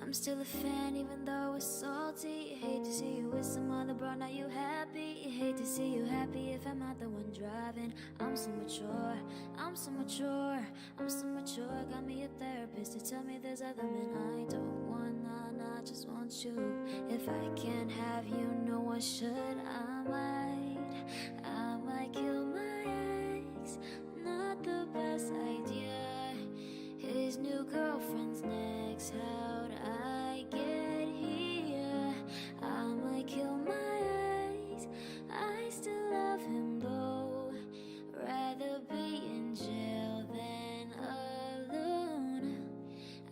I'm still a fan even though it's salty. Hate to see you with some other bro, now you happy. Hate to see you happy if I'm not the one driving. I'm so mature, I'm so mature, I'm so mature. Got me a therapist to tell me there's other men I don't want, nah, I just want you. If I can't have you, no one should. I might kill my ex, not the best idea. His new girlfriend's next, how'd I get here? I might kill my ex, I still love him though. Rather be in jail than alone.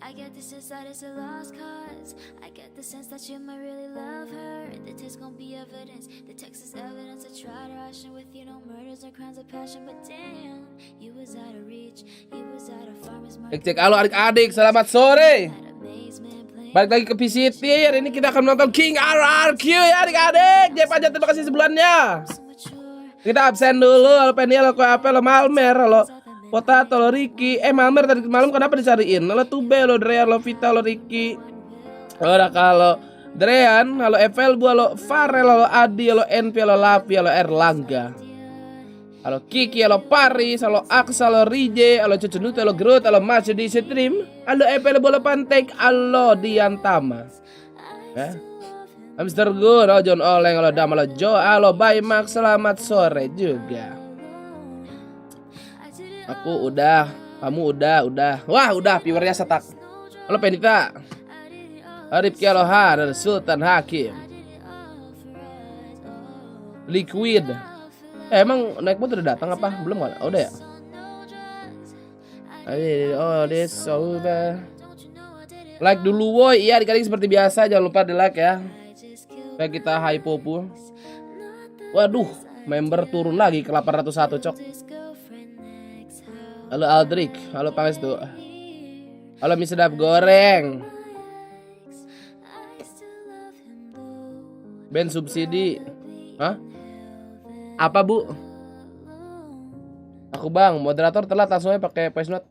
I get the sense that it's a lost cause. I get the sense that you might really love her. The text gon' be evidence, the text is evidence. I tried rushing with you, no murders or crimes of passion. But damn, you was out of reach, you was out of farmers market. Cek halo adik-adik, selamat sore. Balik lagi ke PCT. Hari ini kita akan menonton King RRQ ya adik-adik. Jep aja terima kasih sebulannya. Kita absen dulu. Halo Penny, halo Koape, halo Malmer, halo Potato, halo Ricky. Malmer tadi malam kenapa dicariin? Halo Tube, halo Drean, halo Vita, halo Ricky. Halo kalau Drean, halo Evel, halo Farel, halo Adi, halo NP, halo Lavi, halo Erlangga. Halo Kiki, halo Paris, halo Aksa, halo Rije, halo Cucunut, halo Groot, halo Mas di stream. Halo Evel, bola pantek, halo Diantama. Hamster Gun, halo John Oleng, halo Dam, halo Jo, halo Baymax, selamat sore juga. Aku udah, kamu udah. Wah, udah, viewernya setak. Halo Penita. Rifki, halo Han, halo Sultan Hakim. Liquid. Emang naik motor udah datang apa? Belum kan? Oh, udah ya? Oh, this so bad. Like dulu woi. Iya, adik-adik seperti biasa jangan lupa di like ya. Supaya kita high popu. Waduh, member turun lagi ke 801 cok. Halo Aldrik, halo Pangestu. Halo mie sedap goreng. Ben subsidi. Hah? Apa bu? Aku bang, moderator telat langsung aja pakai voice note.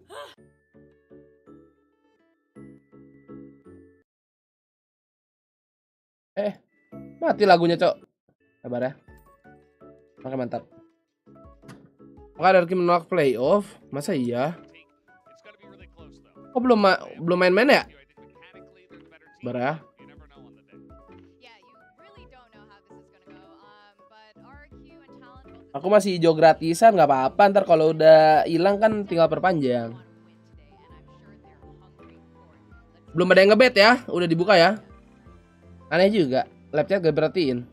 Mati lagunya cok. Sabar ya. Oke mantap. Oke RRQ menolak playoff. Masa iya? Oh belum main-main ya? Sabar ya. Aku masih hijau gratisan, nggak apa-apa. Ntar kalau udah hilang kan tinggal perpanjang. Belum ada yang ngebet ya, udah dibuka ya. Aneh juga, live chat gak perhatiin.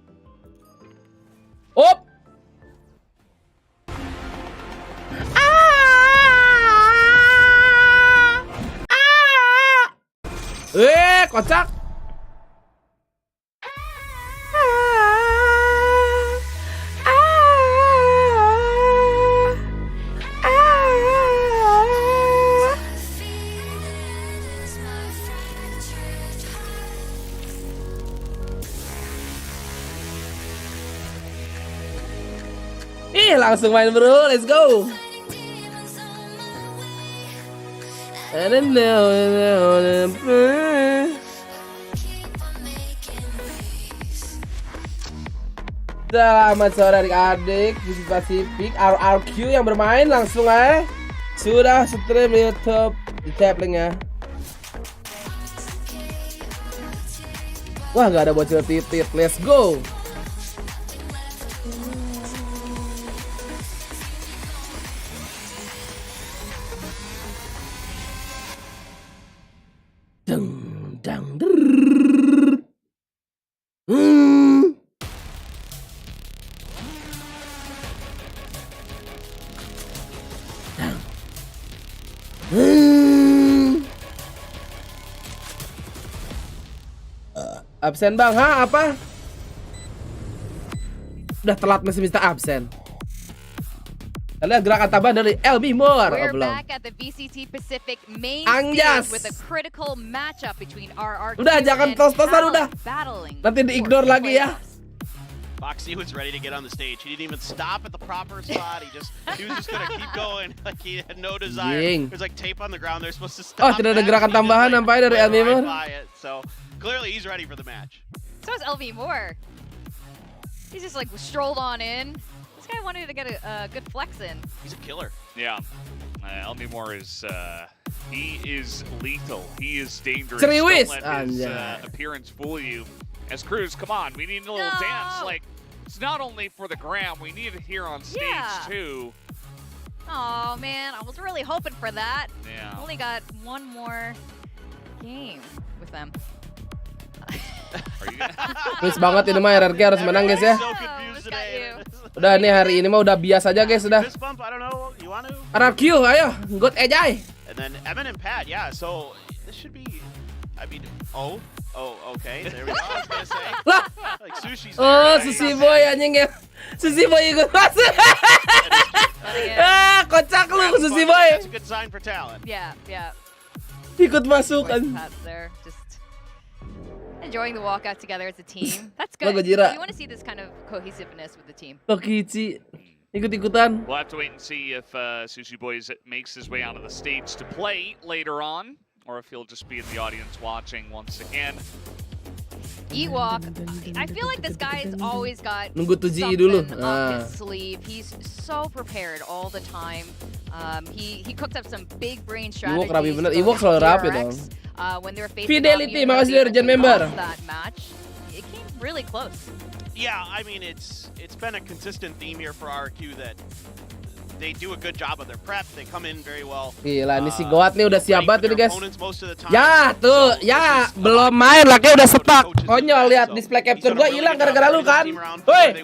Op! Kocak. Langsung main bro, let's go. Selamat sore adik-adik di Pasifik RRQ yang bermain langsung sudah stream YouTube di tab linknya. Wah nggak ada bocil titit, let's go. Absen bang, apa? Udah telat masih minta absen. Kalian gerakan tambahan dari LB Moore. We're back at the VCT Pacific main Anjas. stage with a critical matchup between RRQ Udah jangan tos-tosan udah. Nanti di-ignore lagi ya. Foxy was ready to get on the stage. He didn't even stop at the proper spot. He was just gonna keep going. Like he had no desire. There's like tape on the ground. They're supposed to stop. Oh, tidak ada gerakan tambahan nampaknya dari LB Moore. So clearly he's ready for the match. So is LV Moore. He's just like strolled on in. This guy wanted to get a good flex in. He's a killer. Yeah. LV Moore is he is lethal. He is dangerous. Serius? Don't let his Anjay. appearance fool you. As Cruz, come on, we need a little dance. Like, it's not only for the gram, we need it here on stage too. Oh man, I was really hoping for that. Yeah. Only got one more game with them. Are you gonna Please banget ini mah RRQ harus menang guys ya. So confused Got today. you. Udah nih hari ini mah udah biasa aja guys udah. Fist bump, I don't know. You want to? RRQ ayo, good ejay. And then Evan and Pat, yeah. So this should be. I mean, okay. There we go. I was gonna say. Lah, Like sushi's. oh there. Susi Boy anjing ya. Susi Boy ikut masuk. Ah, kocak lu Susi Boy. That's a good sign for talent. Yeah. Ikut masuk Boys kan. Pats there, just enjoying the walkout together as a team. That's Lo good. Gojira. You want to see this kind of cohesiveness with the team. Tokichi ikut-ikutan. We'll have to wait and see if Sushi Boys makes his way onto the stage to play later on, or if he'll just be in the audience watching once again. Ewok, I feel like this guy's always got Nunggu 2G dulu. something up his sleeve. He's so prepared all the time. He cooked up some big brain strategies. Ewok rapi bener. both Ewok selalu rapi DRX, dong. When they were facing Fidelity, off, makasih even Legend though member. they lost that match, it came really close. Yeah, I mean it's been a consistent theme here for RRQ that they do a good job of their prep. They come in very well. Gila, ini si Goat nih udah siap banget ini guys. Most of the time. Ya tuh, ya belum main lah kayak udah setak. Konyol lihat display capture gua hilang gara-gara lu kan. Woi,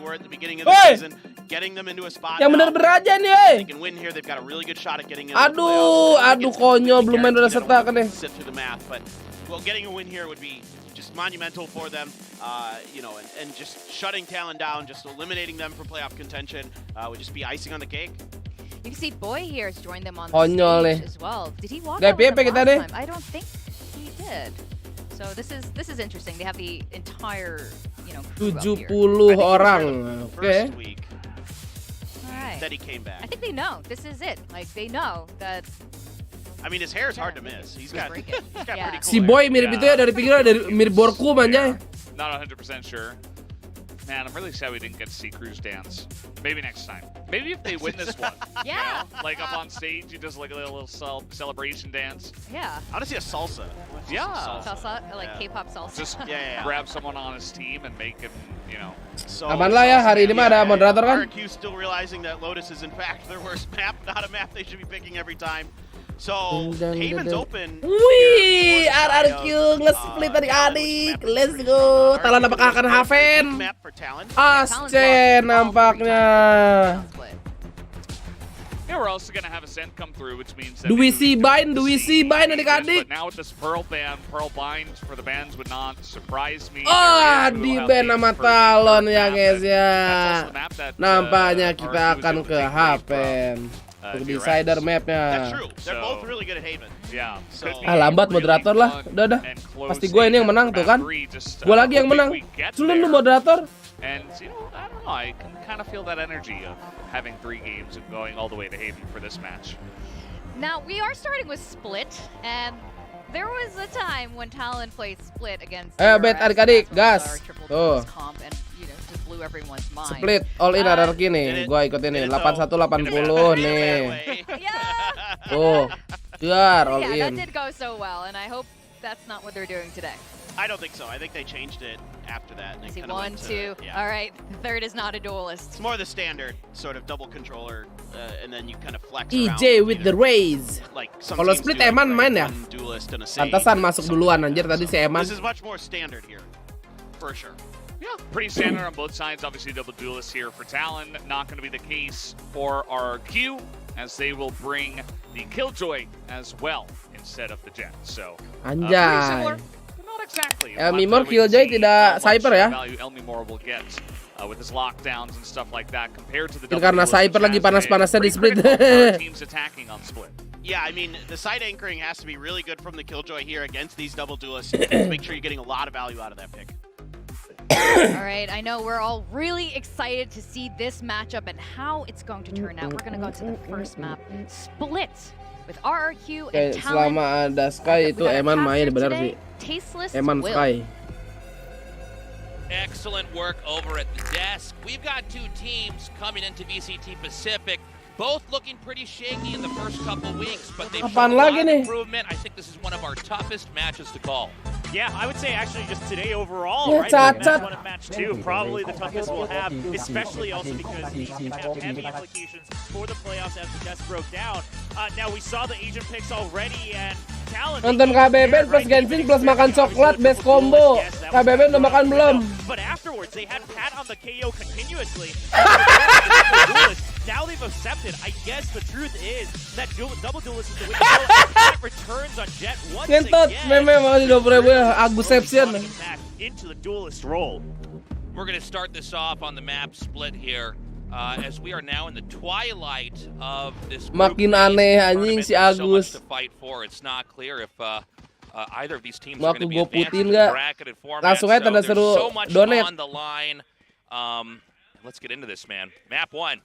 Getting them into a spot. yang bener-bener aja nih, They can win here. They've got a really good shot at getting in. Aduh konyol belum main udah setak nih. Sit through the math, but well, getting a win here would be just monumental for them. You know, and just shutting Talon down, just eliminating them from playoff contention would just be icing on the cake. You can see Boy here has joined them on the Konyol stage nih. as well. Did he walk Gak out with PP them kita last deh. time? I don't think he did. So this is interesting. They have the entire, crew up 70 here. orang. Oke. First week All right. that he came back. I think they know this is it. Like they know that. I mean, his hair is hard to miss. He's got Break it. Yeah. pretty cool Si hair. Boy mirip itu ya dari pinggir dari mirip Borku manjay. Not 100% sure. Man, I'm really sad we didn't get to see Cruz dance. Maybe next time. Maybe if they win this one. Yeah. Like up on stage, you just like a little celebration dance. Yeah. I want to see a salsa. Yeah. Salsa, like Yeah. K-pop salsa. Just Yeah. grab someone on his team and make him, So, Aman lah ya, hari ini mah ada moderator kan? RRQ still realizing that Lotus is in fact their worst map, not a map they should be picking every time. So Haven's open. Wih, RRQ nge-split adik-adik. Let's go. Talon apakah akan Haven? Map for Talon. Ascen nampaknya. Yeah, we're also gonna have a send come through, which means that Do we maybe see bind? Do we see bind But adik-adik? now with this Pearl bind for the bands would not surprise me. Oh, There is di who will ban help nama me for the Talon third ya map, guys and ya. that's also the map that, Nampaknya RRQ kita is akan able to ke take away Haven from, untuk DRX. decider mapnya. That's true. They're So- both really good at Haven. Yeah. So- Could be Lambat really moderator lah. fun Udah. and close Pasti gue ini yang menang for tuh map kan. three, just, Gue lagi yang hoping menang. we get Culun lu there. moderator. And I don't know, I can kind of feel that energy of having 3 games and going all the way to Haven for this match. Now we are starting with Split, and there was a time when Talon played Split against. Bet DRX, adik-adik, and that's gas. when our triple Tuh. duels comp and just blew everyone's mind. Split all in RRQ nih. Gue ikutin nih 81-80 nih. Yeah. Tuh. Keluar all Yeah, that in. did go so well, and I hope that's not what they're doing today. I don't think so. I think they changed it after that. And See, kinda 1, went 2. to- yeah. All right, the third is not a duelist. It's more the standard sort of double controller, and then you kind of flex EJ around with either, the raise. like some Kalau teams split do, like, Eman main ya? one duelist and a save. Pantasan masuk duluan anjir tadi si Eman. This is much more standard here, for sure. Yeah, pretty standard on both sides. Obviously, double duelists here for Talon. Not going to be the case for RRQ, as they will bring the Killjoy as well instead of the Jet. So, pretty similar, Anjay. but not exactly. Elmi We'll Moore have to wait and Killjoy see tidak how much Cypher ya. value Elmi Moore will get with his lockdowns and stuff like that compared to the Mungkin double karena duelists, Cypher which lagi has been panas-panasnya di pretty split. critical for our teams attacking on split. Yeah, I mean, the side anchoring has to be really good from the Killjoy here against these double duelists to make sure you're getting a lot of value out of that pick. All right, I know we're all really excited to see this matchup and how it's going to turn out. We're going to go to the first map, Split, with RRQ and Kayak Talon. selama ada Sky itu We got a Eman main capture benar today. sih. Tasteless Eman will. Sky. Excellent work over at the desk. We've got two teams coming into VCT Pacific, both looking pretty shaky in the first couple weeks, but they've shown a lot of improvement. I think this is one of our toughest matches to call. Yeah, I would say actually just today overall, Yeah, right? Match 1 and match 2, probably the toughest we'll have, especially also because these have heavy implications for the playoffs as the desk broke down. Now we saw the Asian picks already, and Talon. Nonton KBB plus Genshin plus makan coklat best combo. KBB udah makan belum? But afterwards, they had Pat on the KO continuously. Now they've accepted. I guess the truth is that double duelist is the way to go. Pat returns on Jet once Ngentot, meme makasih 20.000 ya. Aguseption. Into the duelist role. We're going to start this off on the map split here. As we are now in the twilight of this Makin aneh anjing si Agus. So much to fight for. It's not clear if either of these teams Mau are going to aku be advanced goputin in the nggak? bracketed format. Langsung aja tanda there's seru so much donate. on the line. Let's get into this, man. Map 1.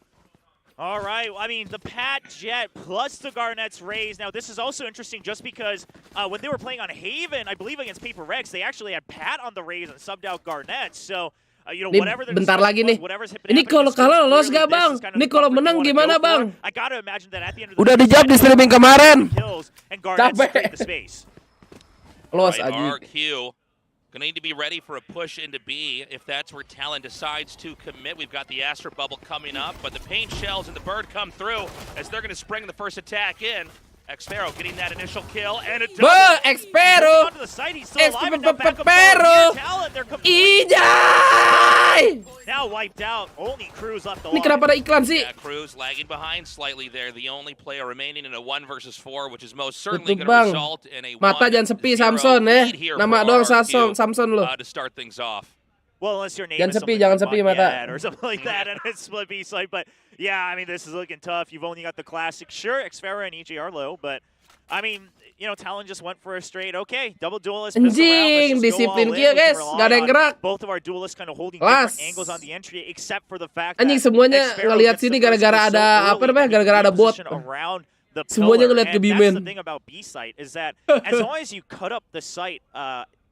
All right, I mean, the Pat Jet plus the Garnet's Raze. Now, this is also interesting just because when they were playing on Haven, I believe against Paper Rex, they actually had Pat on the Raze and subbed out Garnet. So, you know, whatever the bentar lagi nih. whatever's Ini kalau kalah lolos gak bang? Ini kalau menang gimana bang? I gotta imagine that at the end of Udah dijawab di streaming kemarin. Capek. Lolos Right, aja. RRQ gonna need to be ready for a push into B if that's where Talon decides to commit. We've got the Astra Bubble coming up, but the Pain Shells and the Bird come through as they're gonna spring the first attack in. Xfero getting that initial kill and a double. Xfero! Xfero! Ijay! Now wiped out. Only Cruz left Ini alive. kenapa ada iklan sih? Yeah, Cruz lagging behind slightly there. The only player remaining in a 1 versus 4, which is most certainly Tutup, going to Bang. result in a Mata jangan sepi 1-0 Samson ya. lead here Nama for doang RRQ, Samson lo. to start things off. Well, unless your name Jangan is sepi, something jangan like sepi, Mata. Bucket or something like that, and it's split B site. But yeah, I mean, this is looking tough. You've only got the classic. Sure, Xfera and EJ are low, but I mean, you know, Talon just went for a straight, okay, double duelist. Anjing, disiplin kia guys, gak ada yang gerak. Both of our duelists kind of holding Las. different angles on the entry, except for the fact Anjing that semuanya Xfera ngelihat gets the sini first gara-gara kill so ada early apa namanya? and Gara-gara ada bot. position around the Semuanya pillar. ngelihat ke And B-man. that's the thing about B site is that as long as you cut up the site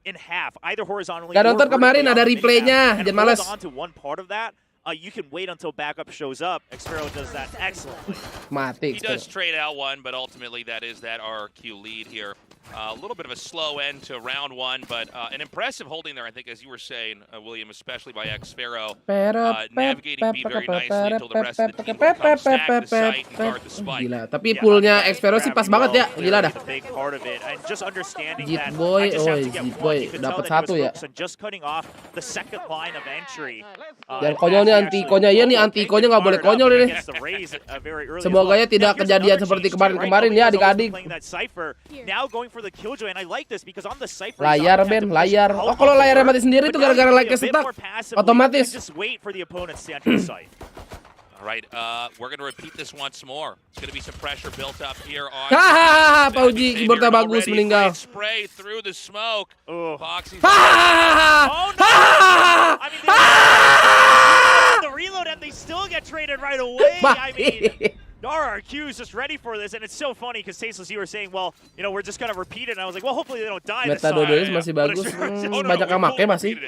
in half, either horizontally Gak or nonton kemarin vertically ada off the replaynya, minimap, and jangan males. hold on to one part of that, you can wait until backup shows up. Xfero does that excellently. Mati. He does trade out one, but ultimately that is that RRQ lead here. A little bit of a slow end to round 1, but an impressive holding there, I think, as you were saying, William, especially by Xfero. Navigating B very nicely until the rest of the team will come stack the site and guard the spike. Gila, tapi pullnya Xfero sih pas banget ya. Gila dah. The big part of it, and just understanding Jit that boy, I just have to oi, get Jit one. boy, You could tell dapat that he was satu ya. focused on just cutting off the second line of entry. Dan konyol nih anti-ikonya, ya nih anti-ikonya nggak boleh konyol ini. Semoga ya tidak kejadian seperti kemarin-kemarin ya adik-adik. Now going for the killjoy, and I like this because on the Cypher Layar Ben, layar. Oh kalau layarnya mati sendiri itu gara-gara like-nya stuck. Otomatis. Just wait for the opponents to enter the site. All right, we're going to repeat this once more. It's going to be some pressure built up here on. Hahaha, Pauji keyboardnya bagus meninggal. Spray through the smoke. Boxing. Oh no! I mean, they the reload and they still get traded right away. I mean, RRQ is just ready for this, and it's so funny because Tasteless, you were saying, well, you know, we're just gonna repeat it, and I was like, well, hopefully they don't die this Meta time. dua-duanya masih bagus. Banyak yang make masih.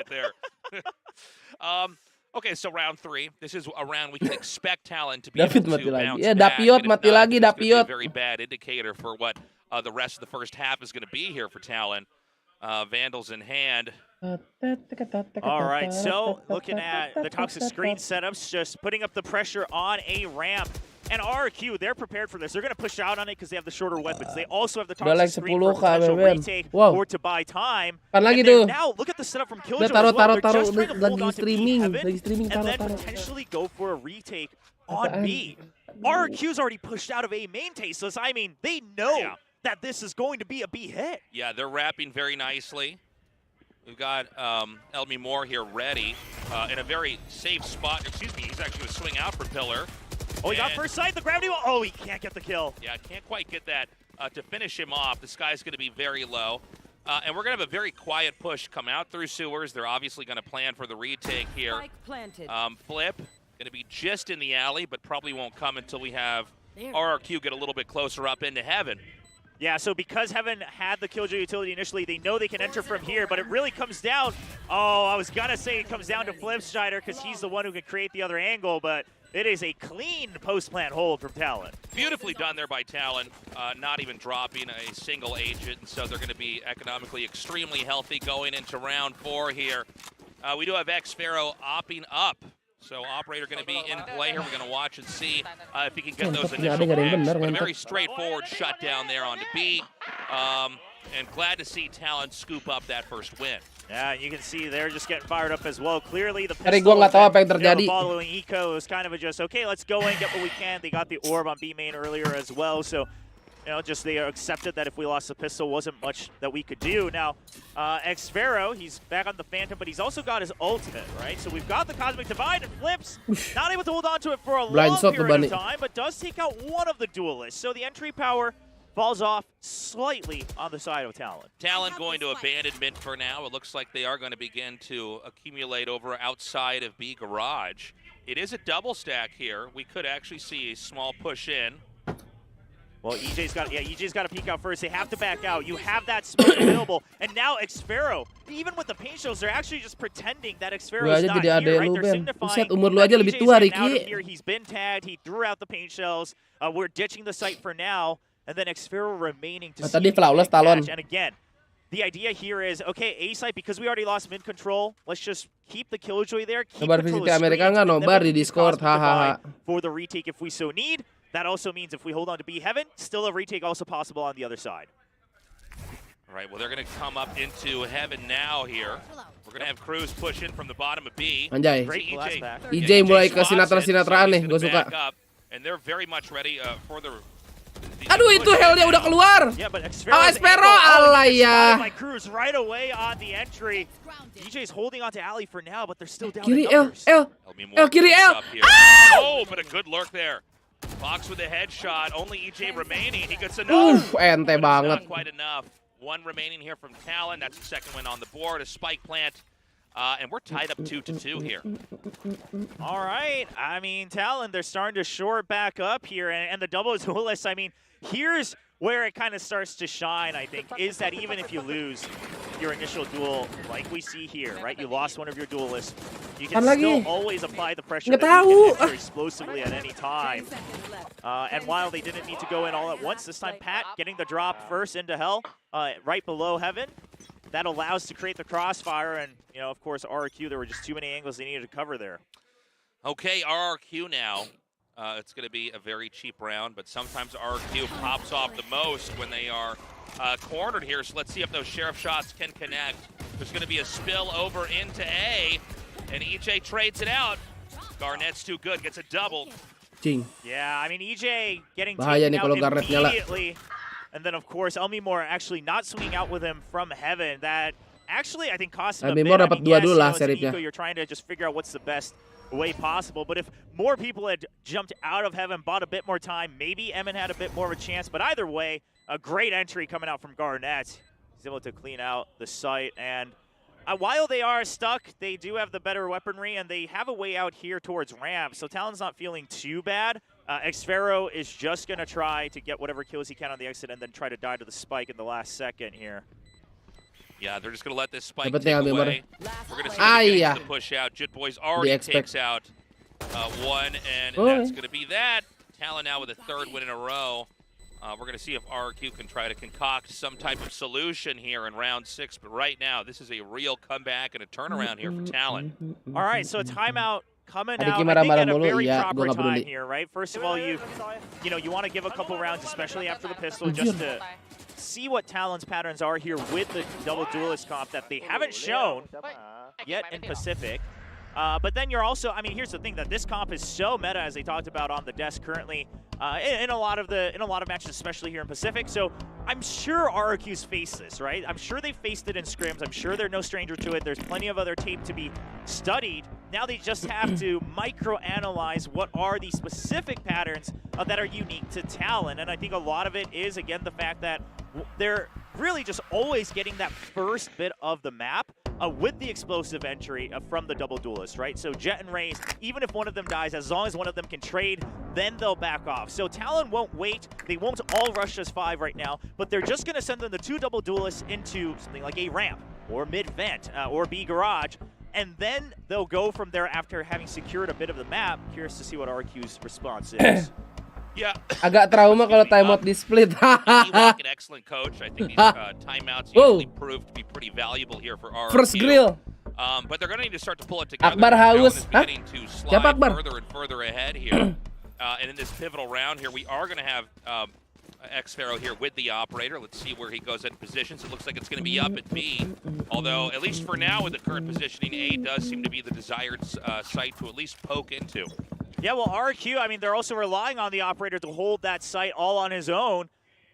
Okay, so round 3. This is a round we can expect Talon to be David able mati to lagi. bounce Ya, back. Dapiot And if mati not, lagi, it's gonna be a Dapiot. very bad indicator for what the rest of the first half is going to be here for Talon. Vandals in hand. All right, so looking at the toxic screen setups, just putting up the pressure on a ramp. And RRQ, they're prepared for this. They're going to push out on it because they have the shorter weapons. They also have the toxic screen for potential retake or to buy time. Kan lagi And tuh. now, look at the setup from Killjoy Udah as well. They're taruh just trying to hold lagi on to B streaming, heaven lagi streaming and then taruh. potentially go for a retake on B. RRQ's already pushed out of A main Tasteless. I mean, they know that this is going to be a B hit. Yeah, they're wrapping very nicely. We've got Elmi Moore here ready in a very safe spot. Excuse me, he's actually going to swing out for Pillar. Oh, he got first sight, the gravity wall. Oh, he can't get the kill. Yeah, can't quite get that to finish him off. This guy's going to be very low. And we're going to have a very quiet push come out through sewers. They're obviously going to plan for the retake here. Flip, going to be just in the alley, but probably won't come until we have RRQ get a little bit closer up into heaven. Yeah, so because Heaven had the Killjoy utility initially, they know they can enter from here, but it really comes down, I was gonna say it comes down to Flipstrider because he's the one who can create the other angle, but it is a clean post-plant hold from Talon. Beautifully done there by Talon, not even dropping a single agent, and so they're going to be economically extremely healthy going into round 4 here. We do have X-Pharaoh opping up, so Operator going to be in play here. We're going to watch and see if he can get those initial picks. But a very straightforward shutdown there onto B, and glad to see Talon scoop up that first win. Yeah, you can see they're just getting fired up as well. Clearly, the Dari gua nggak tahu apa yang terjadi. following Eco is kind of just, okay, let's go and get what we can. They got the orb on B main earlier as well, so just they accepted that if we lost the pistol, wasn't much that we could do. Now, X-Pharaoh, he's back on the Phantom, but he's also got his ultimate, right? So we've got the Cosmic Divide and Flips, not able to hold on to it for a long period of time, but does take out one of the duelists. So the entry power falls off slightly on the side of Talon. Talon going to abandon mid for now. It looks like they are going to begin to accumulate over outside of B garage. It is a double stack here. We could actually see a small push in. Well, EJ's got to peek out first. They have to back out. You have that smoke available, and now X-Pharaoh, even with the paint shows, they're actually just pretending that X-Pharaoh's not here, right? They're signifying that EJ's getting out of here. He's been tagged. He threw out the paint shells. We're ditching the site for now. And then X-Pharaoh remaining to see if he can catch. And again, the idea here is, okay, A-site, because we already lost mid-control, let's just keep the Killjoy there, keep control of screens, and then we can Discord, for the retake if we so need. That also means if we hold on to B Heaven, still a retake also possible on the other side. All right, well, they're going to come up into Heaven now here. We're going to have Cruz push in from the bottom of B. Anjay. EJ mulai ke sinatra-sinatraan nih, gue suka. And they're very much ready for the Aduh, itu Hell-nya udah keluar. X-Pharaoh, alay ya. Right away on the entry. DJ's holding on to Ali for now, but they're still down. Kiri L, kiri L. Oh, but a good lurk there. Fox with a headshot. Only EJ remaining. He gets another. Ente banget. Not quite enough. One remaining here from Talon. That's the second win on the board. A spike plant. And we're tied up 2-2 here. All right. I mean, Talon, they're starting to shore back up here. And the double duelist, I mean, here's where it kind of starts to shine, I think, is that even if you lose your initial duel, like we see here, right? You lost one of your duelists. You can still always apply the pressure that you can enter explosively at any time. And while they didn't need to go in all at once, this time Pat getting the drop first into Hell, right below Heaven. That allows to create the crossfire, and of course, RRQ. There were just too many angles they needed to cover there. Okay, RRQ now. It's going to be a very cheap round, but sometimes RRQ pops off the most when they are cornered here. So let's see if those sheriff shots can connect. There's going to be a spill over into A, and EJ trades it out. Garnett's too good, gets a double. Yeah, I mean EJ getting taken out immediately. And then, of course, Elmimore actually not swinging out with him from Heaven. That actually, I think, cost him a bit. Dapat dua dulu lah seripnya. You're trying to just figure out what's the best way possible. But if more people had jumped out of Heaven, bought a bit more time, maybe Emin had a bit more of a chance. But either way, a great entry coming out from Garnett. He's able to clean out the site. And while they are stuck, they do have the better weaponry, and they have a way out here towards ramp. So Talon's not feeling too bad. X-Pharaoh is just going to try to get whatever kills he can on the exit and then try to die to the spike in the last second here. Yeah, they're just going to let this spike take away. We're going to see the push out. Jit Boys already takes out one, and that's going to be that. Talon now with a third win in a row. We're going to see if RRQ can try to concoct some type of solution here in round 6. But right now, this is a real comeback and a turnaround here for Talon. All right, so a timeout coming out, I think, at a very proper time here, right? First of all, you want to give a couple rounds, especially after the pistol, just to see what Talon's patterns are here with the double duelist comp that they haven't shown yet in Pacific. But then you're also, I mean, here's the thing, that this comp is so meta, as they talked about on the desk currently, in a lot of matches, especially here in Pacific. So I'm sure RRQ's faced this, right? I'm sure they faced it in scrims. I'm sure they're no stranger to it. There's plenty of other tape to be studied. Now they just have to micro-analyze what are the specific patterns that are unique to Talon. And I think a lot of it is, again, the fact that they're really just always getting that first bit of the map with the explosive entry from the double duelist, right? So Jet and Raze, even if one of them dies, as long as one of them can trade, then they'll back off. So Talon won't wait. They won't all rush us 5 right now, but they're just going to send them the 2 double duelists into something like A ramp or mid vent or B garage. And then they'll go from there after having secured a bit of the map. Curious to see what RQ's response is. Yeah. Agak trauma kalau timeout di split. An excellent coach. I think these timeouts usually prove to be pretty valuable here for RRQ. First grill. But they're going to need to start to pull it together. Akbar haus. Hah? To slide Siapa Akbar? further and further ahead here. And in this pivotal round here, we are going to have X-Pharaoh here with the operator. Let's see where he goes at positions. It looks like it's going to be up at B. Although, at least for now, with the current positioning, A does seem to be the desired site to at least poke into. Yeah, well, RQ, I mean, they're also relying on the operator to hold that site all on his own.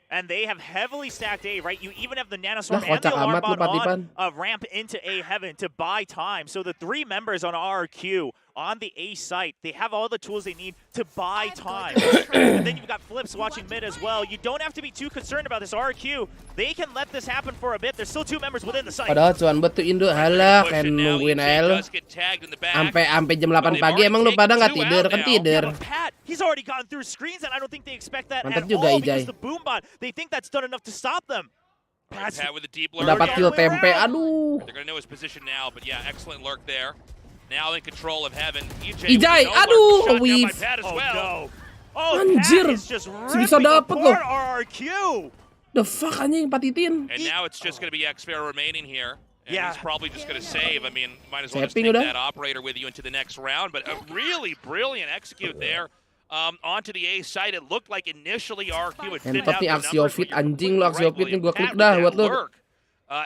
And they have heavily stacked A, right? You even have the Nanoswarm and the Alarm Bot on a ramp into A heaven to buy time. So the 3 members on RRQ on the A site, they have all the tools they need to buy time. And then you've got Flips watching mid as well. You don't have to be too concerned about this RRQ. They can let this happen for a bit. There's still 2 members within the site. Padahal cuan buat tuh Indo halah kan nungguin AL sampai jam 8 pagi. Emang lu pada nggak tidur kan tidur. Yeah, Pat, he's already gotten through screens, and I don't think they expect that Mantap at juga, all Ijay. because the boom bot, they think that's done enough to stop them. Pat with a deep lurk. Dapat kill tempe. Aduh. They're going to know his position now, but yeah, excellent lurk there. Now in control of heaven. Ijay, aduh, weave. No. Oh, Anjir, Pat is just bisa ripping dapet loh. apart RRQ. The fuck anjing 4 titin. And now it's just going to be X-Pharaoh remaining here. And Yeah. he's probably just going to save. I mean, might as well just Saving take udah. that operator with you into the next round. But a really brilliant execute there onto the A site. It looked like initially RQ had thinned Entot out nih the numbers, Axiofit, but you're anjing completely lu Axiofit right, nih, gua William. klik Pat dah with buat that lu. lurk,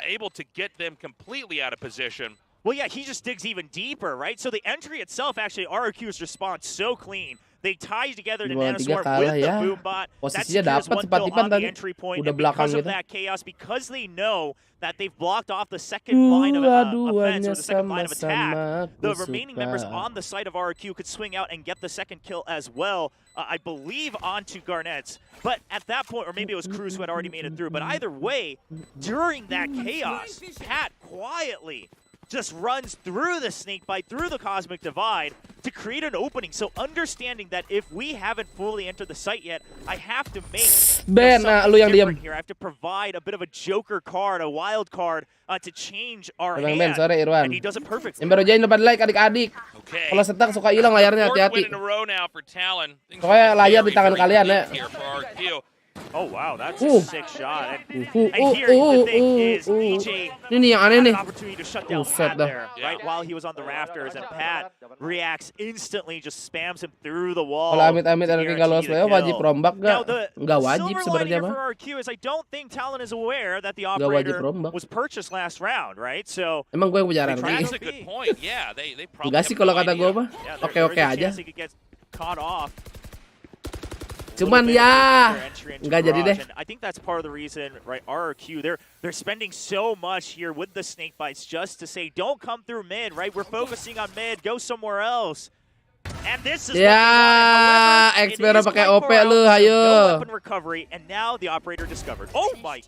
able to get them completely out of position. Well, yeah, he just digs even deeper, right? So the entry itself, actually, RRQ's response so clean. They tie together the 2-3 Nanoswarm kalah with the ya. boom bot. That Posisinya secures dapat one si kill Patipan on the tadi. entry point. Udah And because belakang of gitu. that chaos, because they know that they've blocked off the second line of offense or the second line of attack, the remaining members on the side of RRQ could swing out and get the second kill as well, I believe, onto Garnets. But at that point, or maybe it was Cruz who had already made it through, but either way, during that chaos, Pat quietly just runs through the snake bite, through the cosmic divide to create an opening. So understanding that if we haven't fully entered the site yet, I have to make Ben, something lu yang different diam. here. I have to provide a bit of a joker card, a wild card to change our Emang hand. Ben, sorry Irwan. And he does it perfectly. Yang baru jain dapat like adik-adik. Okay. Kalau setak suka hilang layarnya, Fourth hati-hati. win in a row now for Talon. Things Pokoknya are layar di very, tangan very kalian clean ya. here for RQ. Oh, wow, that's a sick shot. And here, the thing is, EJ Ini nih yang aneh had nih. an opportunity to shut down Buset Pat dah. there, right, while he was on the rafters, and Pat reacts instantly, just spams him through the wall. Kalau amit-amit to RRQ nggak lolos guarantee the playoff, wajib kill. rombak Now, nggak? the Nggak wajib silver sebenarnya lining mah. for RQ is I don't think Talon is aware that the Nggak wajib operator rombak. was purchased last round, right? So Emang gue yang punya They RRQ? tried That's a good point. Yeah, they probably Enggak sih have kalau no kata gue idea. mah. yeah, there Oke-oke is a aja. chance he could get caught off. Cuman ya, nggak jadi deh. I think that's part of the reason, right? RRQ, they're spending so much here with the snake bites just to say, don't come through mid, right? We're focusing on mid, go somewhere else. And this is Ya, X-Pharaoh pakai OP lu, hayo. No weapon recovery, and now the operator discovered. Oh my!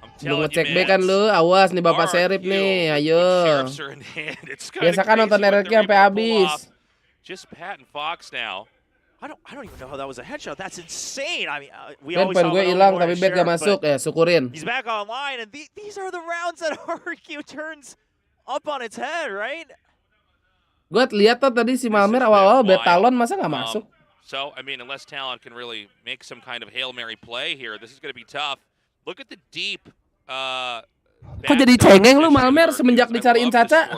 I'm Lu telling you, ngecek B man. kan lu, awas nih Bapak RRQ, Serip nih, when ayo. sheriffs are in hand, it's kinda Biasa kan nonton crazy what RRQ they're sampai able to pull habis. off. Just Pat and Fox now. I don't even know how that was a headshot. That's insane. I mean, we Ben, always poin saw gue it hilang over tapi at bet gak Sheriff, masuk, but ya syukurin. he's back online, and these are the rounds that RRQ turns up on its head, right? Gue lihat tuh tadi si Malmer This has awal-awal been bet talon wild. masa gak masuk? So, I mean, unless Talon can really make some kind of Hail Mary play here, this is going to be tough. Look at the deep Kok jadi cengeng lu Malmer semenjak dicariin Caca?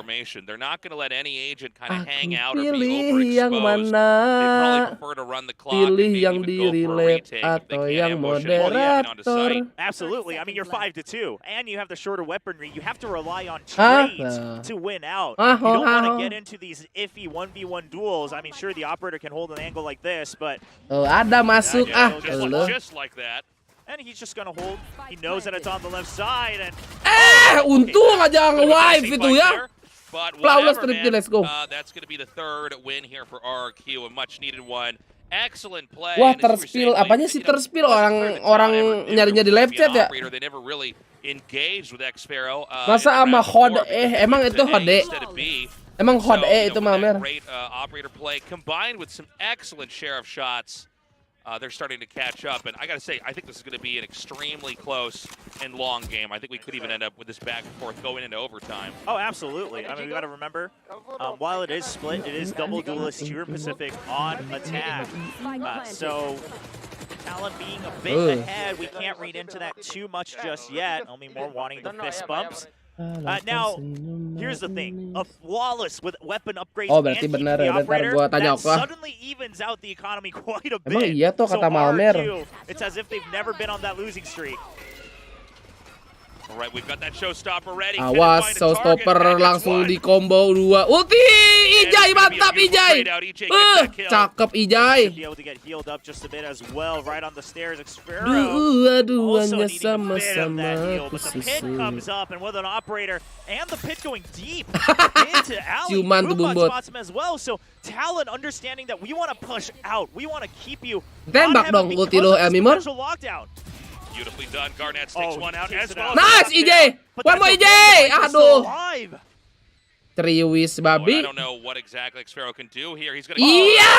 They're not going to let any agent kind of Aku hang out or be pilih yang overexposed. mana? They probably prefer to run the clock and Pilih maybe yang even di go for a relate retake if they atau can't yang ambush it while they're getting onto moderator? site. Absolutely. I mean, you're 5-2, and you have the shorter weaponry. You have to rely on Huh? trades to win out. Ah, You don't want to ah. get into these iffy 1v1 duels. I mean, sure, the operator can hold an angle like this, but Oh, ada masuk Yeah, lu. just like that. and he's just going to hold. He knows that it's on the left side, and Untung aja nge-wipe Big itu fight ya. there, but Flawless whatever, trip, man. let's go. That's going to be the third win here for RRQ, a much needed one. Excellent play. Wah, and as you were terspill. saying, Apanya like, sih you know, terspill? wasn't clear that Orang Talon ever knew nyarinya di to live be chat an ya. operator. They never really engaged with Xfero. Masa sama Hode emang itu Hode? Emang Hode itu Mamer? Great operator play combined with some excellent sheriff shots. They're starting to catch up, and I gotta say, I think this is going to be an extremely close and long game. I think we could even end up with this back and forth going into overtime. Oh, absolutely. I mean, we got to remember, while it is split, it is double duelist here in Pacific on attack. So Talon being a bit ahead, we can't read into that too much just yet. Only more wanting the fist bumps. Now, here's the thing: a flawless with weapon upgrades berarti and benar the ya, bentar operator, gua tanya that apa. suddenly evens out the economy quite a Emang bit. iya tuh kata Malmer. RRQ, it's as if they've never been on that losing streak. All right, we've got that showstopper ready. Awas, showstopper langsung di combo 2. Ulti, Ijay, mantap Ijay. Cakep Ijay. Be able to get healed up just a bit as well, right on the stairs. Xfero Dua-duanya also needing a bit of sama-sama that heal, but the pit kesusu. comes up, and with an operator and the pit going deep into Alley, Ciuman tuh Rupon bumbut. spots him as well. So Talon understanding that we want to push out, we want to keep you Tembak dong ulti lo, Elmimor. lockdown. Beautifully done. Garnett takes one out as well. Nice, EJ. One more EJ. Aduh. Triwis I babi. don't know what exactly Xfero can do here. He's gonna. Iya,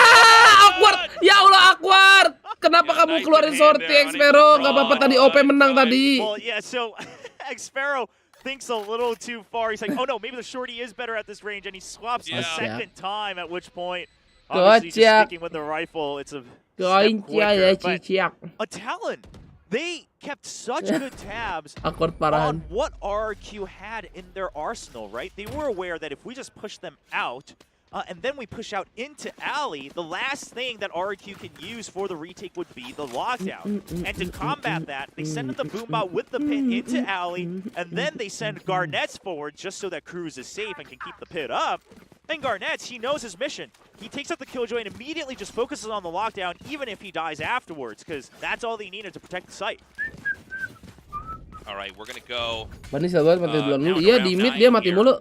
awkward. Ya Allah, awkward. Kenapa kamu keluarin sorti Xfero? Gak apa-apa tadi OP menang tadi. Well, yeah, so Xfero thinks a little too far. He's like, oh no, maybe the shorty is better at this range, and he swaps the second time, at which point, obviously just sticking with the rifle, it's a step quicker. But a Talon, they kept such good tabs Awkward on parahan. what RRQ had in their arsenal, right? They were aware that if we just push them out, and then we push out into Alley, the last thing that RRQ can use for the retake would be the lockdown. And to combat that, they send in the Boombot with the pit into Alley, and then they send Garnets forward just so that Cruz is safe and can keep the pit up. And Garnets, he knows his mission. He takes out the Killjoy and immediately just focuses on the lockdown, even if he dies afterwards, because that's all they needed to protect the site. All right, we're gonna go. Bani sahabat mati duluan mulu. Iya di mid dia mati mulu.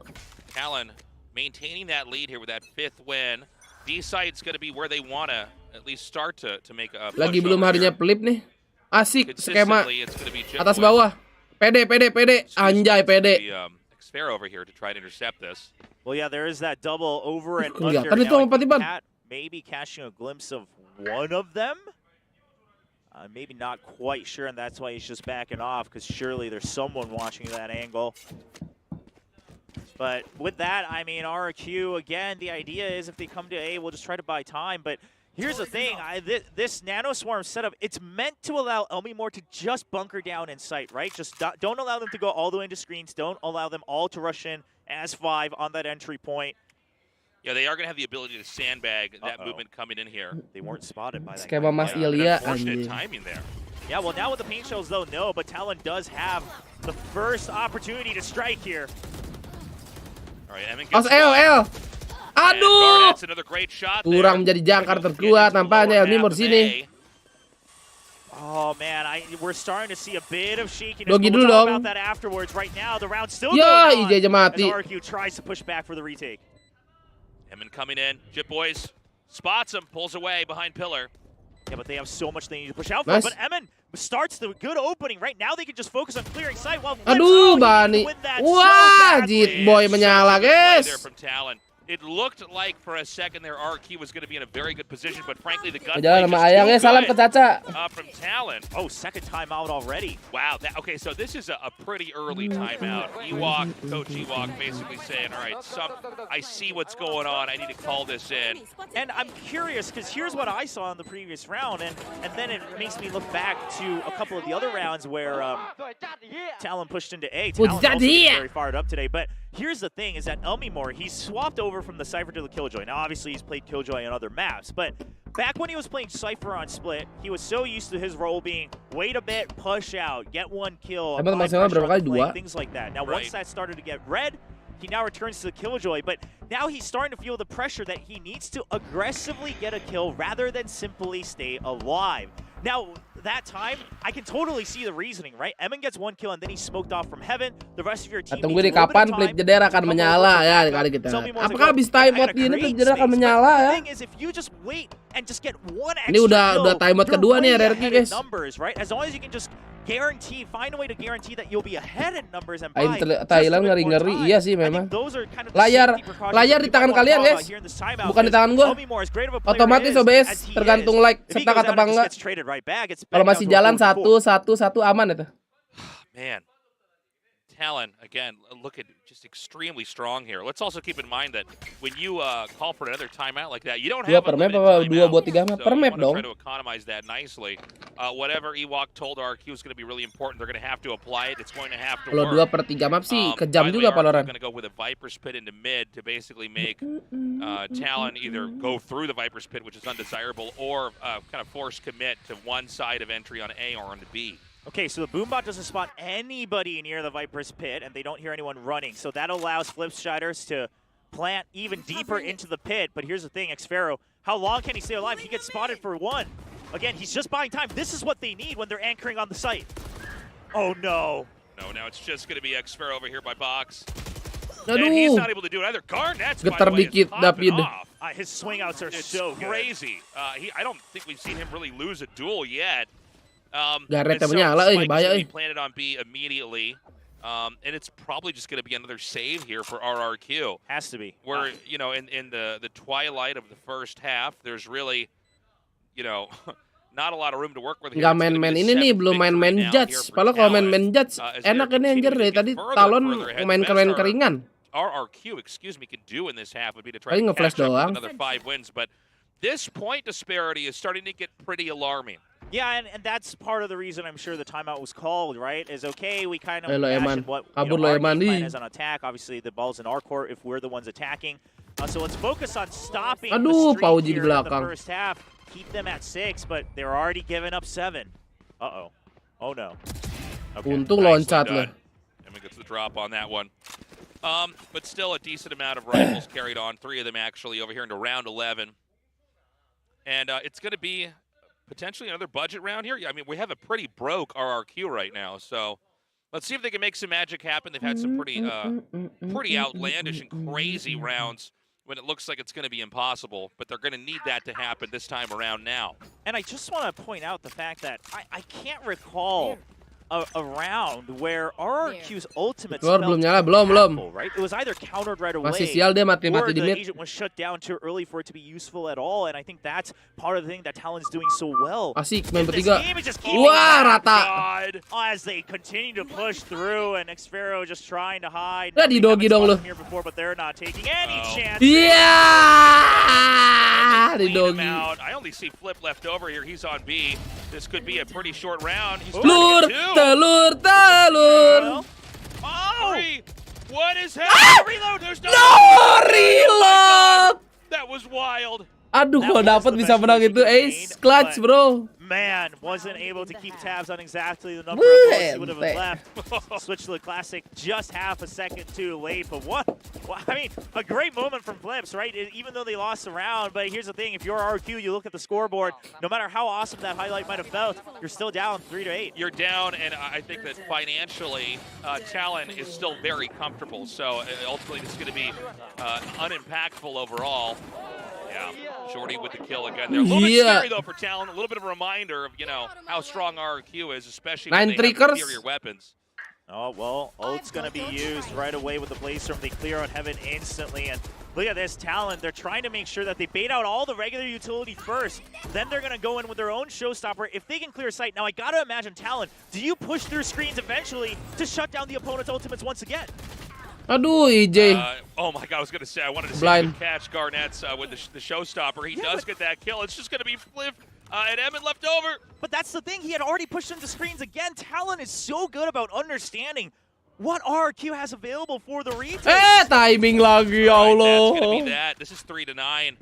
Talon maintaining that lead here with that 5th win. D site's gonna be where they wanna at least start to make a. Lagi belum harinya pelip nih. Asik skema Consistently, it's gonna be Jet atas Boys. bawah. Pede. Anjay pede. Xfero over here to try to intercept this. Well, yeah, there is that double over and Kelihatan under. itu Now, sama Patiban. Cat maybe catching a glimpse of one of them. Maybe not quite sure, and that's why he's just backing off, because surely there's someone watching that angle. But with that, I mean, RRQ, again, the idea is if they come to A, we'll just try to buy time. But here's the thing, this Nano Swarm setup, it's meant to allow Elmimor to just bunker down in sight, right? Just don't allow them to go all the way into screens. Don't allow them all to rush in as 5 on that entry point. Yeah, they are going to have the ability to sandbag that movement coming in here. They weren't spotted by that. Skema Mas An Ilya unfortunate anjing. timing there. Yeah, well, now with the paint shells, though, no. But Talon does have the first opportunity to strike here. All right, Emin Os gets L. And Aduh. Garnett's another great shot there. Kurang menjadi jangkar terkuat nampaknya Elmimor sini. Oh man, we're starting to see a bit of shakiness. Dogi But we'll dulu talk dong. about that afterwards. Right now, the round's still Ya, going on IJ aja as mati. RRQ tries to push back for the retake. Emin coming in. Jet Boys spots him, pulls away behind pillar. Yeah, but they have so much they need to push out for. Nice. But Emin starts the good opening. Right now, they can just focus on clearing sight. While Aduh, Bani. Wah, Jit Boy menyala, Play there guys. from Talon. It looked like for a second there RRQ was going to be in a very good position, but frankly the gunplay Jalan sama just Ayang ya, too salam ke good Caca. from Talon. Oh, second timeout already. Wow. Okay, so this is a pretty early timeout. Ewok, Coach Ewok basically saying, all right, I see what's going on. I need to call this in. And I'm curious, because here's what I saw in the previous round, and then it makes me look back to a couple of the other rounds where Talon pushed into A. Talon also getting very fired up today. But here's the thing, is that Elmimor, he's swapped over from the Cypher to the Killjoy. Now, obviously, he's played Killjoy on other maps, but back when he was playing Cypher on Split, he was so used to his role being wait a bit, push out, get one kill, Emang apply maksimal pressure berapa on kali? the flank, Dua? things like that. Now, Right. once that started to get red, he now returns to the Killjoy, but now he's starting to feel the pressure that he needs to aggressively get a kill rather than simply stay alive. Now, that time, I can totally see the reasoning, right? Emin gets one kill and then he's smoked off from heaven. The rest of your team Tunggu needs nih a little bit kapan of flip time jeder to akan come menyala over ya from kali backup. kita. Tell me more, Apakah like, habis I time gotta out ini create jeder akan space. menyala But ya? the thing is, if you just wait and just get one Ini extra udah kill, time out you're kedua nih way RRQ, ahead in guys. numbers, right? As long as you can just find a way to guarantee that you'll be ahead in numbers and buy. Thailand ngeri-ngeri, iya sih memang. Layar di tangan kalian guys, bukan di tangan gua. Otomatis OBS tergantung like setak atau enggak. Kalau masih jalan satu aman itu. Man, Talon, again, look at just extremely strong here. Let's also keep in mind that when you call for another timeout like that, you don't have per map apa 2 buat 3 map? Per map dong. Try to economize that nicely. Whatever Ewok told RRQ is going to be really important. They're going to have to apply it. It's going to have to Kalau work. 2 per 3 map sih kejam juga Valorant. Going to go with a Viper's Pit into mid to basically make Talon either go through the Viper's Pit, which is undesirable, or kind of force commit to one side of entry on A or on the B. Okay, so the Boombot doesn't spot anybody near the Viper's Pit, and they don't hear anyone running. So that allows Flipstriders to plant even deeper into the pit. But here's the thing, Xfero, how long can he stay alive? He gets spotted for 1. Again, he's just buying time. This is what they need when they're anchoring on the site. Oh, no. No, now it's just going to be Xfero over here by Box. Aduh. And he's not able to do it either. Garnett's, by the Getar way, is dikit, popping David. off. His swing outs are It's so good. crazy. I don't think we've seen him really lose a duel yet. Garret and so menyala, Spike is bahaya. gonna be planted on B immediately. And it's probably just going to be another save here for RRQ. Has to be. Where, you know, in the twilight of the first half, there's really, you know, not a lot of room to work with here. Nggak main-main ini nih, belum main-main judge. Padahal kalau main-main judge enak ini anjir deh. Tadi Talon main keren-keringan. RRQ, excuse me, can do in this half would be to try Paling to nge-flash catch up with doang. another 5 wins. But this point disparity is starting to get pretty alarming. Yeah, and that's part of the reason I'm sure the timeout was called, right? Is okay, we kind of Lo, imagine Eman. what Kabur lo, our Eman, game plan di. is on attack. Obviously, the ball's in our court if we're the ones attacking. So let's focus on stopping Aduh, the Pauji streak di here in the belakang. first half. Keep them at 6, but they're already giving up 7. Uh-oh. Oh, no. Okay. Untung Nicely loncat loh. done. Emma gets the drop on that one. But still a decent amount of rifles carried on. 3 of them actually over here into round 11. And it's going to be potentially another budget round here. I mean, we have a pretty broke RRQ right now, so let's see if they can make some magic happen. They've had some pretty outlandish and crazy rounds when it looks like it's going to be impossible, but they're going to need that to happen this time around now. And I just want to point out the fact that I can't recall a round where RRQ's ultimate Keluar belum nyala, belum. right? It was either countered right away Masih sial dia or mati-mati di the mid. agent was shut down too early for it to be useful at all, and I think that's part of the thing that Talon's doing so well. Asik main This bertiga. game is just keeping Wah, that rata. as they continue to push through, and Xfero just trying to hide. Nah, di dogi dong lu. Here before, but they're not taking any chance. Iya, di Clean him dogi. out. I only see Flip left over here. He's on B. This could be a pretty short round. He's Telur, telur, telur. Well, Oh! What is happening? Reload. There's no. No, reload. That was wild. Aduh, That kalau was dapat the bisa best menang push itu he could ace made, clutch, but- bro. man, wasn't able to keep tabs on exactly the number of bullets he would have Bente. left. Switch to the classic just half a second too late, but what? Well, I mean, a great moment from Flips, right? Even though they lost the round, but here's the thing, if you're RQ, you look at the scoreboard, no matter how awesome that highlight might have felt, you're still down 3-8. You're down, and I think that financially, Talon is still very comfortable. So ultimately, this is going to be unimpactful overall. Yeah, Shorty with the kill again there. A little bit scary, though, for Talon. A little bit of a reminder of, you know, how strong RRQ is, especially when they have triggers. inferior weapons. Oh, well, ult's going to be used right away with the Blaze Storm. They clear out Heaven instantly, and look at this Talon. They're trying to make sure that they bait out all the regular utility first. Then they're going to go in with their own showstopper if they can clear sight. Now, I got to imagine, Talon, do you push through screens eventually to shut down the opponent's ultimates once again? Aduh, EJ. Oh my God, I was going to say, I wanted to see Blind. him catch Garnett's with the showstopper. He does get that kill. It's just going to be Flip and Emmett left over. But that's the thing. He had already pushed into screens again. Talon is so good about understanding what RRQ has available for the retake. Timing lagi, ya Right, that's going to Allah. be that. This is 3-9.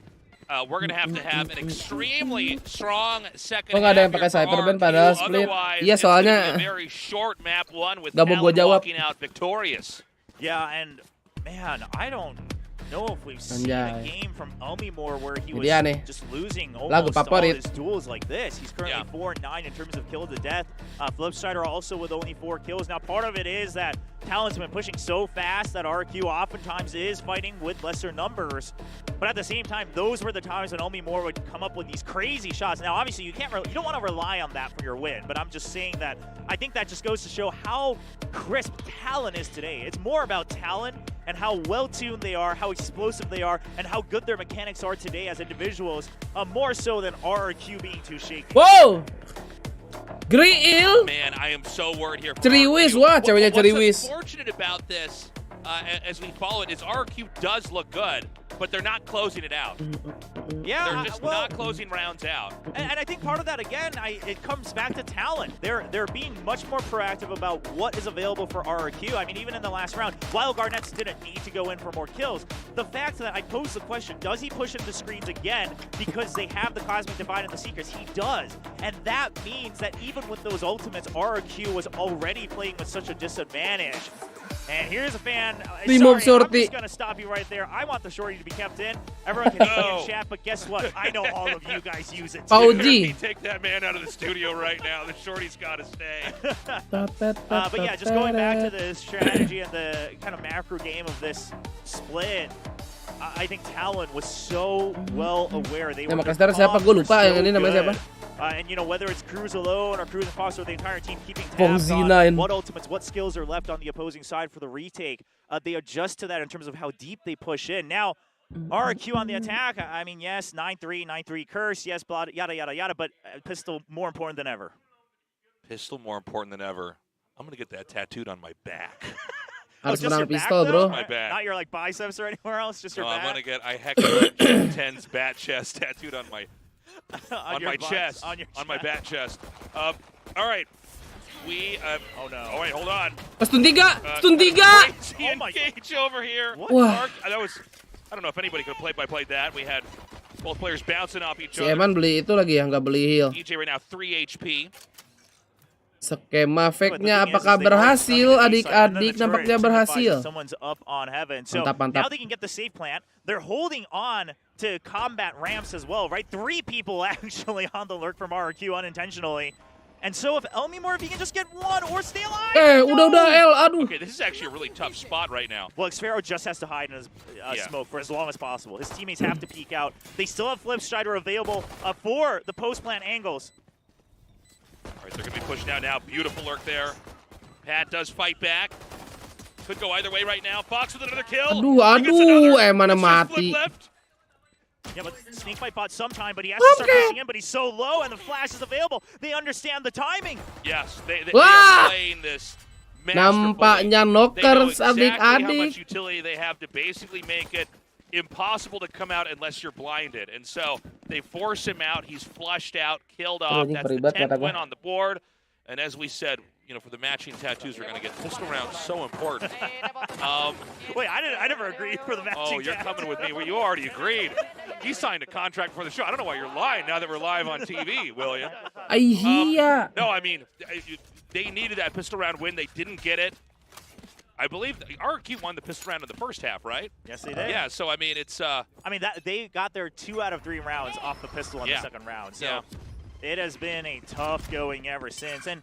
We're going to have an extremely strong second Kok nggak ada yang half pakai here for Cyberman RRQ. padahal split? Otherwise, Iya, it's gonna be soalnya a very short map one with nggak mau gua Talon jawab. walking out victorious. Yeah, and man, I don't know if we've seen a game from Elmimore where he was Jadi aneh. just losing Lagu almost all favorit. his duels like this. He's currently 4-9 in terms of kill to death. Flipstrider also with only 4 kills. Now part of it is that Talon's been pushing so fast that RRQ oftentimes is fighting with lesser numbers. But at the same time, those were the times when Elmimore would come up with these crazy shots. Now obviously you don't want to rely on that for your win, but I'm just saying that I think that just goes to show how crisp Talon is today. It's more about Talon and how well-tuned they are, how explosive they are, and how good their mechanics are today as individuals, more so than RRQ being too shaky. Wow! Grill! Man, I am so worried here. Ceriwis, wah, ceweknya Ceriwis. What's unfortunate about this, as we follow it, is RRQ does look good, but they're not closing it out. Yeah, They're just not closing rounds out. And I think part of that, again, it comes back to talent. They're being much more proactive about what is available for RRQ. I mean, even in the last round, while Garnets didn't need to go in for more kills, the fact that I posed the question, does he push into screens again because they have the Cosmic Divide and the Seekers? He does. And that means that even with those ultimates, RRQ was already playing with such a disadvantage. And here's a fan. Sorry, I'm just going to stop you right there. I want the shorty to be kept in. Everyone can hate me in chat, but guess what? I know all of you guys use it. Pauji. Take that man out of the studio right now. The shorty's got to stay. But yeah, just going back to the strategy and the kind of macro game of this split, I think Talon was so well aware. They were siapa? Gue lupa yang ini namanya siapa. And you know, whether it's Cruz alone or Cruz and Foster, the entire team keeping Fongzi tabs on 9. what ultimates, what skills are left on the opposing side for the retake. They adjust to that in terms of how deep they push in. Now, RRQ on the attack, I mean, yes, 9-3, 9-3 curse, yes, blah, yada, yada, yada, but pistol more important than ever. Pistol more important than ever. I'm going to get that tattooed on my back. Harus just menang your pistol, back, bro. My back. Not your like biceps or anywhere else, just your back. I'm going to get I Hector 10's bat chest tattooed on my on my chest, on my bat chest. All right, we. Oh no! All right, hold on. Stun 3, stun 3. Crazy engage over here. What? Wah. That was. I don't know if anybody could have play-by-played that. We had both players bouncing off each Si other. Eman beli itu lagi yang nggak beli heal. EJ right now 3 HP. Skema fake-nya apakah berhasil? Adik-adik nampaknya berhasil. Someone's up on heaven. So Mantap, mantap. now they can get the safe plant. They're holding on to combat ramps as well, right? 3 people actually on the lurk from RRQ unintentionally. And so if Elmimore, if he can just get 1 or stay alive. Udah El, aduh. Okay, this is actually a really tough spot right now. Well, Xfero just has to hide in his smoke for as long as possible. His teammates have to peek out. They still have Flipstrider available for the post-plant angles. All right, they're going to be pushing out now. Beautiful lurk there. Pat does fight back. Could go either way right now. Fox with another kill. Aduh, Eman mati. Left. Yeah, but Snakebite bought some time, but he has to start pushing in, but he's so low, and the flash is available. They understand the timing. Yes, they are playing this masterfully. Nampaknya knockers They know exactly how much adik-adik. utility they have to basically make it impossible to come out unless you're blinded. And so they force him out. He's flushed out, killed off. That's the 10th win on the board. And as we said, you know, for the matching tattoos, we're going to get pistol rounds so important. Wait, I never agreed for the matching Oh, you're coming with me. Well, you already agreed. He signed a contract for the show. I don't know why you're lying now that we're live on TV, William. Iya. No, I mean, they needed that pistol round win. They didn't get it. I believe RRQ won the pistol round in the first half, right? Yes, they did. Yeah, so I mean, it's. I mean, they got their 2 out of 3 rounds off the pistol in the second round. So it has been a tough going ever since. And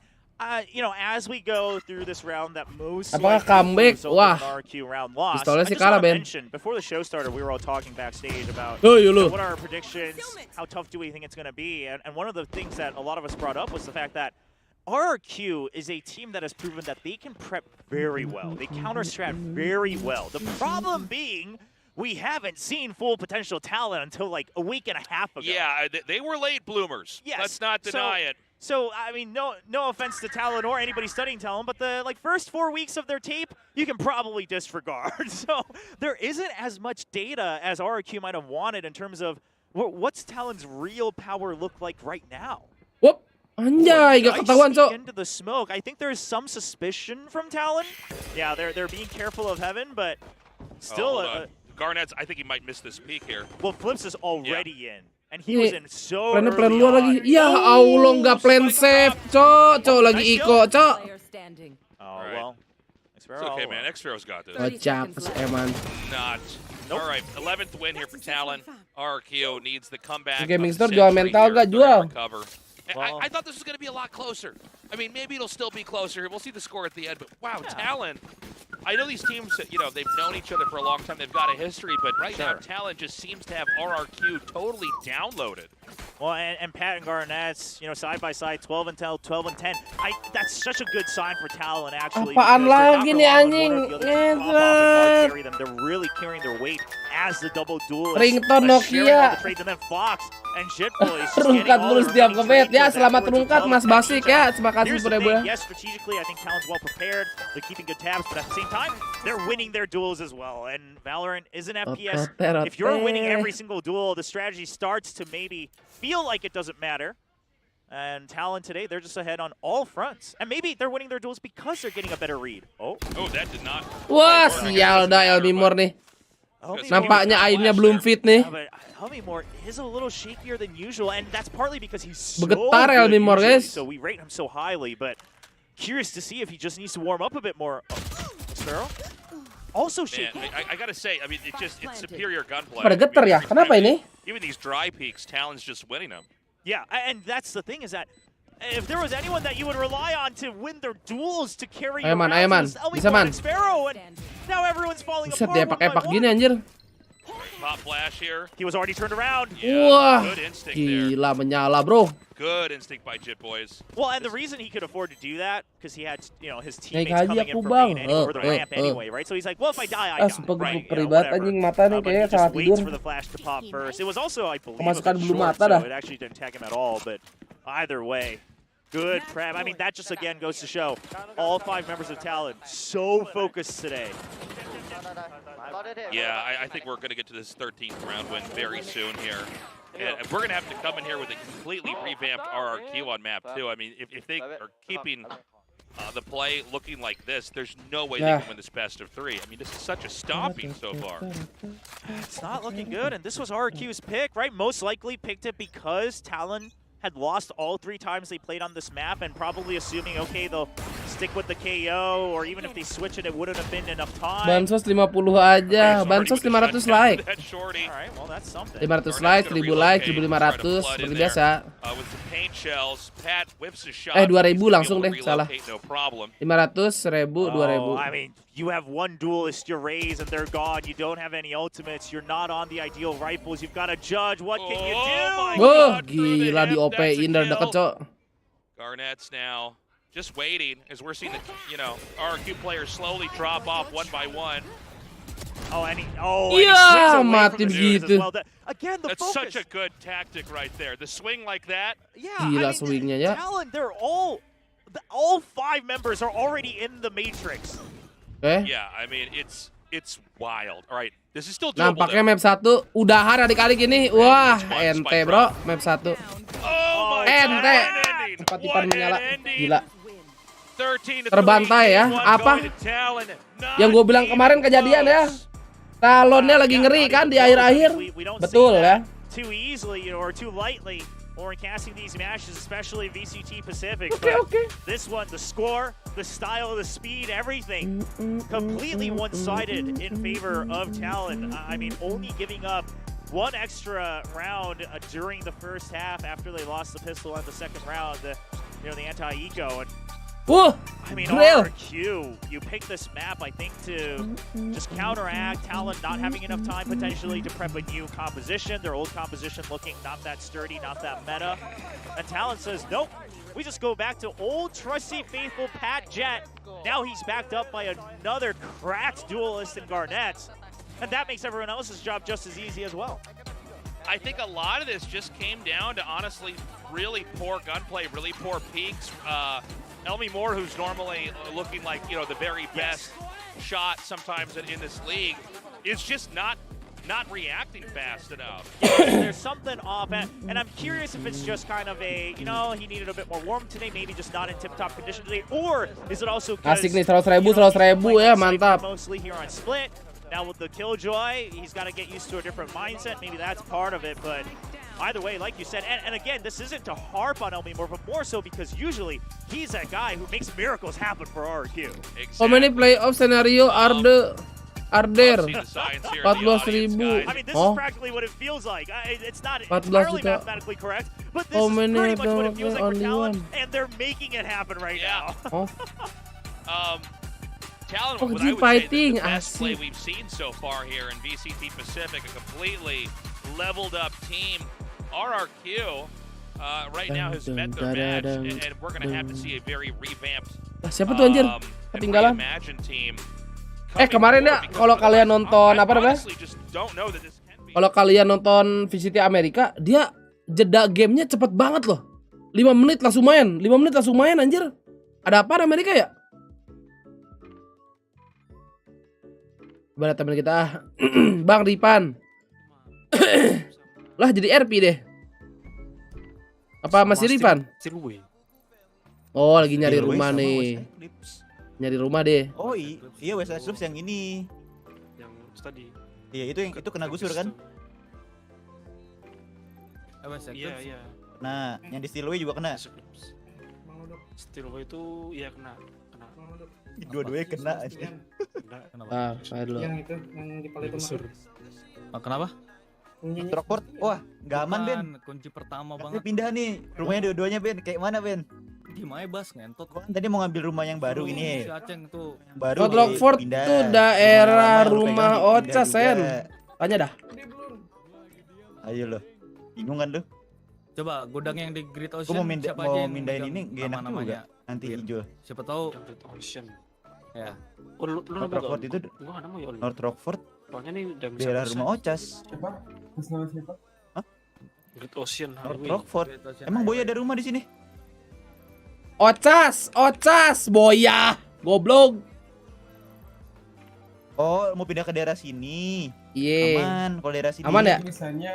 you know, as we go through this round, that most Apakah comeback? Wah. RRQ round loss. Pistolnya I sih just kalah, want to Ben. mention before the show started, we were all talking backstage about Lu. what are our predictions, how tough do we think it's going to be, and one of the things that a lot of us brought up was the fact that RRQ is a team that has proven that they can prep very well. They counter-strat very well. The problem being, we haven't seen full potential talent until like a week and a half ago. Yeah, they were late bloomers. Yes. Let's not deny it. So, I mean, no offense to Talon or anybody studying Talon, but the first 4 weeks of their tape, you can probably disregard. So there isn't as much data as RRQ might have wanted in terms of what's Talon's real power look like right now. Whoop. Anjay, gak ketahuan, Cok. Into the smoke. I think there's some suspicion from Talon. Yeah, they're being careful of Heaven, but still. Garnets, I think he might miss this peak here. Well, Flips is already in. And he was in so Plan early luar on. lagi. Ya Allah, nggak plan safe, Cok. Lagi Iko, Cok. Oh, well. It's okay, man. X-Fero's got this. Kocak si Eman. All right, 11th win here for Talon. RRQ needs the comeback. Gaming Store jual mental gak jual. I thought this was going to be a lot closer. I mean, maybe it'll still be closer. We'll see the score at the end. But wow, Talon. I know these teams, you know, they've known each other for a long time. They've got a history, but right now, Talon just seems to have RRQ totally downloaded. Well, and Pat and Garnett's, you know, side by side, 12 and 10, 12 and 10. That's such a good sign for Talon, actually. Apaan lagi nih anjing? They're really carrying their weight as the double duelist. Ringtone Nokia. And then Fox and Jitboy. Terungkat dulu setiap ke-bet ya. Selamat terungkat Mas Basik ya. Terima kasih Here's the ribu thing, ya. yes, strategically, I think Talon's well prepared. They're keeping good tabs, but at the same time, they're winning their duels as well. And Valorant is an FPS. If you're winning every single duel, the strategy starts to maybe feel like it doesn't matter. And Talon today, they're just ahead on all fronts. And maybe they're winning their duels because they're getting a better read. Oh, that did not. Wah, sial dah Elmimor nih. Nampaknya aimnya belum fit nih. But Elmimor is a little shakier than usual, and that's partly because he's so Bergetar good Elmimor, usually, guys. so we rate him so highly, but curious to see if he just needs to warm up a bit more. Sparrow? Also shaky. Man, I gotta say, I mean, it's superior gunplay. Pada getar ya? Kenapa ini? Even these dry peaks, Talon's just winning them. Yeah, and that's the thing is that if there was anyone that you would rely on to win their duels to carry Ayo man, around, ayo man. it was Bisa man. and Sparrow, and now everyone's falling Buset apart. dia pakai pak gini anjir. Pop flash here. He was already turned around. Yeah, Wah, good instinct there. gila menyala bro. Good instinct by Jit Boys. Well, and the reason he could afford to do that because he had, you know, his Naik teammates haji coming in aku from bang. main over the ramp anyway, right? So he's like, well, if I die, I die. Sumpah gue Right, peribat whatever. anjing mata nih But he kayaknya just salah waits tidur. for the flash to pop first. It was also, I believe, Kemasukan a bit bulu short, mata dah. so it actually didn't tag him at all. But either way, good prep. I mean, that just again goes to show all 5 members of Talon so focused today. Yeah, I think we're going to get to this 13th round win very soon here. And we're going to have to come in here with a completely revamped RRQ on map, too. I mean, if they are keeping the play looking like this, there's no way they can win this best of 3. I mean, this is such a stomping so far. It's not looking good, and this was RRQ's pick, right? Most likely picked it because Talon had lost all 3 times they played on this map, and probably assuming, okay, they'll stick with the KO, or even if they switch it, it wouldn't have been enough time. Bansos 50 aja. Bansos 500 like. Alright, well, that's something. 500 like, 1000 like, 1500 seperti biasa. With the paint shells, Pat whips a shot. 2000 langsung deh, salah. No problem. 500, 1000, 2000. I mean, you have one duelist, you raise, and they're gone. You don't have any ultimates. You're not on the ideal rifles. You've got to judge. What can you do? Oh, gila di OP-in dari deket, Cok. Garnett's now just waiting as we're seeing the, you know, RRQ players slowly drop off one by one. Oh, and he Yeah, swings away mati from the duelist begitu. as well. Again, the That's focus. such a good tactic right there. The swing like that. Yeah, Gila I mean, swingnya ya. Talon, they're all 5 members are already in the Matrix. Yeah, I mean, it's wild. All right, this is still doable. Nampaknya map 1 udahan adik-adik ini. Wah, ente bro, map 1. Oh my Ente. God. Tempat-tempat menyala. Gila. 13 to Terbantai ya. 3, Apa? going to Talon. Yang gue bilang kemarin kejadian ya. Talonnya lagi ngeri kan di akhir-akhir. We don't Betul see ya. that too easily or too lightly or in casting these matches, especially VCT Pacific. Okay, But okay. this one, the score, the style, the speed, everything, completely one-sided in favor of Talon. I mean, only giving up 1 extra round during the first half after they lost the pistol in the second round, the anti-eco. And I mean, real. RRQ, you pick this map, I think, to just counteract Talon not having enough time potentially to prep a new composition. Their old composition looking not that sturdy, not that meta. And Talon says, nope, we just go back to old, trusty, faithful Pat Jet. Now he's backed up by another cracked duelist in Garnett. And that makes everyone else's job just as easy as well. I think a lot of this just came down to, honestly, really poor gunplay, really poor peaks. Elmimor, who's normally looking like, you know, the very best shot sometimes in this league, is just not reacting fast enough. There's something off, and I'm curious if it's just kind of a, you know, he needed a bit more warmth today, maybe just not in tip-top condition today, or is it also Asik nih, 100.000 ya, mantap. Mostly here on Split. Now with the Killjoy, he's got to get used to a different mindset. Maybe that's part of it, but either way, like you said, and again, this isn't to harp on Elmimor, but more so because usually he's that guy who makes miracles happen for RRQ. Exactly. How many playoff scenario are the Arder. See the signs here in the audience, 14.000. guys. I mean, this Oh. is practically what it feels like. It's not 14 entirely juta. mathematically correct, but this How is many pretty much what it feels like for only Talon, one? and they're making it happen right Yeah. now. Oh, Talon, Oh, what G I would say fighting, the best play asik. we've seen so far here in VCT Pacific, a completely leveled up team. RRQ right now has met their match, and we're going to have to see a very revamped siapa tuh anjir? and Ketinggalan. reimagined team. Kemarin ya, kalau kalian nonton apa namanya? Honestly just don't know that this can be. Kalau kalian nonton VCT Amerika, dia jeda gamenya cepet banget loh. 5 menit langsung main, 5 menit langsung main anjir. Ada apa di Amerika ya? Gimana teman kita? Bang Ripan. Lah jadi RP deh. Apa masih Ripan? Oh, lagi nyari rumah nih. Nyari rumah deh. Oh iya West Loops yang ini. Yang tadi. Iya itu kena gusur kan? Iya. Nah, yang di Steelway juga kena. Steelway itu ya kena. Dua-duanya kena aja. Ah, saya dulu. Yang itu yang di paling Kenapa? Rockport, wah nggak aman Ben. Kunci pertama Kita banget. pindah nih, rumahnya dua-duanya Ben. Kayak mana Ben? Gimana bas ngentot. Gua kan tadi mau ngambil rumah yang baru ini. Si Aceng tuh. Yang baru Fort Rockford dipindah. tuh daerah Rumah lama yang lu rumah pegang dipindah Ocha, juga. Sen. Tanya dah. Ayo lo, bingung kan lu? Coba gudang yang di Great Ocean. Gua mau siapa aja yang mindahin megang ini gak enak nama-namanya? juga. Nanti hijau. Siapa tahu Ocean. ya. Oh, lu North Rockford itu gua nemu ya. North Rockford Soalnya nih udah bisa daerah rumah Ochas. siapa? Great Ocean North Highway. Rockford. Great Ocean Emang Boy Highway. ada rumah di sini? Ocas, boya, goblok. Oh, mau pindah ke daerah sini. Iya. Aman, kalau daerah sini. Aman ya? Misalnya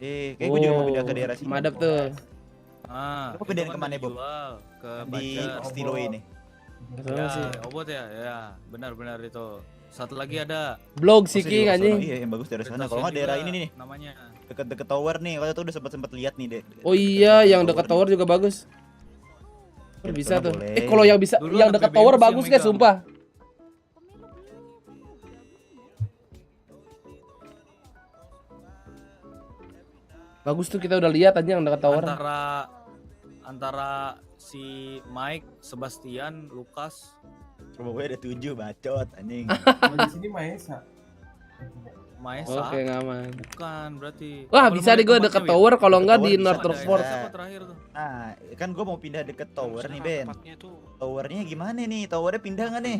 Kayak gue juga mau pindah ke daerah sini. Madep tuh. Ah, Lu pindahin itu kan kemana, Bob? dijual ke Di Bacar. Steelway nih. Ya, Obot ya, ya, benar-benar itu. Satu lagi ada Blog Oh, si di King luar sana. anjing. Iya, yang bagus daerah Great sana. Kalau Ocean nggak daerah juga ini nih, namanya. deket-deket tower nih. Kalau tuh udah sempet lihat nih deh. Oh iya, yang dekat tower juga bagus. Dekat Bisa sana tuh. boleh. Kalau yang bisa Dulu yang ada dekat PBM tower sih yang bagus guys, megang. sumpah. Bagus tuh, kita udah lihat aja yang dekat tower. Antara si Mike, Sebastian, Lukas, Rumah gue ada 7 bacot anjing. di sini Maesa. Maesa. Oke, ngaman. Bukan berarti. Wah, Kalau bisa mau deh gue tempatnya, deket Wil? tower, kalau Deket enggak tower di bisa, North ada. Rockford. Siapa terakhir tuh? Nah, kan gue mau pindah deket tower nih Ben. Tempatnya itu Towernya gimana nih? Towernya pindah nggak nih?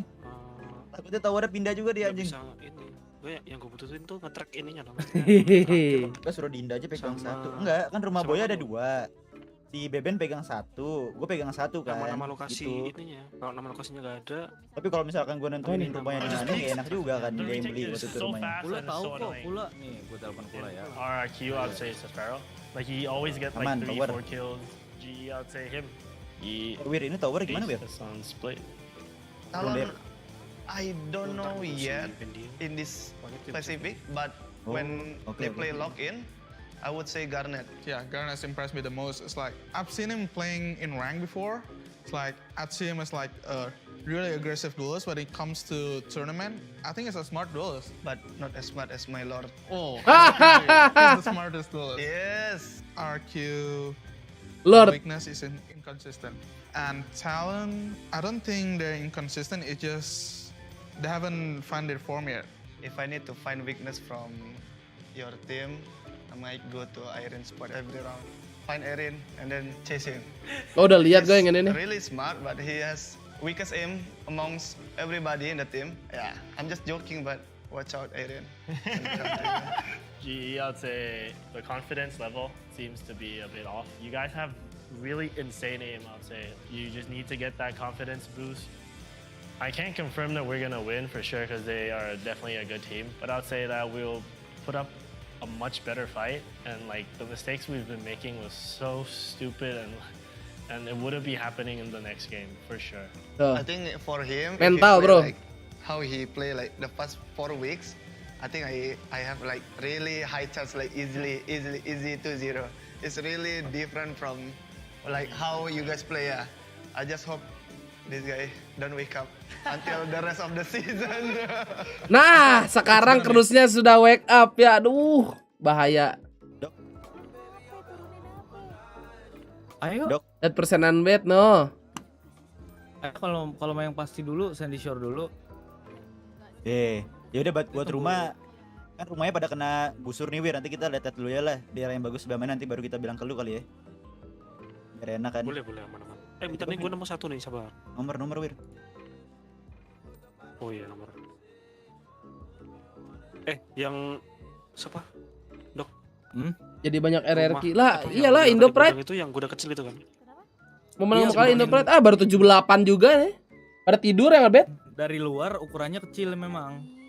Takutnya towernya pindah juga dia nggak anjing. bisa ini. Gue yang gue butuhin tuh nge-track ininya dong. Hehehe. Gue suruh Dinda aja pegang Sama- satu. Enggak, kan rumah sama Boy ada kamu. 2. Si Beben pegang 1, gue pegang 1 kan. Nama-nama lokasi Gitu. ininya. Kalau nama lokasinya nggak ada, Tapi kalau misalkan gue nentuin rumahnya di mana, gak enak juga kan dia yang beli waktu itu rumahnya. Pula tahu kok, Pula nih, gue telepon Pula ya. RRQ, I'd say Safaro. Like he always gets like Aman, 3, tower. 4 kills. G, I'd say him. Wir ini tower gimana Wir? That's on split. Talon, I don't know yet in this specific, but when they play lock in, I would say Garnet. Yeah, Garnet's impressed me the most. It's like I've seen him playing in rank before. It's like I'd see him as like a really aggressive duelist. When it comes to tournament, I think it's a smart duelist. But not as smart as my lord. Oh, he's the smartest duelist. Yes. RQ Lord. weakness is inconsistent, and Talon. I don't think they're inconsistent. It just they haven't found their form yet. If I need to find weakness from your team, I might go to Iron spot every round. Find Erin and then chase him. Oh, udah lihat gue yang ini nih. Really smart, but he has weakest aim amongst everybody in the team. Yeah, I'm just joking, but watch out, Erin. G, I'd say the confidence level seems to be a bit off. You guys have really insane aim, I'd say. You just need to get that confidence boost. I can't confirm that we're gonna win for sure because they are definitely a good team, but I'd say that we'll put up a much better fight, and like the mistakes we've been making was so stupid, and it wouldn't be happening in the next game for sure. Tuh. I think for him, Mental, if he play bro. Like how he play like the first 4 weeks, I think I have like really high chance like easy 2-0. It's really different from like how you guys play. Yeah, I just hope this guy don't wake up until the rest of the season. Nah, sekarang Krusnya sudah wake up ya. Aduh, bahaya. Ayo. Dok. That persenan bet no. Kalau mau yang pasti dulu, Sandy Shore dulu. Ya udah buat rumah. Kan rumahnya pada kena busur nih Wir, nanti kita lihat dulu ya lah daerah yang bagus sebelah mana, nanti baru kita bilang ke lu kali ya. Biar enak kan. Boleh aman-aman. Bentar nih, gue nemu satu nih, sabar. Nomor Wir. Oh iya, nomor. Yang siapa? Dok. Jadi banyak RRQ Rumah. lah. Atau yang Iyalah udah Indo tadi Pride. bilang itu yang gue udah kecil itu kan. Mau menang Iya, kali Indo sebelum Pride. Baru 78 juga nih. Pada tidur ya bet. Dari luar ukurannya kecil memang.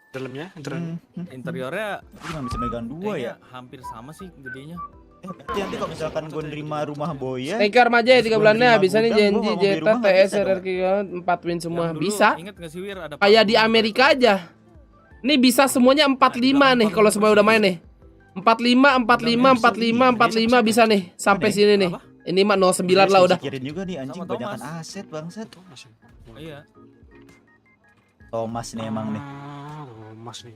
Dalamnya, interiornya cuma bisa megang dua ya. Hampir sama sih gedenya. Nanti kalau misalkan gue nerima rumah Boya. Thank you Armaja ya 3 bulannya. Bisa nih Genji, Jeta, TS, RRQ 4 win semua. Bisa. Ingat gak sih Wir, ada Kayak di Amerika aja. Ini bisa semuanya 45 nih kalau semua udah main nih. 45, 45, 45, 45 bisa nih sampai sini nih. Ini mah 09 lah udah. Pikirin juga nih anjing, banyakan aset bangsat. Iya. Thomas nih emang nih. Thomas nih.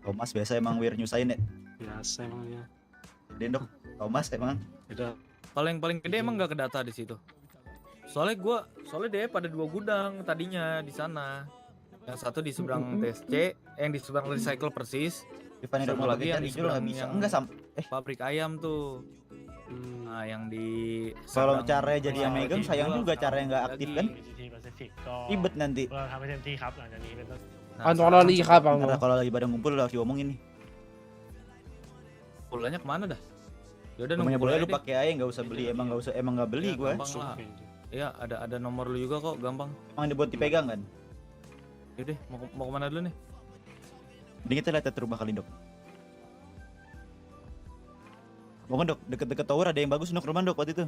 Thomas biasa emang Wir nyusahin ya. Biasa emang ya. Dendok. Thomas emang. Beda. Kalau yang paling gede emang gak kedata di situ. Soalnya dia pada 2 gudang tadinya di sana. Yang satu di seberang TSC, yang di seberang recycle persis. Satu lagi yang di seberang pabrik ayam tuh. Nah, yang di kalau caranya jadi yang megang sayang juga cara yang nggak aktif kan. Ribet nanti. Karena kalau lagi pada ngumpul lagi ngomongin nih. Bolanya kemana dah? Yaudah Namanya nunggu bola lu pakai aja nggak usah beli, emang nggak beli gue. Iya ada nomor lu juga kok, gampang. Emang dibuat dipegang kan? Yaudah mau kemana dulu nih? Ini kita lihat rumah kali Dok. Mau kan Dok, deket-deket tower ada yang bagus Dok rumah Dok waktu itu.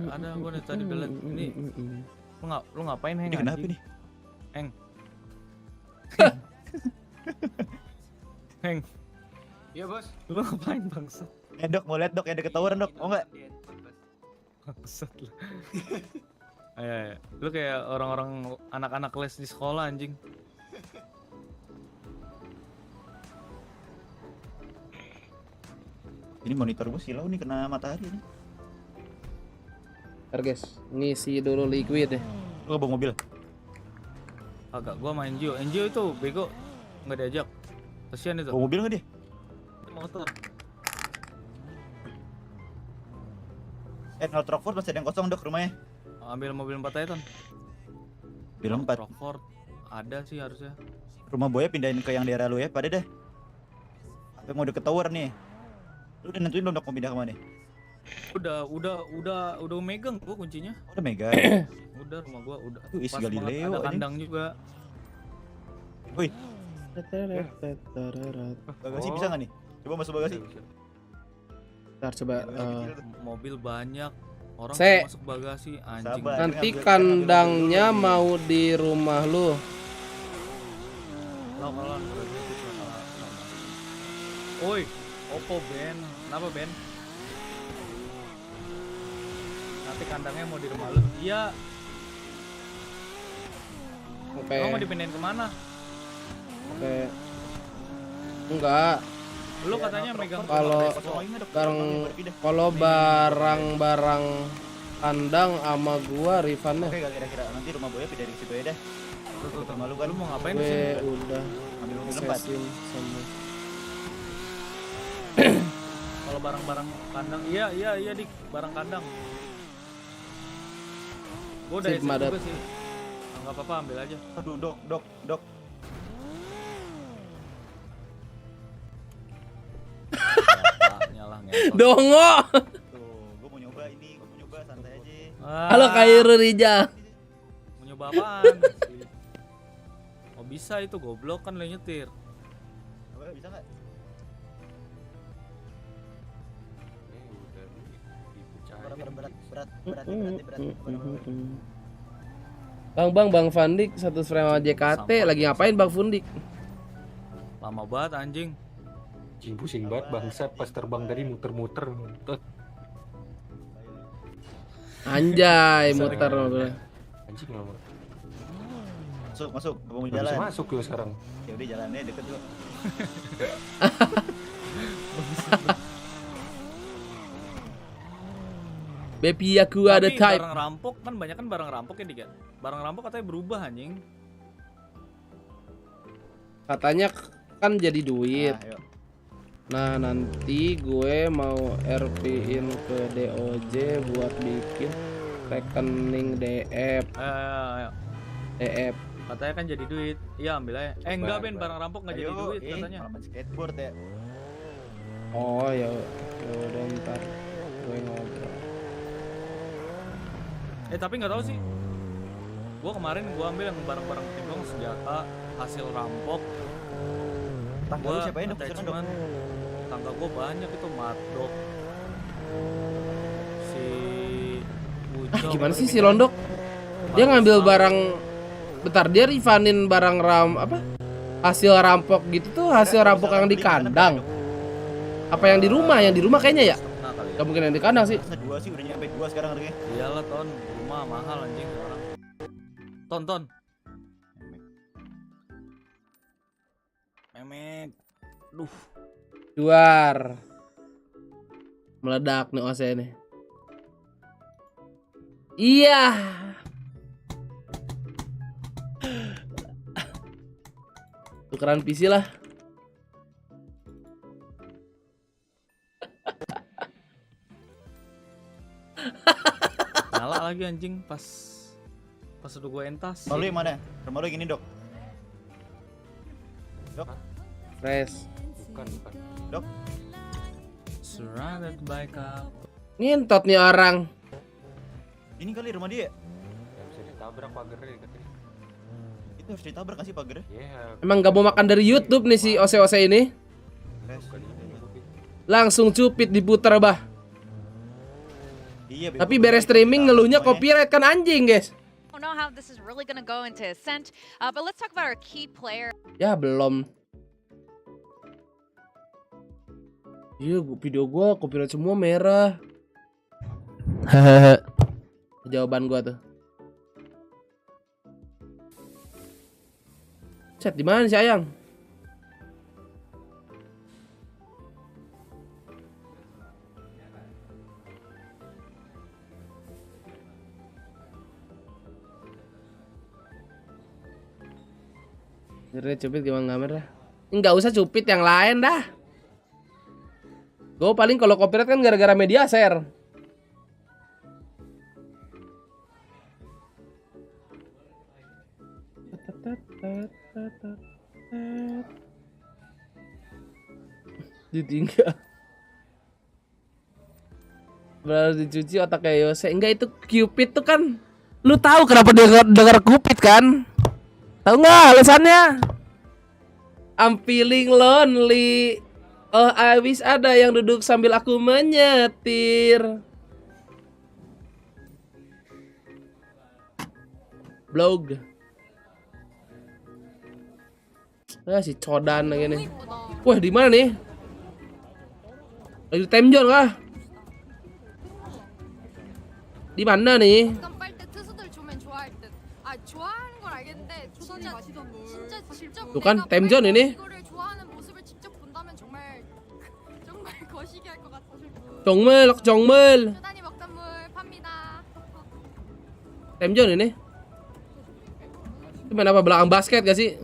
Ada gua nih tadi beli ini. Lu ngapain Heng? Ini kenapa nih? Heng. Iya bos. Lu ngapain bangsa? Dok mau lihat Dok yang deket tower Dok, mau nggak? Bangsat lu. Ayo. Lu kayak orang-orang anak-anak les di sekolah anjing. Ini monitor gue silau nih kena matahari nih. Ntar guys, ngisi dulu liquid deh. Lu bawa mobil? Agak, gua main NGO. NGO itu bego, nggak diajak. Kasian itu. Bawa mobil nggak dia? Motor. North Rockford masih ada yang kosong Dok rumahnya. Ambil mobil 4 aja Ton. Mobil 4? Rockford ada sih harusnya. Rumah Boya pindahin ke yang daerah lu ya, pada deh. Apa mau deket tower nih? Lu udah nentuin belum Dok mau pindah kemana? Udah megang gua kuncinya. Udah megang. Udah rumah gua udah. Is Galileo ada kandang juga. Woi. Bagasi bisa nggak nih? Coba masuk bagasi. Ntar coba mobil banyak. Orang masuk bagasi anjing. Nanti kandangnya mau di rumah lu. Oi, Oppo Ben. Kenapa Ben? Nanti kandangnya mau di rumah lu. Iya. Oke. Kamu mau dipindahin kemana? Oke. Enggak. Lu katanya megang kalau barang kandang sama gua refunnya. Oke, kira-kira nanti rumah Boya pindah di situ ya deh. Terus rumah lu kan lu mau ngapain gue sih? Udah ambil mobil tempat. Kalau barang-barang kandang, iya di barang kandang. Gua udah isi juga sih. Enggak apa-apa, ambil aja. Aduh, Dok. Dongo. Tuh, gua mau nyoba santai aja. Halo Kairu Rijal. Mau nyoba apaan? Oh bisa itu goblok kan lo nyetir. Bisa nggak? Berat. Bang Fandik satu frame sama JKT lagi ngapain Bang Fundik? Lama banget anjing. Pusing banget bangsat pas terbang tadi muter-muter. Anjay muter mobilnya. Anjing lama. Masuk, mau Nggak jalan. bisa masuk yuk sekarang. Ya udah jalannya deket kok. Baby aku ada Tapi type. barang rampok kan banyak kan barang rampok ya Dik ya. Barang rampok katanya berubah anjing. Katanya kan jadi duit. Nah, yuk. Nah nanti gue mau RP-in ke DOJ buat bikin rekening DF. Ayo. DF. Katanya kan jadi duit. Iya ambil aja. Enggak Ben, barang rampok nggak jadi Ayo, duit katanya. main skateboard ya. Oh ya udah ntar gue ngobrol. Tapi nggak tahu sih. Gua kemarin gua ambil yang barang-barang tinggal senjata hasil rampok. Tangga lu siapa yang attachment. Tangga gua banyak itu Mardok. Si Ujo. Gimana sih si Londok? Dia ngambil barang. Bentar, dia rifanin barang hasil rampok gitu tuh, hasil rampok yang di kandang. Apa yang di rumah? Yang di rumah kayaknya ya? Gak mungkin yang di kandang sih. Dua sih udah nyampe 2 sekarang harganya. Iyalah Ton, rumah mahal anjing orang. Ton. Memek. Duh. Duar. Meledak nih OC nih. Iya. Tukeran PC lah. Nyala lagi anjing pas udah gue entas. Rumah lu yang mana? Rumah lu yang ini, Dok. Dok. Fresh. Bukan. Dok. Surrounded by cup. Ngintot nih orang. Ini kali rumah dia. Gak bisa ditabrak pagernya katanya. Itu harus ditabrak kasih pagernya. Yeah. Emang gak mau makan dari YouTube nih si OC-OC ini. Langsung cupit diputer bah. Iya, tapi beres streaming ngeluhnya copyright kan anjing guys. I don't know how this is really gonna go into Ascent, but let's talk about our key player. Ya belum. Iya video gua copyright semua merah. Hahaha. Jawaban gua tuh. Chat di mana sih Ayang? Jadi cupit gimana kamera? Enggak usah cupit yang lain dah. Gue paling kalau copyright kan gara-gara media share. Ditinggal. Baru dicuci otaknya Yose. Enggak, itu Cupid tuh kan. Lu tahu kenapa dia dengar Cupid kan? Tahu nggak alasannya? I'm feeling lonely. Oh, I wish ada yang duduk sambil aku menyetir. Blog. Si codan lagi nih. Wah, di mana nih? Lagi di time zone kah? Di mana nih? Tuh kan time zone ini. Jongmel. Time zone ini. Itu main apa, belakang basket gak sih?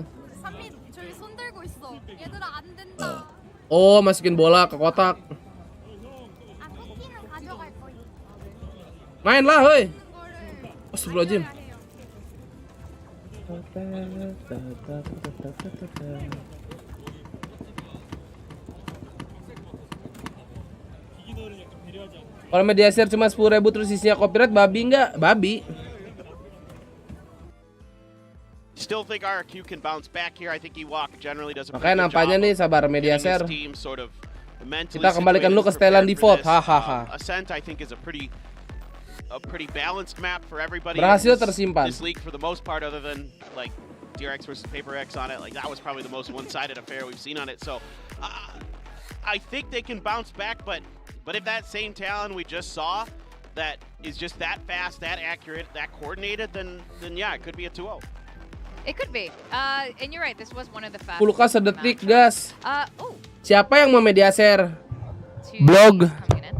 Oh, masukin bola ke kotak. Main lah, hoi. Astagfirullahaladzim. Kalau media share cuma 10.000 terus isinya copyright, babi nggak? Babi. Still think RRQ can bounce back here. I think Ewok generally does a pretty Makanya good nampaknya job nih sabar of media getting share. his team sort of mentally Kita kembalikan lu ke situated setelan and default. prepared for this. Hahaha. Ascent I think is a pretty balanced map for everybody. Berhasil in tersimpan. This league for the most part, other than like DRX versus PaperX on it, like that was probably the most one-sided affair we've seen on it. So I think they can bounce back, but if that same talent we just saw, that is just that fast, that accurate, that coordinated, then yeah, it could be a 2-0. It could be. And you're right, this was one of the fastest. Pulka sedetik, gas. Oh, Siapa yang mau media share? to Blog. coming in.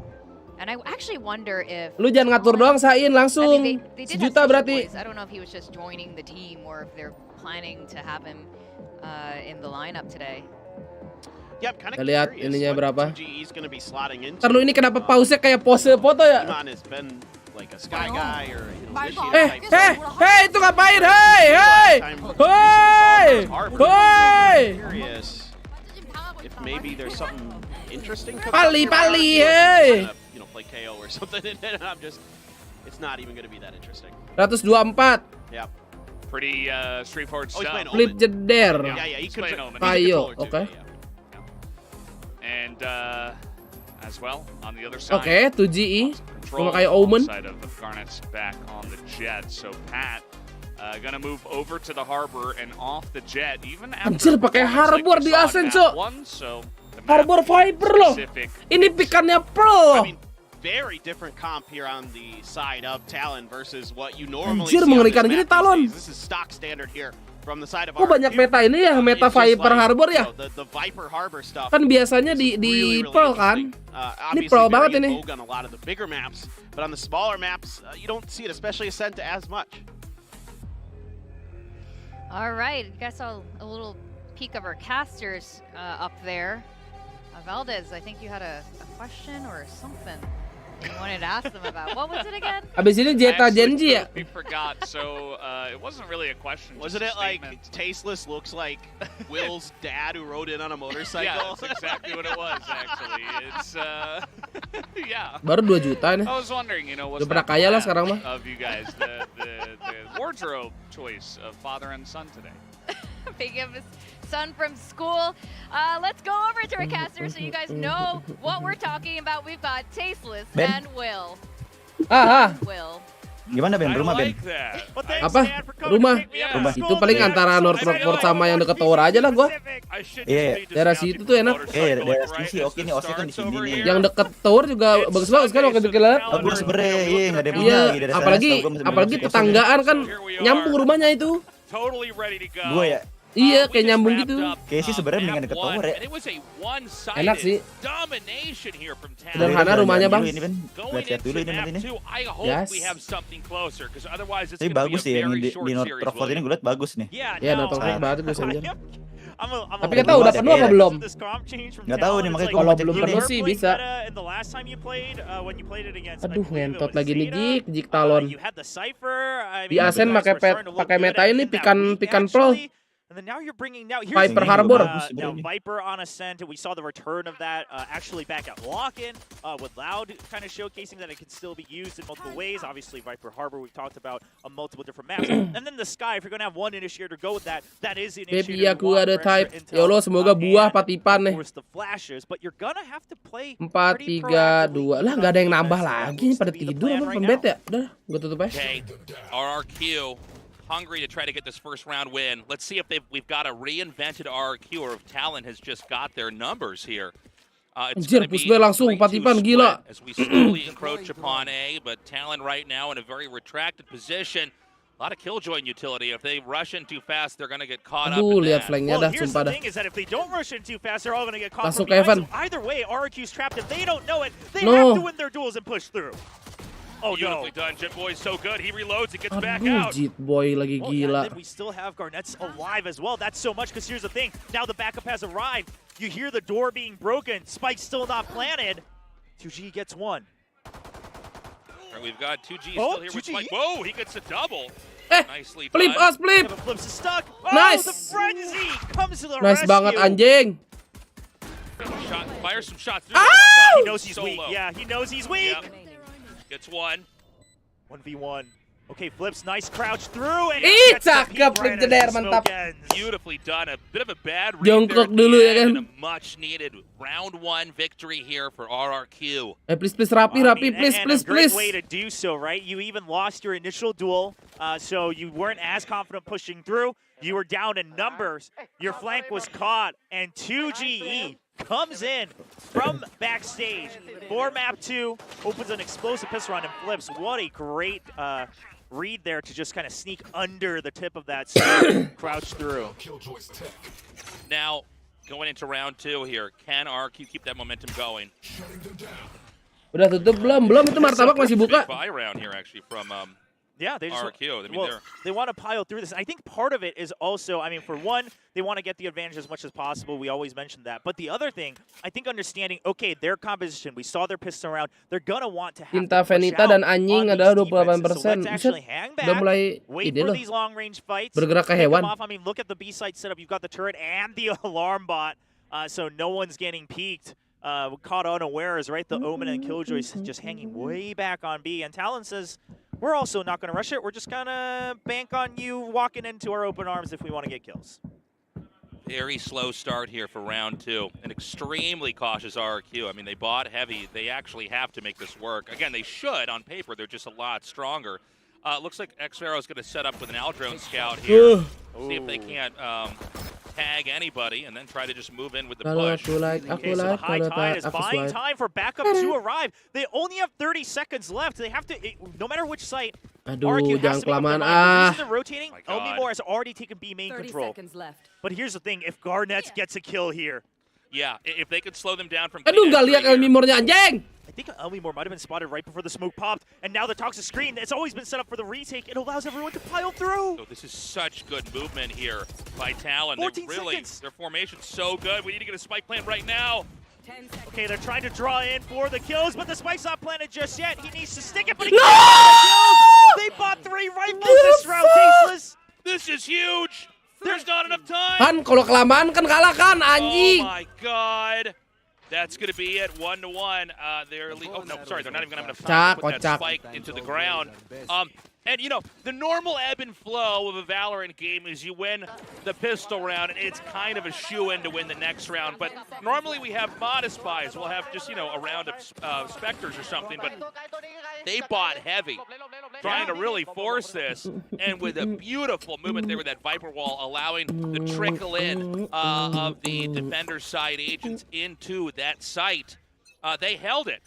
And I actually wonder if Lu jangan ngatur doang, Sain langsung. I mean, they did have Sejuta Sushi berarti. Boys. I don't know if he was just joining the team or if they're planning to have him in the lineup today. Yeah, I'm kind Kita of lihat curious ininya what berapa. 2GE's going to be slotting into. Ntar lu ini kenapa pause kayak pose foto ya? Iman has been like a sky guy or Itu ngapain? Hei! Curious if maybe there's something interesting. Pali, hei! You know, play KO or something, and I'm just, it's not even going to be that interesting. 124. Yeah. Pretty straightforward Oh, he's stuff. playing Flip Omen. jeder. Yeah, he He's could playing Omen. Kayo, too, okay. yeah. And as well, on the other side, Oke, 2GE. control Cuma kayak Omen. side of Garnet's back on the jet. So Pat gonna move over to the harbor and off the jet. Even after Anjir, pakai harbor di Asen, so so. Harbor Viper loh. Ini pikannya pro. I mean, very different comp here on the side of Talon versus what you normally Anjir, see on mengerikan this gini map Talon. these days. This is stock standard here from the side of Kok banyak meta ini ya, meta Viper Harbor ya? The Viper Harbor stuff. Kan biasanya di Pearl kan? Ini Obviously Pearl very banget in ini. vogue on a lot of the bigger maps, but on the smaller maps, you don't see it, especially Ascent, as much. All right, you guys saw a little peek of our casters up there. Valdez, I think you had a question or something you wanted to ask them about. What was it again? Abis ini Jeta Genji ya? We forgot, so it wasn't really a question. Wasn't it like Tasteless looks like Will's dad who rode in on a motorcycle? Yeah, that's exactly what it was, actually. It's, yeah. Baru 2 juta nih. I was wondering, you know, what's Udah pernah kaya lah sekarang mah. of you guys, the wardrobe choice of father and son today? Picking up his son from school. Let's go over to our casters so you guys know what we're talking about. We've got Tasteless Ben? and Will. Will. Gimana Ben? Rumah Ben? Apa? Rumah? Rumah. Itu paling antara North Rockport sama yang deket tower aja lah gua. Iya. Daerah situ tuh enak. Daerah sini oke nih, Ose kan di sini nih. Yang deket tower juga bagus-bagus kan waktu itu kita lihat. Bagus sebenernya, iya nggak ada yang punya Iya, lagi daerah sana, apalagi setahu gua masih belum tetanggaan kan nyambung rumahnya itu. Totally ready to go. Gua ya. Iya, kayak nyambung gitu. Kayak sih sebenarnya mendingan deket tower ya. Enak sih. Domination here from Talon. Sederhana rumahnya bang. Ini Ben, lihat dulu ini nanti nih. Yes. Tapi bagus sih yang di North Rockport ini gue liat bagus nih. Iya, North Rockport bagus anjir. Tapi kita kita udah penuh apa belum? Nggak tahu nih makanya Kalau belum penuh sih bisa. Aduh, Aduh, ngentot lagi nih Jik Talon. Di Asen pakai meta ini pikan pro. And then now you're bringing Viper Harbor. Now Viper on Ascent, we saw the return of that actually back at Lock-In with Loud kind of showcasing that it can still be used in multiple ways. Obviously Viper Harbor we've talked about on multiple different maps. And then the Sky, if you're going to have one initiator go with that, that is the initiator. Baby aku ada type. Ya Allah semoga buah patipan nih. 4, 3, 2. Lah nggak ada yang nambah lagi pada tidur apa pembet ya? Udah, gue tutup aja. Okay, RRQ hungry to try to get this first round win. Let's see if we've got a reinvented RRQ or if Talon has just got their numbers here. It's Anjir, Pusbe langsung patipan gila. as we slowly encroach upon A, but Talon right now in a very retracted position. A lot of killjoy utility. If they rush in too fast, they're going to get caught up in lihat that. flanknya dah, Here's sumpah the dah. thing is that if they don't rush in too fast, they're all going to get caught Langsung from ke behind. Evan. So either way, RRQ's trapped. If they don't know it, they No. have to win their duels and push through. Oh Beautifully done. Jet Boy's so good. He reloads. It gets back Aduh, out. Jit Boy lagi Oh, yeah, gila. then we still have Garnet's alive as well. That's so much because here's the thing. Now the backup has arrived. You hear the door being broken. Spike's still not planted. 2G gets one. All right, we've got 2G Oh, still here with 2G. Mike. Whoa, he gets a double. Eh, Nicely flip done. us, flip. Kevin Flips is stuck. Oh, Nice. the frenzy comes to the Nice rescue. banget anjing. Fire some shots through. Ow! Oh my God, He knows he's weak. solo. Yeah, he knows he's weak. Yep. Gets one. 1v1. Okay, Flips, nice crouch through. And Ih, gets the cakep, peek right as Jeder, the smoke mantap. ends. Beautifully done. A bit of a bad read Jongkok there at dulu the ya end, kan. and a much needed round 1 victory here for RRQ. Please rapi, I rapi, mean, please, and please, a great please. way to do so, right? You even lost your initial duel, so you weren't as confident pushing through. You were down in numbers. Your flank was caught, and 2GE comes in from backstage for map 2, opens an explosive pistol round and flips. What a great read there to just kind of sneak under the tip of that smoke, crouch through. Now, going into round 2 here, can RRQ keep that momentum going? Udah tutup belum? Belum, itu martabak masih buka. Buy round here actually from Yeah, they just RRQ. I mean, well, they want to pile through this. I think part of it is also, I mean, for one, they want to get the advantage as much as possible. We always mention that. But the other thing, I think understanding, okay, their composition, we saw their pistol round, they're going to want to have Cinta Venita dan Anjing adalah 28%. So let's actually hang back, Udah mulai wait ide for loh. these long-range fights. Bergerak ke pick them hewan. off. I mean, look at the B-side setup. You've got the turret and the alarm bot, so no one's getting peeked. Caught unawares, right? The Omen and Killjoy just hanging way back on B. And Talon says, we're also not going to rush it. We're just going to bank on you walking into our open arms if we want to get kills. Very slow start here for round 2. An extremely cautious RRQ. I mean, they bought heavy. They actually have to make this work. Again, they should on paper. They're just a lot stronger. Looks like xFaro is going to set up with an Aldrone scout here. See if they can't tag anybody and then try to just move in with the push. So the high tide is buying time for backup to arrive. They only have 30 seconds left. They have to, no matter which site, Aduh, RRQ has jangan to make up their kelamaan. mind. The reason they're Oh rotating, Elmimore has already taken B main 30 control. seconds left. But here's the thing, if Garnets gets a kill here, Yeah, if they could slow them down from... Aduh, nggak lihat Elmimore-nya anjing. I think Elmimore might have been spotted right before the smoke popped, and now the toxic screen, it's always been set up for the retake. It allows everyone to pile through. So this is such good movement here by Talon. 14 really, seconds. their formation's so good. We need to get a spike plant right now. Okay, they're trying to draw in for the kills, but the spike's not planted just yet. He needs to stick it, but he No! can't get the kills. They bought 3 rifles this round, Tasteless. This is huge. There's not enough time. Kan kalau kelamaan kan kalah kan anjing. Oh my god. That's going to be it, 1-1. They're oh no, sorry, they're not even going to have enough time to put that spike into the ground. And you know, the normal ebb and flow of a Valorant game is you win the pistol round, and it's kind of a shoe-in to win the next round. But normally we have modest buys. We'll have just, you know, a round of Spectres or something. But they bought heavy, trying to really force this. And with a beautiful movement there with that Viper Wall, allowing the trickle in of the defender side agents into that site. They held it.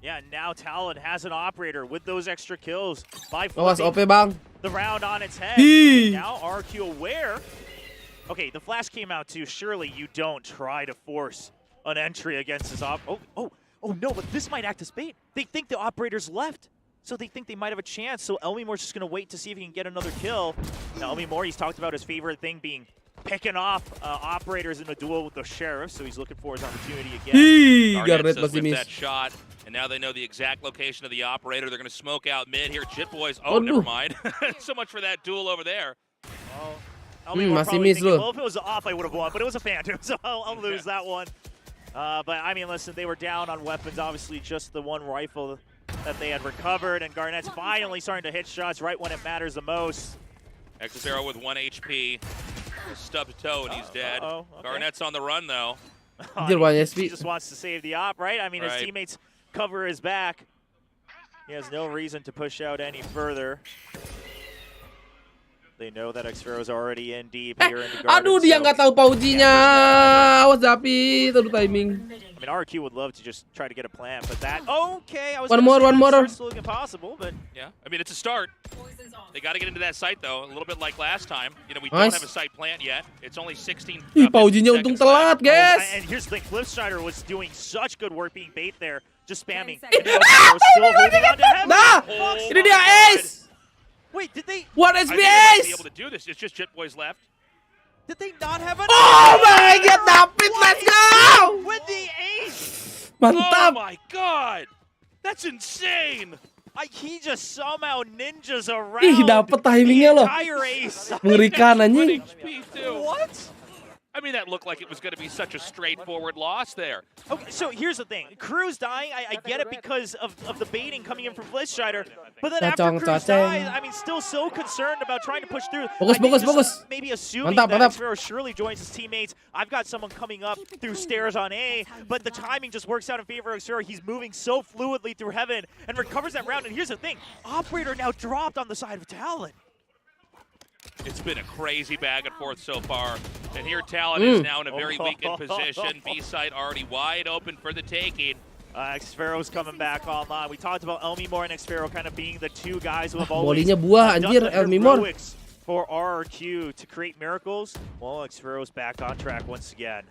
Yeah, now Talon has an operator with those extra kills by Awas OP flipping bang. the round on its head. Hii. Now RRQ aware. Okay, the flash came out too. Surely you don't try to force an entry against his oh no, but this might act as bait. They think the operator's left, so they think they might have a chance. So Elmimore's just going to wait to see if he can get another kill. Now Elmimore, he's talked about his favorite thing being picking off operators in a duel with the Sheriff, so he's looking for his opportunity again. Garnet says masih with miss. that shot, and now they know the exact location of the operator. They're going to smoke out mid here. Jit Boys, oh, never mind. So much for that duel over there. Oh, Elmimore masih probably miss thinking, loh. well, if it was off, I would have won, but it was a Phantom, so I'll lose that one. But, I mean, listen, they were down on weapons, obviously just the one rifle that they had recovered, and Garnet's finally starting to hit shots right when it matters the most. xFaro with 1 HP. Stubbed toe and he's dead. Okay. Garnet's on the run, though. Dia one He SP. just wants to save the op, right? I mean, his Right. teammates cover his back. He has no reason to push out any further. They know that xFaro's already in deep here in the garden. Aduh, dia so- nggak tahu paujinya. Awas David, aduh timing. I mean, RRQ would love to just try to get a plan, but that... Okay, I was One gonna more, say one that more. starts to look impossible, but... Yeah, I mean, it's a start. They got to get into that site, though, a little bit like last time. You know, we Nice. don't have a site plant yet. It's only 16 Ih, 15 paujinya untung seconds left. telat, guys. And here's the thing, Cliffstrider was doing such good work being bait there, just spamming. 10 seconds. And xFaro was still holding on to heaven. Nah, Oh ini dia my ace. Wait, did they... One I SP think they might be ace. able to do this. It's just Jit Boys left. Did they not have an... Oh my god, David, let's go. With the ace! Oh Mantap. my god! That's insane! He just somehow ninjas around Ih, dapet timingnya the loh. entire ace. Mengerikan anjing. HP too. What? I mean, that looked like it was going to be such a straightforward loss there. Okay, so here's the thing. Crew's dying. I get it because of the baiting coming in from Blitzstrider. But then after Cacong, Cruz caceng. dies, I mean, still so concerned about trying to push through. Bagus, I think bagus, just bagus. Maybe assuming Mantap, that mantap. xFaro surely joins his teammates. I've got someone coming up through stairs on A, but the timing just works out in favor of xFaro. He's moving so fluidly through heaven and recovers that round. And here's the thing. Operator now dropped on the side of Talon. It's been a crazy back and forth so far. And here Talon is now in a very weakened position. B site already wide open for the taking. Xfero's coming back online. We talked about Elmimor and Xfero kind of being the two guys who have Bolinya always buah done anjir the Elmimor. heroics for RRQ to create miracles. Well, Xfero's back on track once again.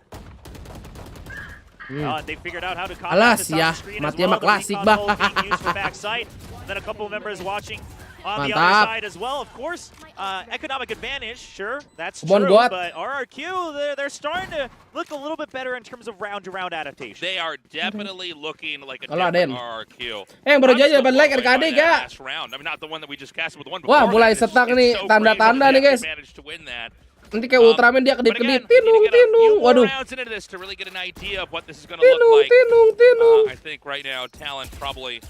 They figured out how to combat Alas this ya, on the screen as matinya well. mah klasik The bah. recon ult being used for backside. Then a couple of members watching on the other Mantap. side as well. Of course, economic advantage, sure, that's Come on, true. God. But RRQ, they're starting to look a little bit better in terms of round-to-round adaptation. They are definitely looking like a Alah, different Den. RRQ. Baru I'm aja still ban blown like away by adik-adik that ya. last round. I mean, not the one that we just casted, but the one Wah, before. mulai that. setak It's nih, so tanda-tanda crazy nih, that guys. they managed to win that. Nanti kayak Ultraman dia But again, kedip-kedip. we need to Tinung, get a few tinung. more Waduh. rounds into this to really get an idea of what this is going to look Tinung, like. tinung, tinung. I think right now Talon probably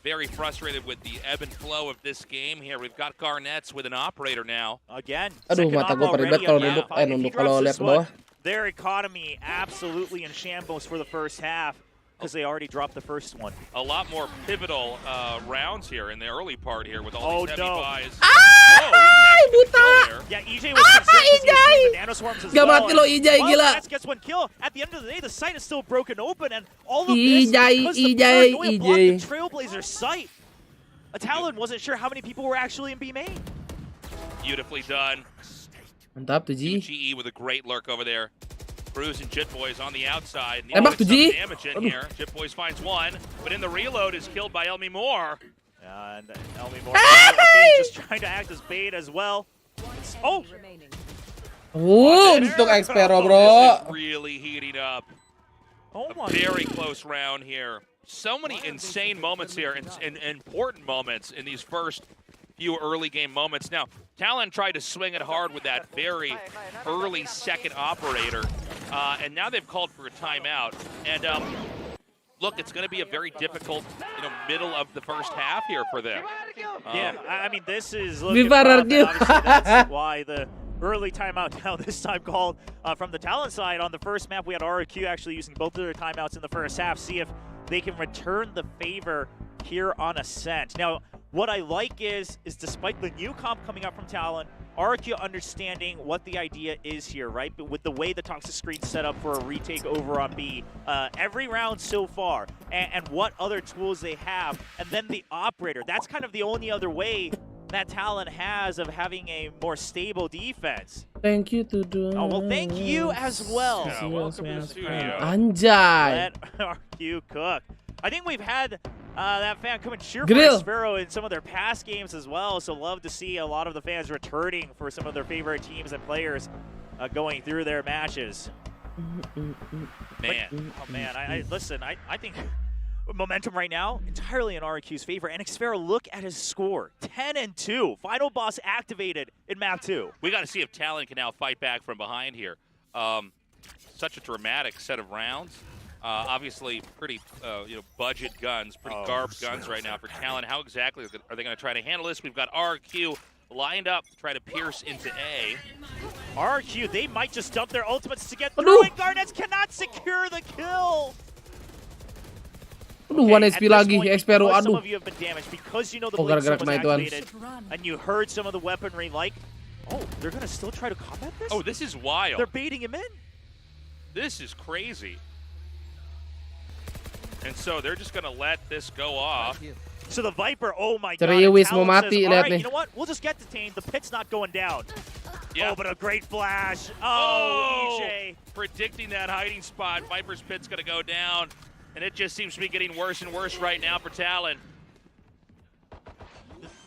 very frustrated with the ebb and flow of this game here. We've got Garnets with an operator now. Again, Aduh, second mata op gue already peribet kalau on nunduk, map 5. If he nunduk drops kalau this lihat ke one, bawah. their economy absolutely in shambles for the first half because they already dropped the first one. A lot more pivotal rounds here in the early part here with all these heavy buys. Buta! Yeah, EJ was concerned because he was seeing the nanoswarms as Gak well. mati lo EJ, gila. Nets gets one kill. At the end of the day, the site is still broken open, and all of this EJ, because the EJ, Blur going blocked the EJ. Trailblazer site. Talon wasn't sure how many people were actually in B main. Beautifully done. Mantap tuh Ji. GE with a great lurk over there. Cruz and Jit Boys on the outside. Tembak tuh, Ji. Damage in here. Jit Boys finds one, but in the reload is killed by Elmimor. And Elmimor I think just trying to act as bait as well. Oh! Untuk Xfero, bro. This is really heating up. Oh my. A very close round here. So many insane moments here and important moments in these first few early game moments. Now, Talon tried to swing it hard with that very early second operator, and now they've called for a timeout. And look, it's going to be a very difficult, middle of the first half here for them. Yeah, I mean, this is looking Viva rough, and RRQ. obviously that's why the early timeout now this time called from the Talon side. On the first map, we had RRQ actually using both of their timeouts in the first half. See if they can return the favor here on Ascent. Now, what I like is despite the new comp coming up from Talon, RRQ understanding what the idea is here, right? But with the way the Toxic Screen's set up for a retake over on B, every round so far, and what other tools they have, and then the operator. That's kind of the only other way that Talon has of having a more stable defense. Thank you to do. Oh, well, thank you as well. Yeah, welcome to the studio. Anjay. Let RRQ cook. I think we've had that fan come and cheer Grill. for Xfero in some of their past games as well, so love to see a lot of the fans returning for some of their favorite teams and players going through their matches. Man. Oh man, I think momentum right now entirely in RRQ's favor, and Xfero, look at his score, 10-2. Final boss activated in map 2. We got to see if Talon can now fight back from behind here. Such a dramatic set of rounds. Obviously, pretty budget guns, pretty garbed guns right now for Talon. How exactly are they going to try to handle this? We've got RRQ lined up to try to pierce into A. RRQ, they might just dump their ultimates to get through, and Garnets cannot secure the kill. Aduh, 1 HP lagi, Xfero, Some aduh. of you have been damaged because you know the Oh, blade gara-gara was kena ituan. activated, and you heard some of the weaponry like, oh, they're going to still try to combat this? Oh, this is wild. They're baiting him in. This is crazy. And so they're just going to let this go off. So the Viper, oh my god. Serius and mau Talon mati, says, lihat all right, nih. you know what? We'll just get detained. The pit's not going down. Yeah. Oh, but a great flash. Oh, EJ. predicting that hiding spot. Viper's pit's going to go down. And it just seems to be getting worse and worse right now for Talon.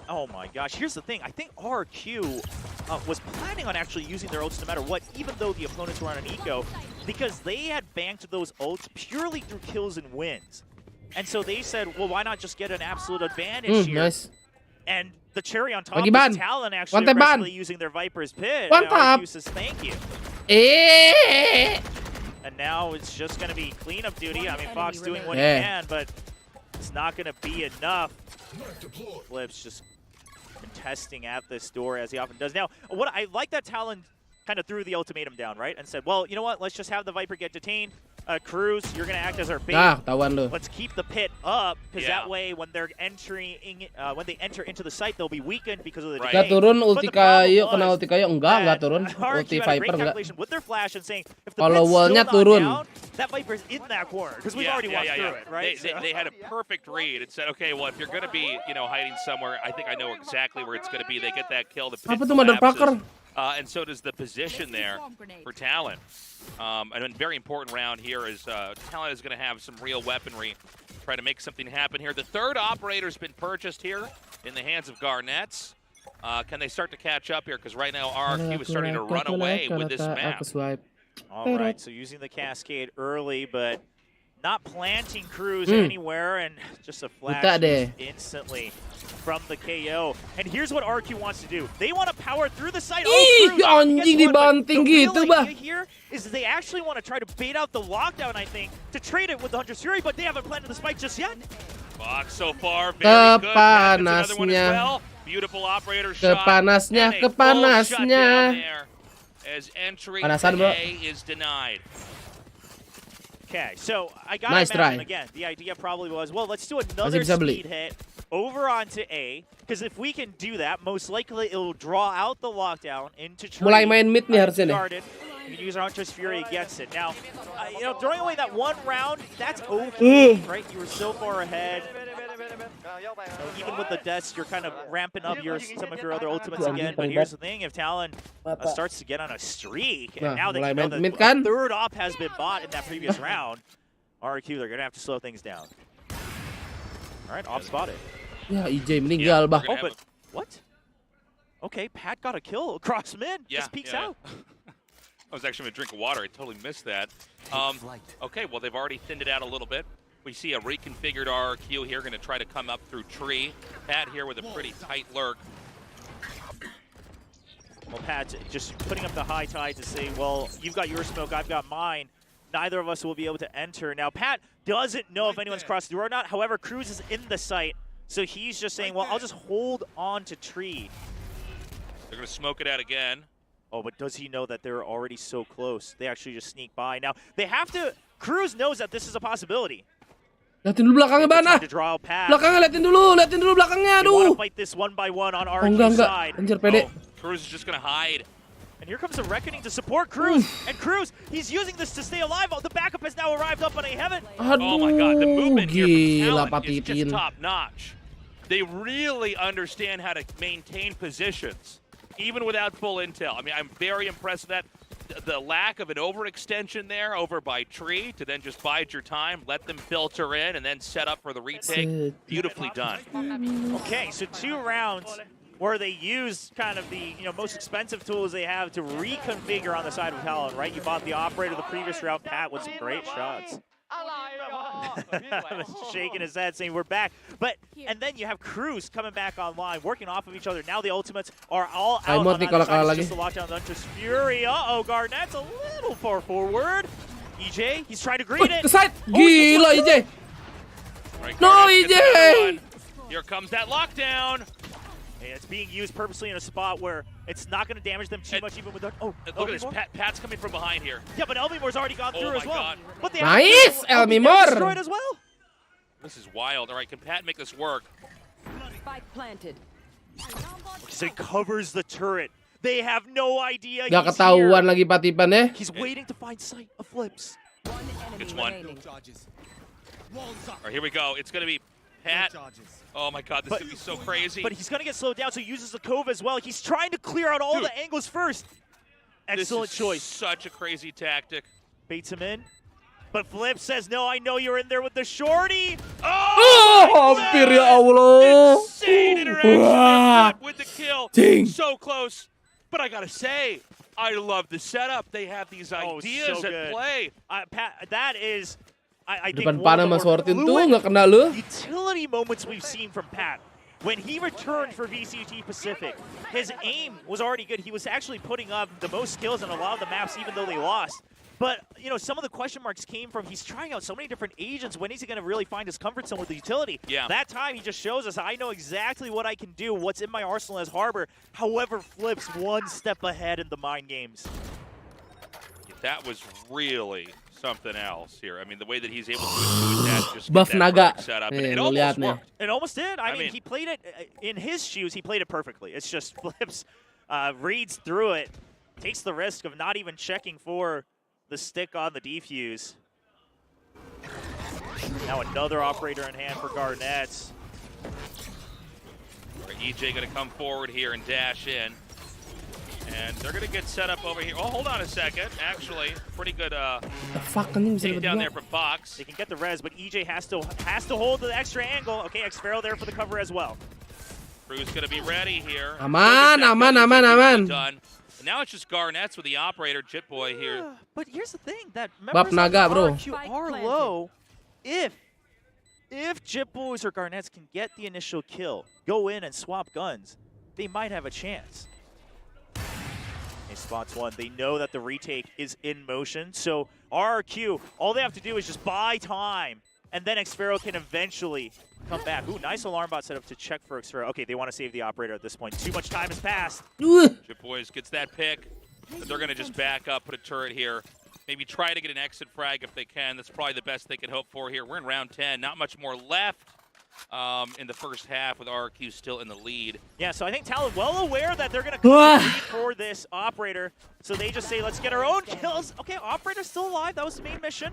Oh my gosh, here's the thing. I think RRQ was planning on actually using their ults no matter what, even though the opponents were on an eco, because they had banked those ults purely through kills and wins. And so they said, well, why not just get an absolute advantage here? Nice. And the cherry on top Lagi was ban. Talon actually One tap ban. aggressively using their Viper's pit. One And tap. RRQ says thank you. And now it's just going to be cleanup duty. I mean, Fox doing what he can, but it's not going to be enough. Flips just contesting at this door as he often does. Now, what I like that Talon kind of threw the ultimatum down, right? And said, well, you know what? Let's just have the Viper get detained. Cruz, you're going to act as our bait. Nah, tawan lu. Let's keep the pit up, because Yeah. that way when they're entering, when they enter into the site, they'll be weakened because of the Right. Gak decay. turun But ulti the problem kayu, was kena ulti kayu enggak that turun. RRQ Ulti had a great Viper enggak. calculation with their flash and saying, if the Kalau pit's still wallnya not turun. down, that Viper's in that corner, because we've already walked through it, right? They had a perfect read and said, okay, well, if you're going to be, hiding somewhere, I think I know exactly where it's going to be. They get that kill. The pit Apa tuh motherfucker? collapses, and so does the position there for Talon. And a very important round here is Talon is going to have some real weaponry, try to make something happen here. The third operator's been purchased here in the hands of Garnets. Can they start to catch up here? Because right now RRQ is starting to run away with this map. All right, so using the Cascade early, but not planting Cruz anywhere, and just a flash instantly from the KO. And here's what RQ wants to do. They want to power through the site. Ih, anjing dibanting gitu, bah. Here is they actually want to try to bait out the lockdown, I think, to trade it with the Hunter's Fury, but they haven't planted the spike just yet. Fox so far, very good. Another one as well. Beautiful operator shot. Kepanasnya, kepanasnya. As entry Panasan, bro. A is denied. Okay, so I gotta Nice imagine try. again, the idea probably was, well, let's do another speed hit over onto A, because if we can do that, most likely it will draw out the lockdown into tree. Mulai main mid nih harusnya nih. Guarded. We can use our Hunter's Fury against it. Now, throwing away that one round, that's okay, right? You were so far ahead. Even with the deaths, you're kind of ramping up some of your other ultimates again. But here's the thing: if Talon starts to get on a streak, and now that you know that a third op has been bought in that previous round, RRQ, they're gonna have to slow things down. All right, op spotted. Ya, IJ meninggal, bah. Oh, but what? Okay, Pat got a kill across mid. Just peeks out. I was actually going to drink water. I totally missed that. Okay, well, they've already thinned it out a little bit. We see a reconfigured RRQ here, going to try to come up through tree. Pat here with a pretty tight lurk. Well, Pat just putting up the high tide to say, well, you've got your smoke, I've got mine. Neither of us will be able to enter. Now, Pat doesn't know if anyone's crossed through or not. However, Cruz is in the site, so he's just saying, well, I'll just hold on to tree. They're going to smoke it out again. Oh, but does he know that they're already so close? They actually just sneak by. Now, they have to... Cruz knows that this is a possibility. Liatin dulu belakangnya, Bana. Belakangnya, liatin dulu belakangnya, aduh. They want to fight this one by one on RQ's side. Anjir, pede. Cruz is just going to hide. And here comes a Reckoning to support Cruz. And Cruz, he's using this to stay alive. The backup has now arrived up on a heaven. Oh my God, the movement here gila, from Talon is Patitin. just top notch. They really understand how to maintain positions, even without full intel. I mean, I'm very impressed with that. The lack of an overextension there over by tree to then just bide your time, let them filter in, and then set up for the retake. Beautifully done. Okay, so 2 rounds where they use kind of the most expensive tools they have to reconfigure on the side of Talon, right? You bought the operator the previous round, Pat, with some great shots. Shaking his head, saying we're back. And then you have Cruz coming back online, working off of each other. Now the ultimates are all out on either side. It's just the lockdown, the Hunter's Fury. Uh-oh, Garnet's a little far forward. EJ, he's trying to green it. Gila, EJ. Right, No, EJ. Here comes that lockdown. And it's being used purposely in a spot where it's not going to damage them too much, even with the... Oh, look at this. Pat's coming from behind here. Yeah, but Elmimore's already gone through as well. God. But Nice, Elmimor. Destroyed as well. This is wild. All right, can Pat make this work? Spike planted. So he covers the turret. They have no idea Gak he's ketahuan here. lagi Patipan ya. He's waiting to find sight of Flips. Gets one. All right, here we go. It's going to be Pat. Oh my God, this is going to be so crazy. But he's going to get slowed down, so he uses the Cove as well. He's trying to clear out all the angles first. Excellent this is choice. Such a crazy tactic. Baits him in. But Flip says, no, I know you're in there with the shorty. Oh, hampir ya Allah. Insane interaction there, Flip with the kill. Ding. So close. But I got to say, I love the setup. They have these ideas so at good. play. Pat, that is... I think Depan one panah of the Mas more Fortin tuh fluid nggak kena lu. utility moments we've seen from Pat. When he returned for VCG Pacific, his aim was already good. He was actually putting up the most kills in a lot of the maps, even though they lost. But, some of the question marks came from he's trying out so many different agents. When is he going to really find his comfort zone with the utility? Yeah. That time, he just shows us, I know exactly what I can do, what's in my arsenal as Harbor. However, Flips one step ahead in the mind games. That was really something else here. I mean, the way that he's able to do that, just get Buff that naga. perfect setup. Nih, It lu almost lihat nih. worked. It almost did. I I mean, mean- he played it in his shoes. He played it perfectly. It's just flips, reads through it, takes the risk of not even checking for the stick on the defuse. Now another operator in hand for Garnett. EJ going to come forward here and dash in. And they're going to get set up over here. Oh, hold on a second. Actually, pretty good Fuck, anjing bisa take down there dapat from Fox. They can get the res, but EJ has to hold the extra angle. Okay, Xfero there for the cover as well. Crew's going to be ready here. Aman, aman, aman, aman. Done. And now it's just Garnett's with the operator, Jit Boy here. But here's the thing, that Buff members naga, of bro. RRQ are low. If Jit Boys or Garnets can get the initial kill, go in and swap guns, they might have a chance. He spots one. They know that the retake is in motion, so RRQ, all they have to do is just buy time, and then Xfero can eventually come back. Ooh, nice alarm bot setup to check for Xfero. Okay, they want to save the operator at this point. Too much time has passed. Jit Boys gets that pick, but they're going to just back up, put a turret here. Maybe try to get an exit frag if they can. That's probably the best they can hope for here. We're in round 10. Not much more left in the first half with RRQ still in the lead. Yeah, so I think Talon well aware that they're going to compete for this operator. So they just say, let's get our own kills. Okay, operator's still alive. That was the main mission.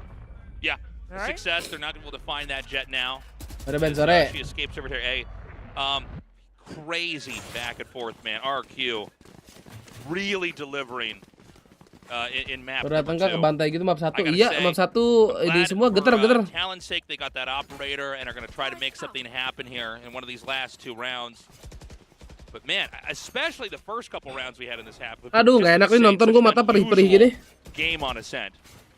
Yeah, All right. success. They're not able to find that jet now. Ada Ben As, sore. she escapes over to A. Crazy back and forth, man. RRQ really delivering in map Baru datang number ke 2. bantai gitu map 1. I gotta Iya, say, map 1 ini glad semua for, geter-geter. Talon's sake, they got that operator and are going to try to make something happen here in one of these last 2 rounds. But man, especially the first couple rounds we had in this half. Aduh, nggak enak nih nonton gue mata perih-perih gini. Game on Ascent.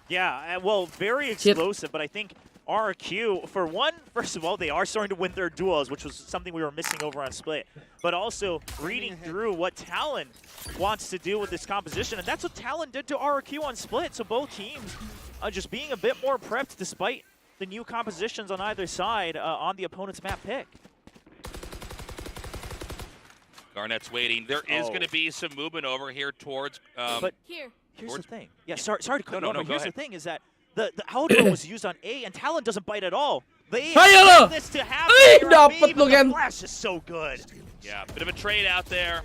Yeah, well, very explosive, but I think RRQ, for one, first of all, they are starting to win their duels, which was something we were missing over on Split. But also reading through what Talon wants to do with this composition, and that's what Talon did to RRQ on Split. So both teams just being a bit more prepped despite the new compositions on either side on the opponent's map pick. Garnett's waiting. There is going to be some movement over here towards. But here's the thing. Yeah, sorry to cut you off, but go here's ahead. the thing is that the outro was used on A, and Talon doesn't bite at all. They Ayo lo! expect this to happen here on Dapet B, lo, but Ken. the flash is so good. Yeah, bit of a trade out there.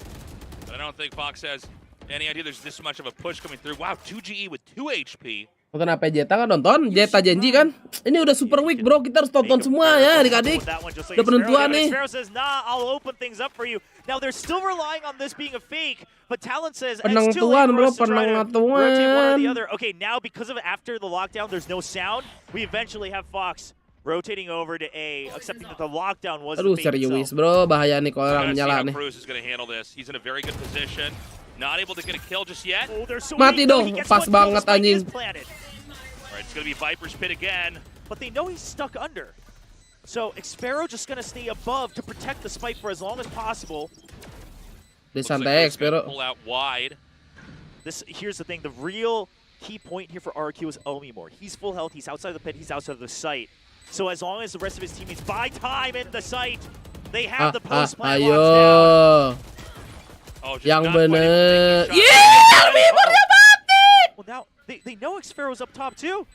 But I don't think Fox has any idea there's this much of a push coming through. Wow, 2GE with 2 HP. Kenapa Jeta nggak nonton? Jeta janji kan? Ini udah super weak bro, kita harus tonton semua ya adik-adik. Udah penentuan nih. Xfero says, nah, I'll open things up for you. Now they're still relying on this being a fake, but Talon says it's too late for us to try to rotate one or the other. Okay, now because of after the lockdown, there's no sound. We eventually have Fox rotating over to A, accepting that the lockdown was Aduh the fake serius itself. bro, bahaya nih kalau Gotta orang see nyala how nih. Cruz is going to handle this. He's in a very good position. Not able to get a kill just yet. Oh, they're so Mati weak, though. dong, He gets pas one kill, the banget spike is anjing. planted. All right, it's going to be Viper's Pit again. But they know he's stuck under. So Xfero just going to stay above to protect the spike for as long as possible. Di Looks like santai Cruz gonna Xfero. pull out wide. Here's the thing. The real key point here for RRQ is Omimore. He's full health. He's outside the pit. He's outside of the site. So as long as the rest of his teammates buy time in the site, they have the post plan locked down. Ayo. Oh, just Yang not quite bener. a Yeah, Mimernya mati. Well, now they know Xfero's up top too.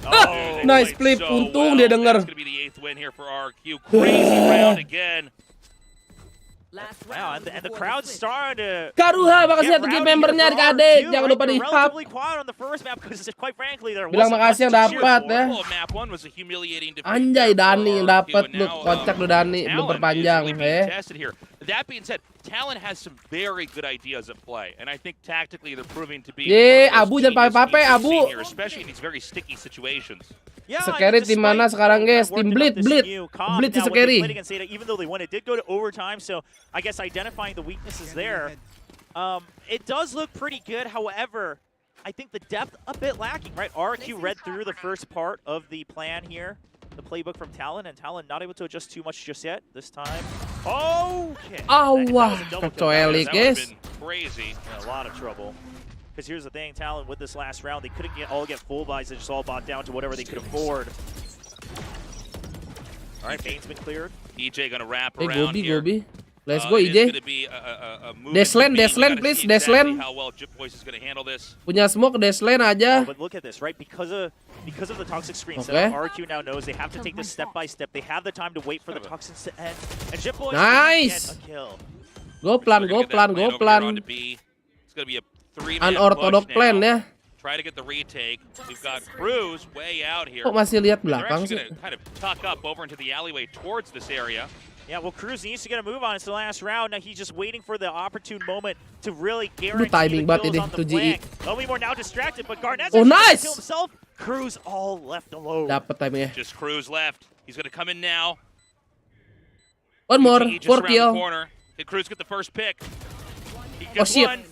Oh, Nice played clip. so Untung well. dia denger. That's going to be the 8th win here for RRQ. Crazy round again. Wow, and the crowd's starting to Karuha, makasih get atas rowdy membernya here for adik-adik. RRQ, Jangan right? lupa They're di-hub. relatively quiet on the first map because quite frankly there Bilang wasn't makasih yang much to cheer dapat for. ya. Well, map 1 was a humiliating defeat. Anjay Dani yang dapat RRQ, lu, and now, kocak lu Dani, belum Talon perpanjang is really being ya. tested here. That being said, Talon has some very good ideas at play, and I think tactically they're proving to be. Ye, one of Abu those jangan genius pape-pape, teams we've Abu. seen here, especially in these very sticky situations. Yeah, Scary tim mana sekarang guys? Tim Blitz, Blitz. Blitz is scary. Even though they won, it did go to overtime, so I guess identifying the weaknesses there. It does look pretty good, however, I think the depth a bit lacking, right? RRQ read through the first part of the plan here, the playbook from Talon, and Talon not able to adjust too much just yet this time. Okay. Awah, kecoelik guys. Crazy. In a lot of trouble. Because here's the thing, Talon with this last round, they couldn't get full buys, they just all bought down to whatever they could afford. All right, main's been cleared. EJ gonna wrap Hey around Gobi, here. Gobi. Let's go It is IJ. gonna be a move Dash into lane, B. dash We lane, gotta please, see dash exactly lane. how well Jip Boys is gonna handle this. Punya smoke dash lane aja. But look at this, right? Because of the toxic screen Okay. setup, RQ now knows they have to take this step by step. They have the time to wait for the toxins to end. And Jip Boys Nice. get a kill. Go plan, go plan, go plan. Onto B. It's gonna be a 3-man Unorthodox push plan now. ya. Try to get the retake. We've got Cruz way out here. Kok masih lihat They're belakang actually sih? gonna kind of tuck up over into the alleyway towards this area. Yeah, well, Cruz needs to get a move on. It's the last round. Now he's just waiting for the opportune moment to really Lu guarantee timing the banget kills ini on the 2GI. flank. Only now distracted, but Garnett's Oh, actually gonna nice! kill himself. Cruz all left alone. Dapat timingnya. Just Cruz left. He's gonna come in now. One more, DBangkongS just 4 around the kill. corner. Did Cruz get the first pick? He Oh gets shit. one.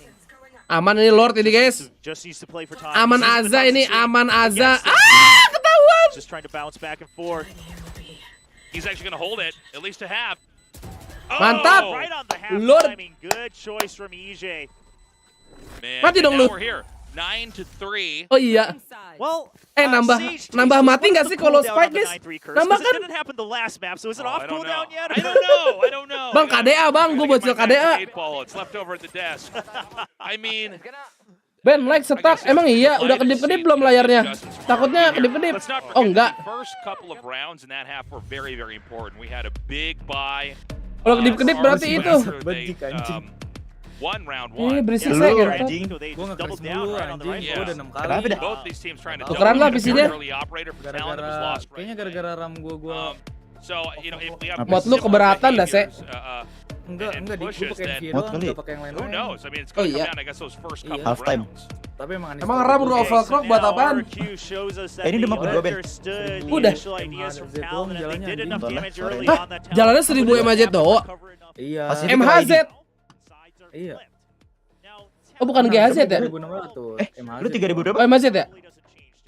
Aman ini Lord ini guys. Just needs to play for time. Aman He's in the Aza toxic ini, scene. aman Aza. Against it. Ah, ketahuan. Just trying to bounce back and forth. He's actually gonna hold it, at least a half. Mantap. Oh, Right on the half Lord. timing. Good choice from EJ. man. Mati And dong now lu. we're here. 9-3. Oh iya. Well, nambah mati nggak sih kalau spike guys? Nambah kan? It didn't happen the last map, so is it off I don't cooldown know. yet? I don't know. I don't know. Bang KDA bang, gue bocil KDA. It's left over at the desk. I mean, Ben, like stuck. Emang iya, udah kedip-kedip belum layarnya? Takutnya kedip-kedip. let's not forget Oh enggak. the first couple of rounds in that half were very, very important. We had a big buy. Kalau kedip-kedip berarti itu. One round one. Berisik saya Gue ngentot. nge-crash mulu anjing, gue udah 6 kali. Kenapa dah? Both these teams trying to Tukeran lah PC-nya. Gara-gara, kayaknya gara-gara ram gue. So, you know, if we have Mod lu keberatan dah, Se. Enggak, di gue pakai Envy Mod doang, kali. gak pakai yang Who lain-lain. knows? I mean, it's Oh, going to iya. come down, I guess, those first Iya. couple Half of time. rounds. Tapi emang aneh. Emang ram bro overclock buat apaan? Ini udah 50 Ben. Udah. Hah? Jalannya 1000 MHz doang? Iya. Pasti MHZ? Iya. Oh bukan GHZ ya? 3600. Lu 3000 berapa? Oh MHZ ya?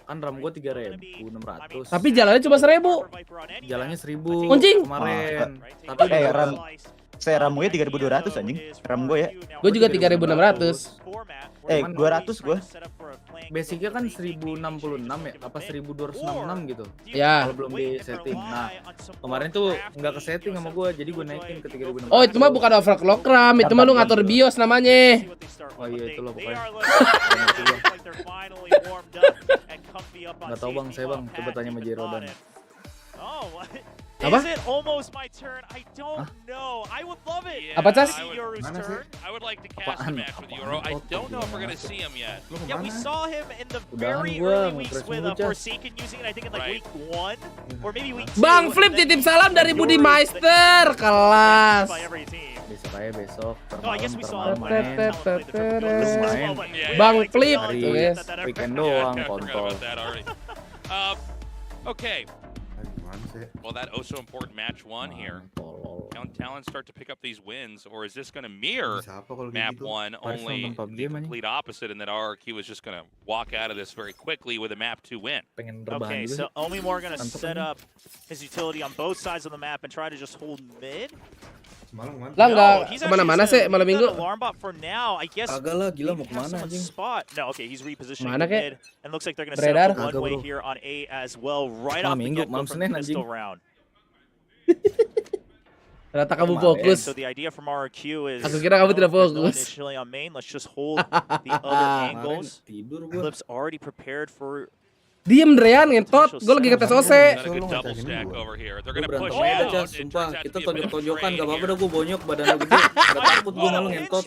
Kan RAM gue 3600. Tapi jalannya cuma 1000. Jalannya 1000 Anjing. kemarin. Tapi RAM saya RAM gue 3200 anjing. RAM gue ya. Gue juga 3600. 200 gue. Basicnya kan 1066 ya, apa 1266 gitu. Ya. Kalau belum di setting. Nah, kemarin tuh nggak ke setting sama gue, jadi gue naikin ke 3600. Oh itu mah bukan overclock RAM, itu mah lu ngatur BIOS namanya. Oh iya itu loh pokoknya. Nggak tahu bang, saya bang, coba tanya sama Jerodan. Apa? Is it almost my turn? I don't know. I would love it. Apa, Cas? Yoru's Mana sih? turn. I would like to cast a match with Euro. I don't know if we're going to see him yet. Lu Yeah, we kemana? saw him in the Udahan very gua, early weeks nge-press with mulu, Cas. Forsaken using it, I think in like Right. week 1 or maybe week 2. Bang Flip titip salam dari Budi Meister, kelas. By every team. Besok aja besok. Oh, I guess we saw him. main. Bang Flip, Hari tuh guys. weekend Yeah, doang I forgot kontol. about that already. Okay. Well, that oh so important match one here. Now Talon start to pick up these wins, or is this going to mirror map one, only the complete opposite, and that RRQ is just going to walk out of this very quickly with a map 2 win? Pengen rebahan Okay, juga so sih. Omimore gonna Mantap set ini. up his utility on both sides of the map and try to just hold mid. Lah nggak kemana-mana sih malam minggu. Alarm bot for now, I guess. Kagak lah, gila mau Have kemana someone anjing? spot. No, okay, he's repositioning Mana, the kek? mid, and looks like they're gonna set up Beredar? the one way Kagak, bro. here on A as well, right Malam off the minggu, get-go malam from Senin, pistol anjing. round. Ternyata kamu Kemarin. fokus. So the idea from RRQ is, Aku kira kamu tidak there's no fokus. initially on main, let's just hold the other angles. Tidur gua. Clip's already prepared for. Diem Drean ngentot, gue lagi ngetes OC. Got a good double stack over here. They're going to Berantem push aja, out. Cas. It Sumpah, turns out kita to be a bit of a tojok-tojokan, trade gak apa-apa here. dah gue bonyok badan lu gede. Gak takut gue malu ngentot.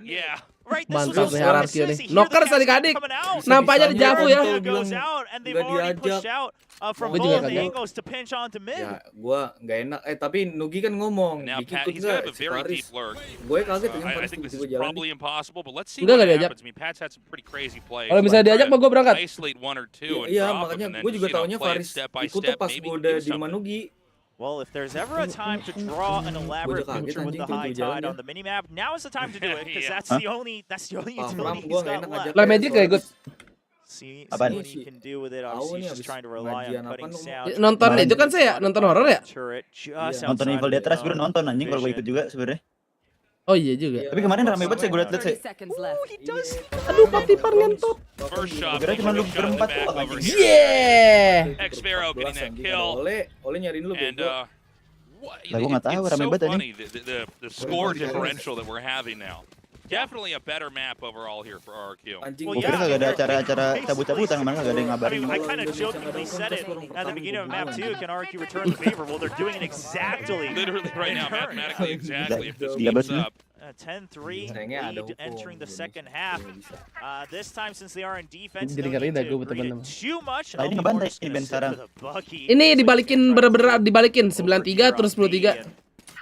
Yeah. Right, this Mantap was nih also RRQ nih. assist. Noker Here the adik-adik. coming out. Nampaknya di Bisa-bisanya Javu ya. kontol bilang Goes out, and they've nggak already pushed diajak. out from Gua juga both kagak. angles to pinch onto mid. Ya, gue gak enak. Tapi Nugi kan ngomong, Now, Diki Pat, ikut he's going to gak have a si very Faris. deep lurk. Gue kaget dengan I Faris think this is tiba-tiba jalan. probably impossible, but let's see Enggak, what nggak happens. diajak. I mean, Pat's had some pretty crazy plays. Kalau misalnya diajak mah gue berangkat. Isolate one or two and Iya, drop makanya them, and then gue juga just, you know, taunya play it Faris step by ikut tuh step, pas maybe gue do udah di something. Manugi. Well, if there's ever a time to draw an elaborate Gua juga kaget picture with anjing the tuh high jalan tide dia. on the minimap, now is the time to do it because Yeah. that's the only utility Ram, he's gue gak got enak left. ngajak. Lah Magic gak ikut. See Apaan? what he can do with it. Tahu Obviously, nih he's just abis trying to rely pengajian on apa cutting nu. sound. Nonton itu kan saya nonton horor ya? Turret just Iya. Nonton outside Evil of Dead Rise the gue nonton anjing kalau gue ikut juga sebenarnya. Oh iya juga. Tapi kemarin rame banget sih gue liat sih. 30 seconds left. he does. Aduh patipar ngentot. First shot, Kira cuma lu shot in the berempat back doang, over anjing. here. Yeah. X-Vero getting that kill. Oleh nyariin lu And bego. Lah gua nggak tahu, It's rame so banget anjing. funny the score differential that we're having now. Definitely a better map overall here for RRQ. Gua kira kagak ada acara-acara cabut-cabutan, kemana kagak ada yang I ngabarin. mean, I kind of jokingly said it at the beginning of map 2. Can RRQ return the favor? Well, they're doing it exactly. Literally right now, mathematically exactly. If this Gila keeps banget. up. 10-3 Sayangnya ada lead hukum entering the Indonesia. second half. This time, since they are in defense, Jadi no ngeri need dah to gua, read teman-teman. it too much. Nah, ini Elmore ngebantai just ini gonna Ben sit sekarang. with a Bucky. Ini dibalikin bener-bener dibalikin 93 terus 10-3.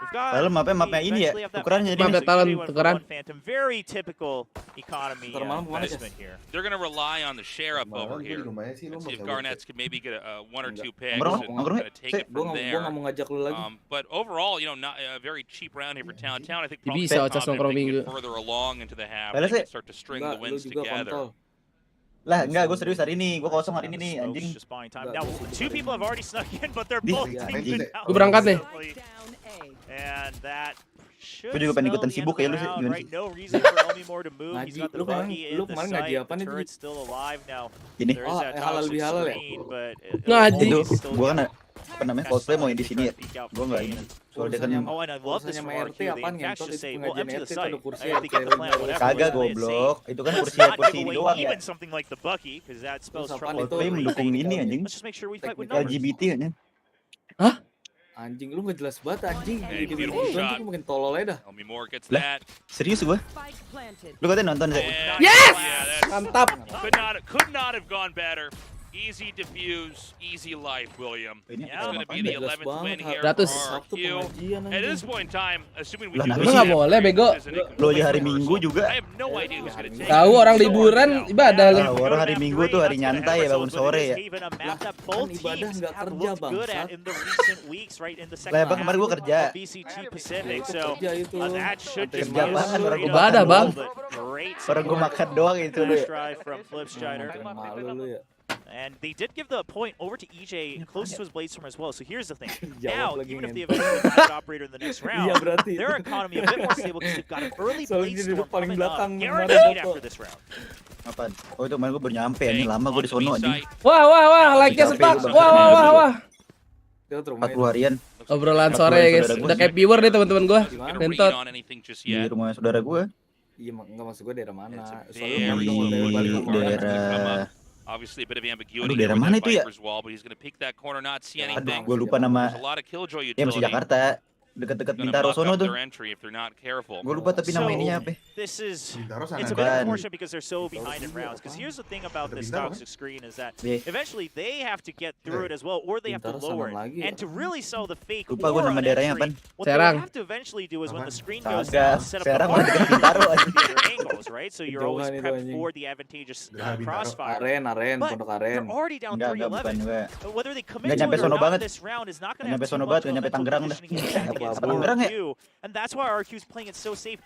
Padahal mapnya ini ya, tukeran jadi Mapnya talent tukeran. Very typical economy investment here. They're going to rely on the share up over here. And see if Garnets can maybe get a 1 or 2 picks and kind of take it from there. Gua nggak mau ngajak lu lagi. But overall, you know, not a very cheap round here for Talon. Talon, I think probably Bisa, confident nongkrong they can minggu. get further along into the half. Padahal They can sih- start to string the Enggak, lu wins juga together. kontol. Lah enggak, gue serius hari ini. Gue kosong hari ini nih, Smokes anjing. just buying time. Now, 2 people have already snuck in, but they're Di- both Iya, taken anjing. out. Gua berangkat nih. And that should Gua juga pengen spell ikutan the end sibuk of the ya lu sih, round, gimana right? sih? No reason for Elmore to move. He's Ngaji, got the lu kemarin- Bucky lu in the kemarin ngaji site. apa The nih, Ji? turret's still alive now. Ini. There is Oh, that halal toxic bihalal ya? screen, but Ngaji. Itu, gue kan apa namanya cosplay mau di sini ya. Gue enggak ini. Soalnya dia kan Oh, and I love this Urusannya from sama RRQ. RT They apaan, in fact ngentot, just itu say, pengajian well, empty the RT, site. ada kursi If they get the plant, whatever. kagak whatever it is, goblok. Itu kan let's kursi not kursi give ini away doang ya. even something like the Bucky, because that spells Terus trouble. apaan itu? Coldplay mendukung ini anjing. Let's just make sure we fight with numbers. LGBT anjing. Anjing lu nggak jelas banget anjing. Hey, Jadi beautiful gitu shot. tuh makin tolol aja dah. Elmore gets Lah. that. Serius gue. Spike planted. Lu katanya nonton sih. And Yes! yeah, that's- Mantap. Could not have gone better. Easy diffuse, easy life, William. Ini It's going to be the Jelas 11th win banget, here Ratus. for Sabtu RRQ. pengajian At anjing. this point in time, assuming we Lah, do nah, this nggak every boleh, week, bego. this isn't a Lo aja hari reversal. Minggu juga. I have no idea who's going to take Tahu it. orang liburan ibadah lu. Lah, orang hari Minggu tuh hari nyantai ya, bangun sore ya. kan ibadah nggak kerja, bangsat. Lah, Bang, kemarin gua kerja. Kerja itu. Kerja banget orang gua Ibadah, Bang. Orang gue makan doang itu deh. Malu lu ya. And they did give the point over to EJ close to his blade storm as well. So here's the thing. Jawab Now, lagi, even if men. they eventually find an operator in the next round, Iya, berarti. their economy a bit more stable because they've got an early Soalnya blade dia storm duduk paling coming belakang, up. kemarin Guaranteed foto. after this round. Apaan? Oh itu kemarin gue baru nyampe anjing, lama gue di sono anjing. Wah, wah, wah, like-nya setak. Wah, wah, wah, wah. Dia tuh 40 harian Obrolan sore ya, guys. Udah kayak viewer deh teman-teman gua. Gonna read Nentot. on anything just di yet. rumah saudara gue. Iya, enggak maksud gue daerah mana. It's a Soalnya very udah Di balik ke Korea. daerah Obviously, a bit of ambiguity Aduh, here daerah with mana that itu ya? Viper's wall, but he's going to peek that corner, not see Aduh, anything. gue lupa nama. There's a lot of killjoy Ya masih utility. Jakarta. Dekat-dekat Gonna Bintaro muck sono up tuh. their entry if they're not careful. Gue lupa tapi nama So, ininya apa. This is Bintaro it's a sana. bit Bukan. unfortunate because they're so behind in rounds. Because here's the thing about this Bintaro, toxic screen is that Iya. eventually they have to get through it as well, or they have to Bintaro lower sama it. lagi And ya. to really sell the fake Lupa gue war nama on daerahnya entry, apaan. what Serang. they have to eventually do is when the screen goes Kagak. down, set up Serang the malah dekat Bintaro to anjing. the other angles, right? So you're always Jauhan itu, prepped anjing. for the advantageous Bintaro. crossfire. Aren, But Pondok they're Aren. already down Enggak, bukan 3-11. juga. Whether they commit Nggak to nyampe it or sono not banget. this round is not going Nggak to nyampe have too sono much banget, of a nggak nyampe mental Tangerang dah. conditioning against Apa RRQ. Tangerang ya? And that's why RRQ's playing it so safe.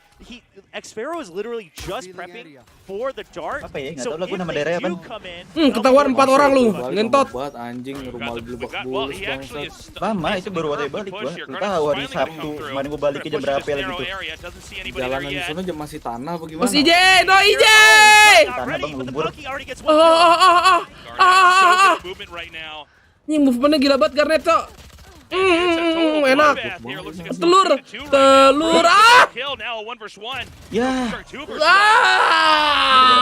Xfero is literally just prepping for the dart. Apa ya? Nggak So tahu lah gue if nama they daerahnya do apaan. come in, Ketahuan 4 orang lu. Balik Ngentot. buat anjing rumah We gelebak got, well, bulus he actually bangsat. is Lama itu baru waktu balik gue. Lu tahu hari Sabtu. Kemarin gue balik jam berapa lagi tuh. Jalanan di sana jam masih tanah apa gimana? Mas IJ, no IJ. Tanah bang lumpur. Oh, oh, oh, oh, oh. movement right now. Ini movementnya gila banget Garnet, Cok. Enak. Telur, telur. Ah! Kill now, 1 versus 1. Ya. 2 versus 1.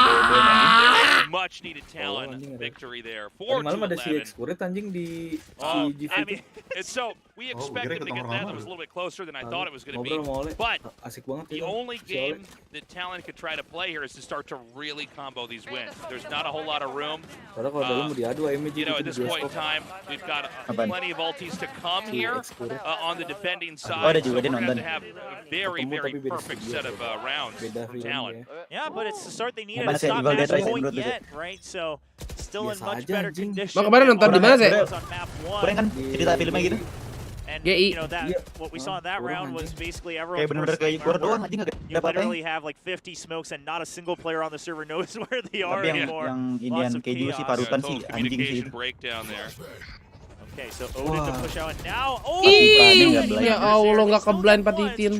Ah! Much needed talent victory there. 4 Malam to ada si 11. Exkurit anjing di Oh, si I GV. mean, it's so we expected to get that. That was a little bit closer than I thought it was going to be. Ngobrol sama Ole. But Asik banget the itu. only Si Ole. game that talent could try to play here is to start to really combo these wins. There's not a whole lot of room. Padahal kalau dalam mau diadu MJ You know, at gitu this di point in bioskop. time, we've got Apaan? plenty of ultis to come here on the defending side. Oh, ada juga, so dia we're nonton. going to have a very, Ketemu very tapi beda perfect studio. set of rounds Beda from film talent. ya. Yeah, but it's the start they needed. Mana It's sih, not Rival match Dead Rising point menurut lu, yet, right? So still in Biasa much aja, better anjing. condition. Lo kemarin nonton di mana sih? On map Kurang kan one. cerita filmnya gitu. And GI. you know that Iya. what we saw in that Kurang, round was anjing. basically Kayak everyone's bener-bener first kayak thing gua where doang anjing you enggak apa-apa. literally have like 50 smokes and not a single player on the server knows where they are Tapi yang anymore. yang Lots inian of keju sih chaos. parutan Total sih anjing sih communication itu. breakdown there. Okay, so Odin to push out and now Ih, nggak blind. ya Allah nggak ke blind patitin.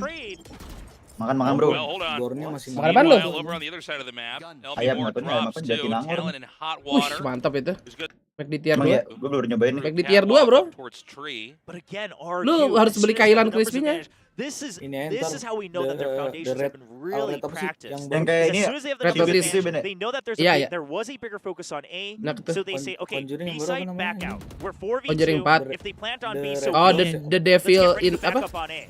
Makan bro. Well, hold on. Gornya masih Makan apaan lu? Meanwhile, over on the other side of the map, Ayam LB apa nih? Ayam drops apa? to Jatinangor. Talon in hot Wih, water. mantap itu. It was good. Back di tier Emang 2. ya, gue baru nyobain nih. Back di tier 2, bro. But again, RQ, Lu harus as beli soon as they have kailan the numbers crispy-nya. advantage, This is how we know that their foundations have been really practiced. Yang kayak As ini soon as they have the Red numbers Notice. advantage, they know that there was a bigger focus on A, Nah, so they say, okay, B side, back out. We're Conjuring 4. 4v2. If they plant on B, so Oh, be it. the devil Let's get ready in to back apa? up on A.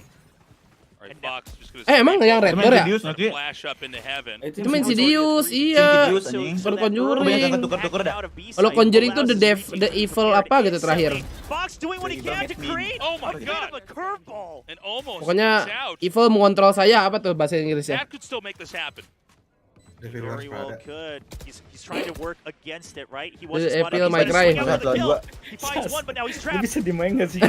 Emang yang Red Door ya? Flash up into heaven. Itu main Insidious, iya. Bukan Conjuring. Kalau Conjuring tuh the evil apa gitu terakhir. Fox doing what he can to create Oh my a bit god. of a curveball. And almost Pokoknya out. evil mengontrol saya apa tuh bahasa Inggrisnya? That could still make this happen. Very well could. He's trying to work against it, right? He The wasn't spot appeal up. might He's trying to cry. swing out with the kill. He finds one, but now he's trapped. Bisa dimain gak sih?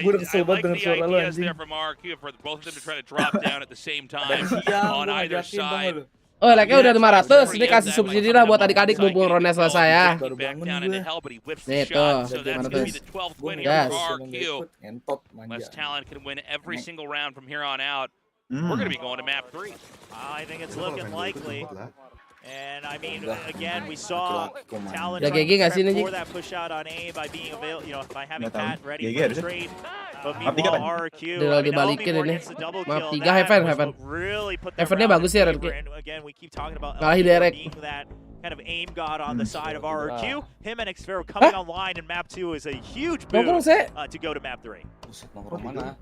Gue udah kesel banget dengan suara lu ideas anjing. there from RQ for both of them to try to drop down at the same time on either side. Oh, like-nya udah 500. Ini kasih subsidi lah buat adik-adik mumpung ronde selesai ya. Back down into hell, but he whips Nih the tuh, shot, so that's going to be the 12th win here Yes. for RQ. Ngentot manja. Unless Talon can win every single round from here on out, we're going to be going to map 3. I think it's looking likely. And I mean, again, we saw Talon Ya, trying GG to nggak sih prep ini, for Ji? that push out on A by being available, by having Nggak tahu. Pat ready GG for the harusnya. trade. But Maaf, tiga, meanwhile, Pan. RQ, Udah dibalikin ini. Maaf, 3 Heaven. really put their Heavennya round bagus in ya, favor. RQ. And again, we keep talking about Ngalahin LPR direct. being that kind of aim god on the side of RQ. Him and Xfero coming online in map 2 is a huge Nongkrong, boost Se. to go to map 3. Nongkrong mana?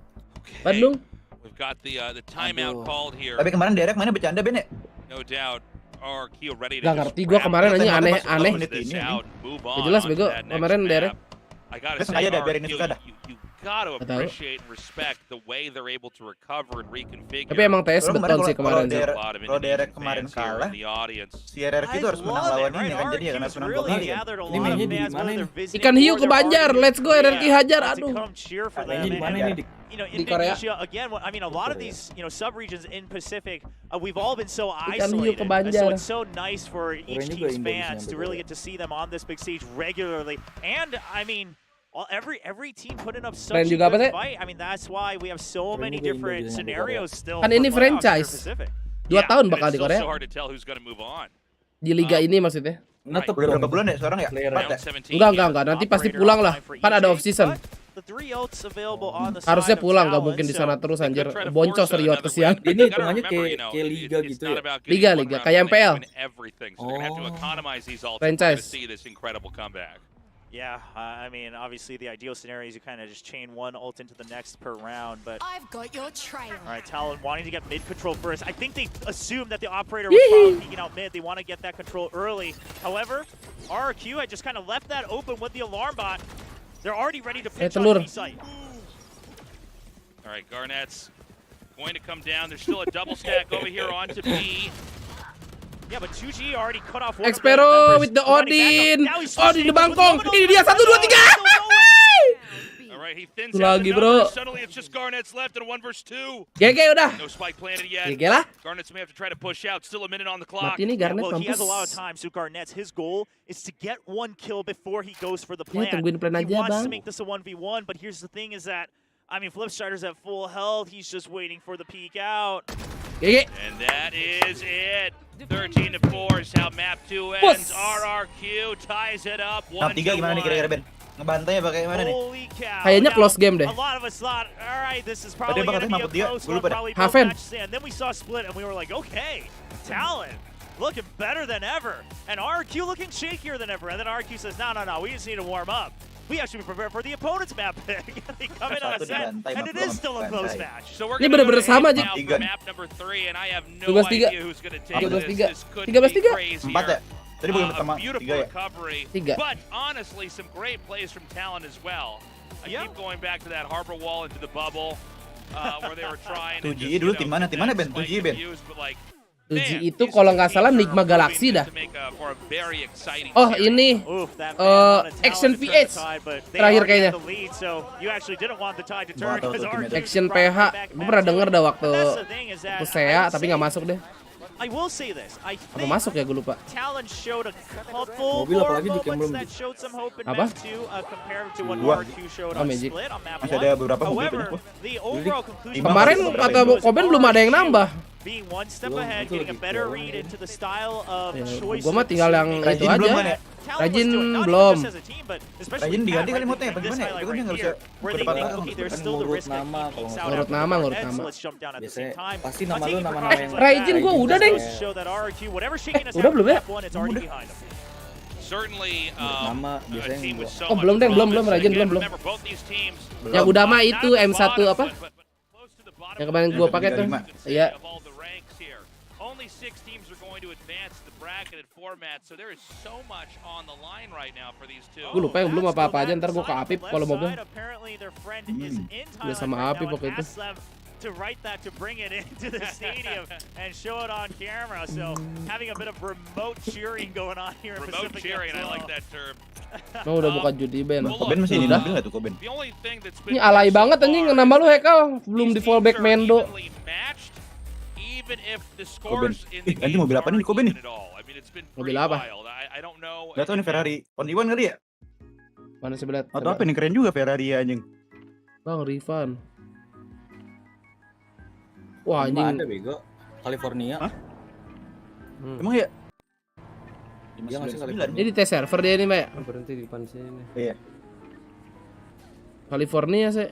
Bandung. We've got the timeout called here. Tapi kemarin Derek mainnya bercanda Ben ya? No doubt. RQ ready to Gak just ngerti gua wrap kemarin anjing Tapi aneh-aneh. menit this ini, out and move Gak on jelas onto bego. that next Kemarin map. Derek. I gotta Terus say, sengaja dah biarin RQ, itu ada. you gotta Nggak tahu. appreciate and respect the way they're able to recover and reconfigure. Tapi emang TS Kalau beton sih kemarin sih. A lot of Kalau Derek Indonesian kemarin fans here kalah, in the audience. si RRQ itu harus menang lawan ini kan jadi ya karena menang 2 kali kan. Ini mainnya di mana ini? Ikan hiu ke Banjar. Let's go RRQ hajar. Aduh. Mainnya di mana ini, Dik? In Korea. Indonesia, again, I mean, a lot of these, sub-regions in Pacific, we've all been so Ikan hiu ke isolated. So Banjar. it's so nice for each Koreanya juga team's Indonesia fans to yang really beda. get to see them on this big stage regularly. And, I mean, every team putting up Keren such a juga apa, good Teh? fight. I mean, that's why we have so Keren many juga different Indonesia yang di scenarios still. Kan for ini playoffs in the franchise. Pacific. 2 tahun And bakal it's di still Korea. so hard to tell who's going to move on. Di liga ini maksudnya. Netep Udah berapa dong. bulan ya sekarang ya? Player 4 ya? Round 17 Enggak. Nanti pasti pulang lah. Kan ada off season. The 3 ults available on the Harusnya side of pulang, gak Talon, mungkin di so- sana terus anjir. Could try to Boncos force Riot another kesian. win, but Ini you gotta hitungannya remember, kayak liga it's gitu not ya? about getting one Liga, round kayak win, they MPL. win everything. So they're gonna have to Oh. economize these ults Franchise. to see this incredible comeback. Yeah, I mean, obviously the ideal scenario is you kind of just chain one ult into the next per round, but I've got your trail. all right, Talon wanting to get mid control first. I think they assumed that the operator was probably peeking out mid. They want to get that control early. However, RRQ had just kind of left that open with the alarm bot. They're already ready to pitch telur. on B site. All right, Garnett's going to come down. There's still a double stack over here onto B. Yeah, but 2G already cut off one of Xpero their members. with the Providing backup. Odin. Now he's Odin di switching with Bangkong. Luminal. Ini dia 1, 2, 3. All right, he thins Itu out lagi, the bro. numbers. Suddenly it's just Garnett's left in 1 versus 2. GG udah. No spike planted yet. GG lah. Garnett's may have to try to push out. Still a minute on the clock. Mati nih Garnet Well, he has a lot of mampus. time, so Garnett's, his goal is to get 1 kill before he goes for the Ya, plan. tungguin plan He aja, wants to Bang. make this a 1v1, but here's the thing is that, I mean, Flipstrider's at full health. He's just waiting for the peek out. GG. And that is it. 13-4 is how map 2 Puss. ends. RRQ ties it up. Map 3 gimana nih kira-kira Ben? Ngebantainya pakai mana nih? Holy cow. Kayaknya Now, close game deh. A lot of us thought, all right, this is probably bakal going to be map a 3, close gue one, lupa dah. probably Hafen. both matches in. Then we saw split, and we were like, okay, Talon looking better than ever. And RQ looking shakier than ever. And then RQ says, no, we just need to warm up. We actually prepare for the opponent's map pick. They come in on a set, and it is still a close match. So we're Ini gonna go bener-bener ahead sama, now Ji. for map number 3, and I have no 13-3. idea who's going to take 13-3. this. This could 13-3. be crazy. 4 ya? Tadi bukan A pertama beautiful 3 ya? recovery, 3. but honestly, some great plays from Talon as well. I Yeah. keep going back to that harbor wall into the bubble, where they were trying. 2G dulu tim mana? Tim mana Ben? 2G Ben? 2G itu kalau nggak salah Nigma Galaxy dah. Oh ini Oof, that man wanted Talon Action to turn the PH tide, but they terakhir already kayaknya. had the lead, so you actually didn't want the tide to turn Nggak tahu because tuh timnya. RQ Action brought PH, it back gue pernah match denger two. dah waktu But that's the thing is that Pusea I would tapi say- nggak masuk deh. I will say this. I Apa think masuk ya gue lupa. Talon showed a couple Mobil more apalagi di moments Kemlem. that showed some hope in Apa? map 2 compared to what Dua. RQ showed Oh, on Magic. Split on map Masih 1. ada beberapa mobil However, banyak, the overall conclusion Kemarin Berapa kata sih? Koben belum ada yang nambah. being one step ahead, getting a better read into the style of choice. Gua mah tinggal yang itu aja. Rajin belum. Rajin diganti kali motnya apa gimana ya? Itu kan dia nggak bisa berdepan belakang. Ngurut nama kalau nggak salah. Ngurut nama. Biasanya pasti nama lu nama-nama yang Rajin gua udah deh. Udah belum ya? Certainly, nama biasanya Oh belum deh, belum Rajin belum. Yang udah mah itu M1 apa? Yang kemarin gua pakai tuh. Iya. Only 6 teams are going to advance the bracketed format, so there is so much on the line right now for these two. Gue lupa yang belum apa-apa aja, ntar gue ke Apip kalau mobil. Udah sama Apip waktu itu. To write that to bring it into the stadium and show it on camera. So having a bit of remote cheering going on here. Remote cheering, I like that term. Oh, udah buka judi Ben. Koben masih di mobil nggak tuh Koben? Ini alay banget anjing, nama lu Hekal belum di fallback Mendo. Koben. Nanti mobil apa nih Koben nih? Mobil apa? Gak tau nih Ferrari. On-Iwan kali ya? Mana sebelah? Atau apa nih keren juga Ferrari ya anjing. Bang Rifan. Wah anjing. ada bego. California. Hah? Emang ya? Iya masih California. Ini di tes server dia nih, Mbak. Berhenti di depan sini. Iya. California sih.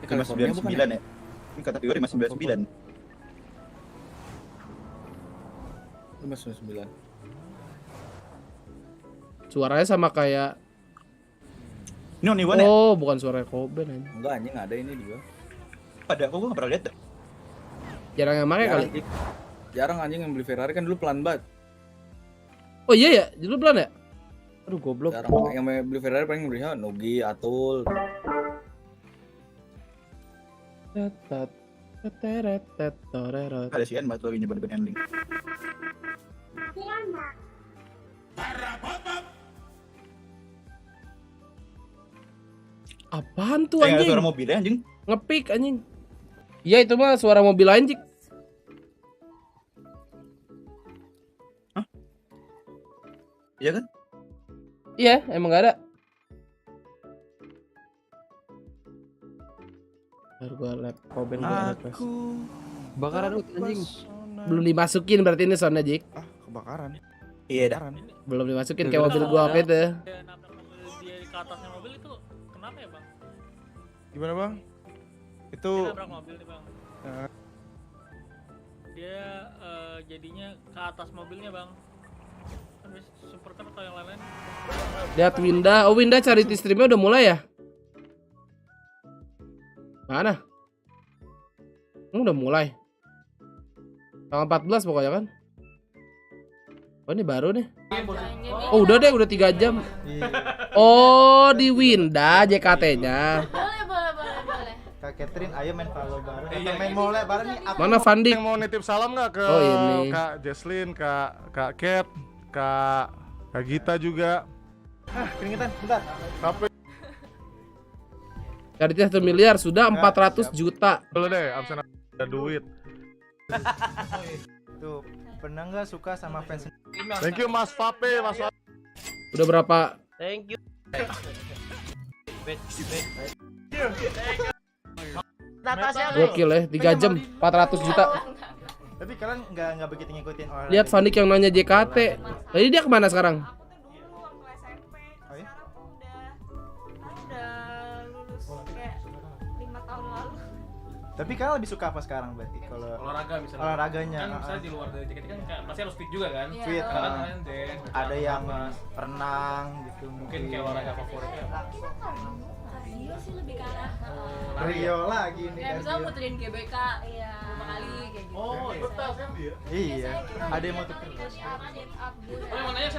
599 ya? Ini kategori 599. 599. Suaranya sama kayak ini On-Iwan ya? Oh, bukan suara Koben anjing. Enggak anjing ada ini juga. Ada, kok gue gak pernah lihat dah. Jarang yang pakai kali. Jarang anjing yang beli Ferrari kan dulu pelan banget. Oh iya ya, dulu pelan ya? Aduh goblok. Jarang yang beli Ferrari paling beli Nogi, Atul. Ada sih kan batu lagi nyoba ban handling. Apaan tuh anjing? Suara mobilnya anjing. Ngepik anjing. Iya itu mah suara mobil anjing. Hah? Iya kan? Iya, emang gak ada. Baru gua lap Koben gua request. Kebakaran anjing. Belum dimasukin berarti ini soundnya Jik. Ah, kebakaran. Iya dah. Belum dimasukin kayak mobil gua apa itu. Dia ke atasnya mobil itu kenapa ya bang? Gimana bang? Itu Dia nabrak mobil nih bang. Dia jadinya ke atas mobilnya bang. Kan supercar atau yang lain-lain. Lihat Winda. Oh Winda charity streamnya udah mulai ya? Mana? Udah mulai. Tanggal 14 pokoknya kan? Oh ini baru nih. Oh udah deh, udah 3 jam. Oh di Winda JKT-nya. Boleh. Kak Catherine, ayo main follow bareng. Atau main mole bareng nih. Mana Fandi? yang mau nitip salam nggak ke Kak Jesslyn, Kak Cat, Kak Gita juga. Keringetan, bentar. Tapi Charity 1 miliar sudah 400 juta. dulu deh, absen ada duit. Tuh, pernah nggak suka sama fans? Thank you Mas Pape, Mas Pape. Udah berapa? Thank you. Gokil ya, 3 jam 400 juta. Tapi kalian nggak begitu ngikutin olahraga. Lihat Fandik yang nanya JKT. Tadi dia kemana sekarang? Oh ya? Udah lulus kayak 5 tahun lalu. Tapi kalian lebih suka apa sekarang berarti kalau Olahraga misalnya. olahraganya? Kan misalnya di luar dari JKT kan kayak pasti harus fit juga kan? Iya. Fit, Karena kan kalian deh. ada yang renang gitu Mungkin kayak olahraga favoritnya. Iya sih lebih ke arah Rio lagi nih. ya misalnya muterin GBK ya 5 kali kayak gitu. Oh, iya. Ada yang mau tuker. Oh yang mau nanya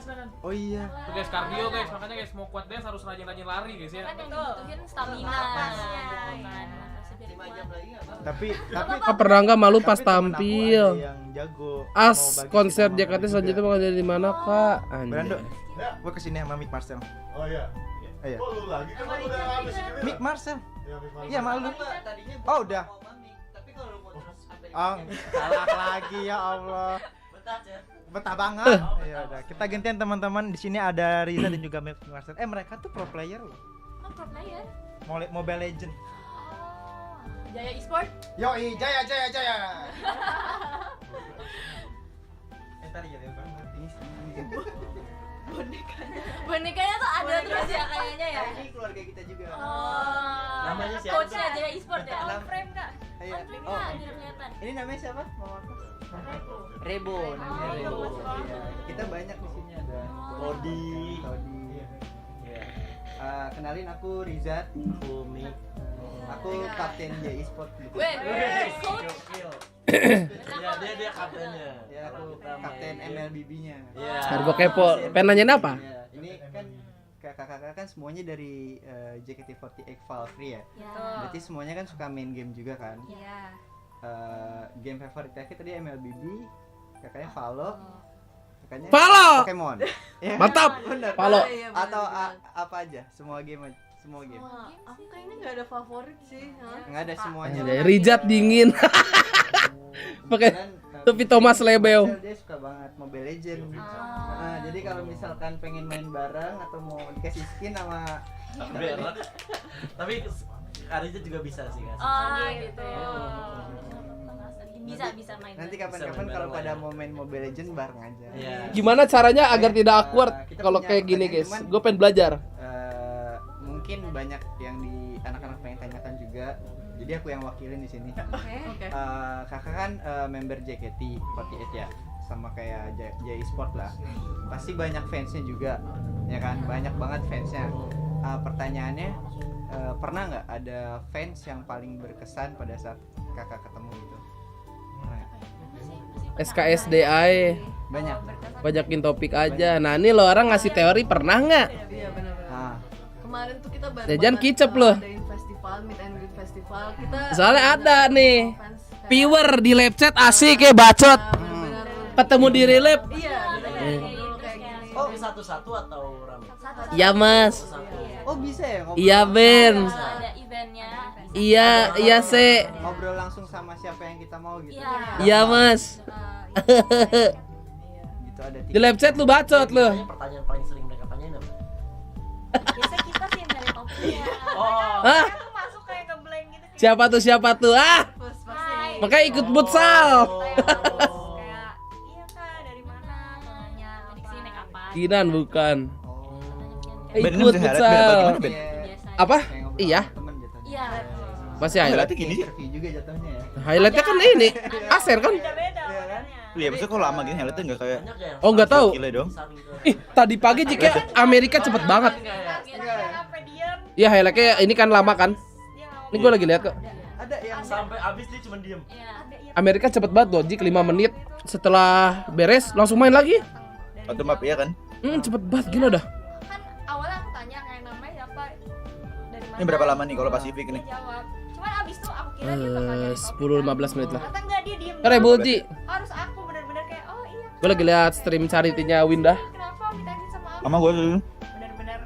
silakan. Oh iya. Tuh guys kardio guys, makanya guys mau kuat dance harus rajin-rajin lari guys ya. Kan yang dibutuhin stamina kan. Tapi Pernah nggak malu pas tampil? yang jago. As konser JKT selanjutnya bakal jadi di mana kak? Brando, Anjir. gua kesini sama Mick Marcel. Oh iya. Iya. Oh lu lagi kan udah habis ini. Mick Marcel. Iya, Mick Marcel. Iya malu. Oh udah. Oh, salah lagi ya Allah. Betah banget. Ya udah, kita gantian teman-teman. Di sini ada Riza dan juga Mick Marcel. Mereka tuh pro player loh. Oh, pro player. Mobile Legend. Jaya Esport. Yoi, Jaya. Tadi ya Bonekanya tuh ada terus ya kayaknya ya. Ini keluarga kita juga. Oh. Namanya siapa? Coachnya Jaya Esport ya. On frame Kak. Iya. On frame Oh. Kak, biar kelihatan. Ini namanya siapa? Mama aku. Rebo namanya Rebo. Iya. Kita banyak di sini ada. Todi. Iya. Kenalin aku Rizat. Aku Mi. Aku kapten Jaya Esport gitu. Weh, coach. Ya, dia kaptennya. Ya, aku kapten MLBB-nya. Iya. Ntar gua kepo. Pengen nanyain apa? Iya. Ini kan kakak-kakak kan semuanya dari JKT48 Valkyrie ya. Berarti semuanya kan suka main game juga kan? Iya. Game favorit kakak tadi MLBB, kakaknya Valo. Kakaknya Valo! Pokemon. Ya, Mantap! Bener. Valo. Atau apa aja? Semua game aja. Semua game. Aku kayaknya nggak ada favorit sih. Nggak ada semuanya. Anjay, Rijat dingin. Pakai topi Thomas Lebeo. Dia suka banget Mobile Legend. Jadi kalau misalkan pengen main bareng atau mau dikasih skin sama tapi Arija juga bisa sih kan. Oh gitu. Bisa main. Nanti kapan-kapan kalau pada mau main Mobile Legend bareng aja. Gimana caranya agar tidak awkward kalau kayak gini, guys? Gue pengen belajar. Mungkin banyak yang di anak-anak pengen tanyakan juga. Jadi aku yang wakilin di sini. Oke. Kakak kan member JKT48 ya, sama kayak Jaya Esport lah. Pasti banyak fansnya juga, ya kan? Banyak banget fansnya. Pertanyaannya, pernah nggak ada fans yang paling berkesan pada saat kakak ketemu gitu? SKSDI. Banyak. Banyakin topik aja. Nah ini lo orang ngasih teori pernah nggak? Iya benar. Kemarin tuh kita Jangan kicep loh. Adain festival, meet and greet festival. Kita Soalnya ada nih viewer di live chat asik kayak bacot. Ketemu di relip. Iya. Oh, satu-satu atau rame? Iya mas. Oh bisa ya ngobrol? Iya Ben. Ada eventnya. Iya se. Ngobrol langsung sama siapa yang kita mau gitu. Iya mas. Gitu ada Di live chat lu bacot lu. Pertanyaan paling sering mereka tanyain apa? Biasa kita sih yang dari topiknya. Hah? Mereka tuh masuk kayak ke blank gitu. Siapa tuh? Hai. Makanya ikut futsal. Kayak iya Kak, dari mana? Tanya tadi kesini naik apa? Kinan bukan. Ben, Ikut bisa highlight, Ben, atau futsal. gimana, Ben? Apa? Iya. Iya. Masih highlight. Highlightnya gini sih. Interview juga jatuhnya ya. Highlightnya kan ini. Aser kan? Iya, maksudnya kok lama gini highlightnya nggak kayak. Oh nggak tahu. Gila dong. Ih tadi pagi jika Amerika cepet banget. Iya highlightnya ini kan lama kan. Ini gue lagi lihat kok. Ada yang sampai habis dia cuma diem. Amerika cepet banget loh, Jik 5 menit setelah beres langsung main lagi. Atau map ya kan? Cepet banget gila dah. Kan awalnya aku tanya kayak namanya siapa, dari mana. Ini berapa lama nih kalau Pasifik nih? Dia jawab. Cuman abis itu aku kira dia bakal nyari topik. 10-15 menit lah. Ternyata enggak, dia diem. Reboji. Harus aku bener-bener kayak oh iya. Gue lagi lihat stream charity-nya Windah. Kenapa minta izin sama aku? Sama gue tuh. Bener-bener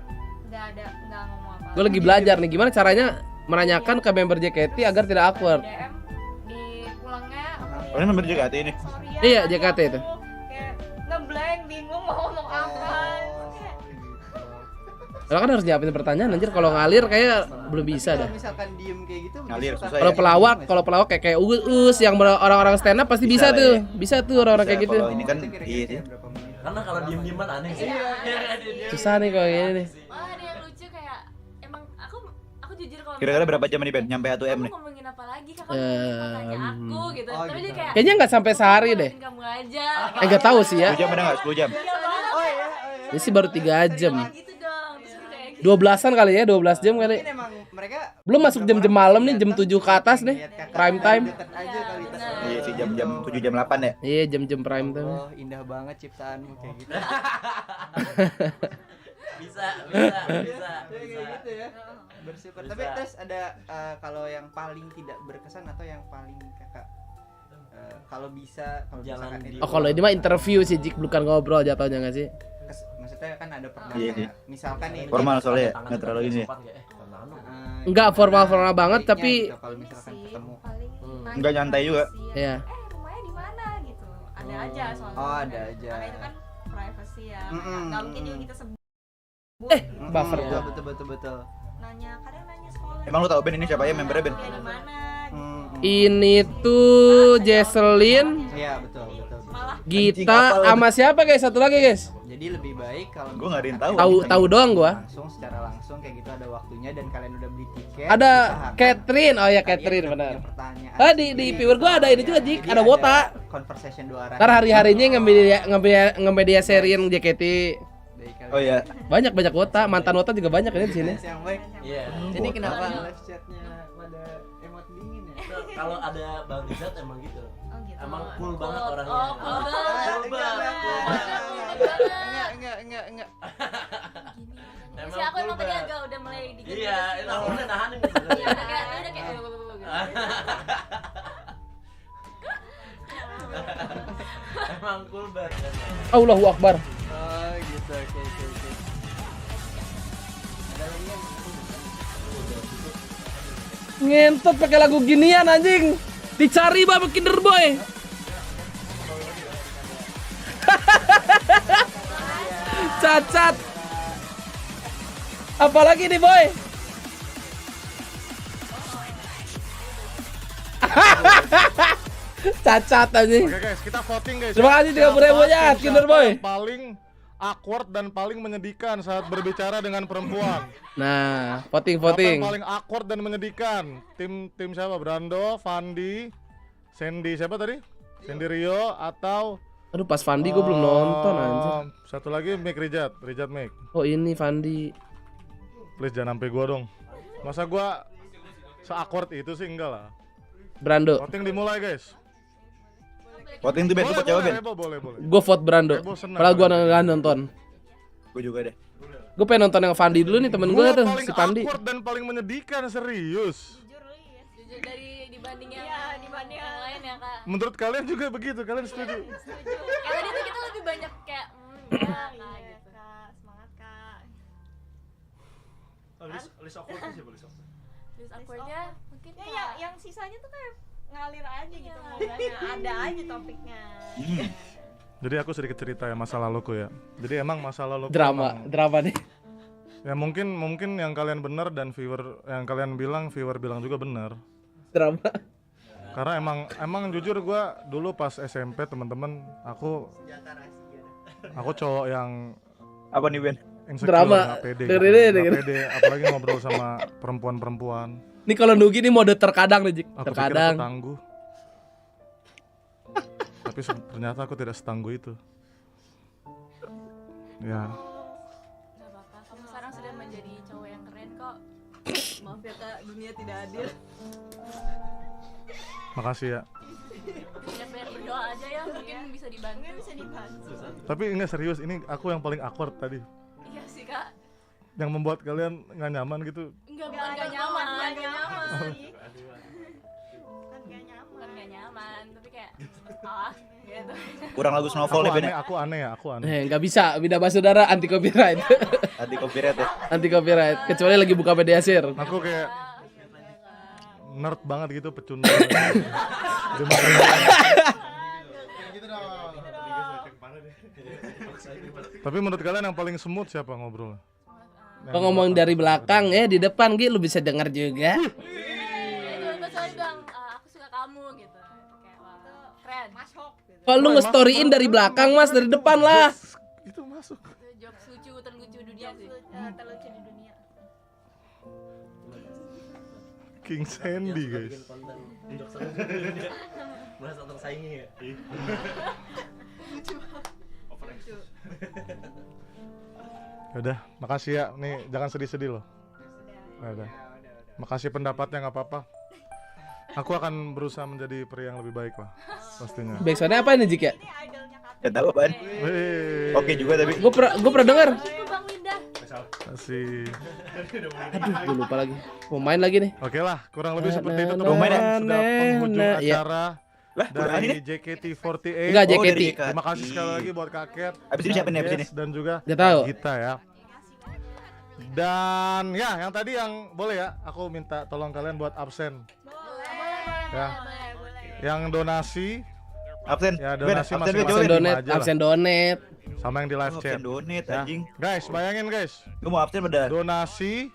enggak ngomong apa. Gue lagi belajar nih gimana caranya menanyakan ke member JKT agar tidak awkward. DM di pulangnya aku Oh, ini member JKT ini. Iya JKT itu. kayak ngeblank, bingung mau ngomong apa. Lo kan harus nyiapin pertanyaan anjir, kalau ngalir kayak belum bisa dah. Kalau misalkan diem kayak gitu Ngalir suka susah Kalau pelawak kayak Uus yang orang-orang stand up pasti bisa, Bisa lah tuh. ya. Bisa tuh orang-orang kayak gitu. Kalau ini kan iya sih. Karena kalau diem-dieman aneh sih. Susah nih kalau gini nih. Malah ada yang lucu kayak emang aku jujur kalau Kira-kira berapa jam nih Ben? Nyampe 1 M kamu nih. ngomongin apa lagi kakak tanya aku gitu. Oh, Tapi gitu. dia kayak Kayaknya nggak sampai sehari deh. kamu aja. Nggak tahu sih ya. 10 jam ada nggak? 10 jam. Oh iya. Ini sih baru 3 jam. Gitu dong. Terus aku kayak 12-an kali ya, 12 jam kali. Mungkin emang mereka Belum masuk jam-jam malam nih, jam 7 ke atas nih. Prime time. deket aja kali tas. Iya sih jam-jam 7 jam 8 ya. Iya, jam-jam prime time. Oh, indah banget ciptaanmu kayak gitu. Bisa. Kayak gitu ya. Bersyukur. Tapi terus ada kalau yang paling tidak berkesan atau yang paling kakak kalau bisa kalau misalkan itu Oh, kalau ini mah interview sih, Jik, bukan ngobrol jatuhnya nggak sih? maksudnya kan ada pernah Iya sih. misalkan nih Formal soalnya ya, nggak terlalu ini ya. Enggak formal banget tapi kalau misalkan ketemu Enggak nyantai juga. iya. rumahnya di mana gitu. Ada aja soalnya. Oh, ada aja. Karena itu kan privacy ya. Mm-mm. Nggak mungkin juga kita sebut. Buffer Iya, gua. betul. Kadang nanya sekolah. Emang lu tahu Ben ini siapa ya membernya Ben? Kuliah di mana Ini tuh Jesselyn, Iya betul. Gita, sama siapa guys? Satu lagi guys. Jadi lebih baik kalau Gua nggak ada yang tahu. Tahu doang gua. langsung secara langsung kayak gitu ada waktunya dan kalian udah beli tiket. Ada usahakan Catherine, oh ya kalian Catherine udah benar. punya pertanyaan Ah di sendiri viewer gua ada ini gitu. juga Jik, Jadi ada wota. Conversation dua arah. Ntar hari-harinya ngemedia seriin JKT. Oh iya. Banyak wota, mantan wota juga banyak ini di sini. Yang baik. Iya. Ini kenapa live chatnya pada emot dingin ya? Kalau ada Bang Rizat emang gitu. Emang cool banget orangnya. Oh, cool banget. Enggak. Si aku emang tadi agak udah mulai dikit. Iya, itu aku udah nahanin. Iya, udah kayak Emang cool banget. Allahu Akbar. Oh gitu, oke. Ada lagi yang Ngentot pakai lagu ginian anjing. Dicari Bapak Kinder Boy. Cacat. Apalagi nih boy? Cacat anjing. Oke guys, kita voting guys. Terima kasih 30.000 ya Kinder Boy. Paling awkward dan paling menyedihkan saat berbicara dengan perempuan. Nah, Siapa voting. yang paling awkward dan menyedihkan? Tim siapa? Brando, Fandi, Sandy siapa tadi? Sandy Rio atau Aduh pas Fandi gue belum nonton anjir. Satu lagi Mick Rijat Mick. Oh ini Fandi. Please jangan sampai gua dong. Masa gua se-awkward itu sih enggak lah. Brando. Voting dimulai guys. Voting tuh Ben, cepet jawabin. Boleh. Gue vote Brando. Padahal gue nggak nonton. Gue juga deh. Gue pengen nonton yang Fandi dulu nih temen gue tuh si Fandi. Awkward dan paling menyedihkan serius. Jujur dari dibanding yang lain ya kak. Menurut kalian juga begitu? Kalian setuju? Kayak tadi tuh kita lebih banyak kayak ya kak gitu. Semangat kak. List awkward siapa list awkward? List awkwardnya mungkin Ya, yang sisanya tuh kayak ngalir aja gitu ngobrolnya. Ada aja topiknya. Jadi aku sedikit cerita ya masa laluku ya. Jadi emang masa laluku Drama nih. Ya mungkin yang kalian benar dan yang kalian bilang viewer bilang juga benar. Drama. Karena emang jujur gua dulu pas SMP teman-teman aku cowok yang apa nih Ben? Drama. Nggak pede, Dengerin. nggak pede, apalagi ngobrol sama perempuan-perempuan. Nih kalau Nugi nih mode terkadang nih Jik. Aku Terkadang. pikir aku tangguh. Tapi ternyata aku tidak setangguh itu. Ya. Gak apa-apa, kamu sekarang sudah menjadi cowok yang keren kok. Maaf ya kak, dunia tidak adil. Makasih ya. Banyak berdoa aja ya, mungkin bisa dibantu. Tapi enggak serius, ini aku yang paling awkward tadi. Iya sih kak. Yang membuat kalian nggak nyaman gitu. Enggak, bukan gak nyaman, bukan gak nyaman, tapi kayak gitu. Kurang lagu Snowfall nih Ben. Aku aneh. Nggak bisa, beda saudara anti copyright. Anti copyright ya. Anti copyright, kecuali lagi buka media share. Aku kayak nerd banget gitu pecundang. Tapi menurut kalian yang paling smooth siapa ngobrol? Kok ngomong dari belakang di depan gitu lu bisa dengar juga. Gue selalu bilang, aku suka kamu gitu. Kayak wah, keren. Masuk. Kok lu nge-storyin dari belakang mas, dari depan lah. Itu masuk. Jokes lucu terlucu dunia sih. Terlucu di dunia. King Sandy guys. Merasa tersaingi ya. Lucu. Udah, makasih ya. Nih jangan sedih-sedih loh. Udah. Makasih pendapatnya nggak apa-apa. Aku akan berusaha menjadi pria yang lebih baik lah, pastinya. Backsoundnya apa ini Jik ya? Gak tahu apaan. Oke juga tapi. Gue pernah denger. Kasih. Aduh, gue lupa lagi. Mau main lagi nih. Oke lah, kurang lebih seperti itu teman-teman. Sudah penghujung acara dari JKT48. Enggak, JKT. Terima kasih sekali lagi buat Kaket. Abis ini siapa nih abis ini? Dan juga Gak tahu. Kita ya. Dan ya, yang tadi yang boleh ya, aku minta tolong kalian buat absen. Ya. Yang donasi absen. Ya, donasi absen donate. Sama yang di live chat. Absen donate ya. anjing. Guys, bayangin guys. Gue mau absen pada donasi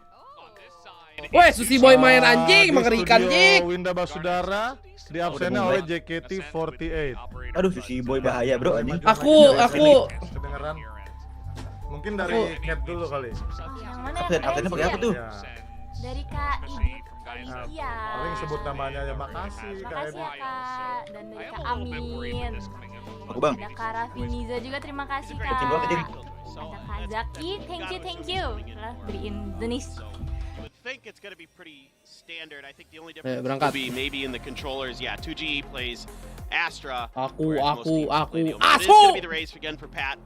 Weh, Susi Boy main anjing, mengerikan jik. Winda Basudara di absennya oleh JKT48. Aduh, Susi Boy bahaya bro anjing. Aku Kedengeran. Mungkin dari Cat dulu kali. Yang mana Absennya pakai apa tuh? Ya. Dari Kak Iya. Paling sebut namanya ya, makasih Kak Makasih ya Edi. Kak. Dan dari Kak Amin. Aku bang. Ada Kak Raffiniza juga, terima kasih Kak. Kecil gua, kecil. Ada Kak Zaki, thank you. Telah beriin Indonesia. I think it's going to be pretty standard. I think the only difference berangkat. will be maybe in the controllers. Yeah, 2G plays Astra. Aku, whereas most teams aku, play Neil. But it is going to be the race again for Pat.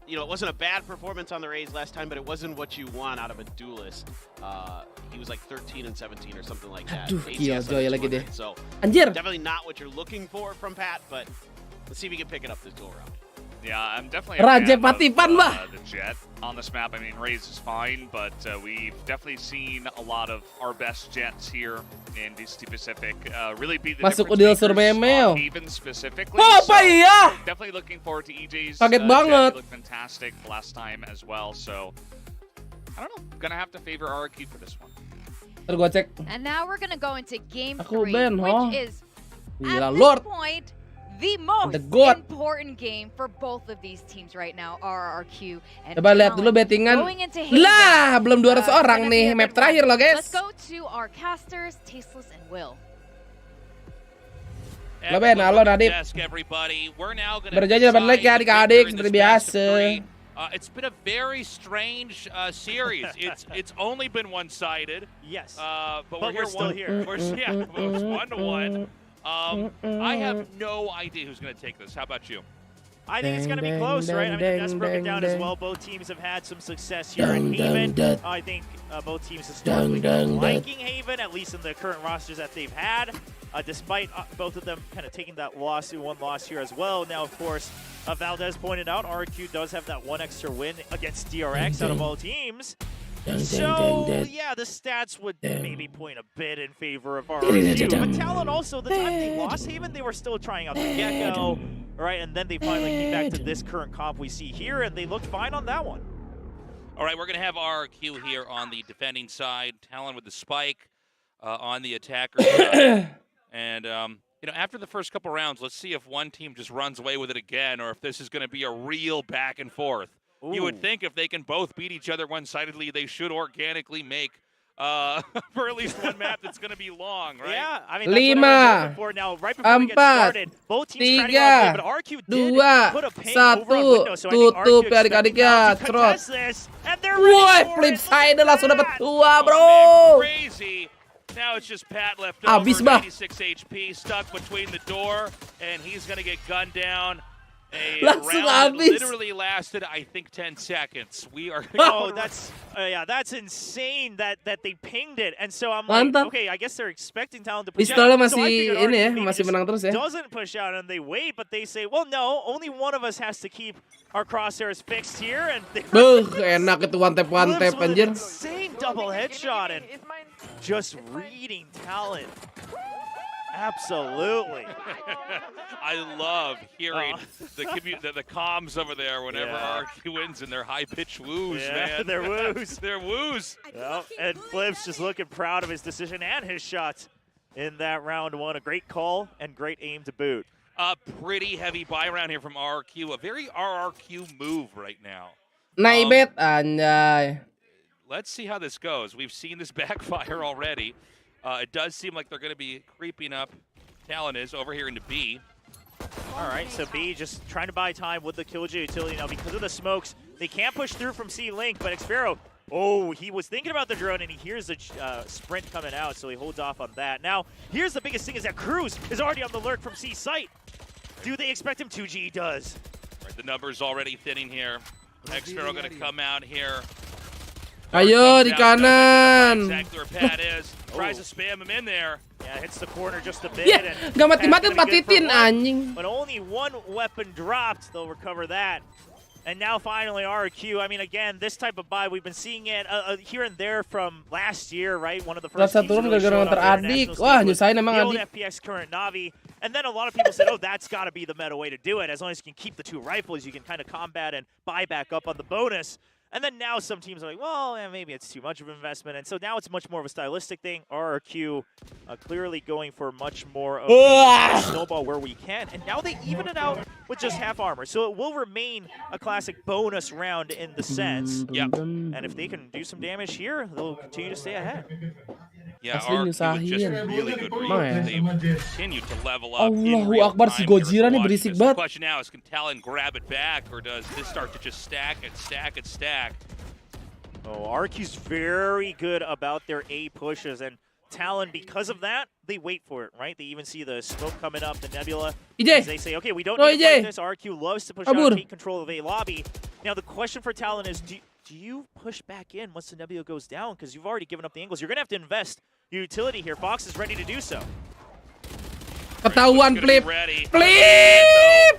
It wasn't a bad performance on the Rays last time, but it wasn't what you want out of a duelist. He was like 13 and 17 or something like that. Aduh, ACS Killjoy under lagi deh. 200. So Anjir. definitely not what you're looking for from Pat, but let's see if he can pick it up this go around. Yeah, I'm definitely a Raja fan Patipan, of, bah. the Jet on this map. I mean, Raze is fine, but we've definitely seen a lot of our best Jets here in DC Pacific really be the Masuk difference Udil makers Surmemeo. on Haven specifically. Oh, apa So, iya? definitely looking forward to EJ's Kaget Jet. banget. He looked fantastic last time as well. So, I don't know. Gonna have to favor RRQ for this one. Ntar gua cek. And now we're gonna go into game Aku 3, ban, huh? which is Gila, at Lord. this point the most The God. important game for both of these teams right now, RRQ and Coba lihat dulu Talon. bettingan. Going into Haven, Lah, belum 200 orang gonna be nih a map good terakhir one. loh, guys. Let's go to our casters, Tasteless and Will. Lo Ben, halo Nadib. Desk, everybody. We're now gonna Berjanji dapat like ya decide the adik-adik victor in seperti this best of biasa. three. It's been a very strange series. It's only been one-sided. Yes. But But we're still here. We're, yeah, it's 1-1. I have no idea who's going to take this. How about you? I think it's going to be Dang, close, dang, right? I mean, dang, that's broken dang, down as dang. well. Both teams have had some success here Dang, in Haven. dang, dang. I think both teams historically Dang, dang, dang. liking Haven, at least in the current rosters that they've had, despite both of them kind of taking that one loss here as well. Now, of course, Valdez pointed out, RRQ does have that one extra win against DRX out of all teams. So, yeah, the stats would maybe point a bit in favor of RRQ. But Talon also, the time they lost Haven, they were still trying out the Gecko, right? And then they finally came back to this current comp we see here, and they looked fine on that one. All right, we're going to have RRQ here on the defending side. Talon with the spike on the attacker side. And, after the first couple rounds, let's see if one team just runs away with it again or if this is going to be a real back and forth. You would think if they can both beat each other one-sidedly, they should organically make for at least one map that's going to be long, right? Yeah, I mean, that's what I was looking for. Now, right before we get started, both teams trying to go out, but RQ did put a ping over on window, so I think RQ expected now to contest this, and they're ready for flip it. side langsung dapat 2, Man, bro. crazy. Now it's just Pat left Abis, over, bah. 96 HP, stuck between the door, and he's going to get gunned down. A Langsung round that habis. literally lasted, I think, 10 seconds. We are Oh, that's insane that they pinged it, and so I'm like, Mantap. okay, I guess they're expecting Talon to push Pistolnya out. So I masih figured ini ya, RQ maybe masih just menang terus ya. doesn't push out, and they wait, but they say, well, no, only one of us has to keep our crosshairs fixed here, and they Enak itu one tap Flips with an anjir. insane double headshot and just reading Talon. Absolutely. I love hearing the comms over there whenever RQ wins and their high-pitched woos, man. Their woos. Their woos. Well, and Flips just looking proud of his decision and his shots in that round one. A great call and great aim to boot. A pretty heavy buy round here from RRQ. A very RRQ move right now. Naibet anjay. Let's see how this goes. We've seen this backfire already. It does seem like they're going to be creeping up. Talon is over here into B. All right, so B just trying to buy time with the Killjoy utility now because of the smokes. They can't push through from C-Link, but Xfero, he was thinking about the drone and he hears the sprint coming out, so he holds off on that. Now, here's the biggest thing is that Cruz is already on the lurk from C site. Do they expect him to? He does. Right, the numbers already thinning here. Xfero going to come out here. Ayo di kanan. Exactly where Pat is. Tries to spam him in there. Yeah, hits the corner just a bit. Yeah, and gak mati-mati Pat's gonna be good for patitin one, anjing. But only one weapon dropped. They'll recover that. And now finally RRQ. I mean, again, this type of buy, we've been seeing it here and there from last year, right? One of the first Rasa teams turun really gara-gara showed nganter up adik. international Wah, stage was nyusahin emang the old adik. FPX current Navi. And then a lot of people said, oh, that's got to be the meta way to do it. As long as you can keep the two rifles, you can kind of combat and buy back up on the bonus. And then now some teams are like, well, maybe it's too much of an investment. And so now it's much more of a stylistic thing. RRQ clearly going for much more of a snowball where we can. And now they even it out with just half armor. So it will remain a classic bonus round in the sense. Yep. And if they can do some damage here, they'll continue to stay ahead. Yeah, Asli RRQ with nyusahin. just really good Emang ya? reads. They've continued to level up in Allahu real Akbar, time si here Gojira as nih well. berisik The banget. question now is, can Talon grab it back, or does this start to just stack and stack and stack? Oh, RQ's very good about their A pushes, and Talon, because of that, they wait for it, right? They even see the smoke coming up, the nebula. EJ! They say, okay, we don't No, need to fight EJ! this. RQ loves to push Kabur. out, take control of A lobby. Now, the question for Talon is, do you push back in once the nebula goes down? Because you've already given up the angles. You're going to have to invest your utility here. Fox is ready to do so. Ketahuan, Flip. Ready. Flip!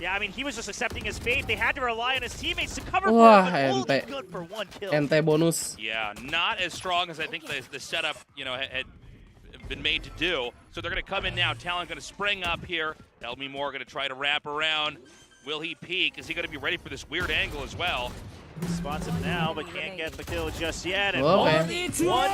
Yeah, I mean, he was just accepting his fate. They had to rely on his teammates to cover Wah, for him, but only ente. good for one kill. Ente bonus. Yeah, not as strong as I think the setup, had been made to do. So they're going to come in now. Talon going to spring up here. Elmi Moore going to try to wrap around. Will he peek? Is he going to be ready for this weird angle as well? Spots him now, but can't get the kill just yet. And Okay. only one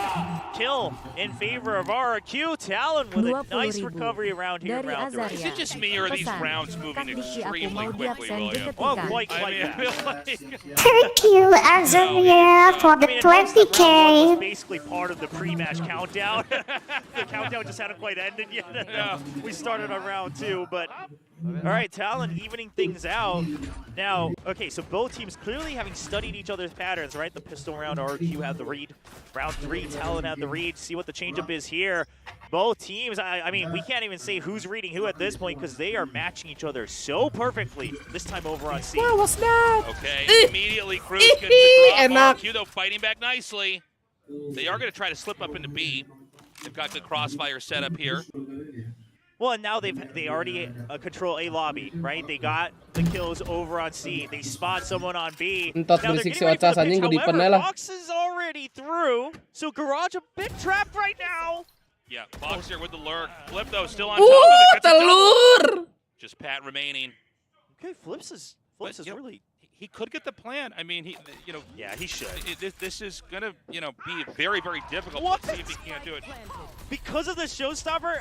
kill in favor of RRQ. Talon with a nice recovery around here in round 3. Is it just me, or are these rounds moving extremely quickly, William? Well, quite I mean, I that. feel like... Thank you, Azaria, for the At first, that round one 20K. was basically part of the pre-match countdown. The countdown just hadn't quite ended yet. We started on round 2, but all right, Talon evening things out. Now, okay, so both teams clearly having studied each other's patterns, right? The pistol round, RQ had the read. Round 3, Talon had the read. See what the changeup is here. Both teams, I mean, we can't even say who's reading who at this point because they are matching each other so perfectly. This time over on C. What was that? Okay, immediately Cruz gets the drop. Enak. RQ, though, fighting back nicely. They are going to try to slip up into B. They've got good crossfire set up here. Well, and now they already control A lobby, right? They got the kills over on C. They spot someone on B. Entot Now they're berisik si getting ready for Ocas the pitch. anjing, gue dipen However, lah. Fox is already through, so Garage a bit trapped right now. Yeah, Fox here with the lurk. Flip, though, still on top of it. Gets a double. Telur! Just Pat remaining. Okay, Flips is really... He could get the plan. I mean, yeah, he should. This is going to, be very, very difficult. What? Let's see if he can't do it. Because of the showstopper,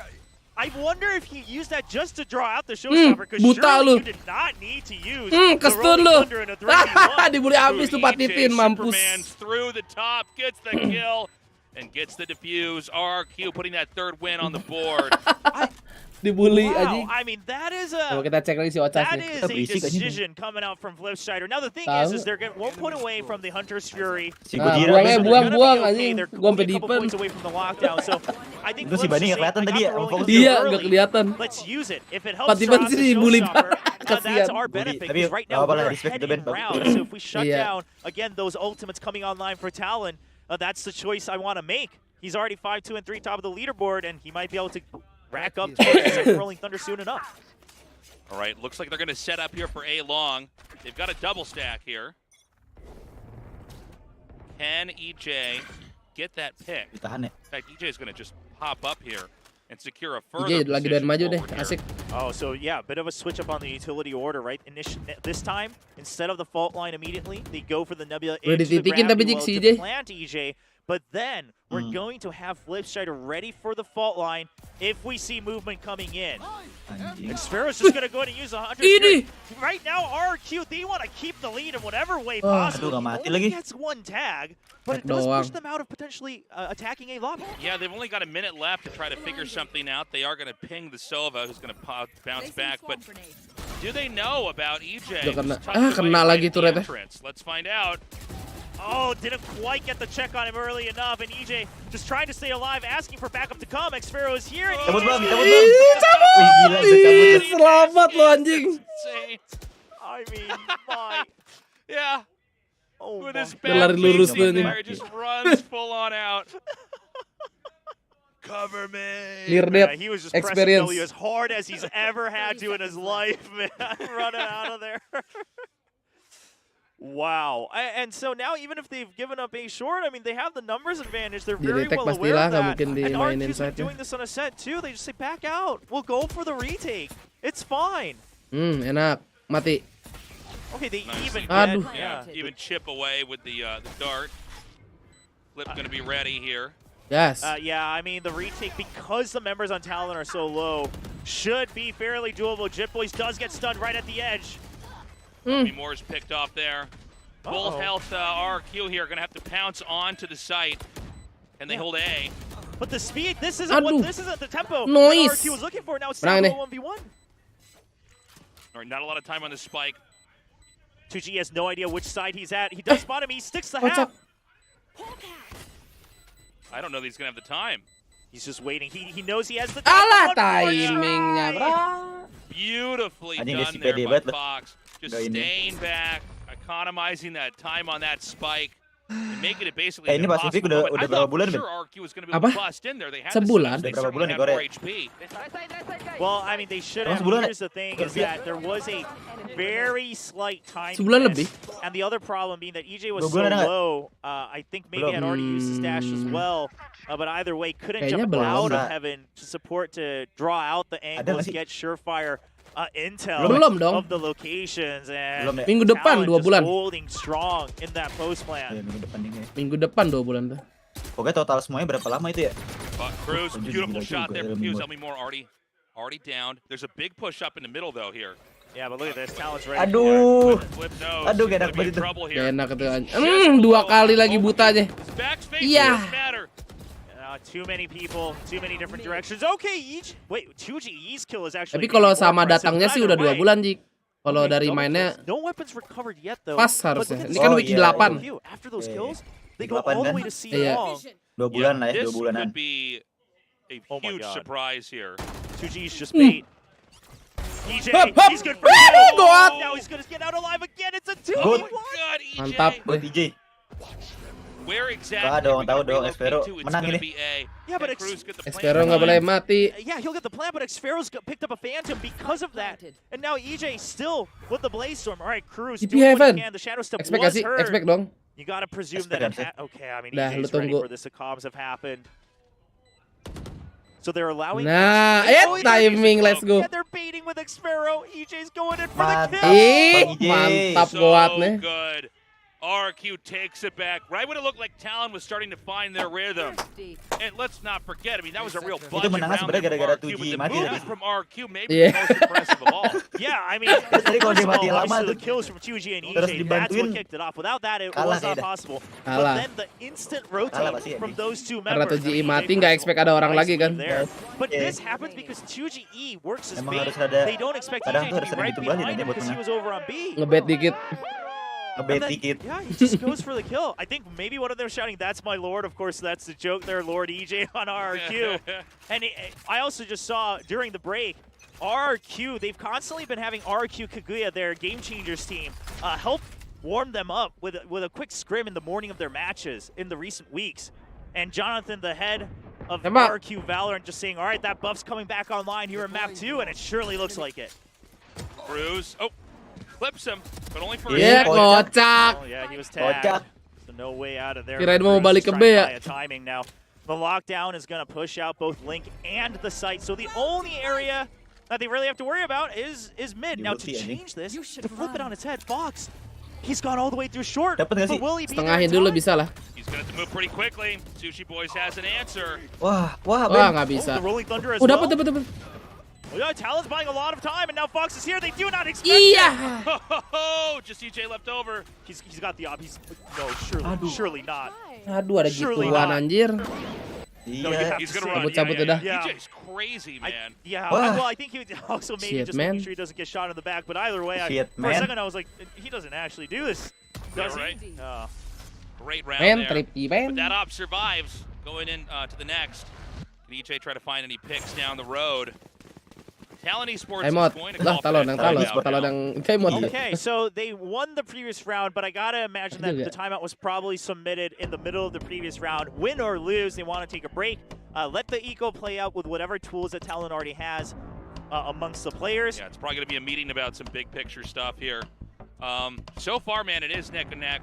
I wonder if he used that just to draw out the showstopper, because buta surely lu. you did not need to use Kestun the lu. Thunder in a 3v1. Dibully abis tuh Patitin, mampus. Superman's through the top, gets the kill, and gets the defuse. RRQ putting that third win on the board. Dibully Wow, anjing. I mean, that is Coba a... kita cek lagi si Ocas That nih. is a decision coming out from Flipstrider. Now the thing is they're going 1 point away from the Hunter's Fury. Buang anjing. They're Gua only sampai a couple dipen. points away from the lockdown. So I think Itu si Flips Bani is nggak kelihatan saying, tadi I ya, got the rolling fokus. Iya, early. nggak kelihatan. Let's use it. If it helps Patiban draw out sih the dibully showstopper, that's Kasian. our benefit. Tapi Because right nggak now apa-apa lah, we're respect ahead to Ben, in bagus. round. So if we shut Iya. down, again, those ultimates coming online for Talon, that's the choice I want to make. He's already 5-2 and 3 top of the leaderboard, and he might be able to rack up towards the second Rolling Thunder soon enough. All right, looks like they're going to set up here for A long. They've got a double stack here. Can EJ get that pick? Ditahan ya. In fact, EJ is going to just pop up here and secure a further EJ lagi doyan position maju deh, forward here. asik. Oh, so yeah, a bit of a switch up on the utility order, right? This time, instead of the fault line immediately, they go for the Nebula Udah into the dititikin tapi gravity Jik well si to EJ. plant EJ. But then, we're going to have Flipstrider ready for the fault line if we see movement coming in. And Sparrow's just going to go ahead and use 100. Right now, RRQ, they want to keep the lead in whatever way possible. Aduh, nggak mati Only lagi. gets one tag, but it does push them out of potentially attacking A lobby. Yeah, they've only got a minute left to try to figure something out. They are going to ping the Sova, who's going to bounce back. But do they know about EJ? Udah kena. Tucked away Kena right lagi at the turretnya. entrance. Let's find out. Oh, didn't quite get the check on him early enough, and EJ just trying to stay alive, asking for backup to come. X-Sparrow is here. And Cabut bang, EJ cabut bang. Wih, gila, bisa cabut. Selamat lo anjing. I mean, my... Yeah. Oh, With his Dia back lari lurus facing dia nih. there, just runs full on out. Cover me. Clear Yeah, depth he was just experience. pressing W as hard as he's ever had to in his life, man. Running out of there. Wow. And so now, even if they've given up A short, I mean, they have the numbers advantage. They're very Di-retake well aware pastilah, of nggak that. mungkin And dimainin RQ's been side-nya. doing this on a set, too. They just say, back out. We'll go for the retake. It's fine. Enak. Mati. Okay, they even Aduh. get, Yeah, even chip away with the dart. Flip going to be ready here. Yes. Yeah, I mean, the retake, because the members on Talon are so low, should be fairly doable. Jitboys does get stunned right at the edge. Moore's picked off there. Full health RRQ here, going to have to pounce onto the site. And they hold A. But the speed, this isn't the tempo Noise. that RRQ was looking for. Now it's Menang down nih. to 1v1. All right, not a lot of time on the spike. 2G has no idea which side he's at. He does spot him. He sticks the half. I don't know that he's going to have the time. He's just waiting. He knows he has the Alah time. timingnya, bro. Beautifully Anjing, dia done si there pede by banget loh. Fox. Just Gak ini. staying back, economizing that time on that spike, and making it basically Ini Pasifik impossible. udah I berapa thought bulan, for Ben? sure RQ was going to be able Apa? to bust in there. They had Sebulan? They Udah berapa bulan certainly nih have more Korea? HP. Well, I mean, they should have. Sebulan Here's the thing is that there was a very slight time Sebulan miss. lebih. And the other problem being that EJ was 2 so bulan ada nggak? low, I think maybe had already used his dash as well. But either way, couldn't Kayaknya jump out belum. of heaven to support to draw out the nggak angles, sih? get surefire intel Belum dong. of the locations. And Belum deh. Minggu depan, Talon 2 just bulan. holding strong in that post Ya, plan. minggu depan nih. Minggu depan 2 bulan tuh. Pokoknya total semuanya berapa lama itu ya? But Cruz, Anjing, beautiful gila shot juga there ya, from Hughes. Mimor. Elmi Moore already downed. There's a big push up in the middle though here. Yeah, but look at this. Talon's ready. Aduh. Flip nose. Aduh, He's gak gonna enak be in banget itu. trouble Gak here. enak itu anjing. 2 kali lagi buta aja. His back's fake. Iya. Doesn't matter. Too many people, too many different directions. Okay, each wait, 2G's kill is actually. Tapi kalau more sama impressive. datangnya sih udah 2 Either way. bulan, Jik. Kalau Okay, dari double mainnya kills. No weapons recovered yet though. pas But harusnya. look at Ini this. kan Oh, week iya. 8. After those Iya, kills, they Week go 8 all the kan? way to C Iya. long. 2 bulan lah ya, This 2 bulanan. could be a Oh my huge God. surprise here. 2G's just bait. EJ, Hup, hup. he's good for Woo! two. God. Now he's gonna get out alive again. It's a Good. 2v1. God, EJ. Mantap. Buat DJ. Where exactly? Tahu dong, are we gonna tahu dong, relocate Espero to? It's menang gonna ini. be A. Yeah, but Can Cruz get the plan Espero nggak boleh behind? mati. Yeah, he'll get the plan, but Xfero's picked up a Phantom because of that. And now EJ still with the Blaze Storm. All right, Cruz TP doing what Heaven. he can. The Shadow Step Expect was kasih, heard. expect dong. You gotta presume Expect that it kan, okay, I mean, Dah, lu EJ's ready tunggu. for this. The comms have happened. So they're allowing... Nah, Oh, timing, let's go. Yeah, they're baiting with Xfero. EJ's going in for the Mantap. kill. Ih, Bang, EJ. mantap So kuat nih. good. RRQ takes it back right when it looked like Talon was starting to find their rhythm. And let's not forget, I mean, that was a real budget menangnya round sebenarnya there gara-gara from RRQ, 2G but the mati moves tadi. from RRQ maybe Yeah. the most impressive of all. Yeah, I mean, Tadi kalau first dia of mati all, lama obviously tuh, the kills from 2G and terus EJ, that's what dibantuin, kicked it off. Without that, it kalah was not dia dah. possible. Kalah. But then the instant Kalah rotate pasti from ini. those two Karena members. 2GE EJ mati, nggak expect ada orang nice lagi kan. lead there. But Yeah. this happens because 2GE works as Emang bait. harus ada- They don't expect kadang EJ tuh to harus be ada right ditumbalin behind aja him buat because he menang. was over on B. Ngebet dikit. Ngebet dikit. Yeah, he just goes for the kill. I think maybe one of them shouting, "That's my lord." Of course, that's the joke there, Lord EJ on RRQ. And I also just saw during the break, RRQ, they've constantly been having RRQ Kaguya, their Game Changers team, help warm them up with a quick scrim in the morning of their matches in the recent weeks. And Jonathan, the head of RRQ Valorant, just saying, all right, that buff's coming back online here in map 2, and it surely looks like it. Cruz, oh, clips him, but only for Yeah, a second. kocak. Oh yeah, he was tagged. Kocak. So no way out of there. Kirain mau Cruz balik ke trying B to ya. buy a timing now. The lockdown is going to push out both Link and the site. So the only area that they really have to worry about is mid. Now to change this, to flip it on its head, Fox, he's gone all the way through short. Dapat nggak sih? But will he be there in Setengahin dulu time? bisa lah. He's going to have to move pretty quickly. Sushi Boys has an answer. Wah, Wah, Ben. nggak bisa. The Rolling Thunder as Oh, well. dapat. Oh, yeah, Talon's buying a lot of time, and now Fox is here. They do not expect Iya. Oh, just EJ left over. He's got the op. No, surely not. Aduh, ada Surely gituan not. anjir. No, you have He's to going to say- run. Cabut udah. Yeah. EJ's crazy, man. Yeah, Wah. well, I think he also maybe Shit, just man. making sure he doesn't get shot in the back. But either way, Shit, for a man. second I was like, he doesn't actually do this, does Yeah, right. he? Great round Man, there. trippy, man. But that op survives going in to the next. Can EJ try to find any picks down the road? Talon Esports is Emot. going to Lah, call talon, for yang that talon. timeout Talon now. yang emot. Okay, so they won the previous round, but I gotta imagine that Juga. the timeout was probably submitted in the middle of the previous round. Win or lose, they want to take a break. Let the eco play out with whatever tools that Talon already has amongst the players. Yeah, it's probably going to be a meeting about some big picture stuff here. So far, man, it is neck and neck.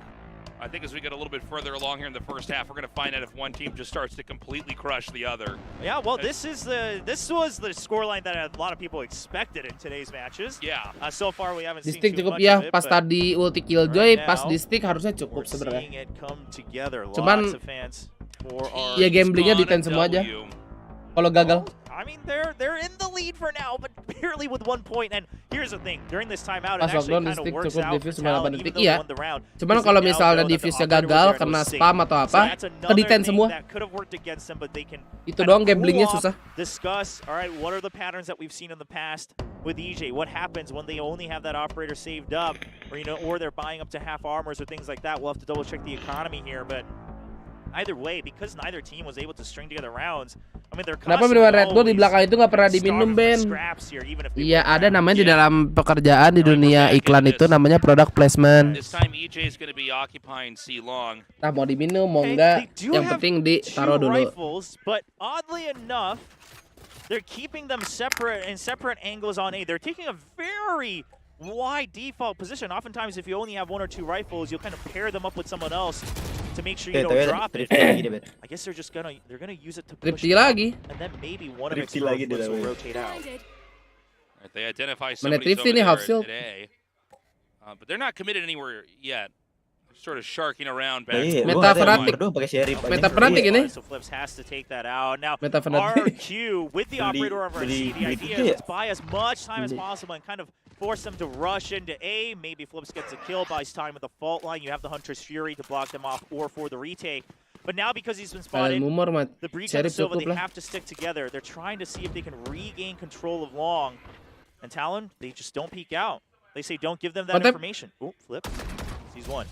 I think as we get a little bit further along here in the first half, we're going to find out if one team just starts to completely crush the other. Yeah, well, this was the scoreline that a lot of people expected in today's matches. Yeah. So far we haven't Di seen stick too cukup much ya, of it, pas but tadi ulti Killjoy, right pas now, di stick harusnya cukup seeing sebenarnya. it come together. Cuman, Lots of fans for our ya gamblingnya di 10 semua aja. Kalau gagal. I mean, they're in the lead for now, but barely with 1 point. And here's the thing: during this timeout, it Pas actually lockdown di kind of stick works cukup out for defuse cuma 8 Talon, detik, even though iya. they won the round. Cuman Because kalau they now misalnya know that the defuse-nya operator was gagal there and kena was safe. spam atau So apa, that's ke another detain thing semua. that could have worked against them, but they can Itu kind doang of gamblingnya cool susah. off, discuss. All right, what are the patterns that we've seen in the past with EJ? What happens when they only have that operator saved up, or or they're buying up to half armors or things like that? We'll have to double check the economy here, but either way, because neither team was able to string together rounds, I mean, they're Kenapa minuman Red Bull di belakang itu nggak pernah diminum, Ben? Iya, ada namanya di dalam pekerjaan di dunia iklan itu namanya product placement. This time EJ is going to be occupying C long. Nah, mau diminum mau enggak, yang penting ditaruh dulu. Rifles, but oddly enough, they're keeping them separate in separate angles on A. They're taking a very wide default position. Oftentimes, if you only have 1 or 2 rifles, you'll kind of pair them up with someone else to make sure you don't drop it. I guess they're gonna use it to push lagi. and then maybe one of Explorer's flips will rotate out. Right, they identify somebody over there at A, but they're not committed anywhere yet. They're sort of sharking around back. Meta fanatic ini. So Flips has to take that out. Now, Meta fanatic. RQ with the operator over C, the idea is let's buy as much time as possible and kind of force them to rush into A. Maybe Flips gets a kill, buys time with the fault line. You have the Hunter's Fury to block them off or for the retake. But now because he's been spotted, the Breach and the Silva, they have to stick together. They're trying to see if they can regain control of Long. And Talon, they just don't peek out. They say don't give them that information. Oh, Flip. He's one.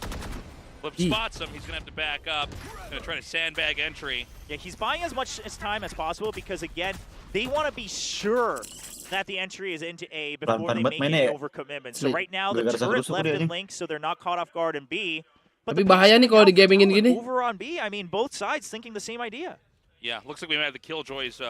Flip spots him. He's going to have to back up. Going to try to sandbag entry. Yeah, he's buying as much time as possible because, again, they want to be sure that the entry is into A before they make any overcommitment. So right now, the turret left in Link, so they're not caught off guard in B. But Tapi bahaya nih kalau di gamingin gini. Over on B, I mean, both sides thinking the same idea. Yeah, looks like we might have the Killjoys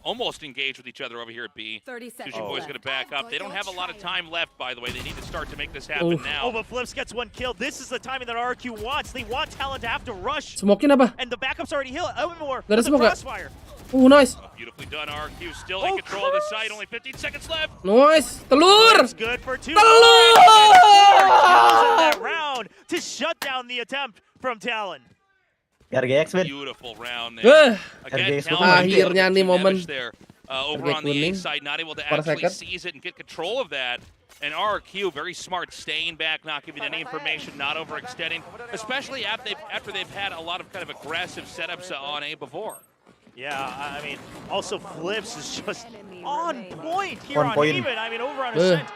almost engaged with each other over here at B. 30 seconds. Boys going to back up. They don't have a lot of time left, by the way. They need to start to make this happen now. Oh, but Flips gets 1 kill. This is the timing that RQ wants. They want Talon to have to rush. Smokin apa? And the backup's already healed. Elmore Gak ada with the smoke. crossfire. Nice. Beautifully done, RQ. Still in control of the site. Only 15 seconds left. Nice. Telur. That's good for 2. Telur. Kills in that round to shut down the attempt from Talon. Beautiful round there. Again, akhirnya nih momen there. Over on the A side, not able to actually seize it and get control of that. And RRQ, very smart, staying back, not giving any information, not overextending, especially after they've had a lot of kind of aggressive setups on A before. Yeah, I mean, also Flips is just on point here on Haven. I mean, over on Ascent.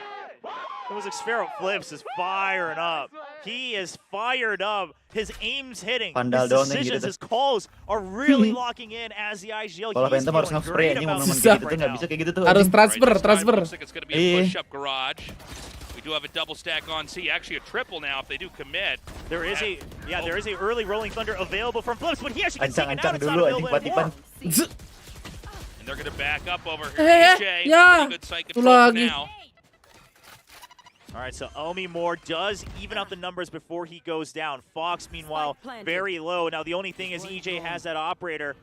It was Xfero. Flips is firing up. He is fired up. His aim's hitting. His decisions, his calls are really locking in as the IGL. He's feeling great about this right now. Harus transfer. Looks like it's going to be a push-up garage. We do have a double stack on C, actually a triple now if they do commit. There is a early Rolling Thunder available from Flips, but he actually gets taken out. It's not available anymore. And they're going to back up over here. EJ, pretty good site control for now. All right, so Omi Moore does even out the numbers before he goes down. Fox, meanwhile, very low. Now, the only thing is EJ has that operator.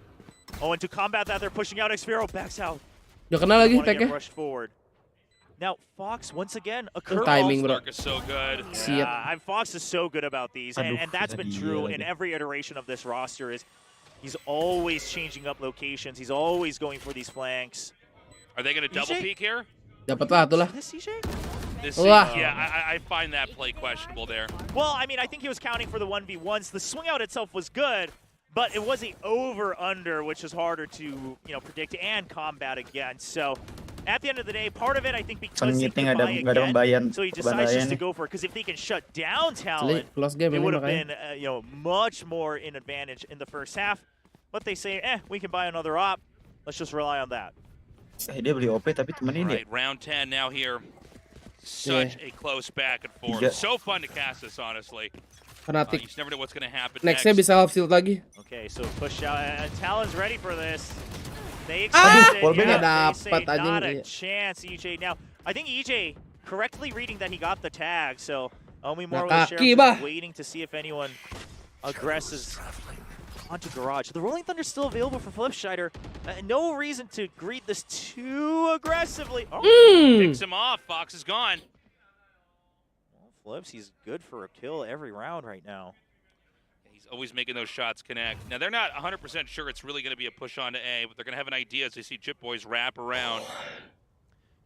Oh, and to combat that, they're pushing out. Xfero backs out. Udah kena lagi tag-nya. Rushed forward. Now, Fox, once again, a curve. Timing, bro. Is so good. Yeah, Fox is so good about these, and that's been true in every iteration of this roster. Is he's always changing up locations. He's always going for these flanks. Are they going to double peek here? Dapat lah, itulah. This CJ? Yeah, I find that play questionable there. Well, I mean, I think he was counting for the 1v1s. The swing out itself was good, but it was the over-under, which is harder to predict and combat against. So, at the end of the day, part of it, I think, because he can buy again, so he decides just to go for it. Because if they can shut down Talon, it would have been much more in advantage in the first half. But they say, we can buy another op. Let's just rely on that. Right, round 10 now here. Such a close back and forth. So fun to cast this, honestly. Fanatic. You just never know what's going to happen Next-nya bisa half shield lagi. Okay, so push out, and Talon's ready for this. They expect it. Yeah, they say not a chance, EJ. Now, I think EJ correctly reading that he got the tag, so Omimura Nah, with kaki, Sheriff bah. just waiting to see if anyone aggresses onto Garage. The Rolling Thunder's still available for Flipscheider. No reason to greet this too aggressively. Oh, Picks him off. Fox is gone. well, Flips, he's good for a kill every round right now. He's always making those shots connect. Now, they're not 100% sure it's really going to be a push on to A, but they're going to have an idea as they see Chip Boys wrap around.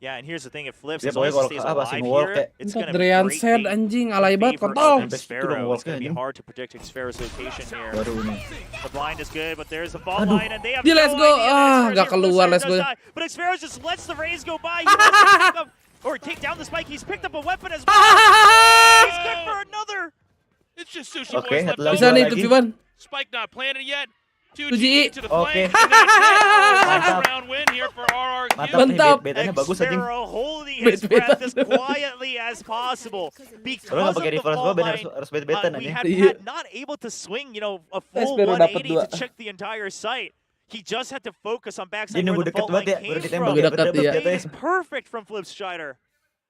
Yeah, and here's the thing, if Flips Dia as long as he pokoknya stays kalau alive si here, it's going to be Drian great Sed bait anjing in alay banget favor kontol. of Xfero. It's going to be hard to predict Xfero's location here. The blind is good, but there's the ball line, and they have Dia let's no go. idea Ah, that gak Xfero's keluar here. let's go. But Xfero just lets the rays go by. He doesn't pick up, or take down the spike. He's picked up a weapon as well. He's good for another. It's just Sushi Oke, Boys left satu lagi. Bisa nih over. 2v1. Spike not planted yet. 2G. 2G to the Oke. flank. And that's it. Mantap. Round win here for RRQ. Mantap nih, Mantap. betanya bagus anjing. Xfero holding his breath as quietly as possible Kalau because nggak of pakai the reverse fault ball, Ben line. harus bet-betan We anjing. had Iya. Pat not able to swing, a full Xfero dapat 180 to 2. check the entire site. He just had to focus on backside Dia where nunggu the deket fault line banget ya, came baru from. ditembak Nunggu ya, dekat, baru iya. dapet It ya. is perfect from Flipscheider.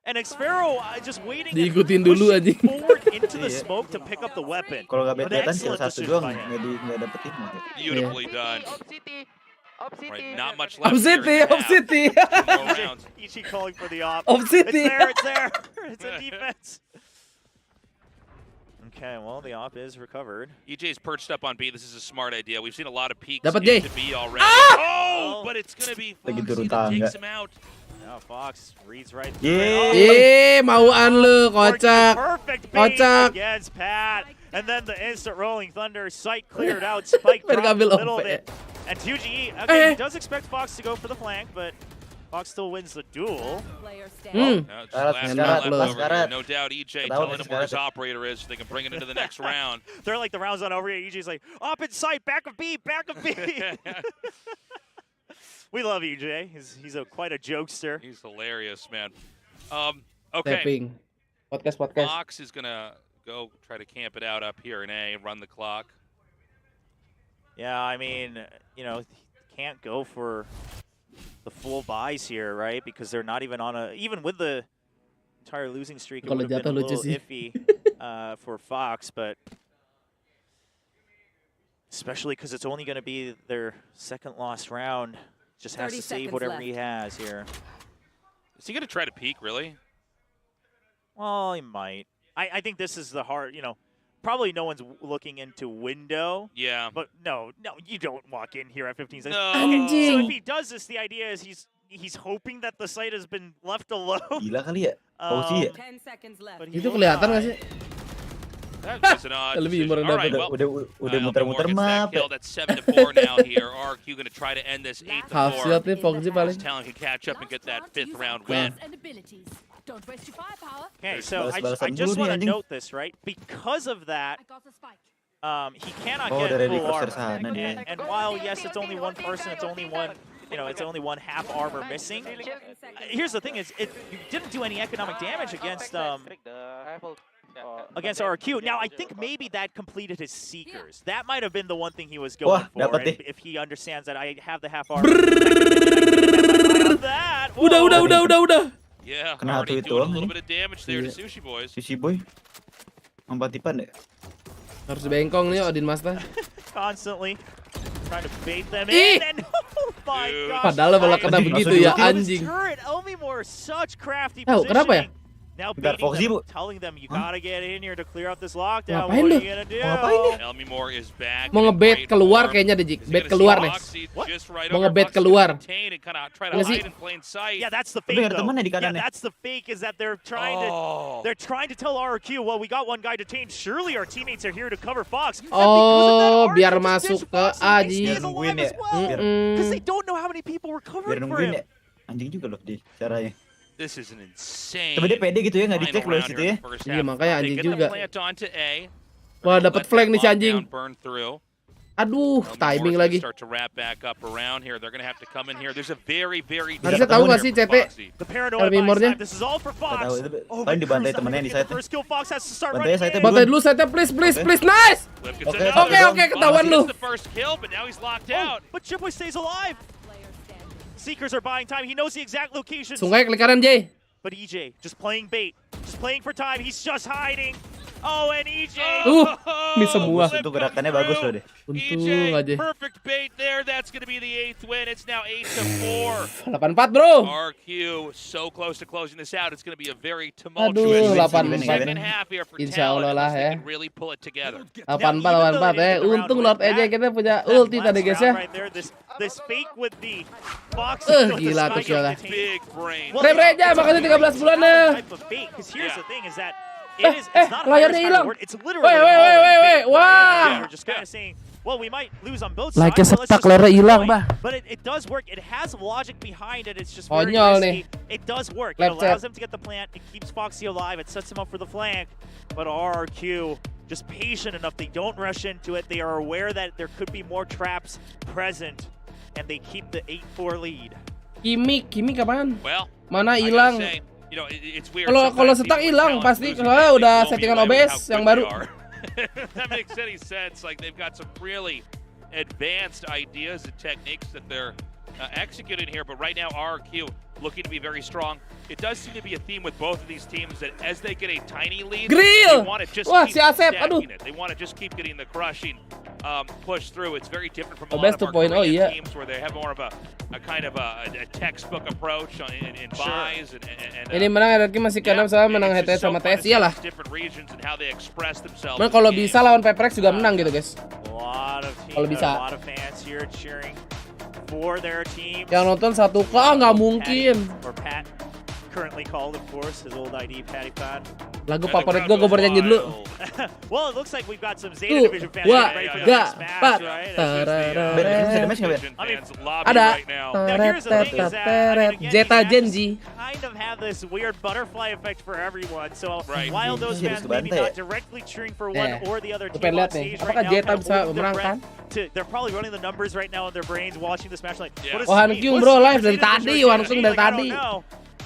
And Xfero just waiting and Diikutin dulu pushing anjing. forward into the Iya. smoke to pick up the weapon. Kalau nggak An bet-betan kill excellent satu decision doang by him. nggak dapetin mah. Beautifully done. Right, not much left Off here in City, the Off half. City. 2 more rounds. Ichi calling for the op. Off City. It's there. It's a defense. Okay, well, the op is recovered. EJ's perched up on B. This is a smart idea. We've seen a lot of peaks Dapat, Jay. into B already. Ah! Oh, but it's going to be Lagi Foxy turun that takes tangga. him out. Now Fox reads right Yeay. Mauan lu, kocak. Perfect bait Kocak. against Pat. And then the instant Rolling Thunder, sight cleared out, Spike Pengen dropped in ngambil the middle of OP. it. And 2G, okay, he does expect Fox to go for the flank, but Fox still wins the duel. Hmm. Now, just Karat, last karat, round left last over here. karat. No doubt EJ Ketahuan telling nih him where his karat. operator is so they can bring it into the next round. They're like, the round's not over yet. EJ's like, op in sight, back of B, back of B. We love EJ. He's quite a jokester. He's hilarious, man. Okay. Tapping. Podcast. Fox is going to go try to camp it out up here in A, run the clock. Yeah, I mean, can't go for the full buys here, right? Because they're not even on even with the entire losing streak, it Kalau would have been a jatuh lucu little sih. iffy for Fox, but especially because it's only going to be their second lost round. Just has 30 to save seconds whatever left. he has here. Is he going to try to peek, really? Well, he might. I think this is the hard, probably no one's looking into window. Yeah. But no, you don't walk in here at 15 seconds. No. Okay, so if he does this, the idea is he's hoping that the site has been left alone. Gila kali ya. Fauzi ya. 10 seconds left. But he Itu will kelihatan die. nggak sih? That was an odd Lebih decision. merendah All right, pada- well, Udah muter-muter Elmore map. gets that kill. That's 7-4 now here. RRQ going to try to end this 8-4. Half shot nih Foxy paling. Talent can catch up and get that 5th round win. Don't waste your firepower. Okay, so I Balas-balasan just dulu nih, want to anjing. note this, right? Because of that, he cannot Oh, get dari full reverse armor. sana dia. And while yes, it's only one person, it's only one, it's only one half armor missing. Here's the thing: you didn't do any economic damage against RRQ. Now I think maybe that completed his seekers. That might have been the one thing he was going Wah, for. dapat And nih. if he understands that I have the half armor. That. Udah. Yeah, Kena already satu itu doing a doang little nih. bit of damage there to Iya. Sushi Boys. Sushi boy. Membatipan deh. Harus bengkong nih Odin Masta. Constantly trying to bait them Ih! in. And oh my Dude. gosh. Padahal malah kena begitu ya anjing. Turret, Elmimore, such crafty Tahu kenapa ya? positioning. Now Bentar, baiting Foxy, them, Bu. telling them you gotta get in here to clear out this lockdown. Ngapain What lu? are you gonna do? Mau ngapain dia? Elmimore is back. Mau in ngebet great keluar form. kayaknya deh Jik. Is he Bet gonna keluar see nih. Foxy What? just right Mau over ngebet Foxy to keluar. contain and kinda try to Iya sih. hide in plain sight. Yeah, that's the Tapi fake ada though. temannya di Yeah, kanannya. that's the fake is that they're trying Oh. they're trying to tell RRQ, well, we got one guy detained. Surely our teammates are here to cover Fox. And Oh, because of that, biar RRQ just masuk ditched ke Fox and A, they Ji. stays alive as well. Mm-mm. Because they don't know how many people were Biar covering for nungguin him. ya. Anjing juga loh di caranya. This is an insane. Tapi dia pede gitu ya, nggak final dicek loh round situ here in ya. the first Iya, half. makanya They anjing get juga. the plant onto A. Wah, dapat Let flank that nih si anjing. lockdown burn through. Aduh, Elmimore's timing gonna lagi. Start to wrap back up around here. They're going to have to come in here. There's a very, very Harusnya deep tahu corner nggak sih for CT? Foxy. The paranoid Elmimore-nya? buys time. This is all for Nggak Fox. tahu itu. Oh, Paling dibantai Cruz temennya di not gonna get site. the first kill. Fox has to start Bantai right site-nya in. Bantai dulu saya please nice. Flip gets Oke, another. Oke, ketahuan Foxy lu. gets the first kill, but now he's locked out. But Chipboy stays alive. Seekers are buying time. He knows the exact location. Sungai klik kanan Jay. But EJ just playing bait. Just playing for time. He's just hiding. Oh, and EJ. Ini semua. Itu gerakannya bagus loh deh. Untung aja. Perfect bait there. That's going to be the 8th win. It's now 8-4. 8-4 bro. RQ so close to closing this out. It's going to be a very Aduh, tumultuous 8-4. second half here for Insya Allah Talon. lah They ya. can really pull it together. 8-4 ya. Untung Lord EJ kita punya ulti tadi guys ya. This fake with the box. Gila tuh killnya. Big brain. Reja makasih 13 bulannya. Because here's the thing is that it's not layarnya highest hilang. word. It's literally Wait. Wah. We're just kind of saying, well, we might lose on both Like sides. setak layarnya hilang, bah. But it does work. It has logic behind it. It's just very Konyol risky. nih. It does work. It allows him to get the plant. It keeps Foxy alive. It sets him up for the flank. But RRQ just patient enough. They don't rush into it. They are aware that there could be more traps present, and they keep the 8-4 lead. Kimi kapan? Well, mana hilang? You know, it's weird. Kalau setak hilang pasti soalnya udah settingan OBS yang baru. That makes any sense. Like they've got some really advanced ideas and techniques that they're executing here. But right now, RRQ looking to be very strong. It does seem to be a theme with both of these teams that as they get a tiny lead, Grill! they want to just Wah, keep si Asep, stacking it. They want to just keep getting the crushing push through. It's very different from a OBS lot of our 2.0, Korean iya. teams where they have more of a kind of a textbook approach in buys and Ini menang RRQ masih keenam soalnya menang head to head sama TS iyalah. different regions and how they express themselves. Nah, kalau bisa lawan Peprex juga menang gitu guys. Kalau bisa. A lot of fans here cheering for their team. Yang nonton 1K nggak mungkin. Or Pat, currently called of course, his old ID Patty Pat. Lagu favorit gue bernyanyi dulu. Well, it looks like we've got some Zeta Division fans ready for the next match, right? Ada. Now here's the thing is that Zeta Genji. kind of have this weird butterfly effect for everyone. So while those fans maybe not directly cheering for one or the other team on stage right now, Zeta bisa memenangkan? they're probably running the numbers right now in their brains, watching this match like, what is Hankyung bro live dari tadi, Hankyung dari tadi.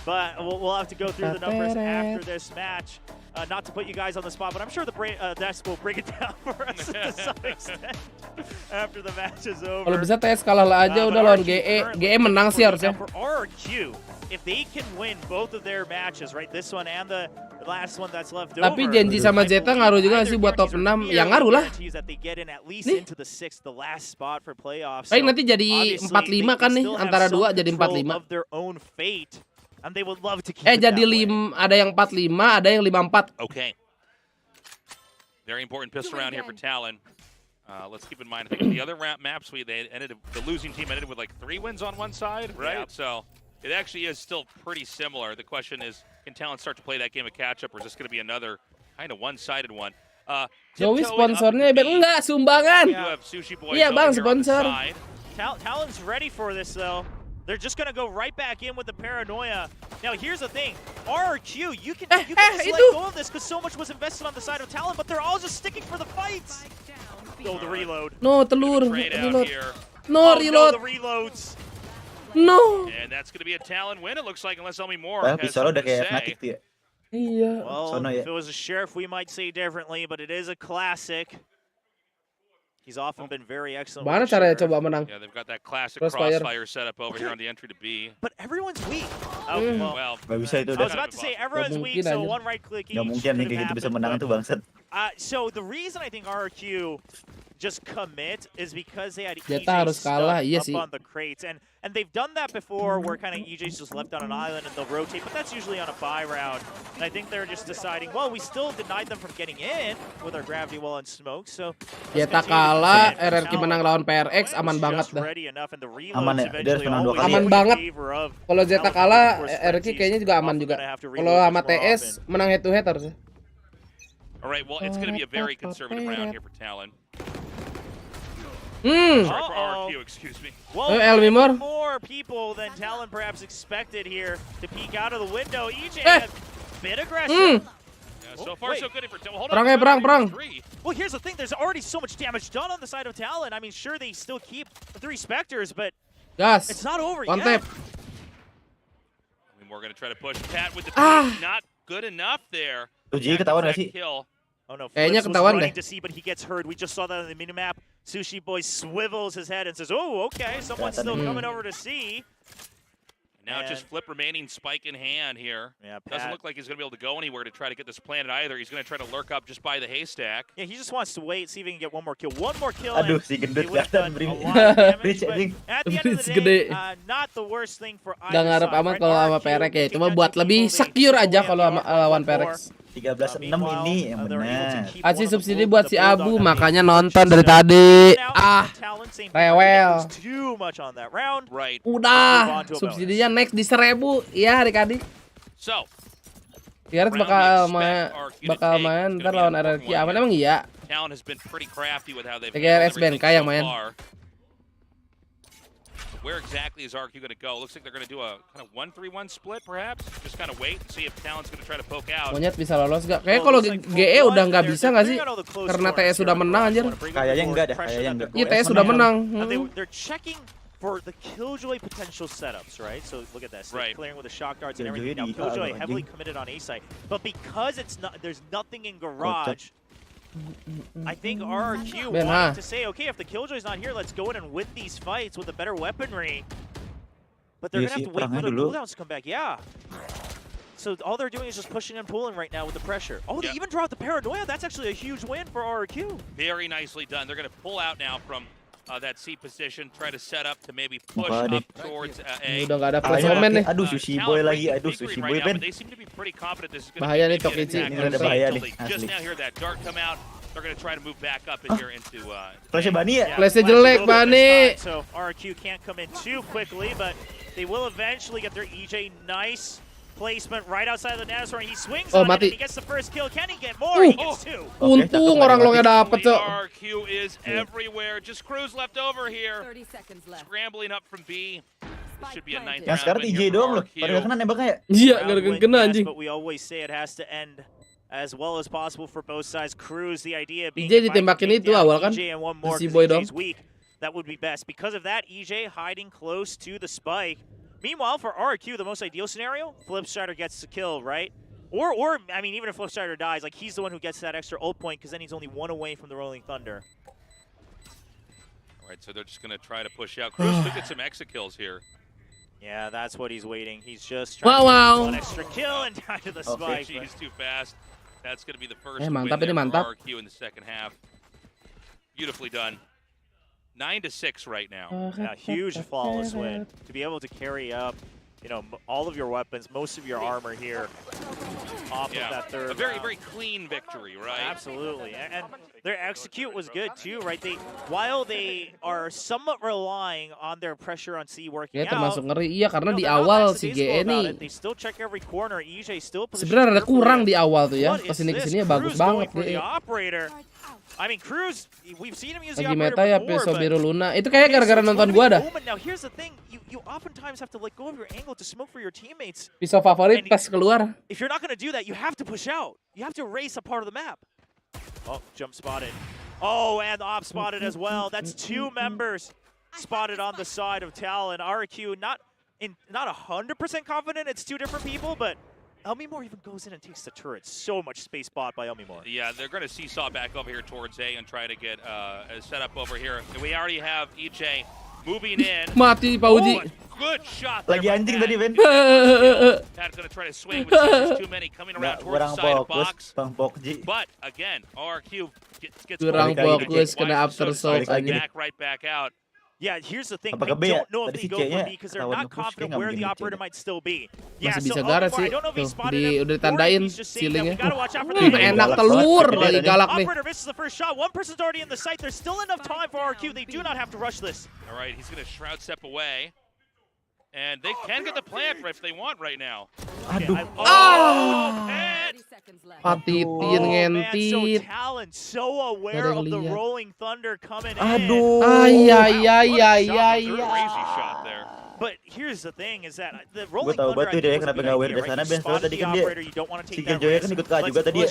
But we'll have to go through the numbers after this match. Not to put you guys on the spot, but I'm sure the desk will break it down for us to some extent after the match is over. Kalau bisa TS kalah lah aja udah lawan GE. GE menang sih harusnya. For RRQ, if they can win both of their matches, right, this one and the last one that's left over. Tapi Genji sama Zeta ngaruh juga sih buat top 6. Yang ngaruh lah. Nih. Paling nanti jadi 45 kan nih antara dua jadi 45. Jadi ada yang 45, ada yang 54. Okay. Very important pistol round here for Talon. Let's keep in mind, I think the other maps the losing team ended with like 3 wins on one side, right? Yeah. So it actually is still pretty similar. The question is, can Talon start to play that game of catch-up, or is this going to be another kind of one-sided one? Joey sponsornya enggak sumbangan. Iya bang sponsor. Talon's ready for this though. They're just gonna go right back in with the paranoia. Now here's the thing, RRQ, you can just let go of this because so much was invested on the side of Talon, but they're all just sticking for the fights. Oh, the reload. No, telur. Reload. No, reload. The reloads. No. And that's gonna be a Talon win, it looks like, unless Omi Moore has Pisau something udah kayak to say. Fnatic tuh ya. Iya. Well, if it was a Sheriff, we might say differently, but it is a classic. He's often been very excellent. Mana caranya coba menang? Yeah, they've got that classic Crossfire. crossfire setup over here on the entry to B. But everyone's weak. Well, Gak bisa itu I udah. was about to say everyone's weak, so one right click each. Gak mungkin nih kayak gitu bisa menang tuh bangsat. So the reason I think RRQ just commit is because they had EJ Zeta harus kalah, iya up sih. on the crates, and they've done that before where kind of EJ's just left on an island and they'll rotate, but that's usually on a buy round. And I think they're just deciding, well, we still denied them from getting in with our gravity wall and smoke, so Zeta kalah, RRQ menang lawan PRX aman banget dah. Aman ya, dia harus menang 2 kali. Aman banget. Kalau Zeta kalah, RRQ kayaknya juga aman juga. Kalau sama TS menang head to head harusnya. All right, well, it's going to be a very conservative round here for Talon. Hmm. Sorry, for RRQ, excuse me. Well, Elmi more people than Talon perhaps expected here to peek out of the window. EJ a bit aggressive. Yeah, so far, so good for Talon. Hold Perang. Well, here's the thing. There's already so much damage done on the side of Talon. I mean, sure, they still keep the 3 Spectres, but Gas. it's not over One yet. tap. I mean, we're going to try to push Pat with the beat. Not good enough there. Uji ketahuan gak sih? Kill. Oh no, Kayaknya Flips was ketahuan running deh. to see, but he gets heard. We just saw that on the minimap. Sushi Boy swivels his head and says, oh, okay, someone's still coming over to see. Now just flip remaining spike in hand here. Yeah, doesn't look like he's going to be able to go anywhere to try to get this planted either. He's going to try to lurk up just by the haystack. Yeah, he just wants to wait, see if he can get one more kill. One more kill. Aduh, and si gendut they would have kelihatan done a lot of damage, but at the end of the Gede. day, not the worst thing for either Gak ngarep side, amat right? kalau sama RRQ Perek ya. looking Cuma at buat the lebih people they secure aja have kalau lawan before. Perek. 13-6 ini yang benar. Kasih subsidi buat si Abu, makanya nonton dari tadi. Ah, rewel. Too much on that round. Right. Udah, subsidinya next di 1000 ya adik-adik. So, Tiaret bakal main ntar lawan RRQ. Aman emang iya. Talon has been pretty crafty with how they've TGRS handled BNK everything yang so main. far. Where exactly is RRQ going to go? Looks like they're going to do a kind of 1-3-1 split, perhaps. Just kind of wait and see if Talon's going to try to poke out. Monyet bisa lolos gak? Kayaknya kalau GE udah nggak bisa nggak sih? Karena TS sudah menang anjir. Kayaknya enggak dah, kayaknya enggak. Iya TS sudah menang. They're checking for the Killjoy potential setups, right? So look at this. They're clearing with the shock darts and everything. Now Killjoy heavily committed on A site, but because it's not, there's nothing in garage. I think RRQ wanted to say, okay, if the Killjoy's not here, let's go in and win these fights with a better weaponry. But they're gonna have to wait for the cooldowns to come back. Yeah. So all they're doing is just pushing and pulling right now with the pressure. Oh, they even draw out the paranoia. That's actually a huge win for RRQ. Very nicely done. They're going to pull out now from that C position, try to set up to maybe push up towards A. Udah nggak ada placement nih. Aduh, Sushi Boy lagi. Aduh, Sushi Boy Ben. They seem to be pretty confident this is going Bahaya nih to be Tokichi. an Ini attack. ada bahaya nih, Just asli. now hear that dart come out. They're going to try to move back up in here into. Flashnya Bani ya? Flashnya jelek Bani. So RRQ can't come in too quickly, but they will eventually get their EJ. Nice placement right outside of the Nanosword. He swings on it and he gets the first kill. Can he get more? He gets two. Untung orang lo nggak dapet cok. RRQ is everywhere. Just Cruz left over here. 30 seconds left. Scrambling up from B. This should be a ninth Yang round sekarang win IJ here for doang loh. RRQ. Padahal kena nembaknya ya. Iya, nggak ada kena anjing. But we always say it has to end as well as possible for both sides. Cruz, the idea being IJ ditembakin itu awal kan. EJ and one more Si because Boy dong. EJ's weak. That would be best. Because of that, EJ hiding close to the spike. Meanwhile, for RRQ, the most ideal scenario, Flipstrider gets the kill, right? Or I mean, even if Flipstrider dies, like he's the one who gets that extra ult point because then he's only one away from the Rolling Thunder. All right, so they're just going to try to push out. Cruz could get some exit kills here. Yeah, that's what he's waiting. He's just trying to get one extra kill and down to the spike. He's too fast. That's going to be the first mantap win ini, there mantap. for RRQ in the second half. Beautifully done. 9-6 right now. Yeah, huge flawless win. To be able to carry up, you know, all of your weapons, most of your armor here off of that third A very, round. very clean victory, right? Absolutely. And their execute was good too, right? While they are somewhat relying on their pressure on C working Ya out, termasuk ngeri. Iya karena you know, di they're not awal lackadaisical si GE about nih it. They still check every corner. EJ still sebenarnya ada kurang di awal tuh ya. What is Kesini this? kesini ya bagus Cruz going banget for the GE. operator. I mean, Cruz, we've seen him use the Lagi operator meta ya before, Peso but Biru Luna. Itu kayak gara-gara nonton gua dah. Now here's the thing, you oftentimes have to let go of your angle to smoke for your teammates. Pisau favorit pas keluar. If you're not going to do that, you have to push out. You have to erase a part of the map. Oh, jump spotted. Oh, and op spotted as well. That's two members spotted on the side of Talon. RRQ not 100% confident it's two different people, but Elmimore even goes in and takes the turret. So much space bought by Elmimore. Yeah, they're going to seesaw back over here towards A and try to get a setup over here. We already have EJ moving in. Mati Pak Uji. Good shot. Lagi anjing tadi Ben. Pat's going to try to swing, but there's too many coming around towards the side of box. Bang Pokji. But again, RRQ gets Kurang fokus kena aftershock aja. Right back out. Yeah, here's the thing. I Apakah B ya? don't know if Tadi they si go for C-nya B because they're ketahuan not nge-push, confident dia where nggak the mungkin operator C-nya. might still be. Yeah, Masih so bisa garet Elmimore, sih. I don't know if he Tuh, spotted him, udah or ditandain he's just saying that ceilingnya. we gotta watch out for Wih, the enak angle. telur lagi galak nih. Operator misses the first shot. One person's already in the site. There's still enough time for RQ. They do not have to rush this. All right, he's going to shroud step away. And they can get the plant if they want right now. Aduh. Patitin ngentit. Talon so aware of the Rolling Thunder coming in. Aduh. Ay ay ay ay ay. Crazy shot there. But here's the thing is that the Gue Rolling tahu Thunder batu dia kenapa nggak aware dari sana Ben. Soalnya tadi kan dia si Killjoy kan ikut kalah juga tadi ya.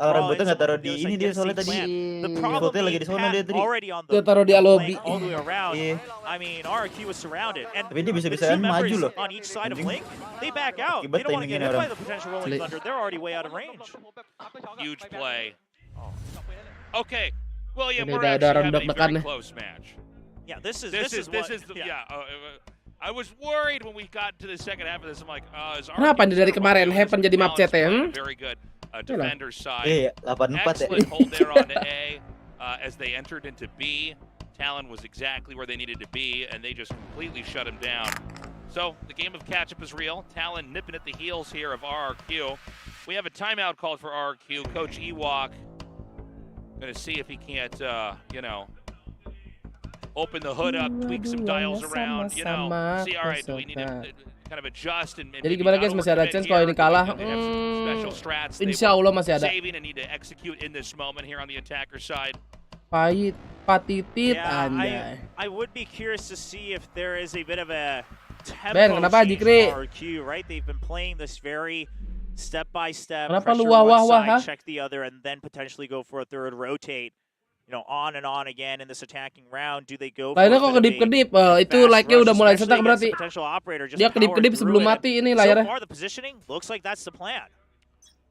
Rambutnya nggak taruh di ini dia soalnya tadi. Defaultnya lagi di sana dia tadi. Dia taruh di lobby. All the way around. I mean, RRQ was surrounded, and Tapi dia the bisa-bisaan two maju members loh. on each side of Link, they back out. They Akibat don't want to get timingnya hit by orang. the potential Rolling Thunder. They're already way out of range. Huge play. Okay, William, Ini we're ada actually orang having a deg-degan very nih. close match. Yeah, this is the what, yeah. I was worried when we got to the second half of this. I'm like, is Kenapa nih dari kemarin Heaven jadi map CT? Very good defender side. 84 Excellent hold there on A. As they entered into B, Talon was exactly where they needed to be, and they just completely shut him down. So the game of catch-up is real. Talon nipping at the heels here of RRQ. We have a timeout called for RRQ. Coach Ewok going to see if he can't, open the hood up, tweak some dials around, see, all right, do we need to kind of adjust and jadi gimana guys, masih ada chance kalau ini kalah? Insya Allah masih ada. Saving and need to execute in this moment here on the attacker side. Pahit, patitit, anjay. I would be curious to see if there is a bit of a tempo kenapa change Jikri? for RRQ, right? They've been playing this very step-by-step, Kenapa lu pressure one wah-wah, side, check the other, and then potentially go for a third rotate. On and on again in this attacking round. Do they go for Lainnya kok kedip-kedip? Itu like-nya udah mulai setak berarti. Dia kedip-kedip sebelum mati ini layarnya. So far the positioning looks like that's the plan.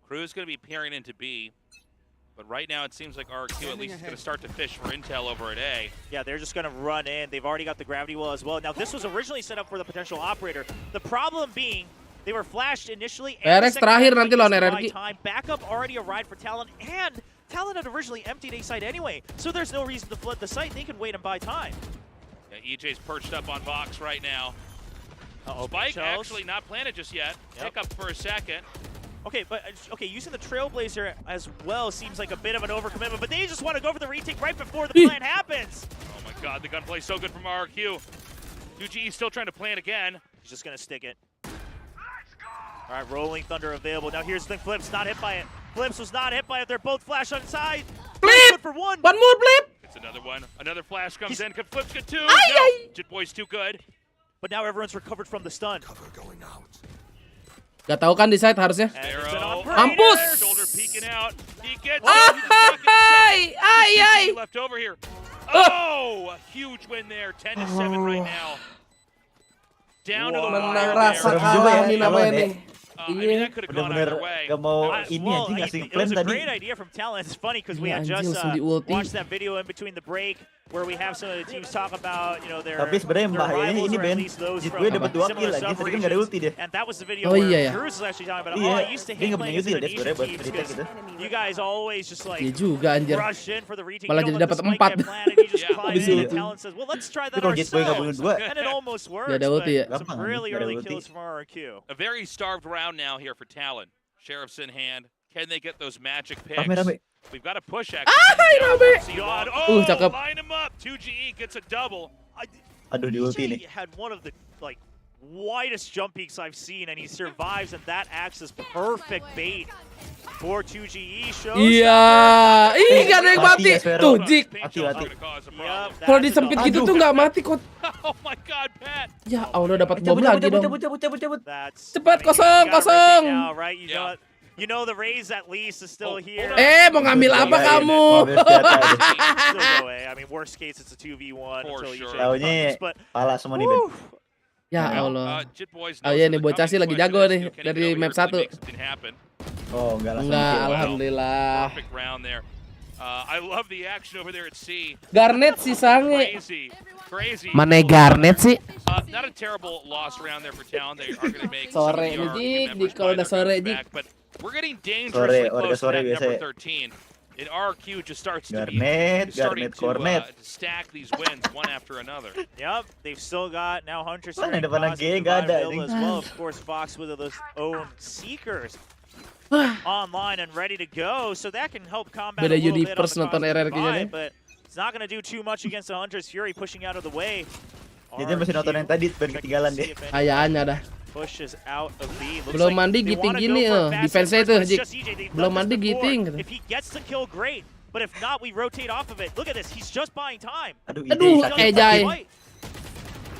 Crew's going to be peering into B, but right now it seems like RRQ at least is going to start to fish for intel over at A. Yeah, they're just going to run in. They've already got the gravity well as well. Now this was originally set up for the potential operator. The problem being they were flashed initially. RX terakhir nanti lawan RRQ. Backup already arrived for Talon, and Talon had originally emptied A site anyway, so there's no reason to flood the site. They can wait and buy time. Yeah, EJ's perched up on Vox right now. Spike actually not planted just yet. Pick up for a second. Okay, but using the Trailblazer as well seems like a bit of an overcommitment, but they just want to go for the retake right before the plan happens. Oh my god, the gunplay so good from RRQ. 2G still trying to plan again. He's just going to stick it. All right, Rolling Thunder available. Now here's the thing, Flips not hit by it. Flips was not hit by it. They're both flash on side. Blip! For one. One more blip! It's another one. Another flash comes in. Could Flips get two? Ay, no! ay. Jit Boy's too good. But now everyone's recovered from the stun. Gak tahu kan di side harusnya. Mampus! Shoulder peeking out. He gets ay. left over here. Oh, a huge win there. 10-7 right now. Down to the Menang wire rasa there. kalah nih namanya nih. I mean, that could have gone either way. Gak mau ini aja ngasih It plan was a tadi. great idea from Talon. It's funny because we had Iya, just anjing, langsung di-ulti. watched that video in between the break where we have some of the teams talk about, their Tapi sebenarnya their bahayanya rivals ini or at Ben, least those Jit from gue dapat 2 kill similar lagi, tadi kan gak ada ulti dia. And that was the video Oh, where iya ya. Cruz was actually talking about, Iya, I used to dia hate nggak playing punya against util dia sebenarnya Indonesian buat teams retake because gitu. you guys always just like Iya juga anjir. rush in for the retake. Malah You jadi don't let dapat the spike 4. get planted, you just climb Habis in, itu. and Talon says, well, let's try that Kalau Jit Boy nggak bunuh ourselves. 2, And it almost works, Gak ada ulti ya. but some really Gak ada early ulti. kills from RRQ. A very starved round now here for Talon. Sheriff's in hand. Can they get those magic picks? Rame. We've got a push actually. rame. Oh, cakep. line him up. 2GE gets a double. Aduh di ulti nih. He had one of the widest jump peaks I've seen, and he survives, and that acts as perfect bait for 2GE. Shows Iya, gak ada yang mati. Tuh, Jik. Mati. Kalau disempit gitu tuh gak mati kok. Oh my god, Pat. Ya Allah, dapat bom lagi dong. Cabut. Cepat, kosong. You know the Rays at least is still here. Mau ngambil apa kamu? Still go away. I mean, worst case it's a 2v1 For until sure. EJ Taunya comes, but pala semua nih Ben. Ya Allah. Jit Boys Oh iya nih, bocah sih lagi jago nih dari map 1. Oh enggak langsung. Enggak, alhamdulillah. Perfect round there. I love the action over there at C. Garnet sih sange. Crazy. Mana Garnet sih? Not a terrible loss round there for Talon. They are going to make Sore nih, Jik. Kalau udah sore, Jik. But we're getting dangerously close to that number biasa. 13. And RRQ just starts to Garnet, Cornet. stack these wins one after another. Yep, they've still got now Hunters Mana depan lagi nggak ada. as well. Of course, Fox with those own Seekers online and ready to go, so that can help combat Beda a little bit on the universe nonton Cosmic RRQ-nya nih. Divide, but it's not going to do too much against the Hunters. Fury pushing out of the way. Dia masih nonton yang tadi Ben ketinggalan deh. Kayaknya dah. Pushes out of B. Looks Belum like mandi they giting wanna gini go for a fast defense-nya first, itu, but it's Jik. just EJ. They've Belum done mandi this before. giting. If he gets the kill, great. But if not, we rotate off of it. Look at this. He's just buying time. Aduh, Jai.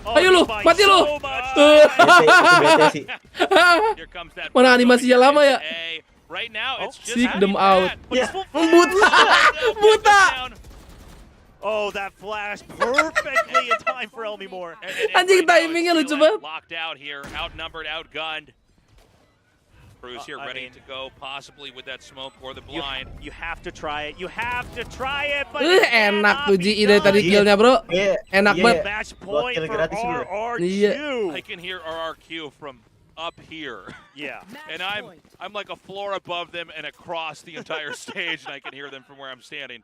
Oh, Ayo lu, he's buying mati lu. so much Bete sih. Here comes that Mana animasinya lama ya? Right now, it's just Seek them out. Ya. Buta. Oh, that flash perfectly in time for Elmi Moore. Anjing timingnya lucu banget. Locked out here, outnumbered, outgunned. Cruz here, I ready mean, to go, possibly with that smoke or the blind. You have to try it. You have to try it. But Enak tuh Ji ide tadi killnya bro. Enak banget. Match point for RRQ. Iya. I can hear RRQ from up here. Yeah. And I'm like a floor above them and across the entire stage, and I can hear them from where I'm standing.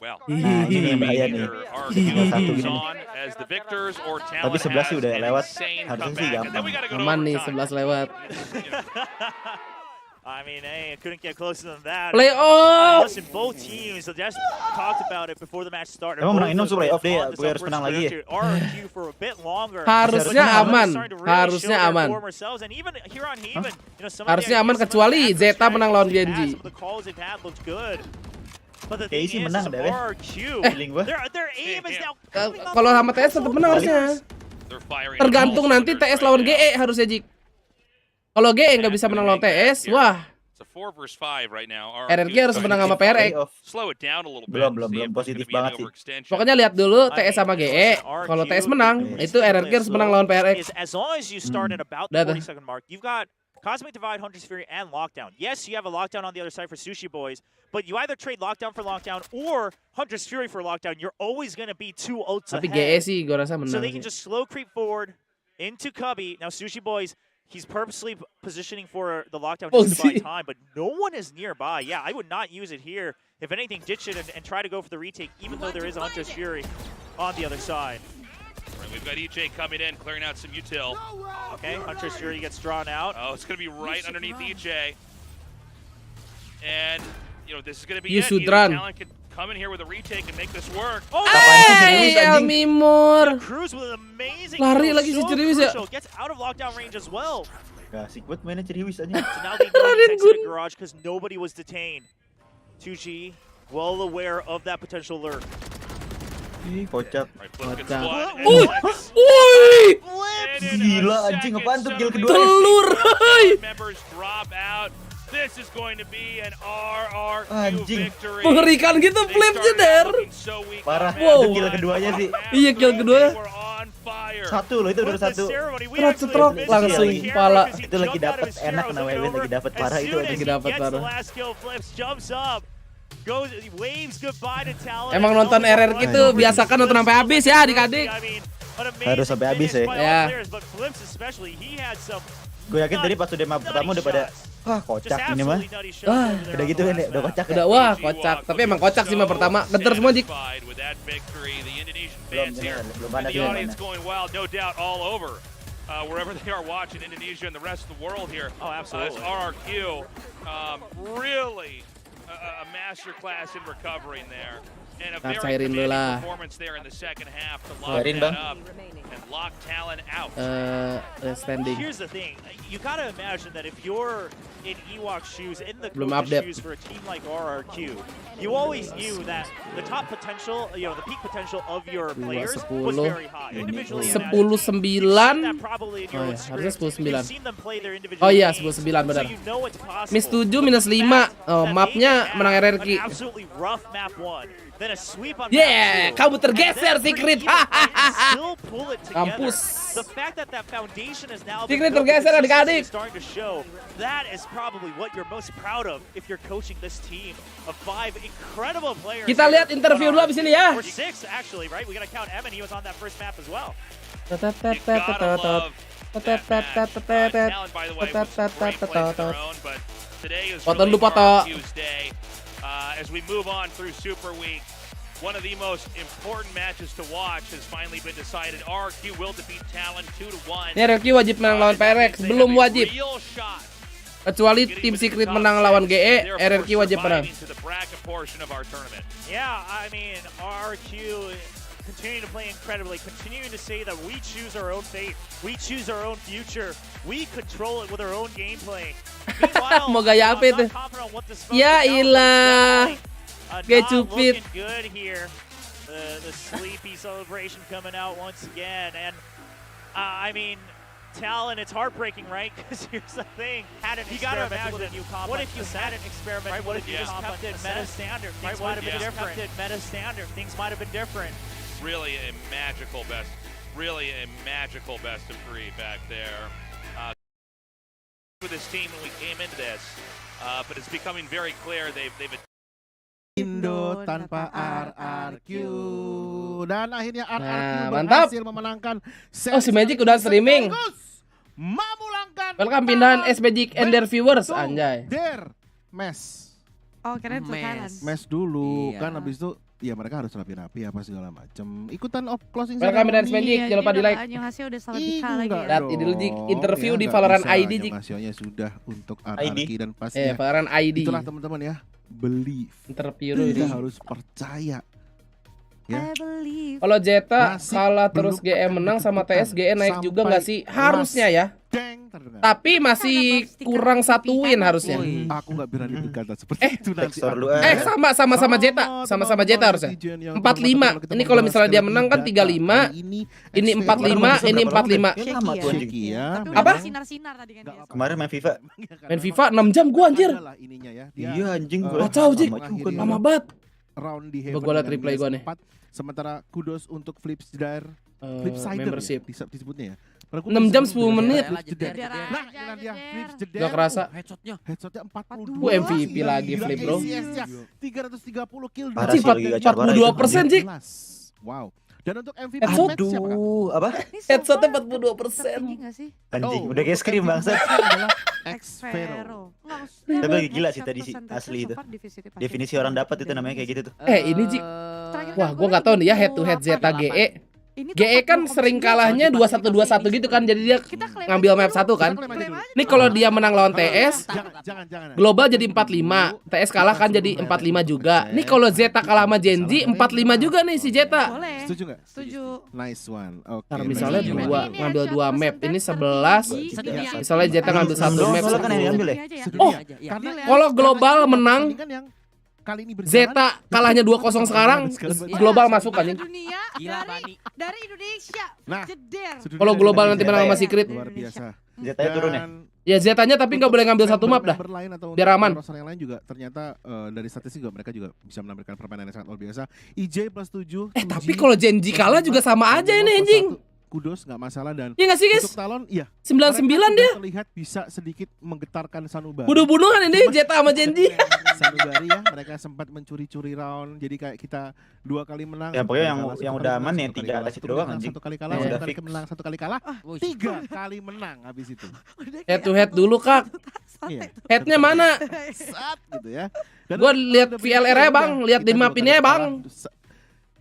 Well, ini yang bahaya nih. either RRQ moves on as the victors or Tapi Talon 11 has sih udah an lewat. insane Harusnya sih comeback. And then we gampang. gotta go to Aman nih overtime. 11 lewat. I mean, hey, it couldn't get closer than that. Playoff. Listen, both teams just talked about it before the match started. Emang menang Both Inom playoff of them deh, on this gue harus upward menang lagi ya. trajectory. RRQ for a bit longer. Harusnya aman. Harusnya aman. And even here on Haven, you know, some of the Harusnya aman ideas, some of kecuali the Zeta strategies menang lawan they've had, Genji. some of the calls they've had looked good. But the Kayak thing sih is, menang deh, weh. RRQ, Feeling gue. their aim is now Kalau sama TS tetap menang harusnya. They're firing Tergantung all nanti cylinders TS lawan right now. GE harusnya Jik. Kalau GE nggak bisa menang lawan TS, wah. It's a 4 versus 5 right now. RRQ harus menang sama PRX. Slow it down a little bit. Belum See if there's positif gonna be any banget sih. overextension. Pokoknya lihat dulu TS sama GE. Kalau TS menang, itu RRQ harus menang lawan PRX. As long as you start at about the 40-second mark, you've got Cosmic Divide, Hunter's Fury, and Lockdown. Yes, you have a Lockdown on the other side for Sushi Boys, but you either trade Lockdown for Lockdown or Hunter's Fury for Lockdown. You're always going to be 2 ults Tapi ahead. GE sih gue rasa menang. So they can sih. just slow creep forward into Cubby. Now Sushi Boys, he's purposely positioning for the Lockdown just to buy time, but no one is nearby. Yeah, I would not use it here. If anything, ditch it and try to go for the retake, even though there is a Hunter's Fury on the other side. Right, we've got EJ coming in, clearing out some util. Okay, Hunter's Fury gets drawn out. Oh, it's going to be right underneath EJ. And, you know, this is going to be You it. should Either run. Talon can come in here with a retake and make this work. Oh, Hey, Mimur. Cruz with an amazing Lari kill, lagi si so Ceriwis ya. crucial, gets out of lockdown range as well. Gak asik buat mainnya Ceriwis aja. So now they know to exit the garage because nobody was detained. 2G, well aware of that potential lurk. Kocak. Woi. Gila anjing, apaan tuh kill kedua? Telur. Members drop out. This is going to be an RRQ Anjing. victory. Mengerikan gitu flipnya der. Parah. Wow. Itu kill keduanya sih. Iya kill kedua. Satu loh, itu baru satu. Cetrok langsung kepala. Itu lagi dapat enak nah Wewin lagi dapat parah itu lagi dapat parah. Emang nonton RRQ itu biasakan nonton sampai habis ya adik-adik. Harus sampai habis ya. Ya. Gue yakin tadi pas udah map pertama udah pada wah kocak ini mah. Udah gitu kan ya, udah kocak ya. Udah wah kocak, tapi emang kocak sih map pertama. Genter semua Jik. Belum ada The audience going wild, no doubt, all over. Wherever they are watching Indonesia and the rest of the world here. Oh, absolutely. This RRQ, really a masterclass in recovering there. And a very Cairin dulu commanding lah. performance there in the second half to lock Cairin, that Bang. up and lock Talon out. Standing. Here's the thing, you gotta imagine that if you're in Ewok's shoes, in the Belum coach's update. shoes for a team like RRQ, you always knew that the top potential, you know, the peak potential of your players was very high. Individually, 10-9. probably in Oh your ya, experience, harusnya you've 10-9. seen them play their individual Oh iya, games, 10-9 benar. so you know it's possible. Miss 7 minus 5. Oh, mapnya menang RRQ. An absolutely rough map 1, then a sweep on Yeah, map 2, kamu tergeser and then Secret. still pull it together. Kampus. The fact that that foundation is now Secret tergeser adik-adik. starting to show, that is probably what you're most proud of if you're coaching this team of 5 incredible players. Kita lihat interview dulu abis ini ya. Or 6 actually, right? We gotta count Evan, he was on that first map as well. You gotta love that match. Talon, by the way, was a great place of their own, but today is Foto really dulu, foto. RRQ's day. As we move on through Super Week, one of the most important matches to watch has finally been decided. RRQ will defeat Talon 2-1. Ini RRQ wajib menang lawan PRX, belum wajib. Kecuali tim Secret menang lawan GE, RRQ wajib menang. Yeah, I mean, RRQ continuing to play incredibly, continuing to say that we choose our own fate, we choose our own future, we control it with our own gameplay. Meanwhile, Mau gaya apa itu? Ya ilah. Kayak cupid. Good here. The sleepy celebration coming out once again, and I mean, Talon, it's heartbreaking, right? Because here's the thing, you gotta imagine, what if you had an experiment, right? What if you just kept it meta standard? Things might have been different. Meta standard, things might have been different. Really a magical best of 3 back there. with this team when we came into this, but it's becoming very clear they've Indo tanpa RRQ. Dan akhirnya RRQ mantap. berhasil memenangkan Oh, si Magic udah streaming. Memulangkan Welcome pindahan S Magic and their viewers, anjay. Der mes. Oh, keren Thailand. Mes dulu Iya. kan habis itu ya mereka harus rapi-rapi apa segala macem. Ikutan of closing Welcome pindahan S Magic, jangan lupa di like. Anjing udah salah bika lagi ya. Lihat ini dulu Jik, interview di Valorant ID Jik. Hasilnya sudah untuk RRQ dan pastinya. Valorant ID. Itulah teman-teman ya. Believe. Interview Kita ini. harus percaya. Ya. Kalau Zeta kalah terus GM menang sama TS GE naik juga nggak sih? Harusnya ya. Tapi masih kurang satu win harusnya. Aku nggak berani berkata seperti itu nanti. Sama Zeta harusnya. 45. Ini kalau misalnya dia menang kan 35. Ini 45, ini 45. Apa? Sinar-sinar tadi kan dia. Kemarin main FIFA. Main FIFA 6 jam gua anjir. Iya anjing gua. Kacau Jik. Lama banget. Round di Gua liat replay gua nih. Sementara kudos untuk Flipsider membership disebutnya ya. 6 jam 10 menit. Nah, ini dia Flipsider. Gak kerasa. Headshotnya 42. MVP lagi Flip bro. 330 kill. 42% Jik. Wow. Dan untuk MVP apa? Headshotnya 42%. Anjing, udah kayak scream bangsat. X-Vero. Tapi lagi gila sih tadi sih asli itu. Definisi orang dapat itu namanya kayak gitu tuh. Ini Jik. Wah, gua nggak tahu nih ya head to head Zeta GE. GE kan sering kalahnya 21-21 gitu kan, jadi dia ngambil map 1 kan. Nih kalau dia menang lawan TS, global jadi 45, TS kalah kan jadi 45 juga. Nih kalau Zeta kalah sama Genji 45 juga nih si Zeta. Setuju nggak? Setuju. Nice one. Oke. Misalnya ngambil 2 map, ini 11. Misalnya Zeta ngambil 1 map. Oh, kalau global menang Zeta kalahnya 2-0 sekarang, global masuk kan nih. Dari Indonesia. Nah, kalau global nanti menang sama Secret, luar biasa. Zetanya turun ya? Ya Zetanya tapi nggak boleh ngambil 1 map dah. Biar aman. Yang lain juga ternyata dari statistik juga mereka juga bisa menampilkan permainan yang sangat luar biasa. IJ +7. Tapi kalau Genji kalah juga sama aja ini anjing. Kudos nggak masalah dan iya nggak sih guys? Untuk Talon iya 99 dia terlihat bisa sedikit menggetarkan Sanubari. Bunuh-bunuhan ini Zeta sama Genji. Sanubari ya mereka sempat mencuri-curi round jadi kayak kita 2 kali menang. Ya pokoknya yang udah aman ya 3 atas itu doang anjing. 1 kali kalah, 1 kali menang, 1 kali kalah, 3 kali menang habis itu. Head to head dulu Kak. Iya. Headnya mana? Saat gitu ya. Gua lihat VLR-nya Bang, lihat di map ini ya Bang.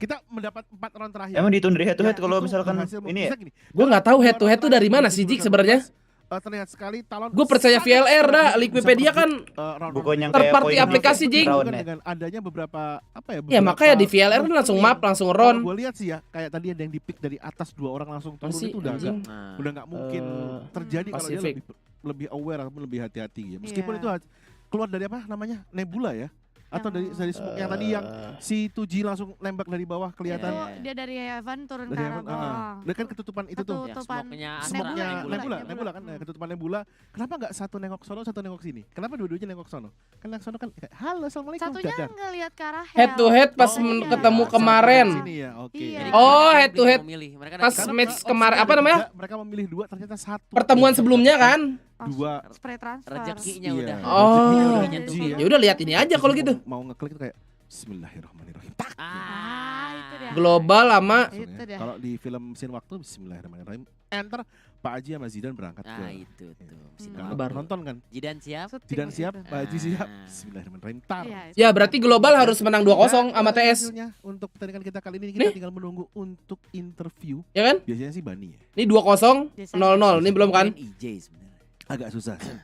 Kita mendapat 4 round terakhir. Emang dihitung dari head to head kalau misalkan ini ya? Gue nggak tahu head to head tuh dari mana sih Jik sebenarnya. Terlihat sekali Talon. Gue percaya VLR dah, Wikipedia kan terparty aplikasi Jik. Dengan adanya beberapa apa ya? Ya makanya di VLR kan langsung map, langsung round. Gue lihat sih ya, kayak tadi ada yang di pick dari atas 2 orang langsung turun itu udah nggak mungkin terjadi kalau dia lebih aware ataupun lebih hati-hati ya. Meskipun itu keluar dari apa namanya Nebula ya. Atau dari smoke yang tadi yang si Tuji langsung nembak dari bawah kelihatan. Dia dari Heaven turun ke dari arah bawah. Dia kan ketutupan itu tuh. Smoke-nya Nebula kan, ketutupan Nebula. Kenapa nggak satu nengok sono, satu nengok sini? Kenapa dua-duanya nengok sono? Kan nengok sono kan halo assalamualaikum. Satunya ngelihat ke arah head to head pas ketemu kemarin. Oh head to head pas match kemarin apa namanya? Mereka memilih 2 ternyata 1. Pertemuan sebelumnya kan? 2 spray transfer. Rezekinya udah. Oh. Ya udah lihat ini aja kalau gitu. Mau ngeklik tuh kayak Bismillahirrahmanirrahim. Itu dia. Global lama. Kalau di film Mesin Waktu Bismillahirrahmanirrahim. Enter Pak Haji sama Zidan berangkat ke. Itu tuh. Kabar nonton kan? Zidan siap. Zidan siap, Pak Haji siap. Bismillahirrahmanirrahim. Tar. Ya berarti global harus menang 2-0 sama TS. Untuk pertandingan kita kali ini kita tinggal menunggu untuk interview. Ya kan? Biasanya sih Bani ya. Ini 2-0, 0-0. Ini belum kan? IJ sebenarnya. Agak susah sih.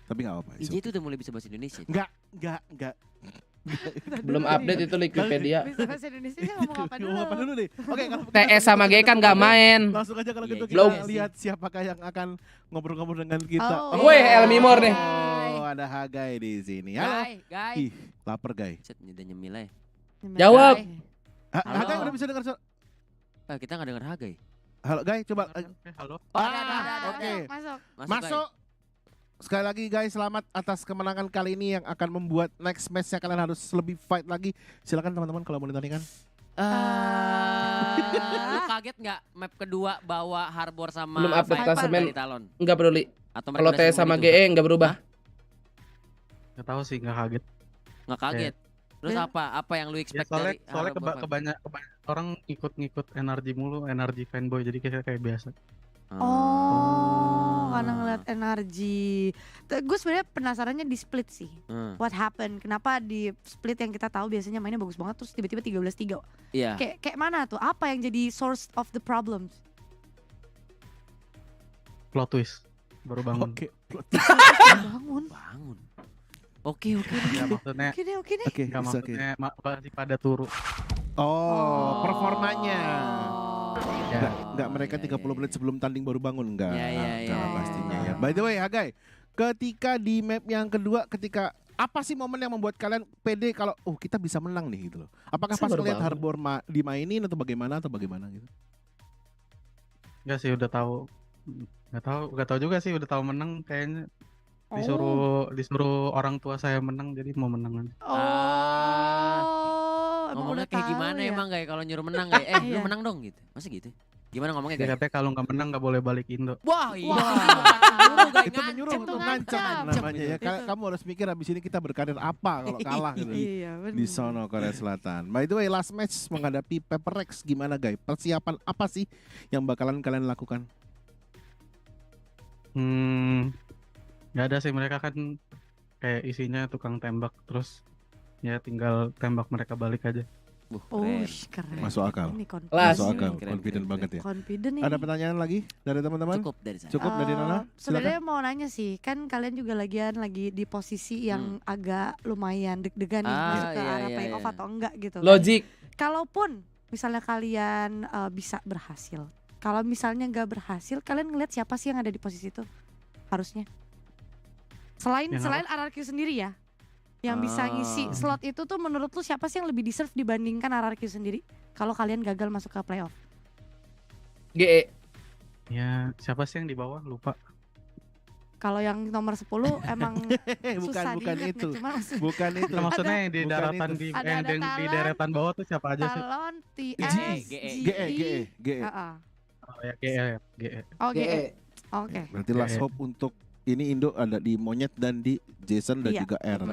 Tapi enggak apa-apa. IJ itu udah mulai bisa bahasa Indonesia. Enggak. Belum update itu Wikipedia. Bisa bahasa Indonesia ngomong apa dulu? Ngomong apa dulu nih? Oke, kalau TS sama G kan nggak main. Langsung aja kalau gitu kita lihat siapakah yang akan ngobrol-ngobrol dengan kita. Woi, Elmimor nih. Oh, ada Hagai di sini. Halo. Ih, lapar, Gai. Udah nyemil aja. Jawab. Hagai udah bisa dengar suara? Kita nggak dengar Hagai. Halo, Gai, coba. Halo. Oke. Masuk. Sekali lagi guys, selamat atas kemenangan kali ini yang akan membuat next match-nya kalian harus lebih fight lagi. Silakan teman-teman kalau mau ditandingkan. Lu kaget nggak map kedua bawa Harbor sama belum update klasemen. Enggak peduli. Atau Kalau T sama GE nggak berubah? Nggak tahu sih, nggak kaget. Nggak kaget. Terus apa yang lu expect soalnya dari soalnya kebanyak orang ngikut energi mulu, energi fanboy, jadi kayak biasa. Oh, karena ngeliat energi. Gue sebenarnya penasarannya di split sih. What happened? Kenapa di split yang kita tahu biasanya mainnya bagus banget terus tiba-tiba 13-3? Iya. Kayak mana tuh? Apa yang jadi source of the problems? Plot twist. Baru bangun. Oke, Bangun. Oke. Ya, maksudnya. Oke deh. Oke, Nggak, maksudnya masih pada turu. Performanya. Ya. Enggak mereka 30 menit sebelum tanding baru bangun enggak. Ya. Pastinya ya. By the way, Hagai, ketika di map yang kedua apa sih momen yang membuat kalian pede kalau kita bisa menang nih gitu loh. Apakah pas ngeliat Harbor dimainin atau bagaimana gitu? Enggak sih, udah tahu. Enggak tahu juga sih, udah tahu menang kayaknya. Disuruh orang tua saya menang, jadi mau menang aja. Ngomongnya kayak gimana emang kayak kalau nyuruh menang kayak lu menang dong gitu. Masa gitu? Gimana ngomongnya Dia kayak? katanya kalau nggak menang nggak boleh balik Indo. Wah, iya. Itu menyuruh untuk ngancam namanya ya. Kamu harus mikir habis ini kita berkarir apa kalau kalah gitu. Di sono Korea Selatan. By the way, last match menghadapi Paper Rex gimana guys? Persiapan apa sih yang bakalan kalian lakukan? Nggak ada sih, mereka kan kayak isinya tukang tembak, terus ya tinggal tembak mereka balik aja. Keren. Masuk akal. Masuk akal. Confident banget ya. Confident nih. Ada pertanyaan lagi dari teman-teman? Cukup dari saya. Cukup dari Nona? Sebenarnya mau nanya sih, kan kalian juga lagi di posisi yang agak lumayan deg-degan nih masuk ke arah playoff atau enggak gitu. Logik. Kalaupun misalnya kalian bisa berhasil, kalau misalnya nggak berhasil, kalian ngeliat siapa sih yang ada di posisi itu harusnya? Selain RRQ sendiri ya, yang bisa ngisi slot itu tuh menurut lu siapa sih yang lebih deserve dibandingkan RRQ sendiri? Kalau kalian gagal masuk ke playoff? GE. Ya, siapa sih yang di bawah? Lupa. Kalau yang nomor 10 emang susah bukan diingat itu. nih, cuma Bukan itu. Maksudnya yang di daratan di deretan bawah tuh siapa aja sih? Talon, GE. Oh ya, GE. Oh, GE. Oke. Berarti last hope untuk ini Indo ada di Monyet dan di Jason dan juga R.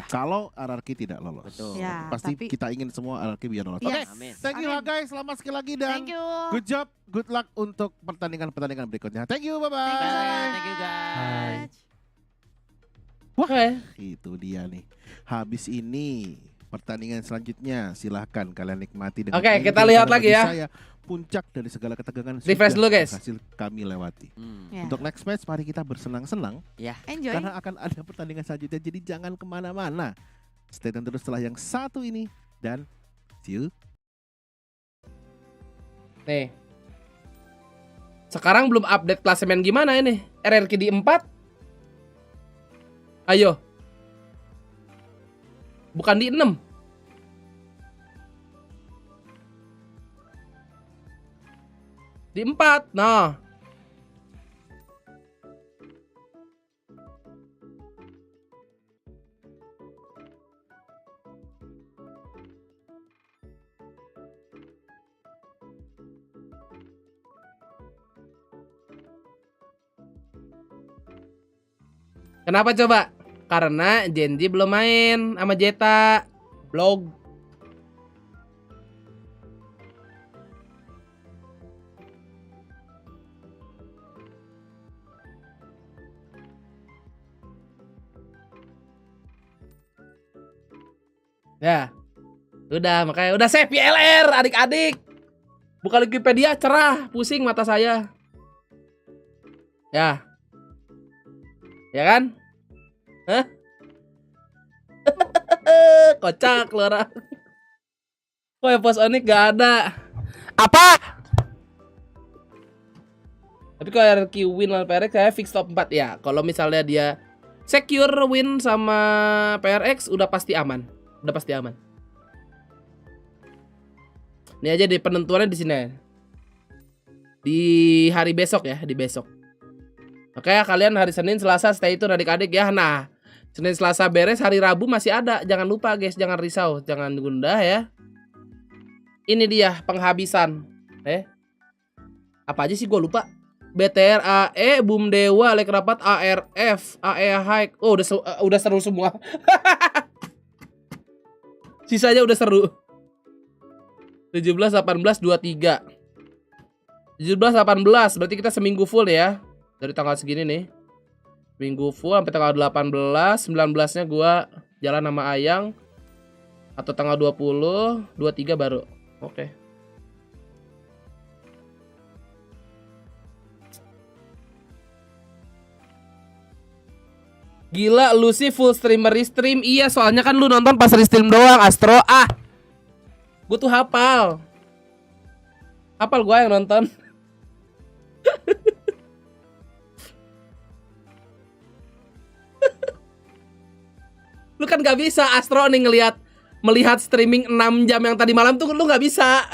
Kalau RRQ tidak lolos. Betul. Ya, Pasti tapi kita ingin semua RRQ biar lolos. Yes. Oke, thank you guys, selamat sekali lagi dan good job, good luck untuk pertandingan berikutnya. Thank you, bye-bye. Thank you guys. Wah, itu dia nih. Habis ini pertandingan selanjutnya silahkan kalian nikmati dengan kita lihat lagi ya. Saya puncak dari segala ketegangan refresh dulu guys. Hasil kami lewati. Yeah. Untuk next match mari kita bersenang-senang. Ya. Enjoy. Karena akan ada pertandingan selanjutnya. Jadi jangan kemana-mana. Stay tune terus setelah yang satu ini dan see you. Nih. Sekarang belum update klasemen gimana ini? RRQ di 4. Ayo. Bukan di 6. Di 4. Nah. Kenapa coba? Karena Genji belum main sama Jeta. Blog. Ya. Makanya udah save PLR adik-adik. Buka Wikipedia cerah, pusing mata saya. Ya. Ya kan? Hah? Kocak lu orang. Kok ya post Onyx gak ada? Apa? Tapi kalau RRQ win lawan PRX saya fix top 4 ya. Kalau misalnya dia secure win sama PRX udah pasti aman. Udah pasti aman. Ini aja di penentuannya di sini. Di hari besok ya, di besok. Oke, kalian hari Senin, Selasa stay itu adik-adik ya. Nah, Senin, Selasa beres, hari Rabu masih ada. Jangan lupa guys, jangan risau, jangan gundah ya. Ini dia penghabisan. Apa aja sih gue lupa. BTR AE Boom Dewa Lek Rapat ARF AE High. Oh udah seru semua. Sisanya udah seru. 17 18 23. 17 18 berarti kita seminggu full ya. Dari tanggal segini nih. Minggu full sampai tanggal 18, 19-nya gua jalan sama Ayang. Atau tanggal 20, 23 baru. Oke. Gila lu sih full streamer restream. Iya soalnya kan lu nonton pas restream doang Astro. Gue tuh hafal. Hafal gue yang nonton. Lu kan gak bisa Astro nih melihat streaming 6 jam yang tadi malam tuh lu gak bisa.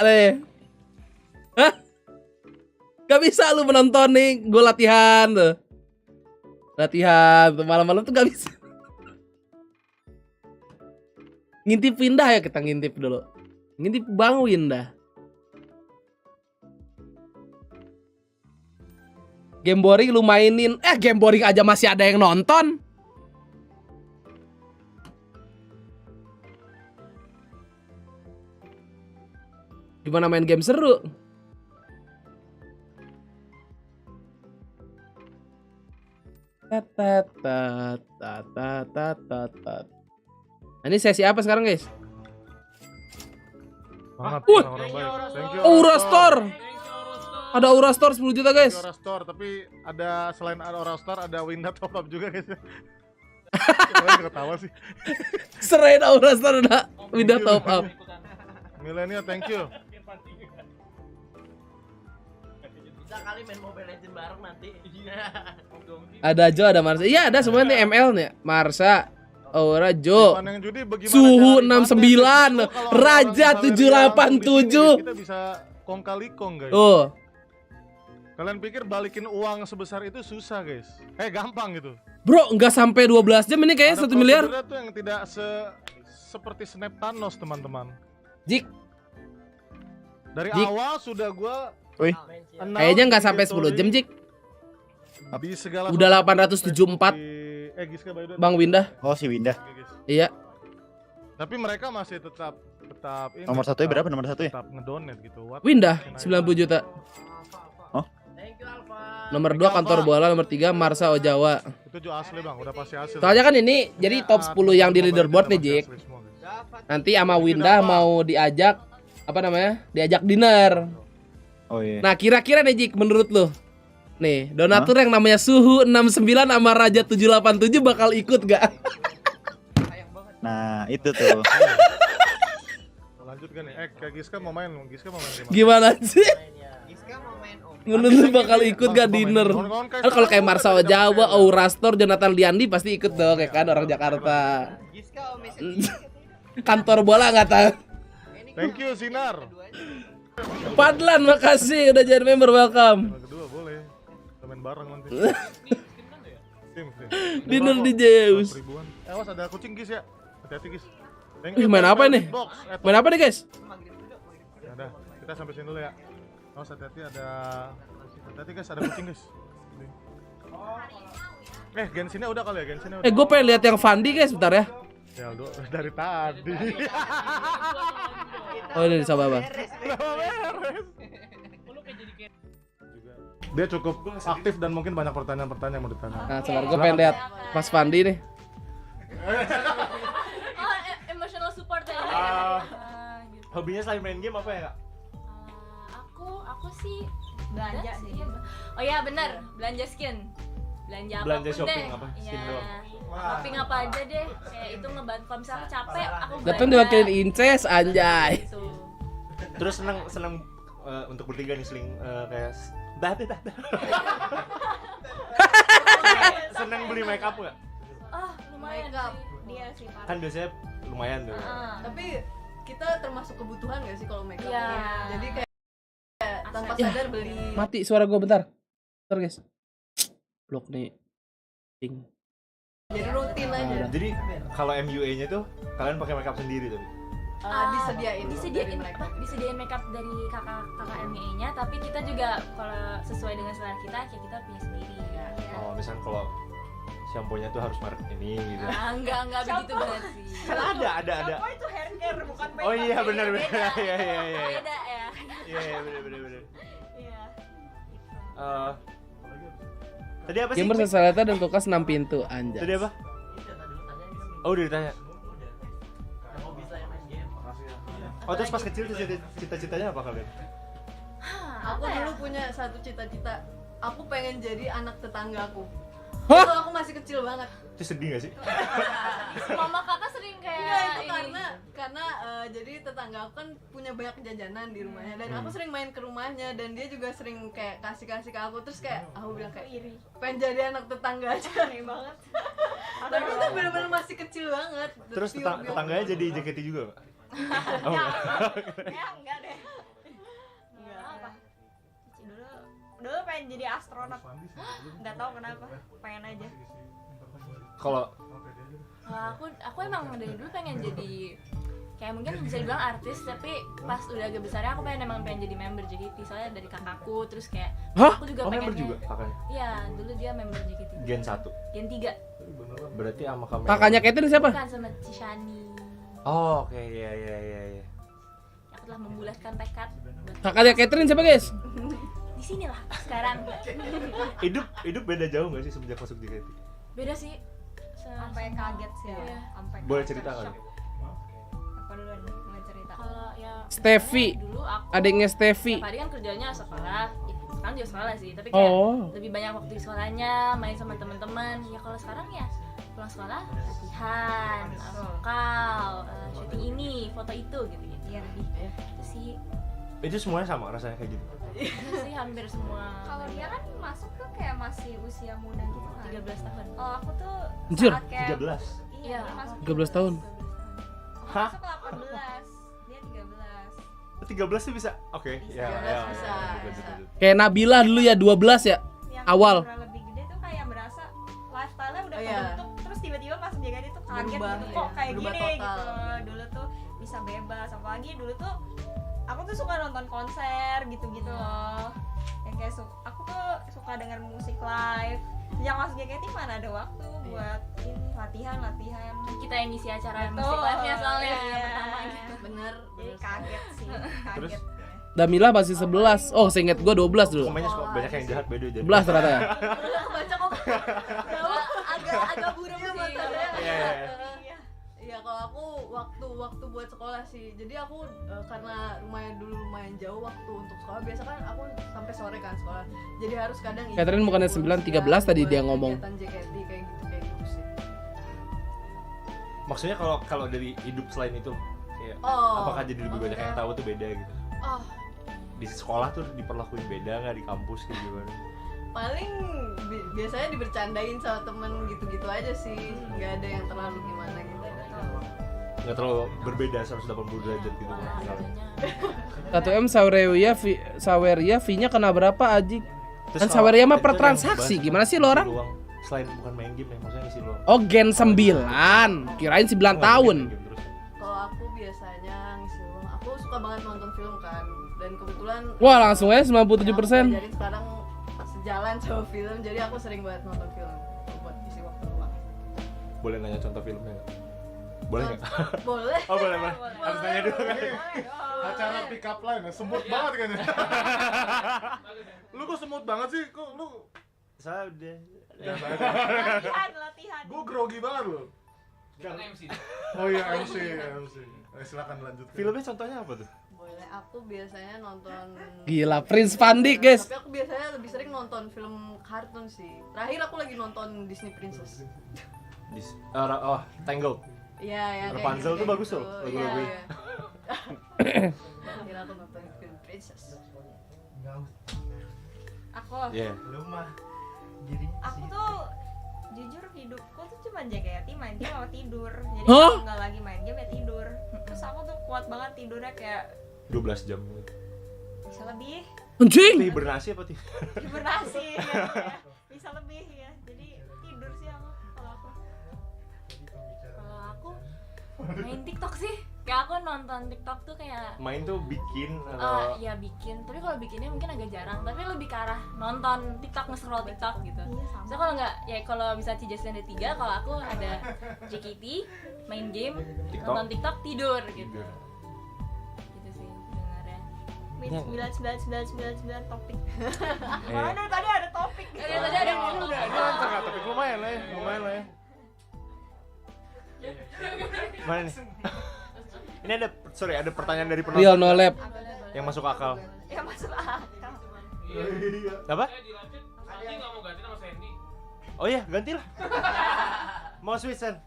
Hah? Gak bisa lu menonton nih gue latihan tuh. Latihan malam-malam tuh gak bisa. Ngintip pindah ya, kita ngintip dulu. Ngintip Bang Windah. Game boring lu mainin. Game boring aja masih ada yang nonton. Gimana main game seru? Nah, ini sesi apa sekarang guys? Orang baik. Thank you. Aura Store. Ada Aura Store 10 juta guys. Aura Store, tapi ada selain Aura Store ada Winda top up juga guys. Kalian ketawa sih. Selain Aura Store ada Winda top up. Millennial, thank you. Bisa kali main Mobile Legends bareng nanti. Ada Jo, ada Marsa. Iya, ada semuanya nih ML nih. Marsa, Aura, Jo. Suhu 69, Raja 787. Kita bisa kong kali kong guys. Oh. Kalian pikir balikin uang sebesar itu susah guys? Gampang gitu. Bro, nggak sampai 12 jam ini kayaknya 1 miliar. Ada tuh yang tidak seperti snap Thanos teman-teman. Jik. Dari Jik. awal sudah gua Kayaknya nggak sampai 10 jam, Jik. Udah 874. Bang Windah. Oh, si Windah. Iya. Tapi mereka masih tetap ini. Nomor satunya berapa nomor satunya? Tetap ngedonate gitu. Windah 90 juta. Oh. Nomor 2 kantor bola, nomor 3 Marsa Ojawa. Itu juga asli Bang, udah pasti asli. Soalnya kan ini jadi top 10 yang di leaderboard nih, Jik. Nanti sama Windah mau diajak Diajak dinner. Oh iya. Nah, kira-kira nih Jik menurut lu. Nih, donatur yang namanya Suhu 69 sama Raja 787 bakal ikut gak? Nah, itu tuh. Lanjut kan nih. Kayak Giska mau main Gimana sih? Menurut lu bakal ikut gak dinner? Kan kalau kayak Marsa Jawa, Aura Store, Jonathan Liandi pasti ikut dong, kayak kan orang Jakarta. Kantor bola nggak tahu. Thank you Sinar. Padlan, makasih udah jadi member, welcome. Kedua boleh. Kita main bareng nanti. Dinner di Zeus. Awas ada kucing Gis ya. Hati-hati Gis. Main apa nih? Main apa nih guys? Ya udah, kita sampai sini dulu ya. Awas hati-hati hati-hati guys, ada kucing guys. Genshinnya udah kali ya, Genshinnya udah. Gue pengen lihat yang Fandi guys, bentar ya. Ya udah dari tadi. Oh ini sabar bang. Dia cukup aktif dan mungkin banyak pertanyaan-pertanyaan yang mau ditanya. Nah, sabar gue pengen lihat Mas Fandi nih. Emotional support ya. Hobinya selain main game apa ya kak? Aku sih belanja sih. Oh ya benar, belanja skin. Belanja shopping deh. apa? Skin doang. Shopping apa aja deh. Kayak itu ngebantu kalau misalnya aku capek aku belanja. Datang diwakilin Inces anjay. Gitu. Terus seneng untuk bertiga nih seling kayak seneng beli make up nggak? Lumayan sih. Dia sih parah. Kan biasanya lumayan tuh. Tapi kita termasuk kebutuhan gak sih kalau make up? Iya. Jadi kayak tanpa sadar beli. Mati suara gue bentar. Bentar guys. Blok nih. Ping. Jadi rutin aja. Jadi kalau MUA-nya tuh kalian pakai makeup sendiri tuh. disediain dari mereka. Disediain makeup dari kakak ME-nya, tapi kita juga kalau sesuai dengan selera kita, kayak kita punya sendiri. Oh, misalnya kalau shampoo-nya tuh harus merek ini gitu. Enggak begitu banget sih. Kan ada. Shampoo itu hair care bukan makeup. Oh iya benar. Iya. Beda ya. Iya benar. Iya. Tadi apa sih? Gamer sesalata dan kulkas 6 pintu anjay. Tadi apa? Oh udah ditanya. Oh terus pas kecil cita-citanya apa kalian? Aku dulu punya satu cita-cita. Aku pengen jadi anak tetanggaku. Hah? Itu aku masih kecil banget. Itu sedih gak sih? Mama kakak sering kayak Enggak, itu ini. karena jadi tetangga aku kan punya banyak jajanan di rumahnya dan aku sering main ke rumahnya dan dia juga sering kayak kasih ke aku, terus kayak aku bilang kayak iri pengen jadi anak tetangga aja. Aneh banget. Tapi itu benar-benar masih kecil banget. Terus tetangganya jadi JKT juga gak? Oh, Ya enggak deh. Enggak apa. Dulu pengen jadi astronot. Enggak tahu kenapa, pengen aja. Kalau aku emang dari dulu pengen jadi kayak mungkin bisa dibilang artis, tapi pas udah agak besarnya aku emang pengen jadi member JKT soalnya dari kakakku, terus kayak aku juga pengen member juga kakaknya? Iya, dulu dia member JKT Gen 1? Gen 3. Berarti sama kamu. Kakaknya Catherine siapa? Bukan, sama Cishani. Oh oke, iya. Aku telah membulatkan tekad. Kakaknya Catherine siapa guys? Di sinilah sekarang. Hidup beda jauh gak sih semenjak masuk JKT? Beda sih. Sampai kaget sih ya. Sampai Boleh cerita kali? Apa duluan mulai cerita? Kalau ya Steffi, dulu aku adiknya Steffi. Tadi kan kerjanya sekolah, sekarang juga sekolah sih, tapi kayak lebih banyak waktu di sekolahnya, main sama teman-teman. Ya kalau sekarang ya pulang sekolah latihan, vokal, syuting ini, foto itu gitu. Iya lebih itu sih. Itu semuanya sama rasanya kayak gitu? Itu sih hampir semua. Kalau dia kan masuk tuh kayak masih usia muda gitu kan. 13 tahun. Oh aku tuh Anjir, saat kayak 13? Iya, masuk 13 tahun. Hah? Masuk 18, dia 13. 13 sih bisa? Oke, ya. Bisa. Kayak Nabila dulu ya 12 ya. Yang Awal. umurnya lebih gede tuh kayak berasa lifestyle-nya udah Iya. kebentuk, terus tiba-tiba pas menjaga dia tuh kaget Berubah, gitu, kok iya. kayak Berubah gini total. gitu. Dulu tuh bisa bebas, apalagi dulu tuh aku tuh suka nonton konser gitu-gitu loh. Yang kayak aku tuh suka denger musik live. Yang masuk JKT mana ada waktu buat ini latihan. Kita yang ngisi acara Betul. musik live-nya soalnya Iya. yang pertama gitu. Bener. Jadi kaget sih, kaget. Damila masih 11. Oh, seinget gua 12 dulu. Pemainnya suka banyak yang jahat beda jadi. 11 ternyata ya. Baca kok. agak buram sih. Iya, kalau aku waktu buat sekolah sih. Jadi aku karena lumayan jauh waktu untuk sekolah. Biasa kan aku sampai sore kan sekolah. Jadi harus kadang Catherine bukannya 9, 13 tadi dia ngomong. kegiatan JKT kayak gitu sih. Maksudnya kalau dari hidup selain itu kayak apakah jadi lebih banyak yang tahu tuh beda gitu? Oh, Di sekolah tuh diperlakuin beda nggak, di kampus kayak gimana? paling biasanya dibercandain sama temen gitu-gitu aja sih. Nggak ada yang terlalu gimana gitu. Nggak terlalu berbeda 180 derajat gitu kan? 1M Saweria fee-nya kena berapa Aji? Kan Saweria mah per transaksi. Gimana sih lo orang? Selain bukan main game ya, maksudnya ngisi luang. Oh, Gen 9. Kirain 9 tahun. Kalau aku biasanya ngisi uang, aku suka banget nonton film kan. Dan kebetulan Wah, langsung aja 97%. yang aku pelajarin sekarang sejalan sama film, jadi aku sering banget nonton film buat isi waktu luang. Boleh nanya contoh filmnya nggak? Boleh nggak? Boleh. Oh boleh. Harus nanya dulu kan? Acara pick up line ya, semut banget kayaknya. Lu kok semut banget sih? Kok lu? Saya udah. Latihan. Gue grogi banget lu. MC. Oh iya MC. Silakan lanjutkan. Filmnya contohnya apa tuh? Boleh, aku biasanya nonton. Gila, Prince Pandi guys. Tapi aku biasanya lebih sering nonton film kartun sih. Terakhir aku lagi nonton Disney Princess. Tangled. Iya, ya. Rapunzel tuh bagus tuh, lagu-lagu. Iya. Terakhir aku nonton film Princess. Aku. Iya. Aku tuh jujur hidupku tuh cuma JKT, main game sama tidur. Jadi Hah? kalau nggak lagi main game ya tidur. Terus aku tuh kuat banget tidurnya kayak 12 jam. bisa lebih. Anjing. Hibernasi apa tuh? Hibernasi ya. Bisa lebih ya. Jadi tidur sih aku kalau aku. Kalau aku main TikTok sih. Kayak aku nonton TikTok tuh kayak Main tuh bikin ya bikin. Tapi kalau bikinnya mungkin agak jarang. Tapi lebih ke arah nonton TikTok, nge-scroll TikTok gitu. So kalau nggak, ya kalau bisa Cijesen ada 3, kalau aku ada JKT, main game, nonton TikTok, tidur gitu. Gitu sih sebenarnya. 9 topik. Mana dari tadi ada topik. Tadi ada ngomong. Topik lumayan lah ya. Mana nih? Ini ada pertanyaan dari penonton. Real no lab. Yang masuk akal. Yang masuk akal. Apa? Sandy nggak mau ganti sama Sandy. Oh iya, gantilah. Mau switch, Sen?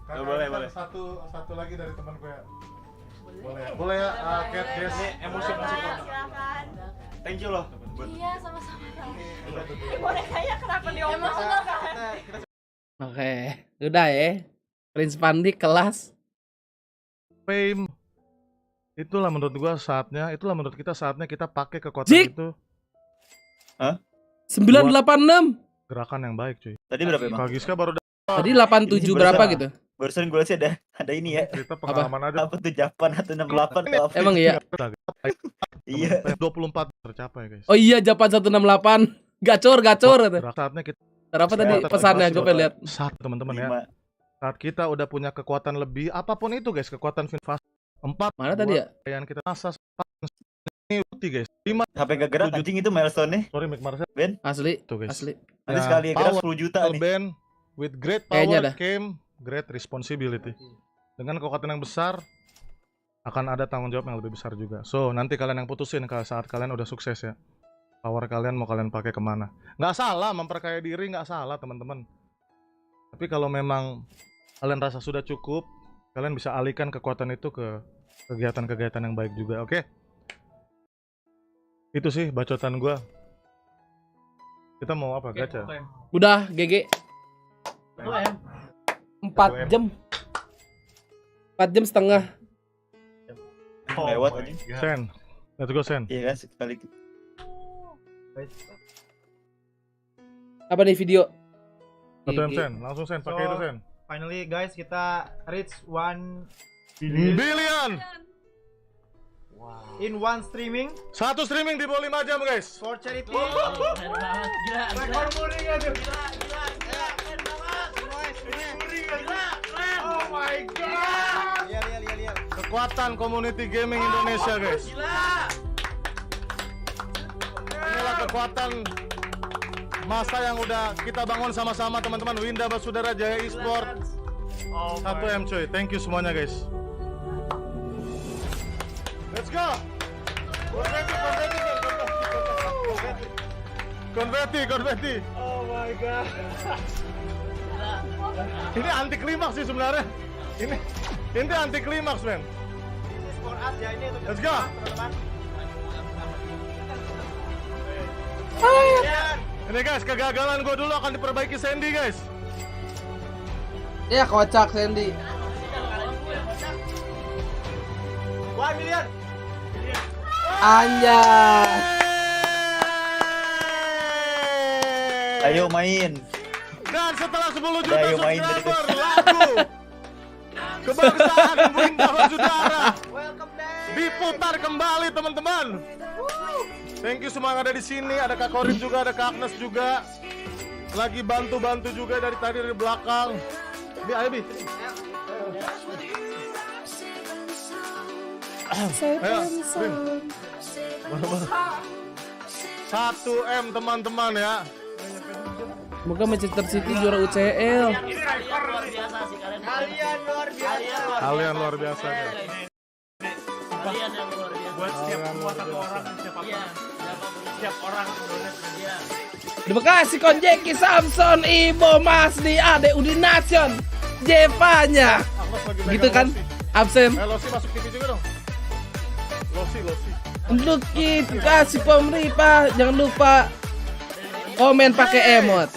Boleh. Satu lagi dari teman gue ya. Boleh ya, Cat, guys. Ini emosi. Silakan. Thank you loh. Iya, sama-sama. Bonekanya kenapa diomongkan? Oke, udah ya. Prince Pandi kelas. Fame. Itulah menurut kita saatnya kita pakai kekuatan Jik. itu. Hah? 986. Gerakan yang baik, cuy. Tadi berapa emang? Kak Giska baru Tadi 87 berapa gitu? Barusan gue sih ada ini ya. Cerita pengalaman aja. Apa tuh Japan 168 atau apa? Emang iya? Iya. 24 tercapai, guys. Oh iya, Japan 168. Gacor. Saatnya kita Apa tadi pesannya? Gue pengen lihat. Saat teman-teman ya. Saat kita udah punya kekuatan lebih, apapun itu guys, kekuatan fast 4. Mana tadi ya? Yang kita masa ini ulti guys. 5 HP gak gerak anjing itu milestone-nya. Sorry Mick Marcel. Ben. Asli. Tuh guys. Asli. Nanti sekali gerak 10 juta nih. Ben, with great power came great responsibility. Dengan kekuatan yang besar akan ada tanggung jawab yang lebih besar juga. So, nanti kalian yang putusin kalau saat kalian udah sukses ya. Power kalian mau kalian pakai kemana. Nggak salah memperkaya diri, nggak salah teman-teman. Tapi kalau memang kalian rasa sudah cukup, kalian bisa alihkan kekuatan itu ke kegiatan-kegiatan yang baik juga, oke? Itu sih bacotan gua. Kita mau apa? Gacha? Udah, GG. 4 jam. 4 jam setengah. Lewat anjing. Sen. Let's go, Sen. Iya kan sekali. Apa nih video? 1 Sen, langsung Sen, pakai itu Sen. Finally guys, kita reach 1 billion. In one streaming. Satu streaming di bawah 5 jam guys. For charity. Rekor muri aja. Oh my god. Lihat. Kekuatan community gaming Indonesia guys. Inilah kekuatan masa yang udah kita bangun sama-sama teman-teman. Winda Basudara Jaya Esport. 1M coy. Thank you semuanya guys. Let's go. Konverti. Oh my god. Ini anti klimaks sih sebenarnya. Ini anti klimaks, men. For us ya ini untuk Let's go. teman-teman. Ini guys, kegagalan gue dulu akan diperbaiki Sandy guys. Ya kocak Sandy. 1 million. Anjay. Ayo main. Dan setelah 10 juta Ayo main subscriber, lagu Kebangsaan Winda Basudara diputar kembali teman-teman. Thank you semua yang ada di sini. Ada Kak Korin juga, ada Kak Agnes juga. Lagi bantu-bantu juga dari tadi dari belakang. Ayo Bi. Ayo, Bin. 1M teman-teman ya. Semoga Manchester City juara UCL. Ini rekor luar biasa sih kalian. Kalian luar biasa. Kalian luar biasa. Kalian yang luar biasa. Buat satu orang setiap orang Indonesia. Terima kasih Konjeki, Samson, Ibo, Masdi, Ade, Udination, Jevanya. Gitu kan? Absen. Losi masuk TV juga dong. Losi. Untuk kita kasih pemerintah, jangan lupa komen pakai emot.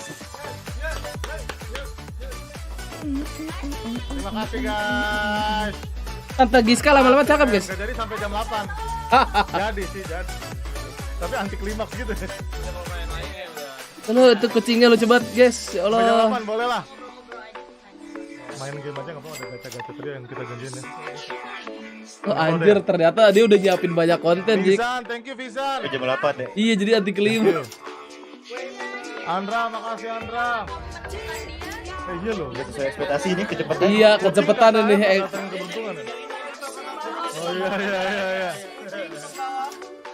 Terima kasih guys. Tante Giska lama-lama cakep guys. Nggak jadi sampai jam 8. Jadi. Tapi anti klimaks gitu. Lu itu kucingnya lucu banget guys. Ya Sampai jam Allah. 8 boleh lah. Main game aja nggak apa-apa, ada gacha-gacha tadi yang kita janjiin ya. Oh, anjir, ternyata dia udah nyiapin banyak konten, Jik. Visan, thank you Visan. Jam 8 ya. Iya, jadi anti kelima. Andra, makasih Andra. Iya loh. Udah sesuai ekspektasi ini kecepatan. Iya, kecepatan ini. Keberuntungan ya. Oh iya.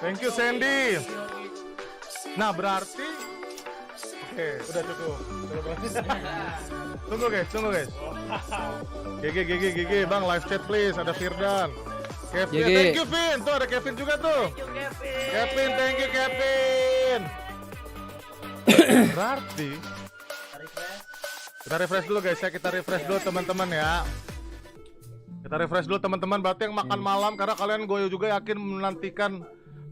Thank you Sandy. Nah berarti, oke, udah cukup. Tunggu guys. GG, bang live chat please. Ada Firdan. Kevin, thank you Vin. Tuh ada Kevin juga tuh. Kevin, thank you Kevin. Berarti kita refresh dulu guys ya, kita refresh dulu teman-teman ya. Kita refresh dulu teman-teman, berarti yang makan malam karena kalian gue juga yakin menantikan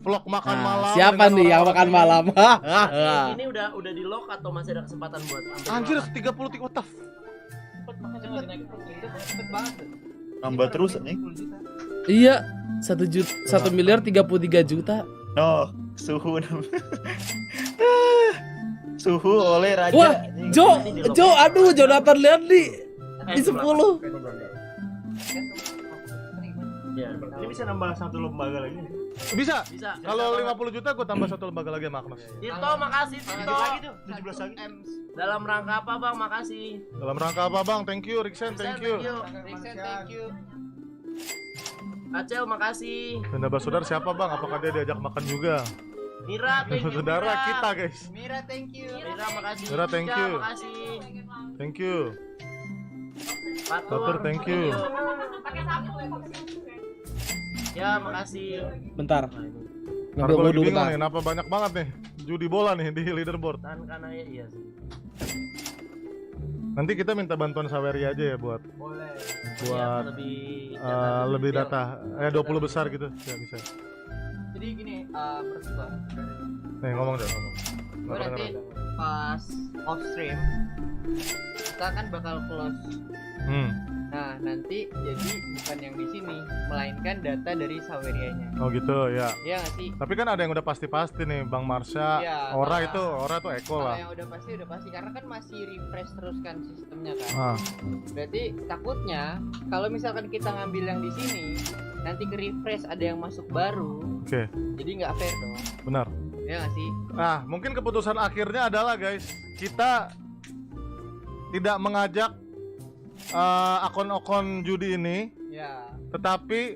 vlog makan malam. Siapa nih yang makan malam? Ini udah di lock atau masih ada kesempatan buat Anjir 30 what the Nambah terus nih. Iya, 1 miliar 33 juta. No, suhu. Suhu oleh Raja. Wah, Jo, aduh Jonathan lihat di 10. Ya, ini bisa nambah 1 lembaga lagi nih. Bisa. Kalau 50 juta gue tambah 1 lembaga lagi sama Agnes. Tito, makasih Tito. Lagi tuh, 17 lagi. Dalam rangka apa bang? Makasih. Dalam rangka apa bang? Thank you Riksen, thank you. Riksen, thank you. Acel, makasih. Benda Basudar siapa bang? Apakah dia diajak makan juga? Mira, thank you. Saudara Mira. kita guys. Mira, thank you. Mira, makasih. Mira, thank Ika, you. makasih. Thank you. Fatur, thank you. Ya, makasih. Bentar. Ntar gue lagi bingung nih, kenapa banyak banget nih judi bola nih di leaderboard. Karena iya sih. Nanti kita minta bantuan Saweri aja ya buat lebih data 20 besar gitu ya bisa. Jadi gini, menurut gua Ngomong deh, ngomong. gua nanti pas off stream kita kan bakal close. Nah nanti jadi bukan yang di sini, melainkan data dari Sawerianya. Oh gitu ya. Iya nggak sih? Tapi kan ada yang udah pasti nih, Bang Marsha, Ya, Ora tuh Eko lah. Yang udah pasti karena kan masih refresh terus kan sistemnya kan. Berarti takutnya kalau misalkan kita ngambil yang di sini, nanti ke refresh ada yang masuk baru. Oke. Jadi nggak fair dong. Benar. Ya nggak sih? Nah, mungkin keputusan akhirnya adalah guys, kita tidak mengajak akun-akun judi ini, tetapi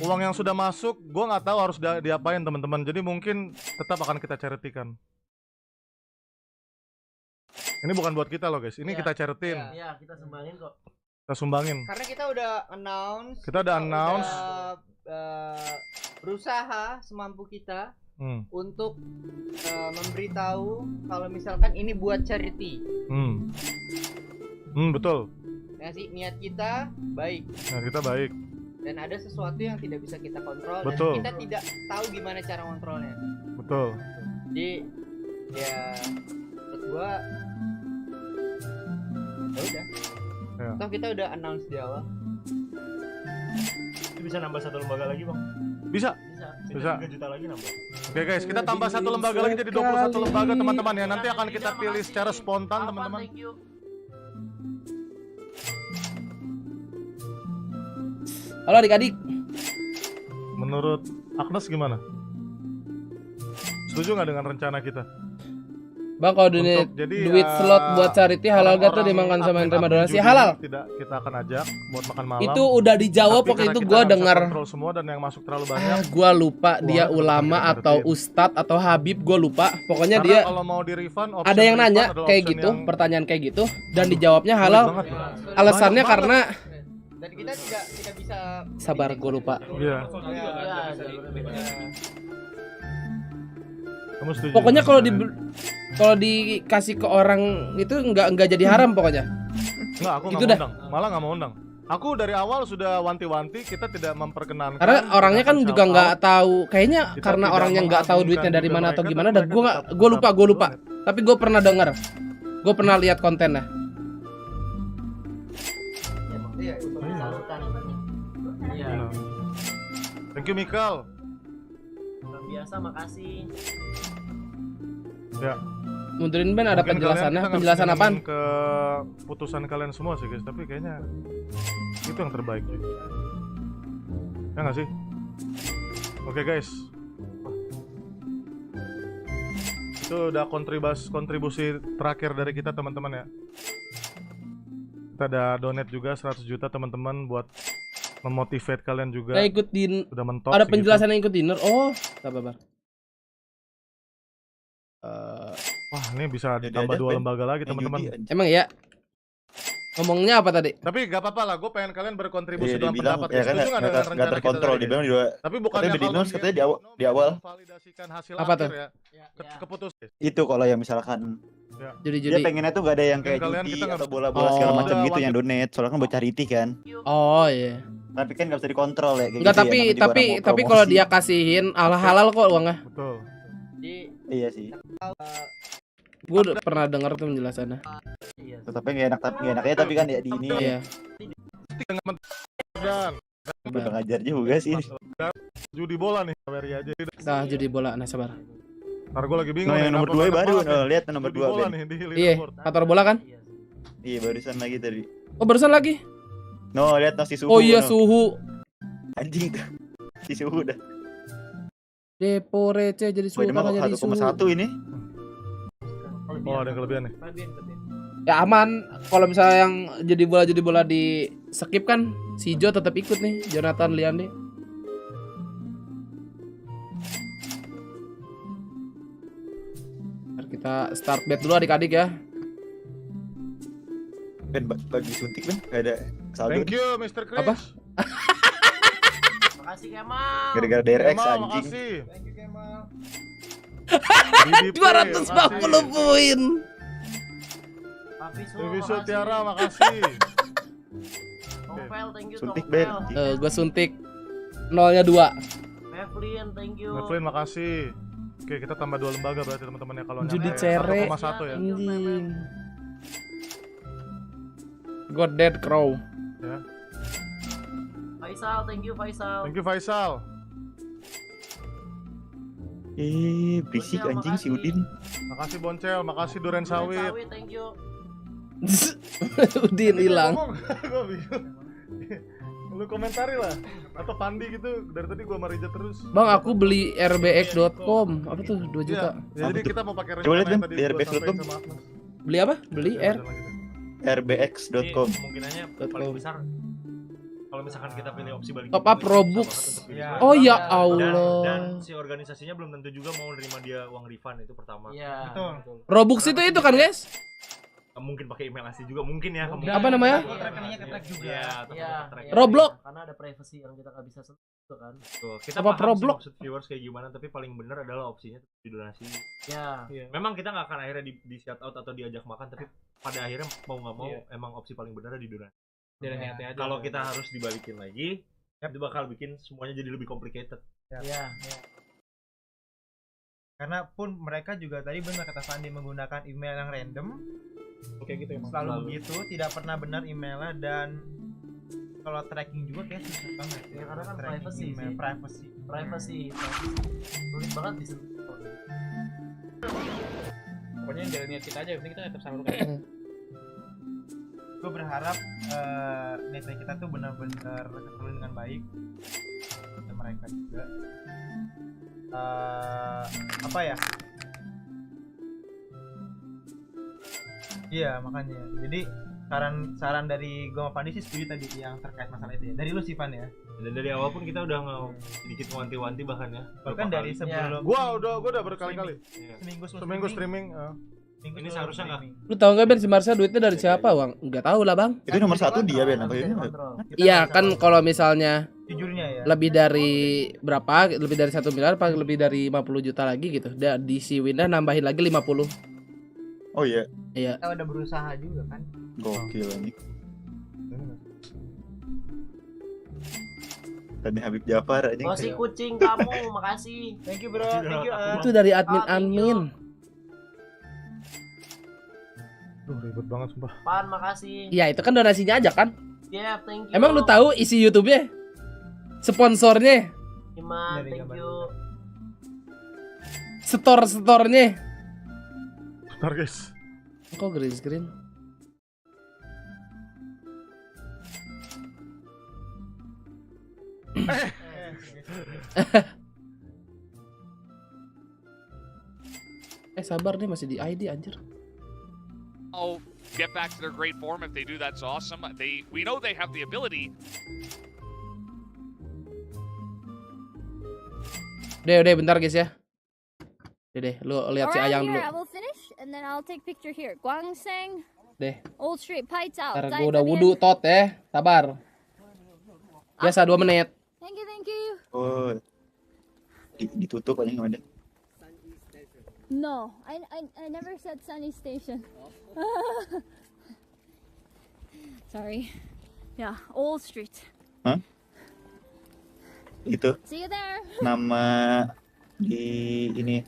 uang yang sudah masuk, gue nggak tahu harus diapain teman-teman. Jadi mungkin tetap akan kita charity-kan. Ini bukan buat kita loh guys, ini kita charity-in. Iya, kita sumbangin kok. Kita sumbangin. Karena kita udah announce. Kita udah announce. Berusaha semampu kita untuk memberitahu kalau misalkan ini buat charity. Betul. Ya sih, niat kita baik. Niat kita baik. Dan ada sesuatu yang tidak bisa kita kontrol. Betul. Dan kita tidak tahu gimana cara kontrolnya. Betul. Jadi ya menurut gua ya udah. Toh kita udah announce di awal. Itu bisa nambah 1 lembaga lagi bang? Bisa. 3 juta lagi nambah. Oke guys, kita tambah 1 lembaga lagi jadi 21 lembaga teman-teman ya. Nanti akan kita pilih secara spontan teman-teman. Halo adik-adik. Menurut Agnes gimana? Setuju nggak dengan rencana kita? Bang, kalau duit slot buat charity halal gak tuh dimakan sama yang terima donasi? Halal. Tidak, kita akan ajak buat makan malam. Itu udah dijawab waktu itu gua dengar. Kontrol semua dan yang masuk terlalu banyak. Gua lupa dia ulama atau ustadz atau habib, gua lupa. Pokoknya Karena dia kalau mau di refund, ada yang nanya kayak gitu, pertanyaan kayak gitu dan dijawabnya halal. Alasannya karena dan kita tidak bisa sabar, gue lupa. Iya. Kamu setuju? Pokoknya kalau dikasih ke orang itu nggak jadi haram pokoknya. Nggak, aku nggak mau undang. Malah nggak mau undang. Aku dari awal sudah wanti-wanti kita tidak memperkenankan. Karena orangnya kan juga nggak tahu. Kayaknya karena orangnya nggak tahu duitnya dari mana atau gimana. Dan gue lupa. Tapi gue pernah dengar. Gue pernah lihat kontennya. Thank you Mikal. Luar biasa, makasih. Ya. Mundurin Ben ada penjelasannya. Penjelasan apaan? Ke putusan kalian semua sih guys, tapi kayaknya itu yang terbaik. Ya nggak sih? Oke guys. Itu udah kontribusi terakhir dari kita teman-teman ya. Kita ada donate juga 100 juta teman-teman buat memotivate kalian juga. Nah, ikut udah mentok ada segitu. penjelasan yang ikut dinner. Oh, sabar. Wah, ini bisa ditambah 2 lembaga lagi teman-teman. Emang ya? Ngomongnya apa tadi? Tapi gak apa-apa lah, gue pengen kalian berkontribusi dalam dibilang, pendapat. ya kan Setuju nggak dengan nggak rencana kita terkontrol, tadi? dibilang juga. Tapi bukannya Katanya kalau Bedinus katanya di awal. Memvalidasikan hasil Apa akhir tuh? ya, keputus. Itu kalau yang misalkan Judi-judi. dia pengennya tuh gak ada yang kayak Kalian judi kita nggak- atau bola-bola segala Oh. macam Udah gitu yang lanjut. donate. Soalnya kan buat charity kan. Oh iya. Tapi kan gak bisa dikontrol ya. Kayak Enggak, gitu ya, tapi namanya juga orang mau tapi kalau promosi. dia kasihin halal kok uangnya. Betul. Iya sih. Gue udah pernah dengar tuh penjelasannya. Tapi nggak enaknya tapi kan ya di ini. Iya. Dan Udah ngajar juga sih. judi bola nih, beri aja. Nah, judi bola, nah sabar. Ntar gue lagi bingung. Nah, nih, yang nomor kenapa 2 banyak baru. banget nih. Oh, lihat nomor Judi 2 bola Ben. nih di Iya, leaderboard. kantor bola kan? Iya, barusan lagi tadi. Oh, barusan lagi. No, lihat no, si suhu. Oh iya, no. suhu. Anjing tuh. Si suhu dah. Depo receh jadi Wah, suhu ini mah karena jadi suhu. 1,1 ini. Oh, ada yang kelebihan nih. Ya aman, kalau misalnya yang jadi bola di skip kan si Jo tetap ikut nih, Jonathan Liande. Ntar kita start bet dulu adik-adik ya. Ben bagi suntik Ben, gak ada saldo. Thank you Mr. Chris. Apa? Makasih Kemal. Gara-gara DRX Kemal, anjing. makasih. Thank you Kemal. 250 poin. Deviso Tiara, makasih. Tongpel, thank you Suntik Tongpel. Ben. Gue suntik nolnya 2. Mevlin, thank you. Mevlin, makasih. Oke, kita tambah 2 lembaga berarti teman-teman ya kalau Judi nyampe cere. 1,1 ya. Anjing. God Dead Crow. Ya. Faisal, thank you Faisal. Thank you Faisal. Berisik anjing si Udin. Makasih Boncel, makasih Duren Sawit. Sawit, thank you. Udin hilang. Gue bingung. Lu komentari lah. Atau Pandi gitu. Dari tadi gua sama Rija terus. Bang, aku beli rbx.com. Apa tuh 2 juta? Ya, jadi kita mau pakai Coba lihat, rencana yang Ben, tadi di gua rbx.com. sampaikan sama Agnes. Beli apa? Beli rbx.com. Kemungkinannya paling besar kalau misalkan kita pilih opsi balik Top up Robux. Oh ya Allah. Dan si organisasinya belum tentu juga mau nerima dia uang refund, itu pertama. Iya. Betul. Robux itu kan guys? Mungkin pakai email asli juga mungkin ya. Apa namanya? Rekeningnya ketrack juga. Iya. Roblox. Karena ada privacy yang kita nggak bisa sentuh kan. Tuh, kita Apa paham sih Roblox? maksud viewers kayak gimana, tapi paling bener adalah opsinya didonasi. Ya. Memang kita nggak akan akhirnya di shout out atau diajak makan, tapi pada akhirnya mau nggak mau emang opsi paling bener didonasi. Kalau kita harus dibalikin lagi, itu bakal bikin semuanya jadi lebih complicated. Iya. Karena pun mereka juga tadi benar kata Fandi menggunakan email yang random. Oke gitu emang. Selalu begitu, tidak pernah benar emailnya, dan kalau tracking juga kayak susah banget Ya karena kan Tracking privacy email, sih. Privacy. Sulit banget disentuh. Pokoknya jalan niat kita aja, penting kita tetap salurkan. Gue berharap netnya kita tuh benar-benar tersalur dengan baik, dan mereka juga apa ya? Iya makanya. Jadi saran dari gue sama Fandi sih setuju tadi yang terkait masalah itu ya. Dari lu sih Fan ya. Dan dari awal pun kita udah sedikit wanti-wanti bahkan ya. Bahkan dari sebelum Gua udah berkali-kali. seminggu streaming. Ini seharusnya nggak. Lu tahu nggak Ben si Marsha duitnya dari siapa, Bang? Enggak tahu lah, Bang. Itu nomor 1 dia Ben apa ini? Iya kan, kalau misalnya jujurnya ya. lebih dari berapa? Lebih dari 1 miliar apa lebih dari 50 juta lagi gitu. Di si Winda nambahin lagi 50. Oh iya. Iya. Kita udah berusaha juga kan. Gokil nih. Tadi Habib Jafar aja. Masih kucing kamu, makasih. Thank you bro, thank you. Itu dari admin. Duh, ribet banget sumpah. Pan, makasih. Iya, itu kan donasinya aja kan? Yeah, thank you. Emang lu tahu isi YouTube-nya? Sponsornya? Iman, thank you. Store-nya? Bentar guys. Kok green screen? Sabar nih masih di ID anjir. Oh, get back to their great form. If they do, that's awesome. We know they have the ability. Udah bentar guys ya. Deh, lu lihat si Ayang dulu. I will finish and then I'll take picture here. Gwangseng. Deh. Old Street Pites out. Ntar gue udah wudhu tot ya. Sabar. Biasa 2 menit. Thank you. Oh. Ditutup paling nggak ada. No, I never said Sunny Station. Sorry. Yeah, Old Street. Hah? Itu. See you there. Nama di ini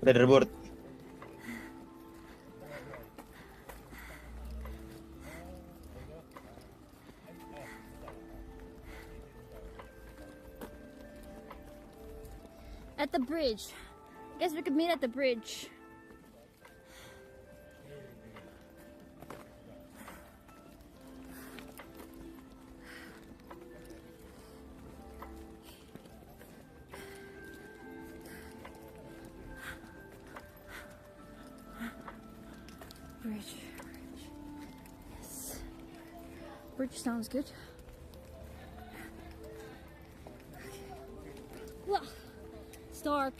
leaderboard. At the bridge. Guess we could meet at the bridge. Bridge. Yes. Bridge sounds good. Well, it's dark.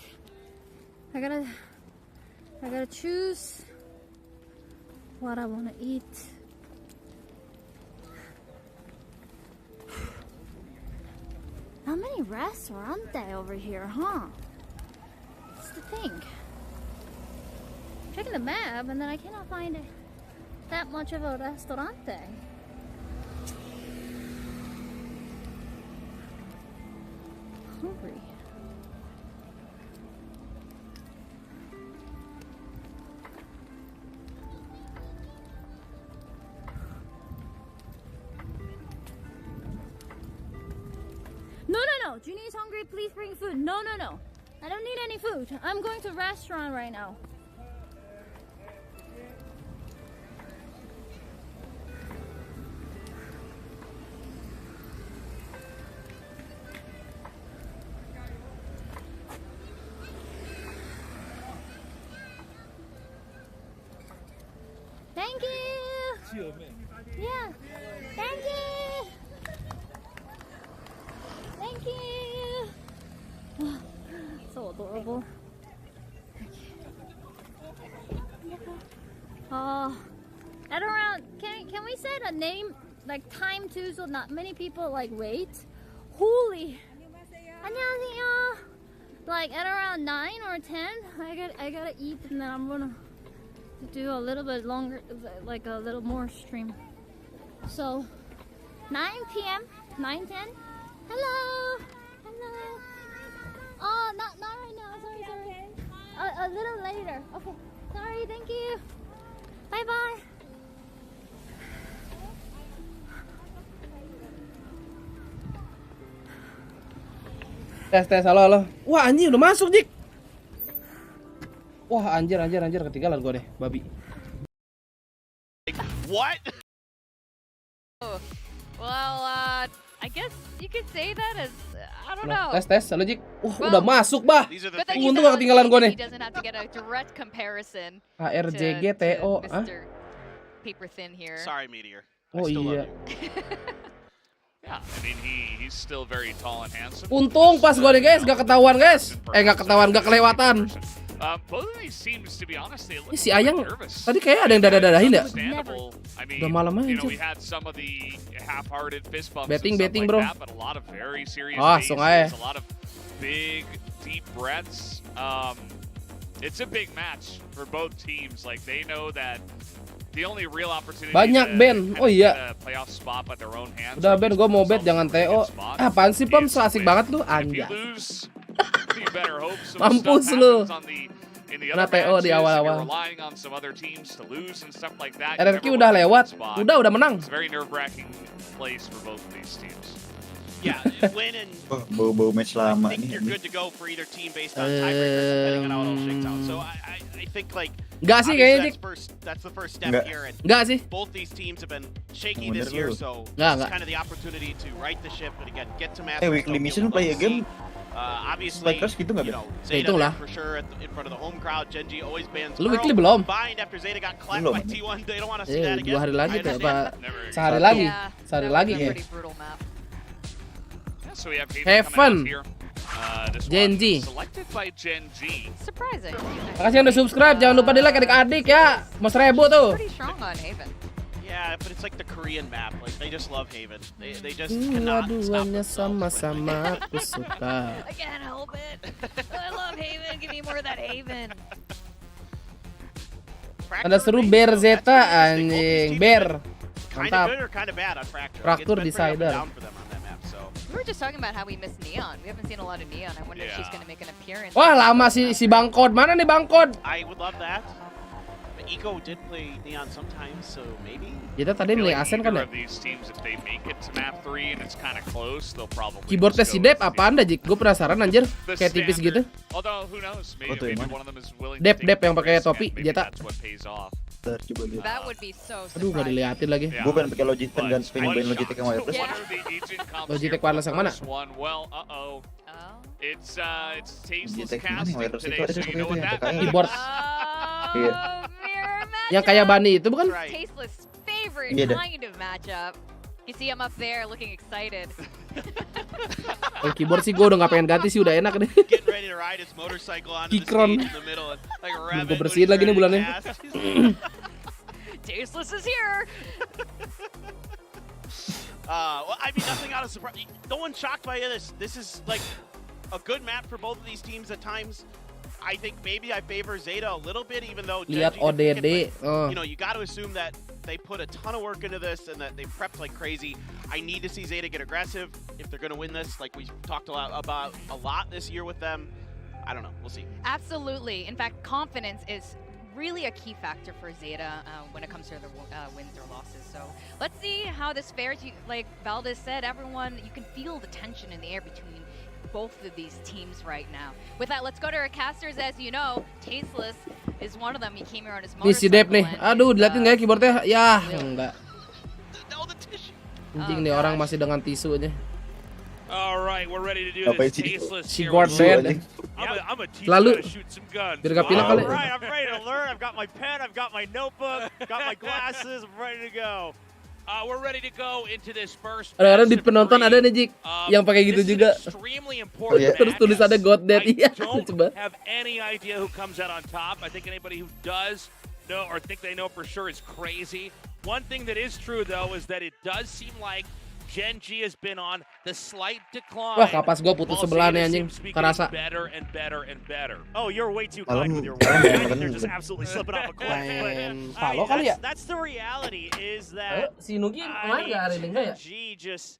I gotta choose what I wanna eat. Not many restaurants over here, huh? That's the thing. Checking the map and then I cannot find that much of a restaurante. Hungry. No. Junie is hungry. Please bring food. No. I don't need any food. I'm going to a restaurant right now. Thank you. Yeah. Thank you. Thank you. So adorable. At around, can we set a name like time too, so not many people like wait? Holy. 안녕하세요. Like at around 9 or 10, I gotta eat and then I'm gonna do a little bit longer, like a little more stream. So 9 p.m. 9:10. Hello. Oh, not right now. Sorry. A little later. Okay. Sorry. Thank you. Bye. Tes halo. Wah anjir udah masuk Dik. Wah anjir ketinggalan gue deh babi. What? Well, I guess you could say that as I don't know. Tes halo Jik. Wah udah masuk bah. But then Untung gak ketinggalan gue nih. he doesn't have to get a direct comparison. RRQ TO. Mr. Paper Thin here. Sorry, Meteor. Oh iya. Yeah, I mean he's still very tall and handsome. Untung pas gue nih guys, gak ketahuan guys. Gak kelewatan. Both of these teams, to be honest, they look Si Ayang nervous. tadi kayak ada yang dadah-dadahin ya? I mean, Udah malam you know, aja. we had some of the half-hearted fist bumps Betting, and stuff like bro. that, but a lot of very serious Langsung aja. faces, a lot of big, deep breaths. It's a big match for both teams. Like they know that the only real opportunity Banyak to Ben. kind Oh of iya. get a playoff spot by their own hands. Udah Ben, gue mau bet jangan TO. Apaan sih Pam, so asik banget lu anjay. You better hope some Mampus stuff lu. happens on in the Kena other TO di matches, and awal-awal. you're relying on some other teams to lose and stuff like that. RRQ udah lewat. Udah menang. It's a very nerve-wracking place for both of these teams. Yeah, win and Bau-bau match lama I think nih. you're good to go for either team based on tiebreakers depending on how it all shakes out. So I think like Nggak sih obviously kayaknya, that's the first step Nggak. here, and Nggak sih. both these teams have been shaky Bener this year, lu. so Nggak. it's kind of the opportunity to right the ship and again get to Masters. Weekly mission play a game. Obviously, Strikers gitu nggak, you Ben? know, Zeta Hitung lah. for sure in front of the home crowd. Genji always bans. Lu Pearl. weekly belum? Combined after Zeta got clapped Belum. by T1. They don't want to see that again. 2 hari lagi I tuh, understand. apa? Sehari lagi. Sehari lagi. Pretty brutal map. So we have Have fun. here. This Genji. one selected by Genji. Surprising. Makasih yang udah subscribe. Jangan lupa di like adik-adik ya. Mau 1000 tuh. Pretty strong on Haven. Yeah, but it's like the Korean map. Like they just love Haven. They just cannot stop Dua-duanya themselves. sama-sama aku suka. I can't help it. I love Haven. Give me more of that Haven. Ada seru Bear Zeta anjing. Bear. Kind of Mantap. good or kind of bad on Fracture. Fracture It's been pretty up and decider. down for them on that map. So We were just talking about how we miss Neon. We haven't seen a lot of Neon. I wonder if she's going to make an appearance. Wah, lama si Bangkod. Mana nih Bangkod? I would love that. But Eco did play Neon sometimes, so maybe. Kita tadi milih Asen kan ya? Either of these teams, if they make it to map 3 and it's kind of close, they'll probably Keyboardnya just si go Dep with apaan dah, Jik? Gue penasaran anjir. the Kayak tipis gitu. standard. Although who knows, maybe, tuh yang maybe mana? one of them is willing Dep, to Dep take yang the pakai risk, topi, and maybe Jeta. that's what pays off. Ntar coba lihat. That would be so Aduh, gak surprising. diliatin lagi. Gue pengen pakai Logitech dan pengen main Logitech yang wireless. Yeah. Logitech wireless yang mana? First one, well, uh-oh. It's tasteless Logitech mana yang casting wireless itu today, ada so satu you know itu what yang that PKL. Keyboard. Iya. Yang kayak Bani itu bukan? Tasteless favorite Iya dah. kind of matchup. You see him up there looking excited. Kalau keyboard sih gue udah gak pengen ganti sih, udah enak deh. Getting ready to ride his motorcycle onto the Kikron. stage in the middle and like a rabbit. Gue bersihin lagi nih bulannya. Tasteless is here. Well, I mean, nothing out of surprise. No one's shocked by this. This is like a good map for both of these teams at times. I think maybe I favor Zeta a little bit, even though Lihat Genji did ODD. pick it, but, Oh. you know, you got to assume that they put a ton of work into this and that they prepped like crazy. I need to see Zeta get aggressive if they're going to win this. Like we talked a lot about this year with them. I don't know. We'll see. Absolutely. In fact, confidence is really a key factor for Zeta when it comes to the wins or losses. So let's see how this fares. Like Valdez said, everyone, you can feel the tension in the air between both of these teams right now. With that, let's go to our casters. As you know, Tasteless is one of them. He came here on his Nih si motorcycle. Dep nih. and Aduh, is, diliatin gak ya keyboardnya? Ya, enggak. No, the tissue. Anjing nih orang masih dengan tisu aja. All right, we're ready to do Apa this sih? tasteless Si here. guard bed. I'm a teacher Selalu. how to shoot some guns. Biar gak pilek kali. All right, I'm ready to learn. I've got my pen, I've got my notebook, got my glasses. I'm ready to go. We're ready to go into this first. Kadang-kadang di penonton ada nih, Jik, yang pakai gitu this is juga. an extremely important Terus match. tulisannya God Dead. I Iya, don't lucu banget. have any idea who comes out on top. I think anybody who does know or think they know for sure is crazy. One thing that is true though is that it does seem like Genji has been on the slight decline. Wah, kapas gue putus while sebelah Zeta nih anjing. seems to be Kerasa. getting better and better and better. Oh, you're way too kind with your words. Malam I think they're malam just absolutely slipping off a cliff. Main But, Valo kali ya? that's the reality is that Si Nugi kemarin gak hari ini enggak ya? Genji just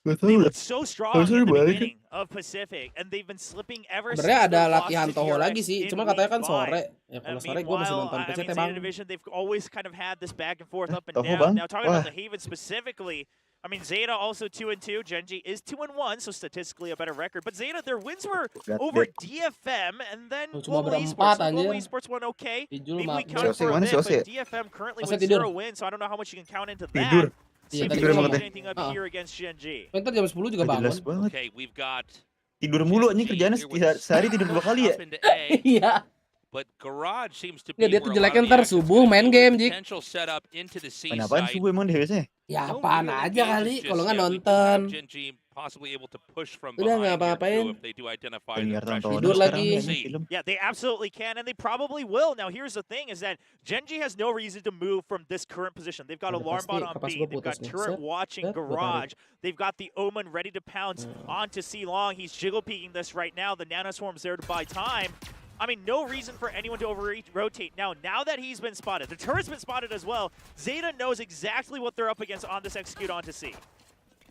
Gak they tau looked lah. so strong Harusnya in the balik. beginning of Pacific, and they've been slipping ever since. Sebenarnya ada their loss latihan to Toho DRX lagi sih, in cuma katanya kan week sore. 5. Ya kalau And sore gue masih nonton meanwhile, PCT Zeta bang. Division, they've always kind of had this back and forth up and Toho, down. bang? Now talking Wah. about the Haven specifically, I mean Zeta also 2-2, Genji is 2-1, so statistically a better record. But Zeta, their wins were God over damn. DFM and then Cuma Global berempat, Esports. So Global anjir. Esports won okay. Tidur, Maybe we Mak. count Siapa for a sih? bit, Mana but siapa? DFM currently Masa with tidur? 0 wins, so I don't know how much you can count into Tidur. that. Iya, See if tadi we tidur can banget change ya. anything up Ah. here against Genji. Ntar jam 10 juga Gak bangun. jelas banget. Okay, we've got Tidur mulu anjing kerjaannya sehari tidur 2 kali ya. up into A, Iya. but Garage seems to Nggak, be dia tuh where a lot jeleknya of the ntar action's subuh gonna main be with game, Jik. potential setup into the C Main apaan site. subuh emang dia biasanya? Ya No apaan real aja kali, engagements kalau just nggak yet. We do nonton. have Genji possibly able to push from Udah nggak behind here apa-apain. too if they do identify Pengen the nonton pressure. Tidur sekarang lagi. nih, film. Yeah, they absolutely can, and they probably will. Now, here's the thing, is that Genji has no reason to move from this current position. They've got Udah Alarm pasti Bot on kapas B, gue they've got putus nih. Turret Set, watching set, gue tarik. Garage, they've got the Omen ready to pounce onto C Long. He's jiggle peeking this right now. The Nanoswarm's there to buy time. I mean, no reason for anyone to over-rotate. Now that he's been spotted, the turret's been spotted as well, Zeta knows exactly what they're up against on this execute onto C.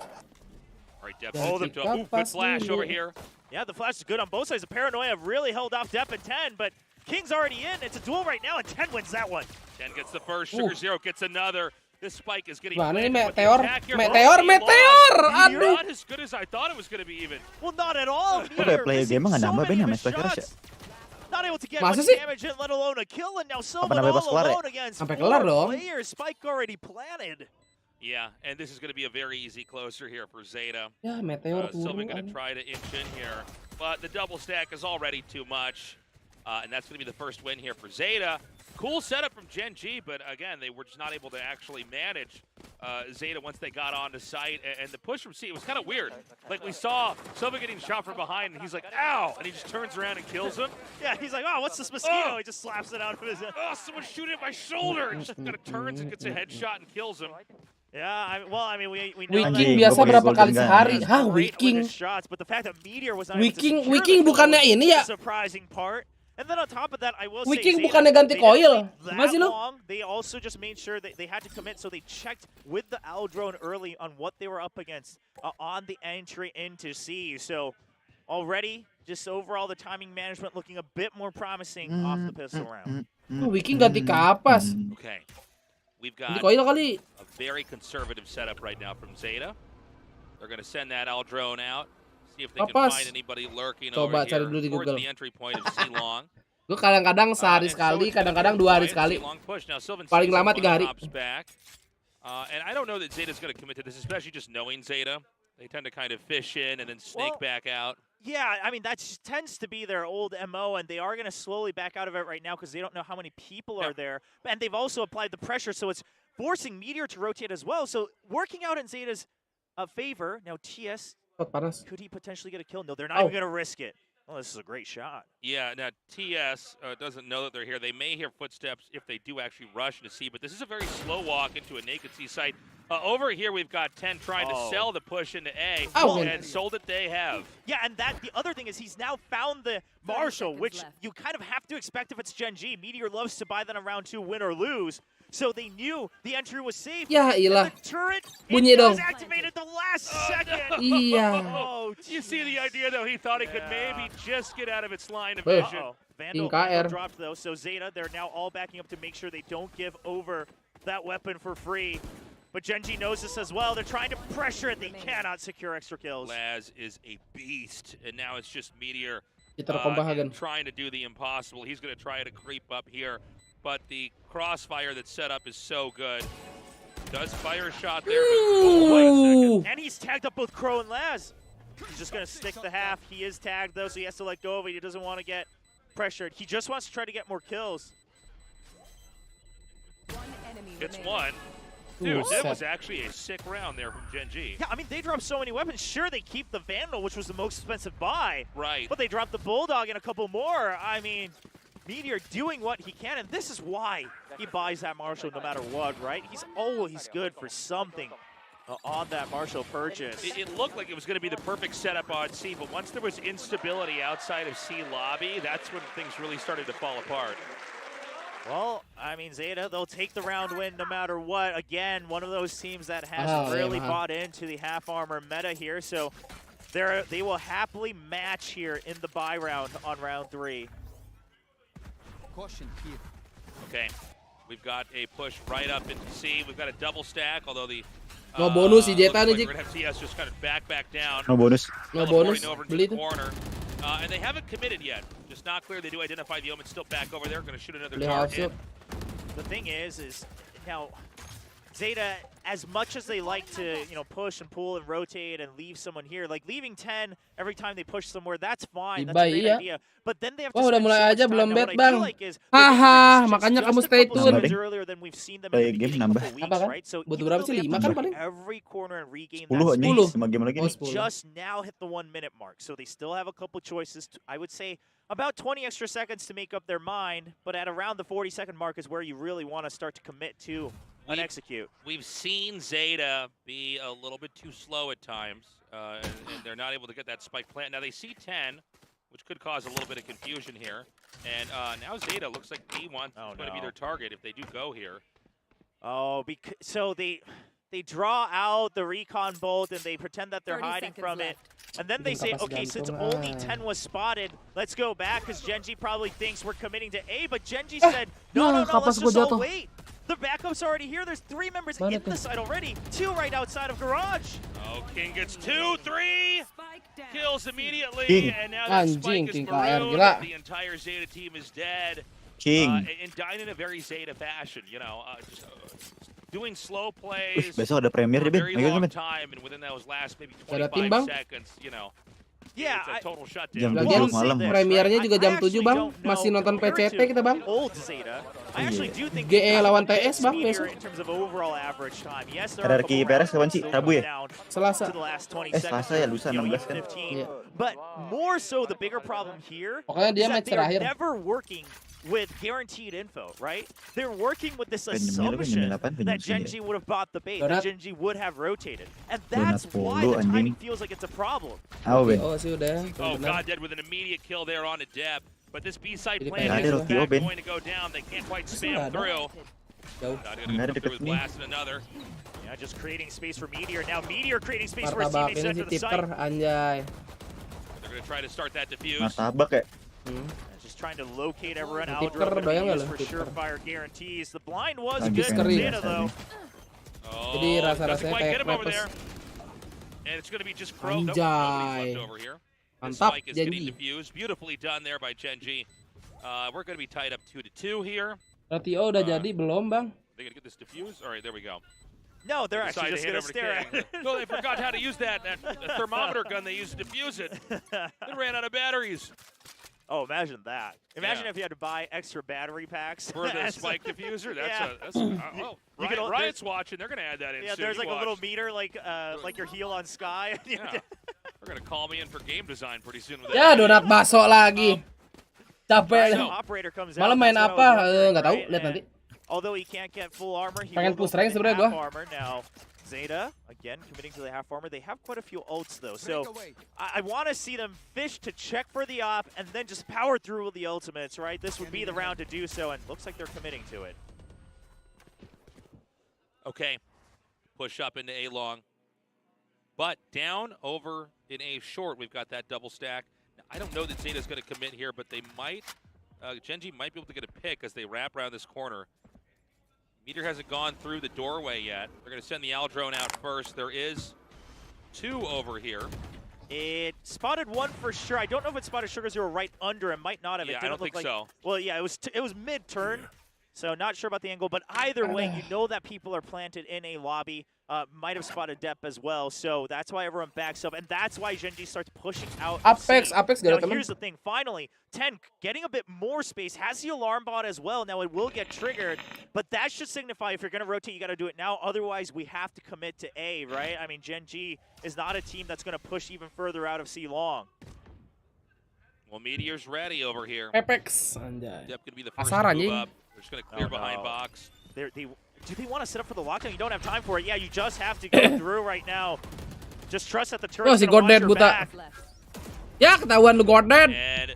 All right, Dep Oh, seems to have a good flash over here. Yeah, the flash is good on both sides. The Paranoia have really held off Depp in 10, but King's already in. It's a duel right now, and 10 wins that one. 10 gets the first, Sugar Zero gets another. This spike is getting Mana nih planted, but the meteor, attack here meteor, won't be meteor. long. Aduh. Not as good as I thought it was going to be even. Well, not at all. Kok kayak player game nggak nambah Ben ya main spike rush ya? Not able to get Masa much sih? damage in, let alone a kill, and now Sylvan nambah all pas kelar ya? alone against Sampai 4 kelar dong. players. Spike already planted. Yeah, and this is going to be a very easy closer here for Zeta. Ya meteor Sylvan turun. going to try to inch in here, but the double stack is already too much, and that's going to be the first win here for Zeta. Cool setup from Gen G, but again, they were just not able to actually manage Zeta once they got onto site. And the push from C, it was kind of weird. Like, we saw Sylvan getting shot from behind, and he's like, ow! And he just turns around and kills him. Yeah, he's like, oh, what's this mosquito? He just slaps it out of his head. Oh, someone's shooting at my shoulder! And just kind of turns and gets a headshot and kills him. Yeah, I mean, we know Wiking that biasa berapa kali sehari? Hah, great with Wiking. his shots, but the fact that Meteor was not able to secure Wiking the bukannya goal ini ya? is the surprising part. And then on top of that, I will Wiking say, bukannya ganti coil. Gimana sih lu? They also just made sure that they had to commit, so they checked with the Owl drone early on what they were up against on the entry into C. So already, just overall, the timing management looking a bit more promising off the pistol round. Wiking ganti kapas. Okay. We've got Ganti coil kali. a very conservative setup right now from Zeta. They're going to send that Owl drone out. See if they can Kapas. find anybody lurking Coba over cari here dulu di towards Google. the entry point of C-Long. Gue kadang-kadang sehari sekali, kadang-kadang 2 hari sekali. Paling lama 3 hari. And I don't know that Zeta's going to commit to this, especially just knowing Zeta. They tend to kind of fish in and then snake back out. Yeah, I mean, that tends to be their old MO, and they are going to slowly back out of it right now because they don't know how many people are there. And they've also applied the pressure, so it's forcing Meteor to rotate as well. So working out in Zeta's favor. Now, TS, could he potentially get a kill? No, they're not even going to risk it. Oh, this is a great shot. Yeah, now TS doesn't know that they're here. They may hear footsteps if they do actually rush to C, but this is a very slow walk into a naked C site. Over here, we've got 10 trying to sell the push into A, and sold it they have. Yeah, and the other thing is he's now found the Marshall, which you kind of have to expect if it's Gen G. Meteor loves to buy that on round 2, win or lose. So they knew the entry was safe. Ya ilah. The turret Bunyi dong. was activated the last second. Iya. You see the idea, though? He thought he could maybe just get out of its line of Beuh. vision. Vandal dropped, though, so Zeta, they're now all backing up to make sure they don't give over that weapon for free. But Gen G knows this as well. They're trying to pressure it. They cannot secure extra kills. Laz is a beast, and now it's just Meteor trying to do the impossible. He's going to try to creep up here, but the crossfire that's set up is so good. Does fire shot there, but wait a second. And he's tagged up both Crow and Laz. He's just going to stick the half. He is tagged, though, so he has to let go of it. He doesn't want to get pressured. He just wants to try to get more kills. It's one. Dude, that was actually a sick round there from Gen G. Yeah, I mean, they dropped so many weapons. Sure, they keep the Vandal, which was the most expensive buy. Right. But they dropped the Bulldog and a couple more. I mean, Meteor doing what he can, and this is why he buys that Marshall no matter what, right? He's always good for something on that Marshall purchase. It looked like it was going to be the perfect setup on C, but once there was instability outside of C lobby, that's when things really started to fall apart. Well, I mean, Zeta, they'll take the round win no matter what. Again, one of those teams that has really bought into the half-armor meta here, so they will happily match here in the buy round on round 3. Caution here. Okay, we've got a push right up into C. We've got a double stack, although the no bonus si Zeta nih, we're going to have TS just kind of back down. No bonus. No bonus. Over into the corner. And they haven't committed yet. Just not clear. They do identify the Omen still back over there. Going to shoot another target. The thing is now Zeta, as much as they like to, push and pull and rotate and leave someone here, like leaving 10 every time they push somewhere, that's fine. That's a great idea. But then they have to udah spend mulai so aja much belum time. bet Now, bang. what I feel like is Haha, makanya kamu stay tune. Earlier than we've seen them in the beginning of the weeks, right? So butuh berapa sih? 5 kan paling? every corner and regain 10 that nih, space. 5 game lagi nih. Just now hit the 1 minute mark, so they still have a couple choices. I would say about 20 extra seconds to make up their mind, but at around the 40-second mark is where you really want to start to commit to an execute. We've seen Zeta be a little bit too slow at times, and they're not able to get that spike plant. Now they see 10, which could cause a little bit of confusion here. And now Zeta looks like they want going to be their target if they do go here. Oh, so they draw out the recon bolt and they pretend that they're hiding from it. And then they say, okay, since only 10 was spotted, let's go back because Gen G probably thinks we're committing to A. But Gen G said, no, let's just all wait. The backup's already here. There's 3 members in the site already. 2 right outside of garage. Oh, King gets 2, 3 kills immediately, King. and now that spike is King KR, marooned. gila. The entire Zeta team is dead. King. And dying in a very Zeta fashion, you know, just doing slow plays Besok ada premier for a deh, Ben. very Ayo, long Ben. time, and within those last maybe Ada 25 tim, Bang? seconds, you know. Yeah, it's a total shutdown. Jam Lagian 7 malam. premiernya juga jam 7 bang. Masih nonton PCT kita bang. Old Zeta. I actually do think GE lawan TS bang besok. in terms of overall average time. Yes, there RRQ Peres kapan sih? Rabu ya? Selasa. Selasa ya, lusa 16 kan. Iya. But more so, the bigger problem here Pokoknya dia is that match they're terakhir. never working with guaranteed info, right? They're working with this Penjemil, assumption penjemil that 8, Genji would have bought the bait, Donat. that Genji would have rotated. And Donat that's why the 10, timing anjing. feels like it's a problem. Ayo, Ben. Oh sih udah. Oh, Benar. God, dead with an immediate kill there on a Deb. But this B-side Jadi plan pengen is in ada fact Ben. going to go down. They can't quite nggak spam ada. through. Jauh. Not Nggak gonna ada come deket through with nih. blast and another. Yeah, just creating space for Meteor. Now Meteor creating space for his Martabak teammates ini to si enter the tipper site. anjay. They're gonna try to start that defuse. Martabak ya. Just trying to locate everyone. Tipper, Aldro bayang nggak use lo, for tipper? surefire guarantees. The blind was Lagi good for kering. Zeta though. Oh, Jadi rasa-rasanya doesn't quite kayak get him over Kratos. there. And it's gonna be just Crow. Nope, Anjay. nobody's left over here. The Mantap, spike is getting Genji. defused. Beautifully done there by Genji. We're gonna be tied up 2-2 here. Ratio udah jadi belum bang? They're gonna get this defused. All right, there we go. No, they're They actually decided just to hit gonna over to stare at King. it. No, they forgot how to use that thermometer gun they used to defuse it. They ran out of batteries. Oh, imagine that. Imagine Yeah. if you had to buy extra battery packs. For the spike diffuser? That's well, You could- Riot's watching. They're going to add that in Yeah, soon. there's You like a little watch. meter like your heel on Sky. Yeah. They're going to call me in for game design pretty soon with Ya that. donat baso lagi. Capek. So, operator comes Malam out, main that's what apa? I was wondering, Nggak tahu. right? Lihat And nanti. Although he can't get full armor, he Pengen will go push rank for the sebenarnya half gua. armor now. Zeta, again, committing to the half armor. They have quite a few ults, though. So I want to see them fish to check for the op and then just power through with the ultimates, right? This would be the round to do so, and looks like they're committing to it. Okay. Push up into A long. But down over in A short, we've got that double stack. Now, I don't know that Zeta's going to commit here, but they might. Genji might be able to get a pick as they wrap around this corner. Meteor hasn't gone through the doorway yet. They're going to send the Al drone out first. There is 2 over here. It spotted 1 for sure. I don't know if it spotted Sugar Zero right under. It might not have. Yeah, It I didn't don't look think like, so. Well, yeah, it was mid-turn, so not sure about the angle. But either way, you know that people are planted in a lobby. Might have spotted Depp as well, so that's why everyone backs up, and that's why Genji starts pushing out. Apex Now, gak ada teman. here's the thing. Finally, 10 getting a bit more space, has the alarm bot as well. Now it will get triggered, but that should signify if you're going to rotate, you got to do it now. Otherwise, we have to commit to A, right? I mean, Genji is not a team that's going to push even further out of C long. Well, Meteor's ready over here. Apex anjay. Depp going to be the first Asar to move anjing. up. They're just going to clear behind box. Do they want to set up for the lockdown? You don't have time for it. Yeah, you just have to go through right now. Just trust that the Oh turret's si gonna watch Godet your buta. back. Ya ketahuan lu Godet. And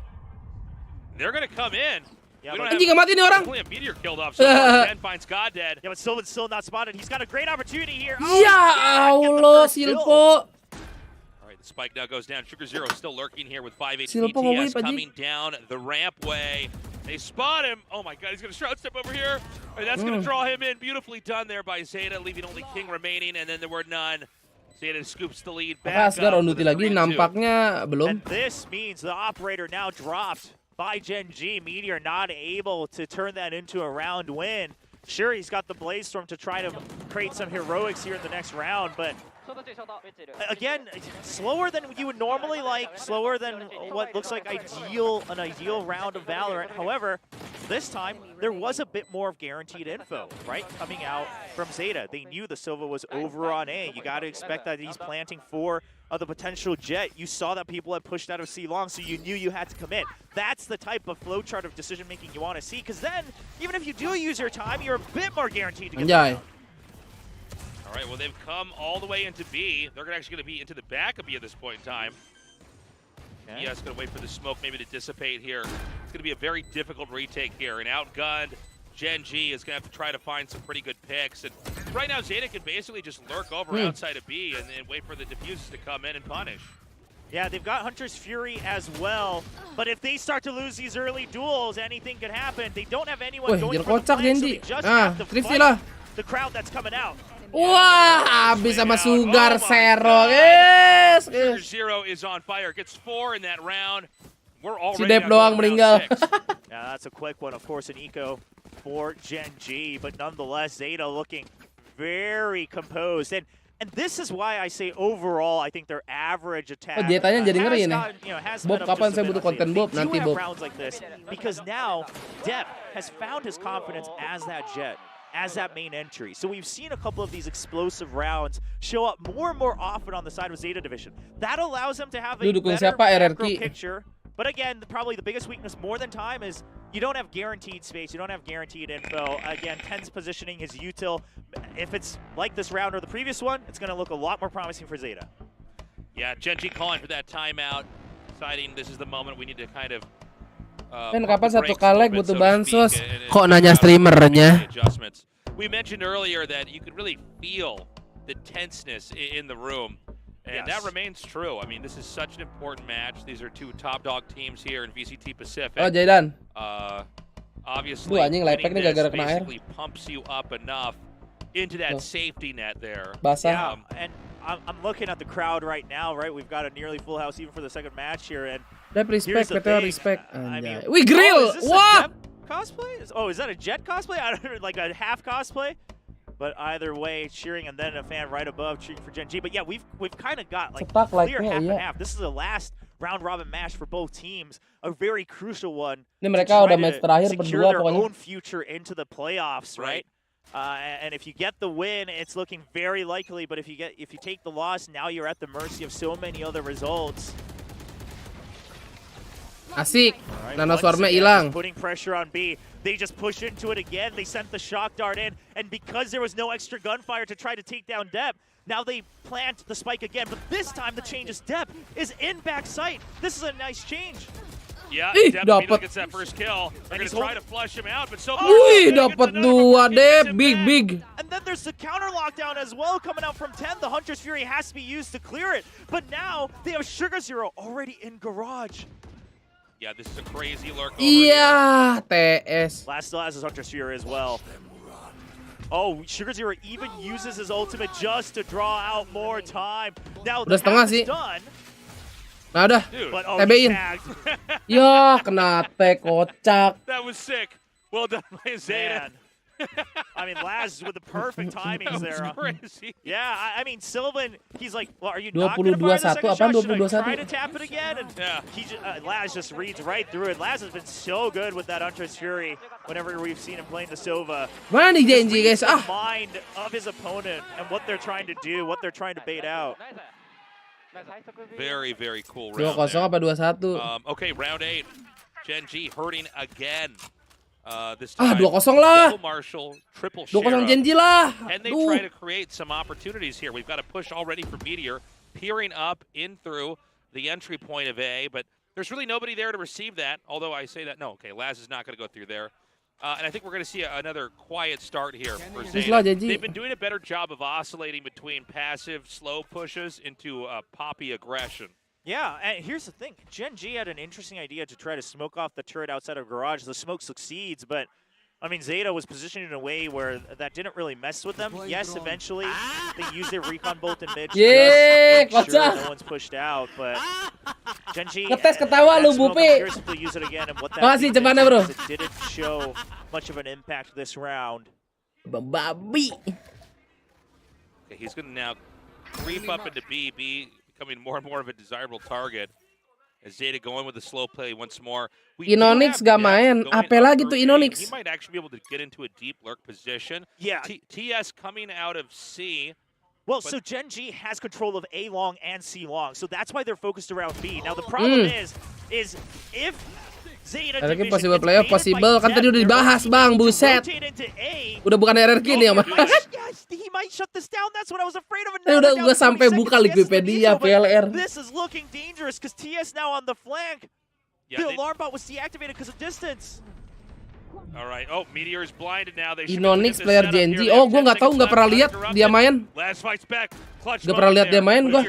they're going to come in. Yeah, We don't Anjing nggak mati nih orang. only have Meteor killed off so far. Ben finds God dead. Yeah, but still not spotted. He's got a great opportunity here. Ya Allah Silpo. All right, the spike now goes down. Sugar Zero still lurking here with 5 HP Silpo TS ngawin, coming down the rampway. They spot him. Oh my God, he's going to shroud step over here. And that's going to draw him in. Beautifully done there by Zeta, leaving only King remaining, and then there were none. Zeta scoops the lead back Maka Asgar up Onuti with a lagi 3-2. nampaknya belum. And this means the operator now dropped by Genji. Meteor not able to turn that into a round win. Sure, he's got the Blaze Storm to try to create some heroics here in the next round, but again, slower than you would normally like, slower than what looks like an ideal round of Valorant. However, this time, there was a bit more of guaranteed info, right, coming out from Zeta. They knew the Silva was over on A. You got to expect that he's planting for the potential jet. You saw that people had pushed out of C long, so you knew you had to commit. That's the type of flowchart of decision-making you want to see, because then, even if you do use your time, you're a bit more guaranteed to get the Anjay. round. All right, well, they've come all the way into B. They're actually going to be into the back of B at this point in time. Okay. Yeah, it's going to wait for the smoke maybe to dissipate here. It's going to be a very difficult retake here. And outgunned, Genji is going to have to try to find some pretty good picks. And right now, Zeta can basically just lurk over outside of B and wait for the diffusers to come in and punish. Yeah, they've got Hunter's Fury as well. But if they start to lose these early duels, anything could happen. They don't have anyone going for the flank, so they just have to fight the crowd that's coming out. Wah, habis sama Sugar Zero, guys. Sugar Zero is on fire. Gets 4 in that round. We're already Si Dep doang meninggal. Yeah, that's a quick one. Of course, an eco for Gen G, but nonetheless, Zeta looking very composed. And this is why I say overall, I think their average attack Jetanya jadi ngeri ini. has Bob, kapan saya butuh konten Bob? Nanti Bob. rounds like this, because now Dep has found his confidence as that Jet, as that main entry. So we've seen a couple of these explosive rounds show up more and more often on the side of Zeta Division. That allows them to have a better macro picture. But again, probably the biggest weakness more than time is you don't have guaranteed space, you don't have guaranteed info. Again, Ten's positioning his util. If it's like this round or the previous one, it's going to look a lot more promising for Zeta. Yeah, Gen G calling for that timeout, deciding this is the moment we need to kind of Kan kapan satu kalek butuh bansos? Kok nanya streamernya? We mentioned earlier that you could really feel the tenseness in the room. And that remains true. I mean, this is such an important match. These are two top dog teams here in VCT Pacific. Oh, Jaydan. Obviously, anjing lepek nih gara-gara kena air. basically pumps you up enough into that safety net there. Basah. And I'm looking at the crowd right now, right? We've got a nearly full house even for the second match here. And respect, respect. I mean, We grill. Wah! Cosplay? Oh, is that a Jet cosplay? I don't know, like a half cosplay? But either way, cheering, and then a fan right above cheering for Gen G. But yeah, we've kind of got like clear half and half. This is the last round robin match for both teams, a very crucial one. Ini mereka udah match terakhir secure berdua their pokoknya. own future into the playoffs, right? And if you get the win, it's looking very likely. But if you take the loss, now you're at the mercy of so many other results. Asik. Nanoswarmnya hilang. Putting pressure on B. They just push into it again. They sent the shock dart in, and because there was no extra gunfire to try to take down Dep, now they plant the spike again. But this time the change is Dep is in backside. This is a nice change. Yeah, Dep immediately gets that first kill. They're going to try to flush him out, but so Wih, dapat dua deh, big. And then there's the counter lockdown as well coming out from 10. The Hunter's Fury has to be used to clear it. But now they have Sugar Zero already in garage. Yeah, this is a crazy lurk over Iya, TS. Last still has his Hunter's Fury as well. Oh, Sugar Zero even uses his ultimate just to draw out more time. Now the half is done. Nah udah, TB-in. Ya, kena tag kocak. That was sick. Well done by Zeta. I mean, Laz with the perfect timings there. Crazy. Yeah, I mean, Sylvan, he's like, well, are you not going to fire the second shot? Should I try to tap it again? And Laz just reads right through it. Laz has been so good with that Hunter's Fury whenever we've seen him playing the Sova. Mana nih janji, guys? The mind of his opponent and what they're trying to do, what they're trying to bait out. Very, very cool round 2-0 apa 2-1? Okay, round 8. Gen G hurting again. This 2-0 lah. Double Marshall, triple 2-0 Gen G lah. And they try to create some opportunities here. We've got a push already for Meteor, peering up in through the entry point of A, but there's really nobody there to receive that. Although I say that, no, okay, Laz is not going to go through there. And I think we're going to see another quiet start here for Zeta. They've been doing a better job of oscillating between passive, slow pushes into poppy aggression. Yeah, and here's the thing. Gen G had an interesting idea to try to smoke off the turret outside of garage. The smoke succeeds, but I mean, Zeta was positioned in a way where that didn't really mess with them. Yes, eventually they used their recon bolt in mid. Yeah, just to make sure no one's pushed out, but Gen G ketawa lu Bupi. use it again, and what that Makasih cepatnya, bro. it didn't show much of an impact this round. Babi. Okay, he's going to now creep up into B. B becoming more and more of a desirable target. As Zeta going with the slow play once more. Inonix gak main. Apa lagi tuh Inonix? He might actually be able to get into a deep lurk position. Yeah. TS coming out of C. Well, so Gen G has control of A long and C long, so that's why they're focused around B. Now the problem is if Zeta Division possible playoff possible kan tadi udah dibahas bang, buset. Udah bukan RRQ nih, Mas. He might shut this down. That's what I was afraid of. Udah gua sampai buka Wikipedia PLR. This is looking dangerous because TS now on the flank. The alarm bot was deactivated because of distance. All right. Oh, Meteor is blinded now. Inonix player Gen G. Oh, gua nggak tahu, nggak pernah lihat dia main. Last fights back. Gak pernah lihat dia main gua.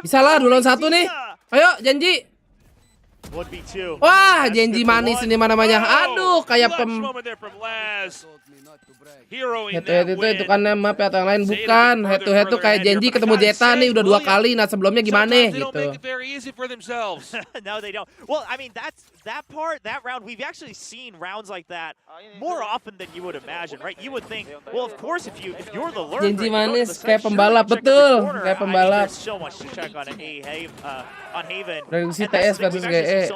Bisa lah 2 lawan 1 nih. Ayo janji. Wah, janji manis ini mana namanya. Aduh, kayak head to head itu kan map atau yang lain bukan. Head to head tuh kayak janji ketemu Zeta nih udah 2 kali. Nah, sebelumnya gimana gitu. No, they don't. Well, I mean, that round, we've actually seen rounds like that more often than you would imagine, right? You would think, well, of course, if you're the lurker, janji manis kayak pembalap, betul, kayak pembalap. So much to check on Haven. Prediksi TS versus GE.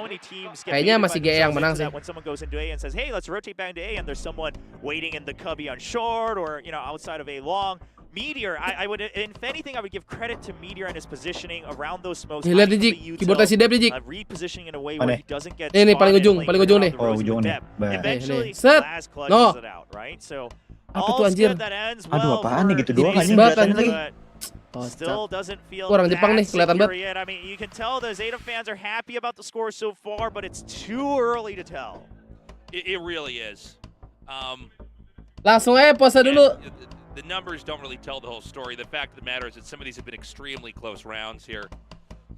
Kayaknya masih GE yang menang sih. When someone goes into A and says, hey, let's rotate back to A, and there's someone waiting in the cubby on short or, you know, outside of A long. Meteor, I would, if anything, I would give credit to Meteor and his positioning around those smokes. Lihat di keyboardnya si Deb di repositioning in a way where he doesn't get ini paling ujung nih. Oh, ujung nih. Eventually, set. No. Right? So, apa tuh anjir? Aduh, apaan nih gitu doang anjing lagi. Still doesn't feel orang Jepang nih kelihatan banget. I mean, you can tell the Zeta fans are happy about the score so far, but it's too early to tell. It really is. Langsung aja pause dulu. The numbers don't really tell the whole story. The fact of the matter is that some of these have been extremely close rounds here.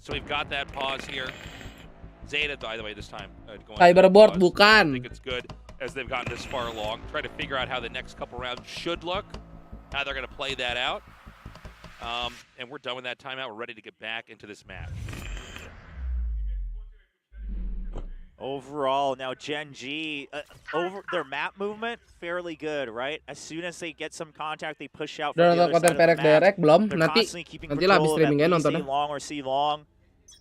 So we've got that pause here. Zeta, by the way, this time. Cyberboard bukan. I think it's good as they've gotten this far along. Try to figure out how the next couple rounds should look, how they're going to play that out. And we're done with that timeout. We're ready to get back into this match. Overall, now Gen G, over their map movement, fairly good, right? As soon as they get some contact, they push out from the other side of the map. Belum, They're constantly keeping nanti lah abis control of streamingnya at least nontonnya. A long or C long.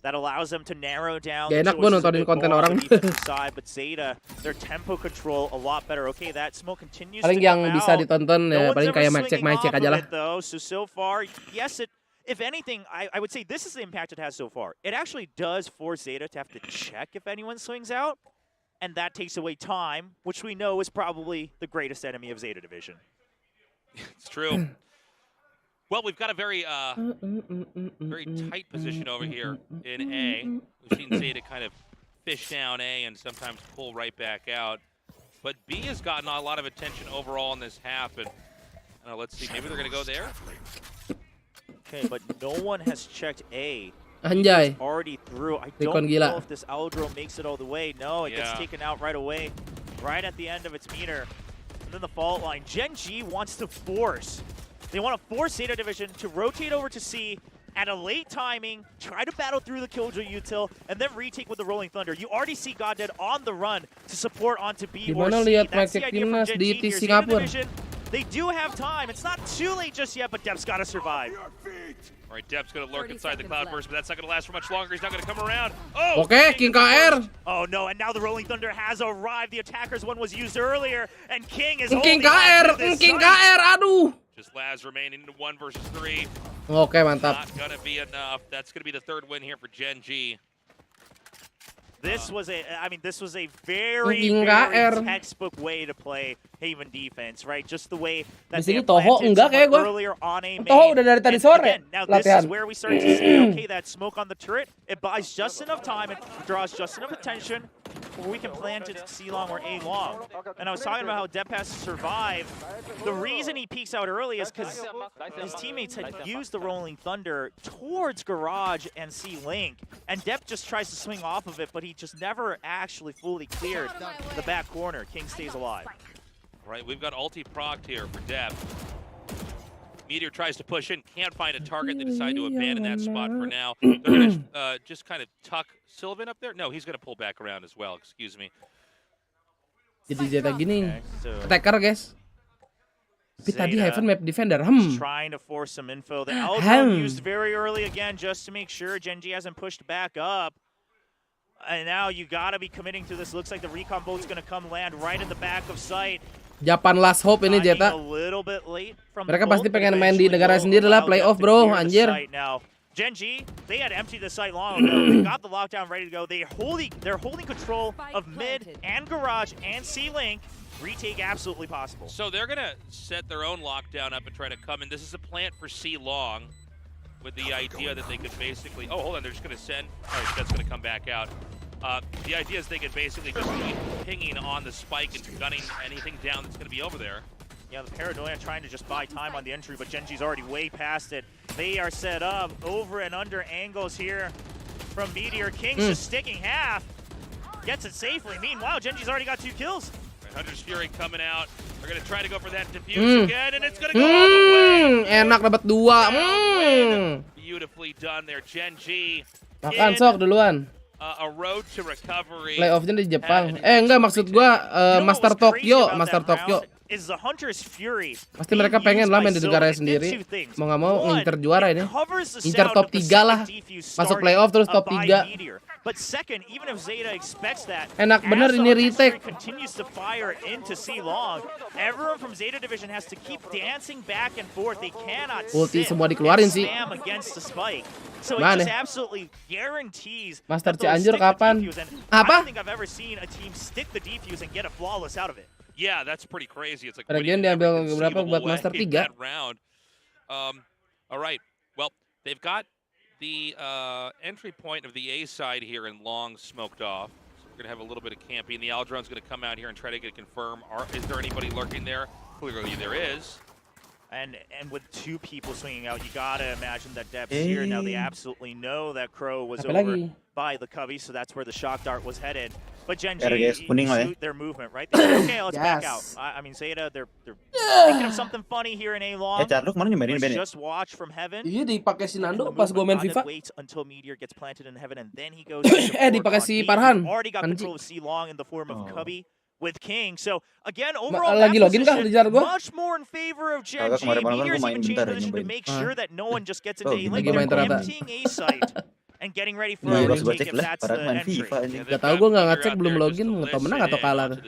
That allows them to narrow down Gak enak gue nontonin konten orang. Side, but Zeta, their tempo control a lot better. Okay, that smoke continues paling to yang come bisa out. ditonton ya paling kayak mic check aja lah. So far, yes, if anything, I would say this is the impact it has so far. It actually does force Zeta to have to check if anyone swings out. And that takes away time, which we know is probably the greatest enemy of Zeta Division. It's true. Well, we've got a very tight position over here in A. We've seen Zeta kind of fish down A and sometimes pull right back out. But B has gotten a lot of attention overall in this half. And let's see, maybe they're going to go there. Okay, but no one has checked A. Anjay. Already through. I don't know if this Aldro makes it all the way. No, it gets taken out right away, right at the end of its meter. And then the fault line. Gen G wants to force. They want to force Zeta Division to rotate over to C at a late timing, try to battle through the Killjoy util, and then retake with the Rolling Thunder. You already see Goddead on the run to support onto B or C. That's the idea from Gen G here. Zeta Division, they do have time. It's not too late just yet, but Deb's got to survive. All right, Deb's going to lurk inside the Cloudburst, but that's not going to last for much longer. He's not going to come around. Oh! Okay, King KR. Oh, no, and now the Rolling Thunder has arrived. The Attacker's one was used earlier, and King is King KR, King KR, aduh. Just Laz remaining in 1 versus 3. Okay, mantap. Not going to be enough. That's going to be the 3rd win here for Gen G. This was a very, very textbook way to play Haven defense, right? Just the way that they planted earlier on a main. Toho udah dari tadi sore again, now this is where we start to see, okay, that smoke on the turret, it buys just enough time, it draws just enough attention where we can plant it C long or A long. And I was talking about how Depp has to survive. The reason he peeks out early is because his teammates had used the Rolling Thunder towards Garage and C Link, and Depp just tries to swing off of it, but he just never actually fully cleared the back corner. King stays alive. Right, we've got ulti procced here for Depp. Meteor tries to push in, can't find a target. They decide to abandon that spot for now. They're going to just kind of tuck Sylvan up there. No, he's going to pull back around as well. Excuse me. Jadi Zeta gini, attacker guys. Tapi tadi Heaven map defender. Trying to force some info. The Aldro used very early again just to make sure Gen G hasn't pushed back up. And now you gotta be committing to this. Looks like the recon boat's gonna come land right in the back of sight. Japan last hope ini Zeta. Mereka pasti pengen main di negara sendiri lah, playoff bro, anjir. Gen G, they had emptied the site long ago. They got the lockdown ready to go. They're holding control of mid and garage and C-Link. Retake absolutely possible. So they're gonna set their own lockdown up and try to come in. This is a plant for C long, with the idea that they could basically. Oh, hold on, they're just gonna send. All right, that's gonna come back out. The idea is they could basically just keep pinging on the spike and gunning anything down that's going to be over there. Yeah, the Paranoia trying to just buy time on the entry, but Genji's already way past it. They are set up over and under angles here from Meteor. King's just sticking half. Gets it safely. Meanwhile, Genji's already got 2 kills. Hunter's Fury coming out. They're going to try to go for that defuse again, and it's going to go all the way. Enak dapat 2. Beautifully done there, Genji. Makan sok duluan. A road to recovery. Playoff-nya di Jepang. Enggak, maksud gua Master Tokyo, Master Tokyo. Is the Hunter's Fury. Pasti mereka pengen lah main di negaranya sendiri. Mau nggak mau ngincer juara ini. Ngincer top 3 lah. Masuk playoff terus top 3. But second, even if Zeta expects that, enak bener ini retake. Continues to fire into C-Long. Everyone from Zeta Division has to keep dancing back and forth. They cannot ulti semua dikeluarin sih. spam against the spike. So it Mana? just absolutely guarantees Master that they'll Cianjur stick the kapan? defuse. And Apa? I don't think I've ever seen a team stick the defuse and get a flawless out of it. Yeah, that's pretty crazy. It's like Regian diambil berapa buat Master 3? Round. All right. Well, they've got the entry point of the A side here in Long smoked off. So we're going to have a little bit of camping. The Aldron's going to come out here and try to get confirmed. Is there anybody lurking there? Clearly there is. And with 2 people swinging out, you gotta imagine that Depth's here. Now they absolutely know that Crow was over by the Cubby, so that's where the shock dart was headed. But Genji, suit their movement, right? They say, okay, let's back out. I mean, Zeta, they're thinking of something funny here in A-Long. Let's just watch from Heaven. Iya dipakai si Nando pas gua main FIFA. Wait until Meteor gets planted in Heaven, and then he goes. Dipakai si Farhan. Already got control of C-Long in the form of Cubby with King. So again, overall, lagi login kah di jar gua? much more in favor of Genji. Meteor's even changed position to make sure that no one just gets into A-Lane. They're emptying A site and getting ready for a retake if that's the entry. Gak tau, gue gak ngecek, belum login, nggak tau menang atau kalah tuh.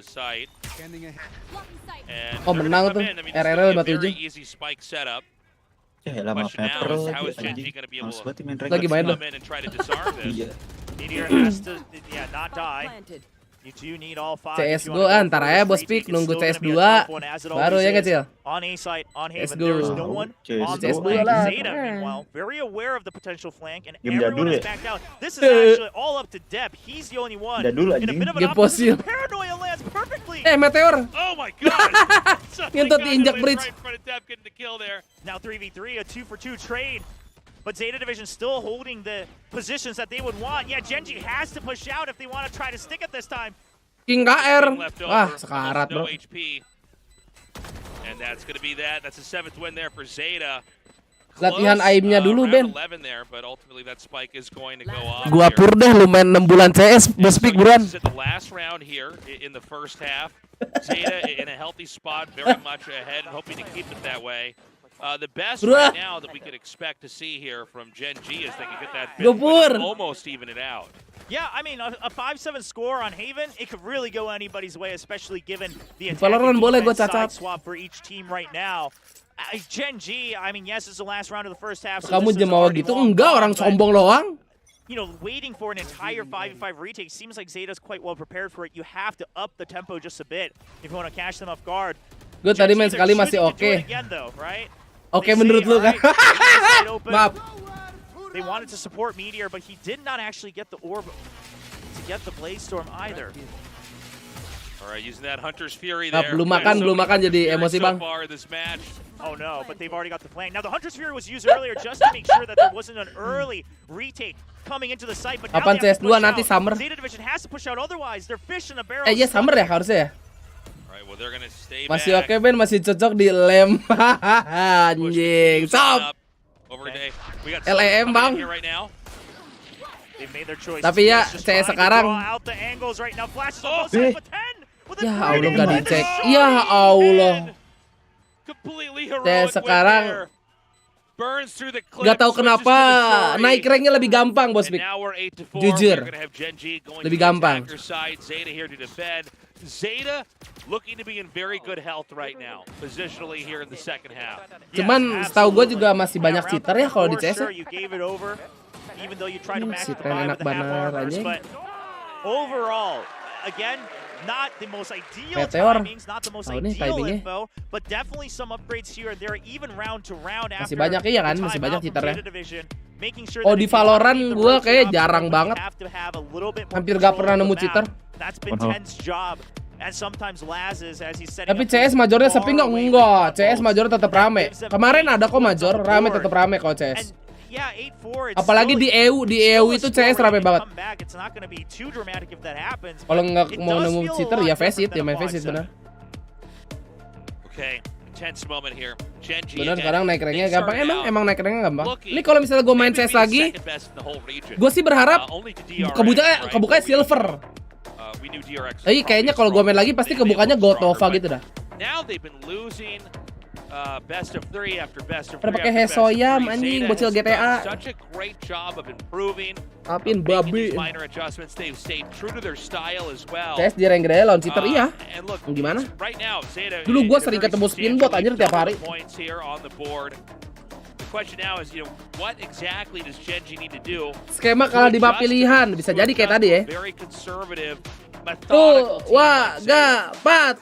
Oh menang tuh, RR 57. Lagi main loh. Meteor has to, not die. You do need all 5. CSGO antar ya bos Pik, nunggu CS2 baru ya kecil. On A site, on Haven, CSGO. there's no one on the flank. Zeta, meanwhile, very aware of the potential flank, and everyone is backed out. This is actually all up to Deb. He's the only one in a bit of an opposition. Paranoia lands perfectly. Meteor. Oh my god. Ngentut diinjak bridge. Now 3v3, a 2-for-2 trade. But Zeta Division still holding the positions that they would want. Yeah, Genji has to push out if they want to try to stick it this time. King KR. Wah, sekarat bro. And that's going to be that. That's the 7th win there for Zeta. Latihan aimnya dulu, Ben. Gua pur deh lu main 6 bulan CS, bos Pik buruan. The last round here in the first half. Zeta in a healthy spot, very much ahead, hoping to keep it that way. The best right now that we could expect to see here from Gen G is they can get that almost even it out. Yeah, I mean, a 5-7 score on Haven, it could really go anybody's way, especially given the side swap for each team right now. Gen G, I mean, yes, it's the last round of the first half. So kamu jemawa gitu? Enggak, orang sombong doang. You know, waiting for an entire 5v5 retake seems like Zeta's quite well prepared for it. You have to up the tempo just a bit if you want to catch them off guard. Gue tadi main sekali masih oke. Oke menurut lu kan? Maaf. They wanted to support Meteor, but he did not actually get the orb to get the Blaze Storm either. Alright, using that Hunter's Fury there. Belum makan jadi emosi bang. Oh no, but they've already got the flank. Now the Hunter's Fury was used earlier just to make sure that there wasn't an early retake coming into the site. But now Apaan CS2 nanti Summer? Zeta Division has to push out, otherwise they're fish in a barrel. Iya Summer ya harusnya ya. Well, they're gonna stay masih oke Ben, masih cocok di lem. Anjing, stop. LEM bang. Tapi ya CS sekarang. Ya Allah nggak dicek. Ya Allah. CS sekarang. Gak tahu kenapa naik ranknya lebih gampang bos Big. Jujur, lebih gampang. Zeta looking to be in very good health right now, positionally here in the second half. Cuman setahu gue juga masih banyak cheater ya kalau di CS. Cheater enak banget aja. Overall, again, not the most ideal Meteor. timings, not the most ideal info, but definitely some upgrades here and there, even round to round after. Masih banyak iya kan, masih banyak cheaternya. Oh di Valorant gue kayak jarang banget. Hampir gak pernah nemu cheater. That's been Ten's job And sometimes Laz is as he's setting Tapi up CS majornya sepi nggak? Enggak, CS major tetap rame. Kemarin ada kok major, rame tetap rame kok CS. Yeah, 8-4. Apalagi di EU itu CS rame banget. It's not going to be too dramatic if that happens. Kalau nggak mau nemu cheater ya face it, ya main face it benar. Okay, intense moment here. Genji Benar, sekarang naik ranknya gampang. Emang naik ranknya gampang. Ini kalau misalnya gue main CS lagi, gue sih berharap kebukanya silver. Tapi kayaknya kalau gue main lagi pasti kebukanya Gotova gitu dah. Udah pakai Hesoyam anjing bocil GTA. Apin babi. CS di rank gede lawan cheater iya. Gimana? Dulu gue sering ketemu spinbot anjir tiap hari. Skema kalah di map pilihan bisa jadi kayak tadi ya. Tuh, wah, gak, pat.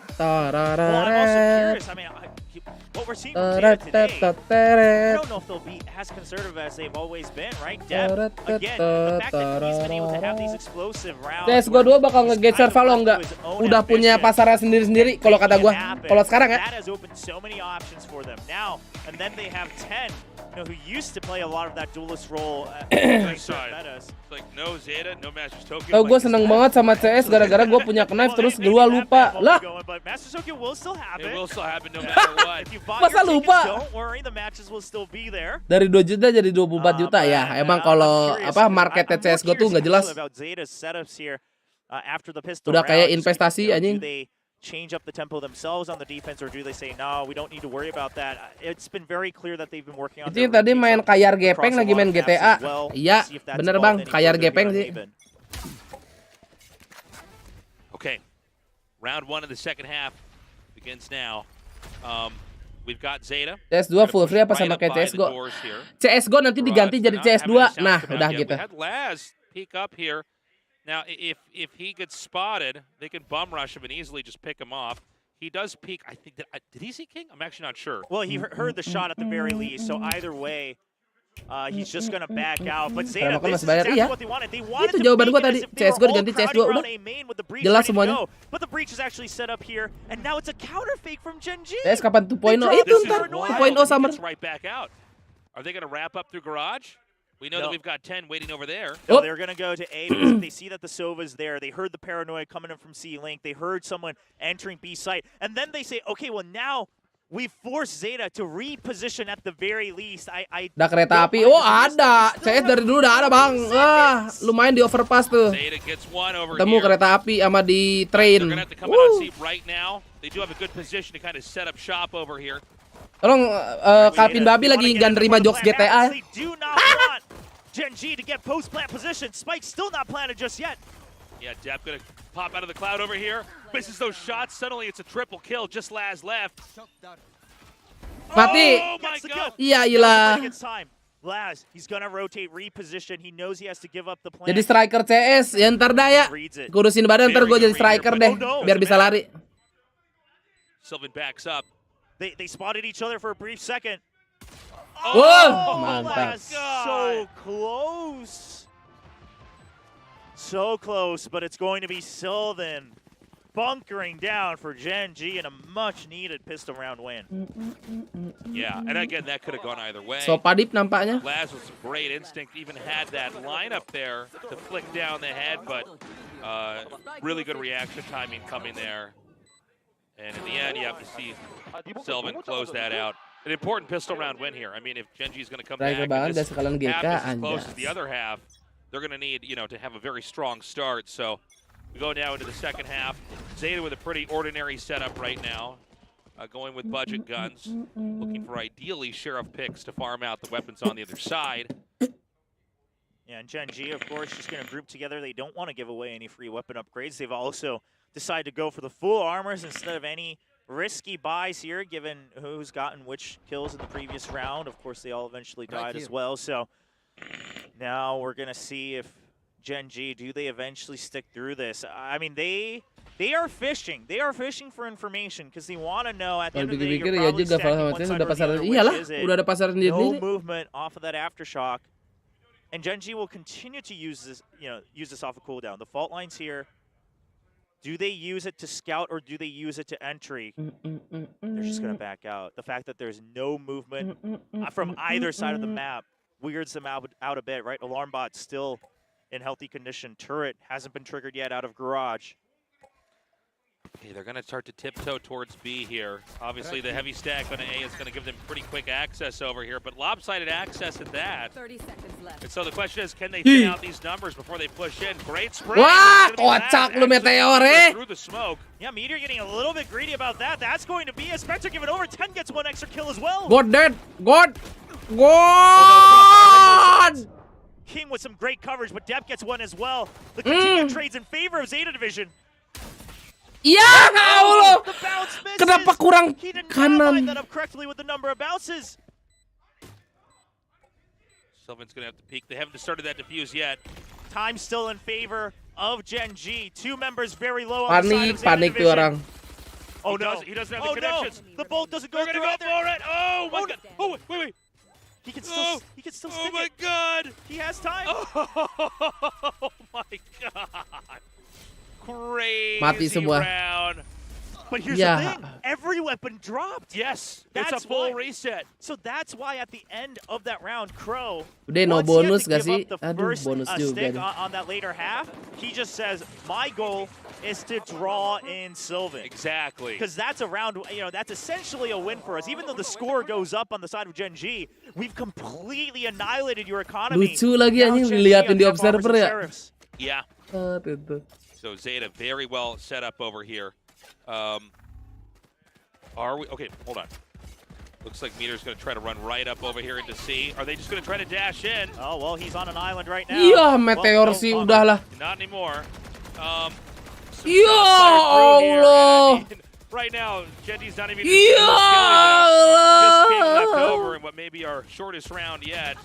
What we're seeing from Zeta today, I don't know if they'll be as conservative as they've always been, right? Deb, again, the fact that he's been able to have these explosive rounds. CSGO 2 bakal nge-geser Valo nggak? Udah punya pasarnya sendiri-sendiri kalau kata gua. Kalau sekarang ya. That has opened so many options for them now, and then they have 10, you know, who used to play a lot of that duelist role. Oh, gue seneng banget sama CS gara-gara gue punya knife terus gue lupa lah. Masa lupa? Dari 2 juta jadi 24 juta ya. Emang kalau apa marketnya CSGO tuh nggak jelas. Udah kayak investasi anjing. Change up the tempo themselves on the defense, or do they say no, we don't need to worry about that? It's been very clear that they've been working on. Itu tadi main kayar gepeng lagi main GTA. Iya, bener bang, kayar gepeng sih. Okay, round 1 of the second half begins now. We've got Zeta. CS2 full free apa sama kayak CSGO? CSGO nanti diganti jadi CS2. Nah, udah gitu. Laz peek up here. Now, if he gets spotted, they can bum rush him and easily just pick him off. He does peek. I think that did he see King? I'm actually not sure. Well, he heard the shot at the very least. So either way, he's just gonna back out. But Zeta, this is exactly what they wanted. They wanted itu jawaban gua tadi. CSGO diganti CS2 udah. Jelas semuanya. But the breach is actually set up here, and now it's a counter fake from Genji. CS kapan 2.0? Itu ntar 2.0 summer. Right back out. Are they gonna wrap up through garage? We know that we've got 10 waiting over there. No, they're going to go to A because they see that the Sova's there. They heard the paranoia coming in from C-Link. They heard someone entering B site. And then they say, okay, well, now we force Zeta to reposition at the very least. Ada kereta api. Oh, ada. CS dari dulu udah ada, Bang. Wah, lumayan di overpass tuh. Temu kereta api sama di train. Right now. They do have a good position to kind of set up shop over here. Tolong Kalpin Babi lagi nggak nerima jokes GTA. Genji to get post plant position. Spike still not planted just yet. Yeah, Depp gonna pop out of the cloud over here. Misses those shots. Suddenly it's a triple kill. Just Laz left. Mati. Oh my God. Iya ilah. Laz, he's gonna rotate, reposition. He knows he has to give up the plan. Jadi striker CS ya ntar dah ya. Kurusin badan ntar gue jadi striker deh biar bisa lari. Sylvan backs up. They spotted each other for a brief second. Oh, mantap. So close. So close, but it's going to be Sylvan bunkering down for Genji and a much-needed pistol round win. Yeah, and again, that could have gone either way. So padip nampaknya. Laz with some great instinct, even had that lineup there to flick down the head, but really good reaction timing coming there. And in the end, you have to see Sylvan close that out. An important pistol round win here. I mean, if Genji is going to come back and this half is as close as the other half, they're going to need, you know, to have a very strong start. So we go now into the second half. Zeta with a pretty ordinary setup right now, going with budget guns, looking for ideally sheriff picks to farm out the weapons on the other side. Yeah, and Genji, of course, just going to group together. They don't want to give away any free weapon upgrades. They've also decided to go for the full armors instead of any risky buys here, given who's gotten which kills in the previous round. Of course, they all eventually died as well. So now we're going to see if Genji, do they eventually stick through this? I mean, they are fishing. They are fishing for information because they want to know at the end of the day, you're probably stacking one side or the other, which is it. No movement off of that aftershock. And Genji will continue to use this, use this off a cooldown. The fault line's here. Do they use it to scout or do they use it to entry? They're just going to back out. The fact that there's no movement from either side of the map weirds them out a bit, right? Alarm bot still in healthy condition. Turret hasn't been triggered yet out of garage. Okay, they're going to start to tiptoe towards B here. Obviously, the heavy stack on A is going to give them pretty quick access over here, but lopsided access at that. 30 seconds left. And so the question is, can they thin out these numbers before they push in? Great spray. Wah, kocak lu Meteor eh. Through the smoke. Yeah, Meteor getting a little bit greedy about that. That's going to be a Spectre give it over. 10 gets one extra kill as well. God dead. God. King with some great coverage, but Depp gets one as well. The continued trades in favor of Zeta Division. Ya Allah. The bounce misses. Kenapa kurang He did not kanan? line that up correctly with the number of bounces. Sylvan's going to have to peek. They haven't started that defuse yet. Time still in favor of Gen G. Two members very low on the side of Zeta Panik tuh Division. orang. Oh no! He doesn't have the connections. No. The bolt doesn't go They're through going to go for it. Oh my God! Oh wait! He can still. He can still stick Oh my it. God! He has time. Oh my God! Crazy Mati semua. round. But here's Yeah. the thing. Every weapon dropped. Yes, That's it's a full why. reset. So that's why at the end of that round, Crow, Udah no once he had bonus to gak give sih? up the Aduh, first, bonus juga stick nih. on that later half, he just says, my goal is to draw in Sylvan. Exactly. Because that's a round, that's essentially a win for us. Even though the score goes up on the side of Gen G, we've completely annihilated your economy. Lucu lagi Now anjing Gen G diliatin on di Death Bombers observer and ya. Sheriffs. Yeah. Itu. So Zeta very well set up over here. Are we? Okay, hold on. Looks like Meteor's going to try to run right up over here into C. Are they just going to try to dash in? Oh, well, he's on an island right now. Iya, Meteor sih udahlah. Not anymore. Ya Allah. Right now, Genji's not even Ya just King left Allah. over in what may be our shortest round yet.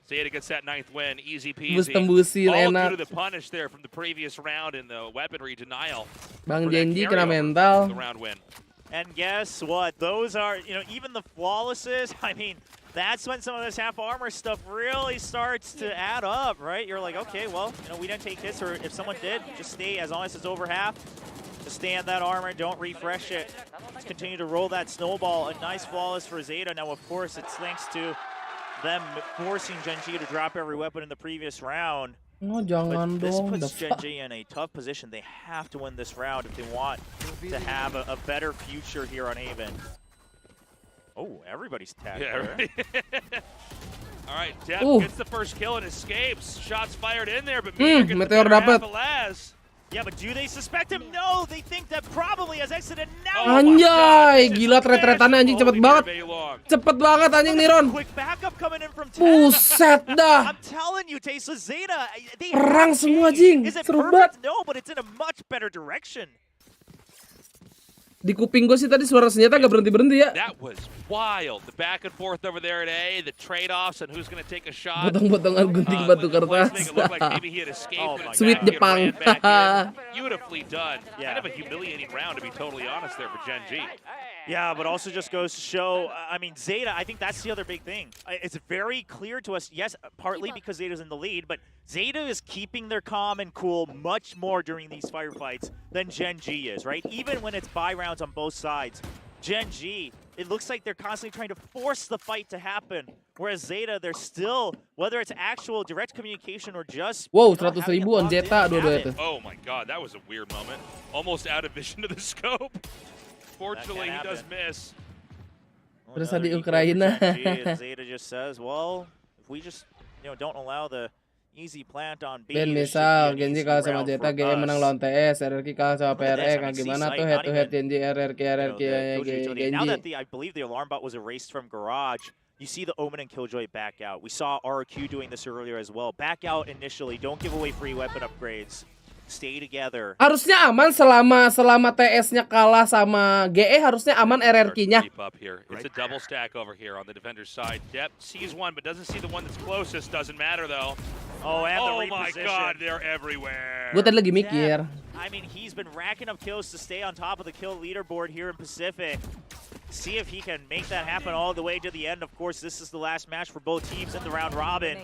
Zeta gets that 9th win, easy peasy. Tembus-tembusin All enak. due to the punish there from the previous round in the weaponry denial. Bang for that Genji carry kena over mental. the round win. And guess what? Those are, even the flawlesses, I mean, that's when some of this half armor stuff really starts to add up, right? You're like, okay, well, we didn't take hits, or if someone did, just stay, as long as it's over half, just stay on that armor, don't refresh it. Just continue to roll that snowball. A nice flawless for Zeta. Now, of course, it's thanks to them forcing Gen G to drop every weapon in the previous round. Oh, jangan But this dong. puts The Gen fuck? G in a tough position. They have to win this round if they want to have a better future here on Haven. Oh, everybody's tagged. Yeah, there. right. All right, Depp Ooh. gets the first kill and escapes. Shots fired in there, but Hmm, Meteor gets the Meteor better half dapat. of Laz. Yeah, but do they suspect him? No, they think that probably has exited now. Anjay, gila tret-tretannya anjing cepet banget. Cepet banget anjing nih Ron. Quick backup coming in from Buset dah. I'm telling you, Tesla Zeta, they Perang have semua, changed. Jing. Is it Seru perfect? No, but it's in a much better direction. Di kuping gue sih tadi suara senjata gak berhenti-berhenti ya. That was wild. The back and forth over there at A, the trade-offs and who's going to take a shot. Potong-potongan gunting batu Let's kertas. make it look like maybe he had escaped. and Sweet back Jepang. and ran back in. Beautifully done. Kind of a humiliating round, to be totally honest, there for Gen G. Yeah, but also just goes to show, I mean, Zeta, I think that's the other big thing. It's very clear to us, yes, partly because Zeta's in the lead, but Zeta is keeping their calm and cool much more during these firefights than Gen G is, right? Even when it's buy rounds on both sides. Gen G, it looks like they're constantly trying to force the fight to happen. Whereas Zeta, they're still, whether it's actual direct communication or just... Wow, 100.000 on Zeta dua-dua itu. Oh my God, that was a weird moment. Almost out of vision of the scope. Fortunately, he does miss. Terus di Ukraina. Zeta just says, well, if we just don't allow the easy plant on B. Ben misal Genji kalah sama Zeta, GE menang lawan TS, RRQ kalah sama PRE, kayak gimana tuh head to head Genji RRQ Genji. Now that I believe the alarm bot was erased from garage, you see the Omen and Killjoy back out. We saw RRQ doing this earlier as well. Back out initially. Don't give away free weapon upgrades. Stay together. Harusnya aman selama TS-nya kalah sama GE, harusnya aman RRQ-nya. Up here. It's a double stack over here on the defender's side. Depp sees one, but doesn't see the one that's closest. Doesn't matter though. Oh, and the my reposition. God, they're everywhere. Gue tadi lagi mikir. I mean, he's been racking up kills to stay on top of the kill leaderboard here in Pacific. See if he can make that happen all the way to the end. Of course, this is the last match for both teams in the round robin.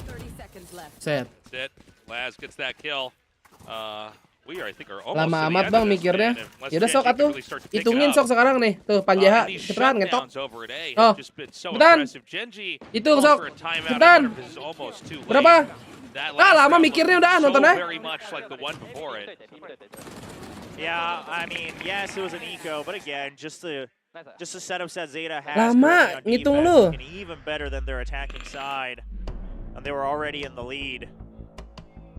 30 seconds left. Set. That's it. Laz gets that kill. Lama amat bang mikirnya. Yaudah sok atuh, hitungin sok sekarang nih. Tuh Panjeha, cepetan ngetok. Oh, cepetan. Hitung sok, cepetan. Berapa? Lama mikirnya udah nonton ya. Yeah, I mean, yes, it was an eco, but again, just the setup set Zeta has. Lama ngitung lu. Even better than their attacking side, and they were already in the lead.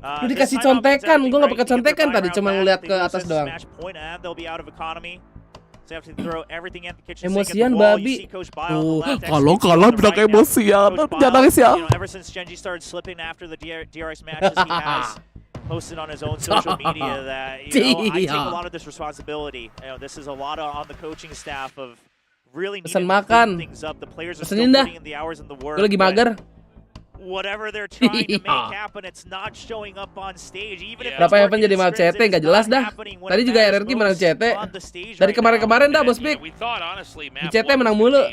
Lu dikasih contekan, gue gak pakai contekan tadi, cuma ngeliat ke atas doang. Emosian babi. Kalau kalah bilang emosian, jangan nangis ya. Ever since Genji started slipping after the DRX matches, he has posted on his own social media that, you know, I take a lot of this responsibility. You know, this is a lot on the coaching staff of really needing to clean things up. The players are still putting in the hours and the work. Gue lagi mager. Whatever they're trying to make happen, it's not showing up on stage. Even if Berapa Evan jadi mal CT gak jelas dah. Tadi juga RRQ menang CT. Dari kemarin-kemarin dah bos Big. Di CT menang mulu.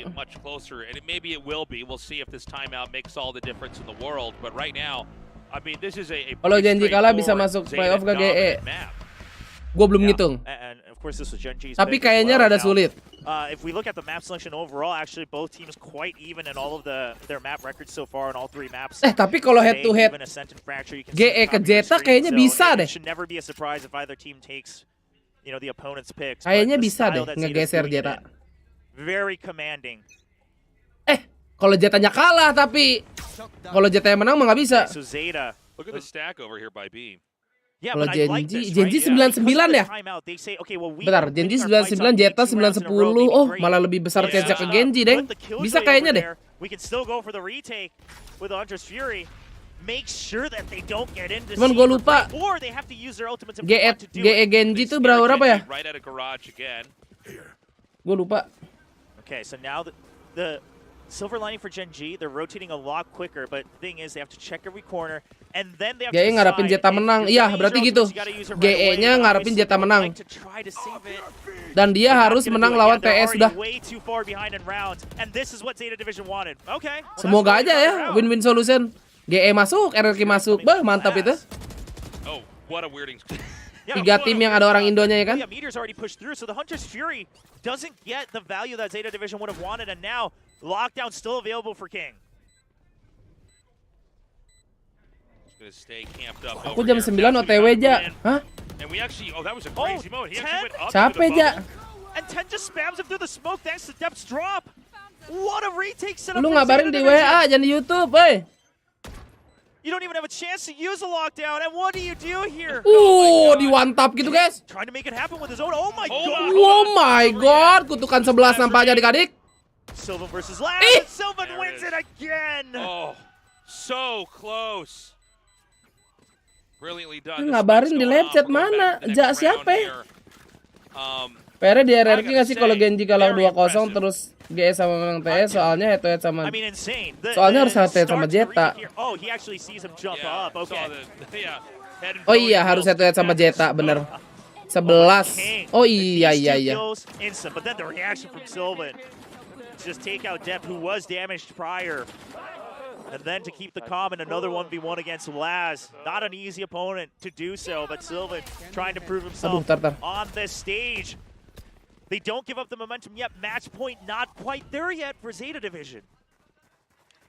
Kalau Genji kalah bisa masuk playoff ke GE. Gue belum ngitung. Tapi kayaknya rada sulit. If we look at the map selection overall, actually both teams quite even in all of their map records so far on all 3 maps. Tapi kalau head to head GE ke Zeta kayaknya bisa deh. Should never be a surprise if either team takes, you know, the opponent's picks. Kayaknya bisa deh ngegeser Zeta. Very commanding. Kalau Zetanya kalah tapi kalau Zetanya menang mah nggak bisa. So Zeta, look at the stack over here by B. Kalau Genji 99 ya? Bentar, Genji 99, Zeta 910. Oh, malah lebih besar chance ke Genji, Deng. Bisa kayaknya deh. Cuman gue lupa. GE Genji tuh berapa ya? Gue lupa. Okay, so now the silver lining for Genji, they're rotating a lot quicker, but the thing is they have to check every corner and then they have to ngarepin Zeta menang. Iya, berarti gitu. GE-nya ngarepin Zeta menang. Dan dia harus menang lawan TS sudah. Semoga aja ya win-win solution. GE masuk, RRQ masuk. Bah, mantap itu. Oh, what a weirding. 3 tim yang ada orang Indonya ya kan? Meteor's already pushed through, so the Hunter's Fury doesn't get the value that Zeta Division would have wanted, and now lockdown still available for King. Aku jam 9 OTW aja. Hah? Capek aja. And 10 just spams him through the smoke thanks to Depth's drop. What a retake setup. Lu ngabarin di WA, jangan di YouTube, boy. You don't even have a chance to use a lockdown, and what do you do here? Di one tap gitu guys. Trying to make it happen with his own. Oh my god. Oh my god, kutukan 11 nampaknya adik-adik. Sylvan versus Laz. Sylvan wins it again. Oh, so close. Brilliantly done. Ngabarin di live chat mana? Siapa ya? PR di RRQ nggak sih kalau Genji kalah 2-0 terus GS sama menang TS soalnya head to head sama soalnya harus head to head sama Zeta. Oh iya harus head to head sama Zeta bener. 11. Oh iya. But then the reaction from Sylvan. Just take out Depp who was damaged prior. And then to keep the calm in another 1v1 against Laz. Not an easy opponent to do so, but Sylvan trying to prove himself on this stage. They don't give up the momentum yet. Match point not quite there yet for Zeta Division.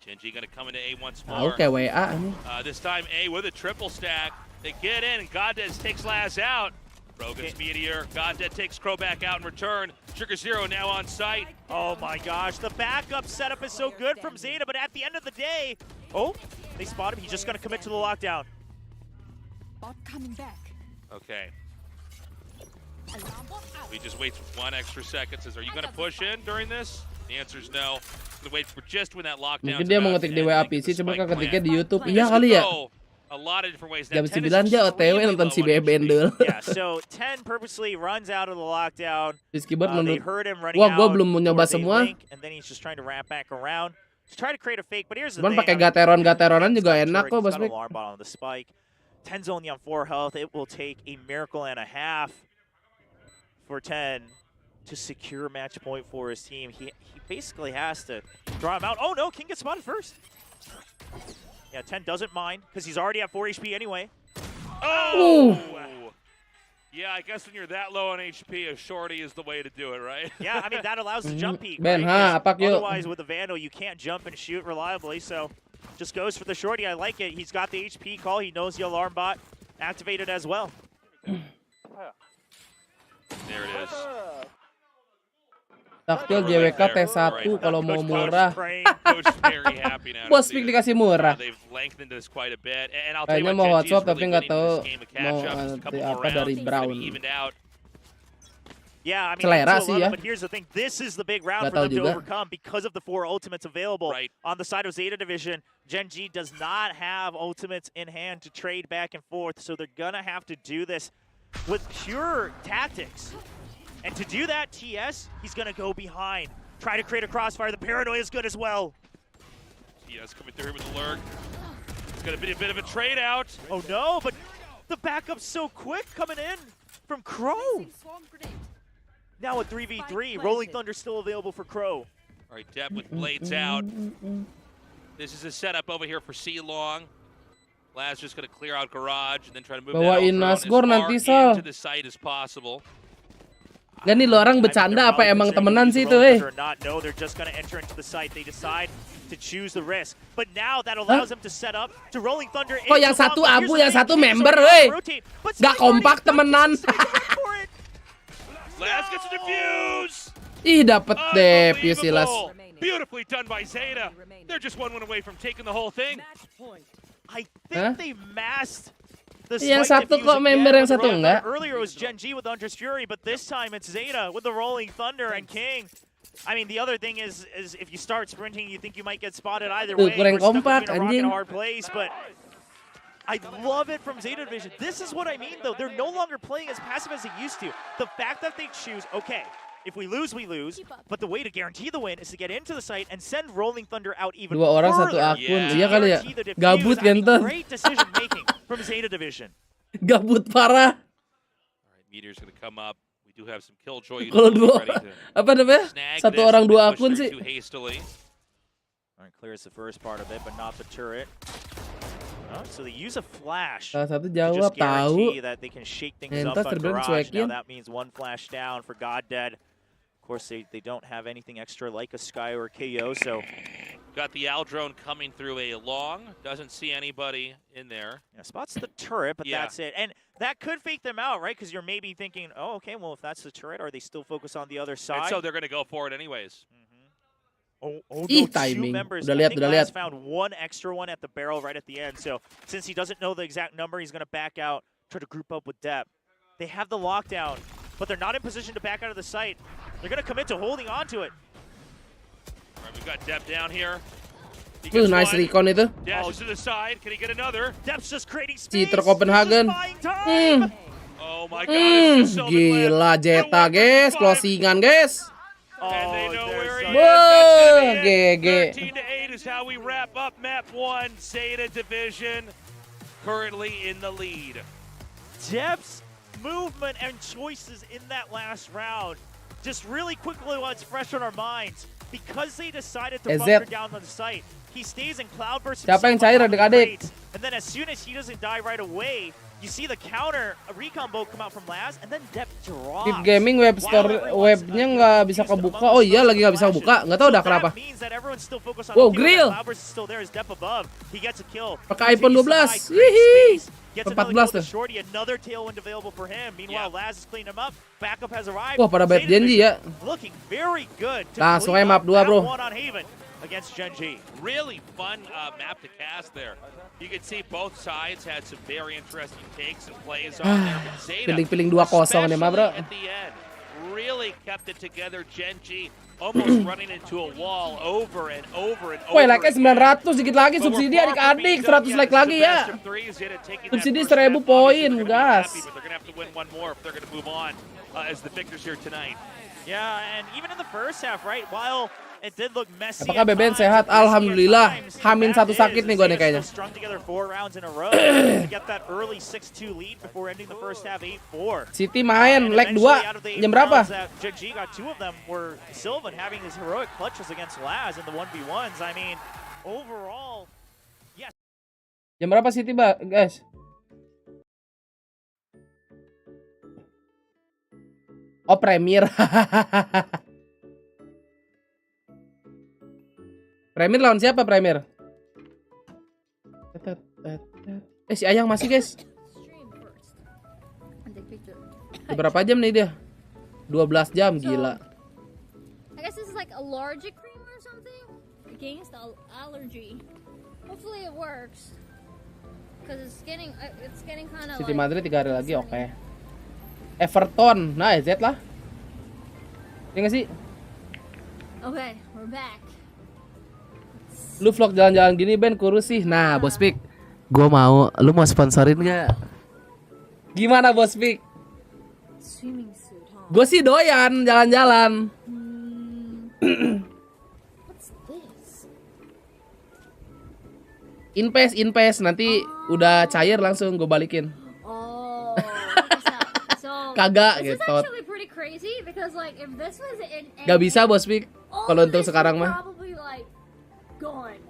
Genji gonna come into A once more. Okay, WA. This time A with a triple stack. They get in and Godez takes Laz out. Rogan's Meteor. Godez takes Crow back out in return. Sugar Zero now on site. Oh my gosh, the backup setup is so good from Zeta, but at the end of the day, they spot him. He's just gonna commit to the lockdown. Bot coming back. Okay. We just wait 1 extra second. Says, are you going to push in during this? The answer is no. Going to wait for just when that lockdown. Mungkin dia mau ngetik di WA PC, cuma kan ketiknya di YouTube. Iya kali ya. Jam 9 aja OTW nonton si BBN dulu. Yeah, so 10 purposely runs out of the lockdown. Keyboard menurut. Wah, gua belum mau nyoba semua. And then he's just trying to ramp back around. Just try to create a fake, but here's the thing. Pakai gateronan juga enak kok, Bos Mik. 10's only on 4 health. It will take a miracle and a half for 10 to secure match point for his team. He basically has to draw him out. Oh no, King gets spotted first. Yeah, 10 doesn't mind because he's already at 4 HP anyway. Oh! Yeah, I guess when you're that low on HP, a shorty is the way to do it, right? Yeah, I mean, that allows the jump peek, Ben, right? ha, apak yuk. Otherwise, with the Vandal, you can't jump and shoot reliably, so just goes for the shorty. I like it. He's got the HP call. He knows the alarm bot activated as well. There it is. Taktil JWK T1 kalau mau murah. Bos pick dikasih murah. Kayaknya mau hot swap tapi nggak tahu mau apa dari Brown. Yeah, I mean, Selera sih ya. but here's the thing. This is the big round for them to overcome because of the 4 ultimates available on the side of Zeta Division. Gen G does not have ultimates in hand to trade back and forth, so they're going to have to do this with pure tactics. And to do that, TS, he's going to go behind. Try to create a crossfire. The paranoia is good as well. TS coming through with the lurk. It's going to be a bit of a trade out. Oh no, but the backup's so quick coming in from Crow. Now a 3v3, Rolling Thunder still available for Crow. All right, Depp with blades out. This is a setup over here for C-Long. Laz just going to clear out garage and then try to move Bawain Nasgor nanti, that into the site as possible. Gak nih lo orang bercanda apa emang temenan sih itu No, they're just going to enter into the site. They decide to choose the risk. But now that allows them to set up to Rolling Thunder. Kok yang satu abu, yang satu member, weh. Gak kompak temenan. Laz gets a defuse. Ih, dapet deh Silas. Beautifully done by Zeta. They're just one win away from taking the whole thing. I think they masked the Yang spike satu defuse kok member, again yang with satu Rolling enggak. Thunder. Earlier it was Gen G with Hunter's Fury, but this time it's Zeta with the Rolling Thunder and King. I mean, the other thing is if you start sprinting, you think you might get spotted either way. Kurang We're stuck kompak, between a rock and anjing. a hard place, but I love it from Zeta Division. This is what I mean, though. They're no longer playing as passive as they used to. The fact that they choose, okay, if we lose, we lose. But the way to guarantee the win is to get into the site and send Rolling Thunder out even Dua orang further. satu akun, iya kali ya. Gabut kan tuh. Great decision making from Zeta Division. Gabut parah. All right, Meteor's going to come up. We do have some Killjoy. Kalau dua, apa namanya? Satu orang dua akun sih. All right, clears the first part of it, but not the turret. Oh, so they use a flash Salah satu to jawab just tahu. guarantee that they can shake things up Entas on terbilang Garage. Now cuekin. that means one flash down for God Dead. Of course, they don't have anything extra like a Sky or a KO, so... Got the Al drone coming through a long. Doesn't see anybody in there. Yeah, spots the turret, but that's it. And that could fake them out, right? Because you're maybe thinking, oh, okay, well, if that's the turret, are they still focused on the other side? And so they're going to go for it anyways. Oh, Ih, no, timing. two members. Udah lihat, I think udah Laz lihat. found one extra one at the barrel right at the end. So since he doesn't know the exact number, he's going to back out, try to group up with Depp. They have the lockdown, but they're not in position to back out of the site. They're going to commit to holding on to it. All right, we've got Depp down here. He Tuh, gets nice one. recon itu. Dashes to the side. Can he get another? Depp's just creating space. Citra Copenhagen. Oh my God. It's just Gila Jetta guys, closingan guys. And they know where he is. Wah, That's gonna be it. GG. 13-8 is how we wrap up map 1. Zeta Division currently in the lead. Depp's movement and choices in that last round. Just really quickly what's fresh on our minds. Because they decided to EZ. bunker down on the site, he stays in Cloudburst. Siapa yang cair adik-adik? And then as soon as he doesn't die right away, you see the counter, a recon bolt come out from Laz, and then Depp drops. Tip Gaming web store webnya nggak bisa kebuka. Oh iya, lagi nggak bisa kebuka. Nggak tahu dah kenapa. Wow, grill. Pakai iPhone 12. Hihi. 14 tuh. Shorty, another tailwind available for him. Meanwhile, Laz is cleaning him up. Backup has arrived. Wah, pada bad janji ya. Looking very good. Langsung aja map 2, bro. One on Haven against Gen G. Really fun map to cast there. You can see both sides had some very interesting takes and plays on there. But Zeta, Piling-piling 2-0 nih mah, bro. at the end, really kept it together. Gen G almost running into a wall over and over and over. Woi, like-nya 900, dikit lagi subsidi adik-adik, 100 like lagi ya. Subsidi 1000 poin, gas. But they're going to have to win one more if they're going to move on as the victors here tonight. Yeah, and even in the first half, right, while it did look messy. Apakah Beben sehat? Alhamdulillah. Hamin satu sakit nih gue nih kayaknya. Strung together 4 rounds in a row to get that early 6-2 lead before ending the first half 8-4. City main leg 2. Jam berapa? Gen G got 2 of them were Sylvan having his heroic clutches against Laz in the 1v1s. I mean, overall, yes. Jam berapa City, guys? Oh, Premier. Premier lawan siapa Premier? Si Ayang masih guys. Berapa jam nih dia? 12 jam, gila. I guess this is like allergic cream or something against allergy. Hopefully it works. Cause it's getting kind of City like Madrid 3 hari lagi, oke. Everton, nah Z lah. Iya nggak sih? Okay, we're back. Lu vlog jalan-jalan gini Ben kurus sih. Nah, Bos Pik, gua mau, lu mau sponsorin nggak? Gimana Bos Pik? Swimming suit, huh? Gue sih doyan jalan-jalan. What's this? Invest nanti udah cair langsung gue balikin. Oh, so Kagak this is gitu. actually pretty crazy because like if this was in Gak bisa Bos Pik. Kalau untuk sekarang mah. probably like gone.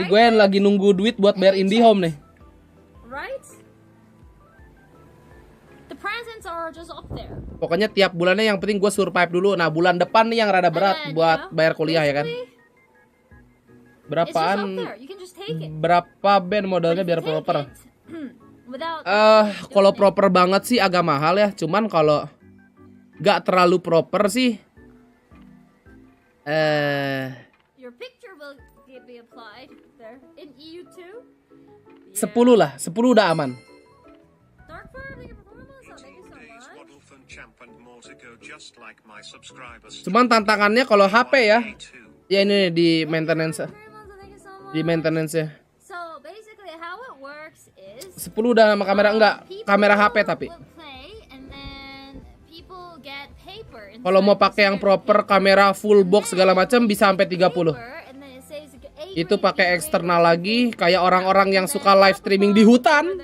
Gue yang lagi nunggu duit buat bayar IndiHome nih. Right? The presents are just up there. Pokoknya tiap bulannya yang penting gue survive dulu. Nah bulan depan nih yang rada berat buat bayar kuliah ya kan. Berapaan? Berapa band modalnya biar proper? Kalau proper banget sih agak mahal ya. Cuman kalau gak terlalu proper sih. Your picture will be applied there in EU too. 10 lah, 10 udah aman. Cuman tantangannya kalau HP ya. Ya ini di maintenance. Di maintenance ya. So basically how it works is 10 udah sama kamera enggak, kamera HP tapi. Kalau mau pakai yang proper kamera full box segala macam bisa sampai 30. Itu pakai eksternal lagi kayak orang-orang yang suka live streaming di hutan.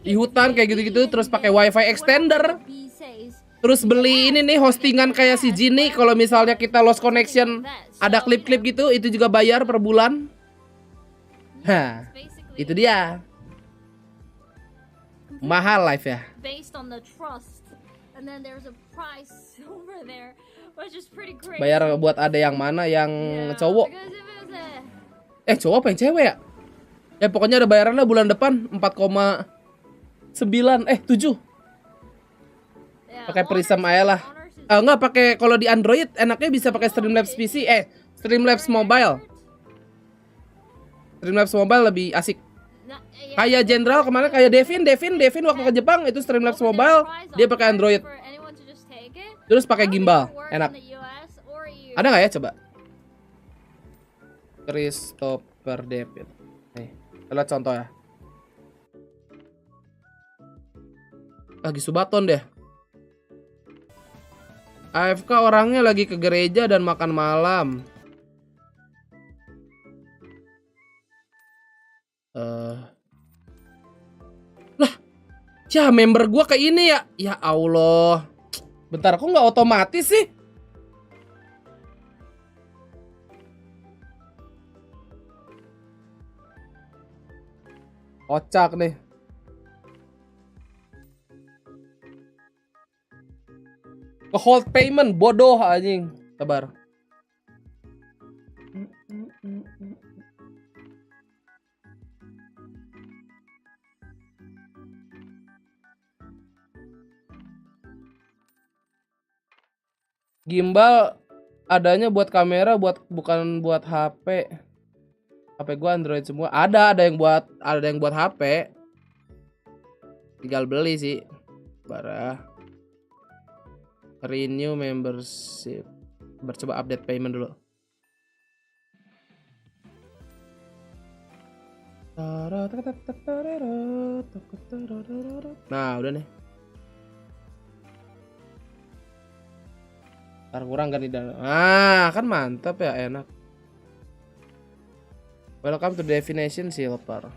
Di hutan kayak gitu-gitu terus pakai wifi extender. Terus beli ini nih hostingan kayak si Gini kalau misalnya kita lost connection ada klip-klip gitu itu juga bayar per bulan. Hah, itu dia. Mahal live ya. Based on the trust. And then there's a price over there which is pretty crazy. Bayar buat ada yang mana yang cowok. Cowok apa yang cewek ya? Ya pokoknya ada bayarannya bulan depan 4,9 7. Pakai Prism aja lah. Enggak pakai kalau di Android enaknya bisa pakai Streamlabs PC Streamlabs Mobile. Streamlabs Mobile lebih asik. Kayak Jenderal kemarin kayak Devin waktu ke Jepang itu Streamlabs Mobile dia pakai Android. Terus pakai gimbal, enak. Ada nggak ya coba? Christopher David. Nih, lihat contoh ya. Lagi Subaton deh. AFK orangnya lagi ke gereja dan makan malam. Lah, ya member gua ke ini ya. Ya Allah. Bentar, kok nggak otomatis sih? Kocak nih. Ke hold payment bodoh anjing. Sabar. Gimbal adanya buat kamera, bukan buat HP. HP gua Android semua. Ada yang buat HP. Tinggal beli sih. Barah. Renew membership. Coba update payment dulu. Nah, udah nih. Ntar kurang kan di dalam. Ah, kan mantap ya, enak. Welcome to Definition Silver.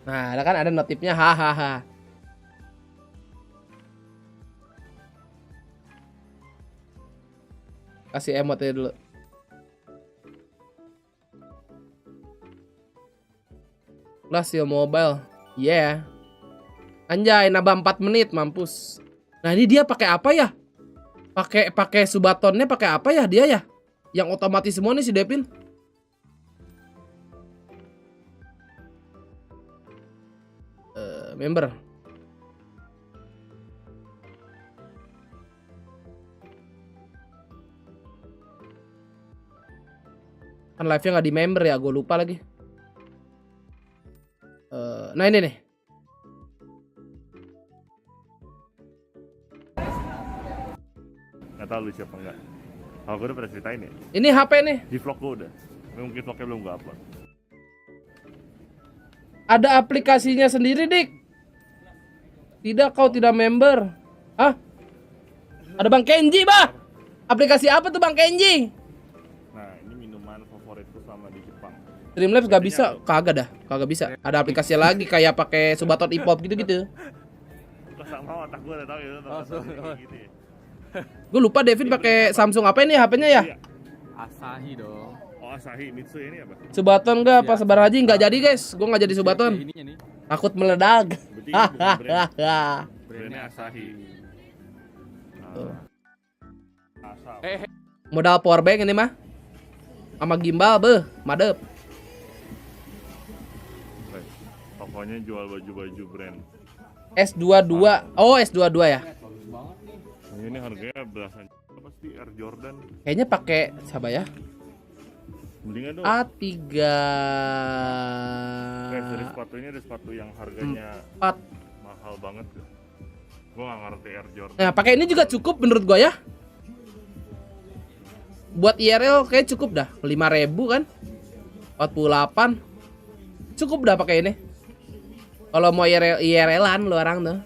Nah, ada kan ada notifnya, hahaha. Kasih emotnya dulu. Last your mobile. Yeah. Anjay, nambah 4 menit, mampus. Nah, ini dia pakai apa ya? Pakai subatonnya pakai apa ya dia ya? Yang otomatis semua nih si Devin. Member. Kan live-nya nggak di member ya, gue lupa lagi. Nah ini nih. Nggak tahu lu siapa enggak. Kalau gue udah pernah ceritain ya. Ini HP nih. Di vlog gue udah. Mungkin vlognya belum gue upload. Ada aplikasinya sendiri, Dik. Tidak, kau tidak member. Hah? Ada Bang Kenji, bah. Aplikasi apa tuh Bang Kenji? Nah, ini minuman favoritku sama di Jepang. Streamlabs gak bisa, kagak dah, kagak bisa. Ada aplikasi lagi kayak pakai Subaton hip-hop gitu-gitu. Kok sama otak gue udah tahu ya, gitu ya. Gue lupa Devin pakai Samsung apa ini HP-nya ya? Asahi dong. Oh, Asahi Mitsu ini apa? Subaton enggak apa sebar aja nggak jadi guys, gue nggak jadi Subaton. Takut meledak. Brandnya Asahi. Modal powerbank ini mah, sama gimbal madep. Pokoknya jual baju-baju brand. S22, oh S22 ya? Ini harganya belasan apa sih Air Jordan? Kayaknya pakai siapa ya? Mendingan dong. A3. Dari sepatu ini ada sepatu yang harganya 4. mahal banget tuh. Gua nggak ngerti Air Jordan. Nah, pakai ini juga cukup menurut gua ya. Buat IRL kayak cukup dah, 5.000 kan? 48. Cukup dah pakai ini. Kalau mau IRL-an lu orang tuh.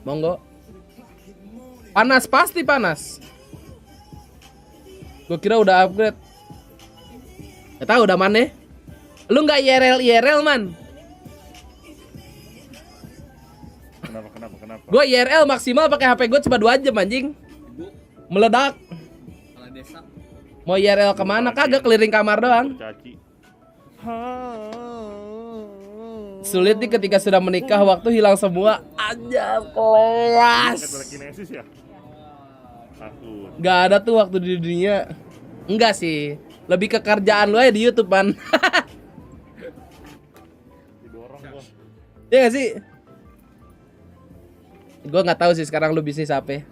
Monggo. Panas, pasti panas. Gue kira udah upgrade. Gak tau udah mana. Lu nggak IRL man. Kenapa? Gue IRL maksimal pakai HP gue cuma 2 jam anjing. Meledak. Mau IRL kemana? Kagak, keliling kamar doang. Sulit nih ketika sudah menikah, waktu hilang semua. Aja kelas. Telekinesis ya? Gak ada tuh waktu di dunia. Enggak sih, lebih ke kerjaan lu aja di YouTube man. Iya gak sih? Gue nggak tahu sih sekarang lu bisnis apa.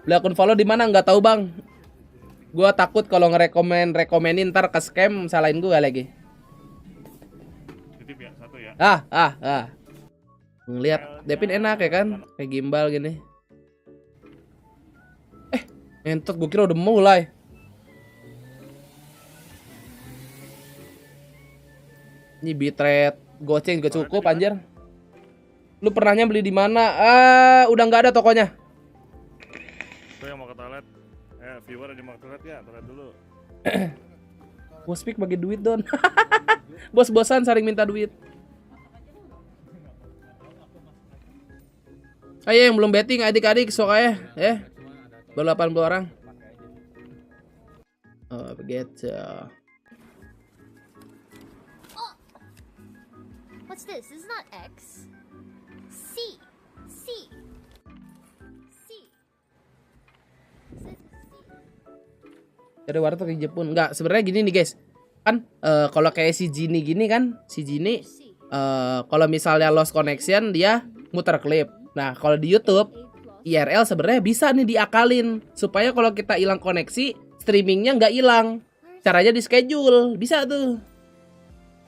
Beli akun follow di mana nggak tahu bang. Gue takut kalau ngerekomenin ntar ke scam salahin gue lagi. Titip ya, satu ya. Ngeliat Devin enak ya kan, kayak gimbal gini. Entot, gue kira udah mulai. Ini bitrate goceng juga cukup anjir. Lu pernahnya beli di mana? Udah nggak ada tokonya. Tuh yang mau ke toilet. Viewer yang mau ke toilet ya, toilet dulu. Bos Pik bagi duit don. Bos-bosan saling minta duit. Ayo yang belum betting adik-adik sok aja baru 80 orang. Oh begitu. What's this? This is not X. C. Dari warteg di Jepun. Enggak, sebenarnya gini nih guys. Kan kalau kayak si Jini gini kan, si Jini kalau misalnya lost connection dia muter klip. Nah, kalau di YouTube IRL sebenarnya bisa nih diakalin supaya kalau kita hilang koneksi, streamingnya nggak hilang. Caranya di schedule, bisa tuh.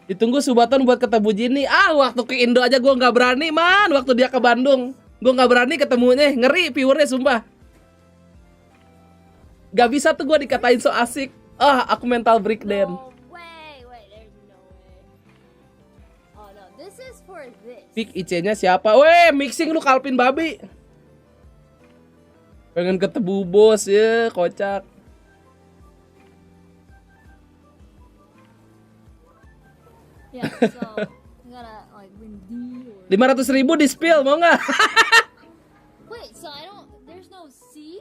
Ditunggu Subaton buat ketemu Jini. Waktu ke Indo aja gue nggak berani man. Waktu dia ke Bandung, gue nggak berani ketemunya. Ngeri viewernya sumpah. Gak bisa tuh gue dikatain so asik. Aku mental breakdown. Pick IC-nya siapa? Weh, mixing lu kalpin babi. Pengen ketemu bos ya, kocak. Yeah, so you gotta like win D or 500.000 di spill mau nggak? wait, so I don't. There's no C.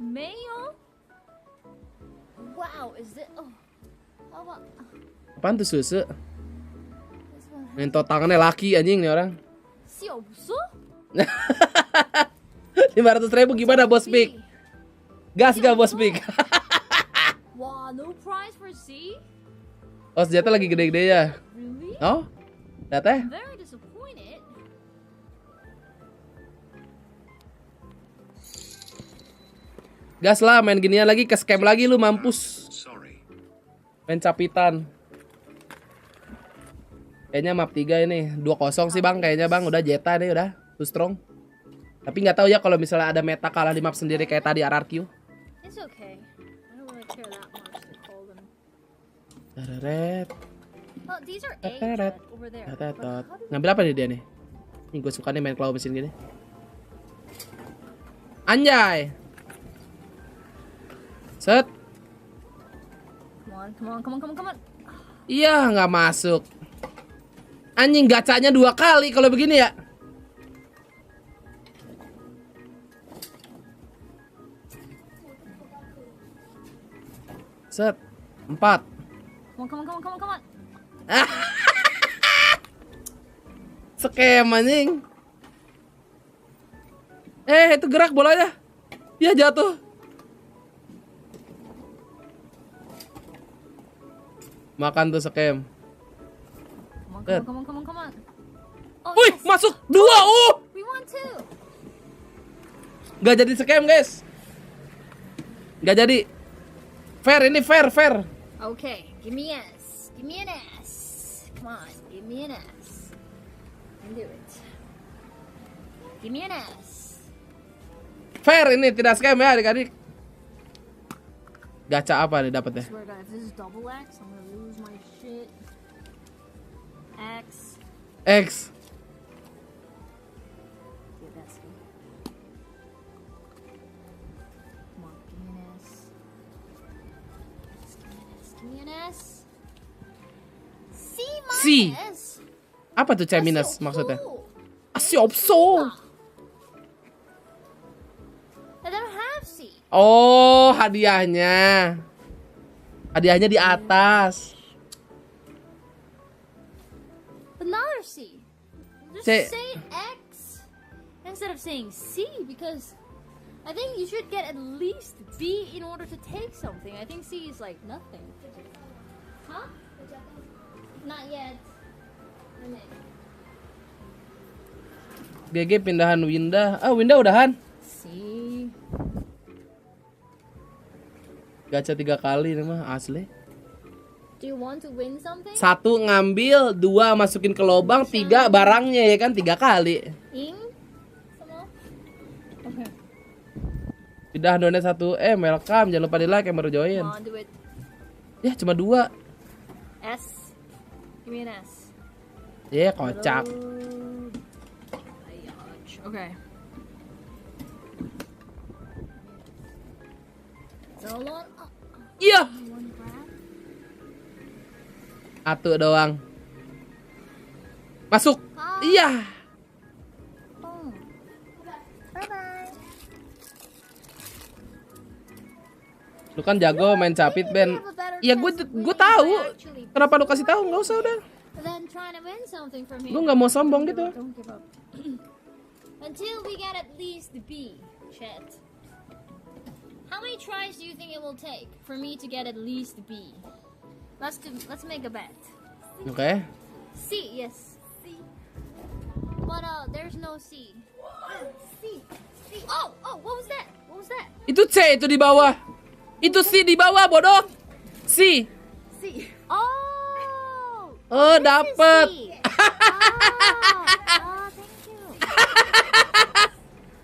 Mayo. Wow, is it? Oh, how about Apaan tuh susu? this one? Mentot tangannya laki anjing nih orang. C 없어? 500.000 gimana bos Pik? Gas gak bos Pik? Wow, no prize for C? Oh senjata lagi gede-gede ya. Really? Oh? Lihat teh. Very disappointed. Gas lah main ginian lagi ke scam lagi lu mampus. Main capitan. Kayaknya map 3 ini 2-0 sih bang kayaknya bang. Udah Jeta nih udah too strong. Tapi nggak tahu ya kalau misalnya ada meta kalah di map sendiri kayak tadi RRQ. It's okay. I don't really care that much to call them. Teret. Oh, these are A Teret. over there. Tetet. Ngambil apa nih dia nih? Nih gue suka nih main claw mesin gini. Anjay. Set. Come on. Iya nggak masuk. Anjing gacanya 2 kali kalau begini ya. Set. 4. Come on. Scam anjing. Itu gerak bolanya. Ya jatuh. Makan tuh scam. Come on. Oh, wih, yes. masuk 2. We want 2. Gak jadi scam, guys. Gak jadi. Fair ini fair. Okay, give me an S. Come on, give me an S. Can do it. Give me an S. Fair ini tidak scam ya adik-adik. Gacha apa nih dapetnya? Swear to God, if this is double X, I'm gonna lose my shit. X. Yeah, that's it. Come on, give me an S. Give me an S. C. Apa tuh C minus maksudnya? Asi opso. I don't have C. Oh, hadiahnya. Hadiahnya di atas. Another C. Just C. say X instead of saying C because I think you should get at least B in order to take something. I think C is like nothing. Huh? Not yet. GG pindahan Winda. Winda udahan. C. Gacha 3 kali nih mah asli. Do you want to win something? 1 ngambil, 2 masukin ke lubang, 3 barangnya ya kan 3 kali. Ing? Sama? Okay. Pindahan donat 1 welcome, jangan lupa di like yang baru join. Come on, do it. Ya cuma 2. S. Give me an S. Ya kocak. Okay. Iya. Atu doang. Masuk. Iya. Lu kan jago main capit Ben. Ya gue tahu. Kenapa lu kasih tahu? Nggak usah udah. Gue nggak mau sombong gitu. Until we get at least the B, chat. How many tries do you think it will take for me to get at least the B? Let's make a bet. Okay. C, yes. C. But there's no C. C. Oh, what was that? What was that? Itu C itu di bawah. Itu C di bawah bodoh. C. C. Oh. Oh, dapet. Did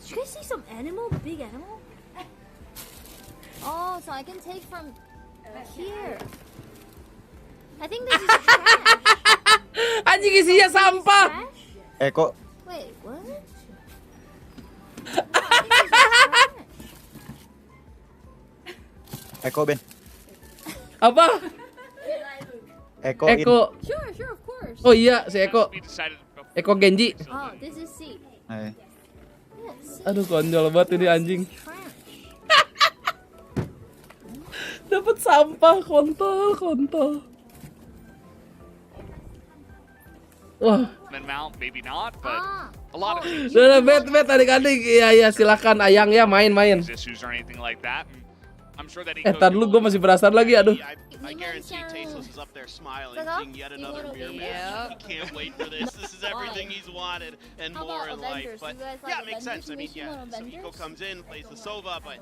you guys see some animal? Big animal? Oh, so I can take from here. I think this is trash. Anjing isinya sampah. Kok. Wait, what? Eko Ben. Apa? Eko. Sure, of course. Oh iya, si Eko. Eko Genji. Oh, this is C. Aduh, konyol banget ini anjing. Dapat sampah, kontol. Wah. Mount, maybe not, but a lot of teams. Udah bet adik-adik. Iya silakan Ayang ya main. Issues or anything like that. I'm sure that he Tar dulu gue masih penasaran lagi aduh. I guarantee Tasteless is up there smiling, seeing yet another mirror match. He can't wait for this. This is everything he's wanted and more in life. But yeah, it makes sense. I mean, yeah, Sahiko comes in, plays the Sova, but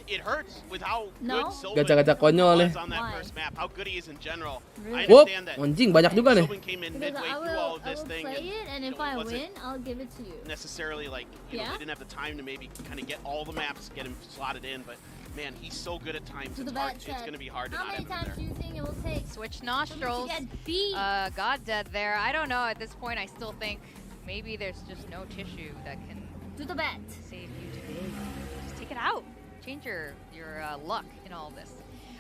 it hurts with how good Sylvan was on that first map, how good he is in general. I understand that. Anjing banyak juga nih. Sylvan came in midway through all of this thing, and if I win, I'll give it to you. Necessarily, like, you know, they didn't have the time to maybe kind of get all the maps, get him slotted in, but man, he's so good at times. It's going to be hard to not have him there. How many times do you think it will take? Switch nostrils. God dead there. I don't know. At this point, I still think maybe there's just no tissue that can do the bet. Save you today. Just take it out. Change your luck in all this.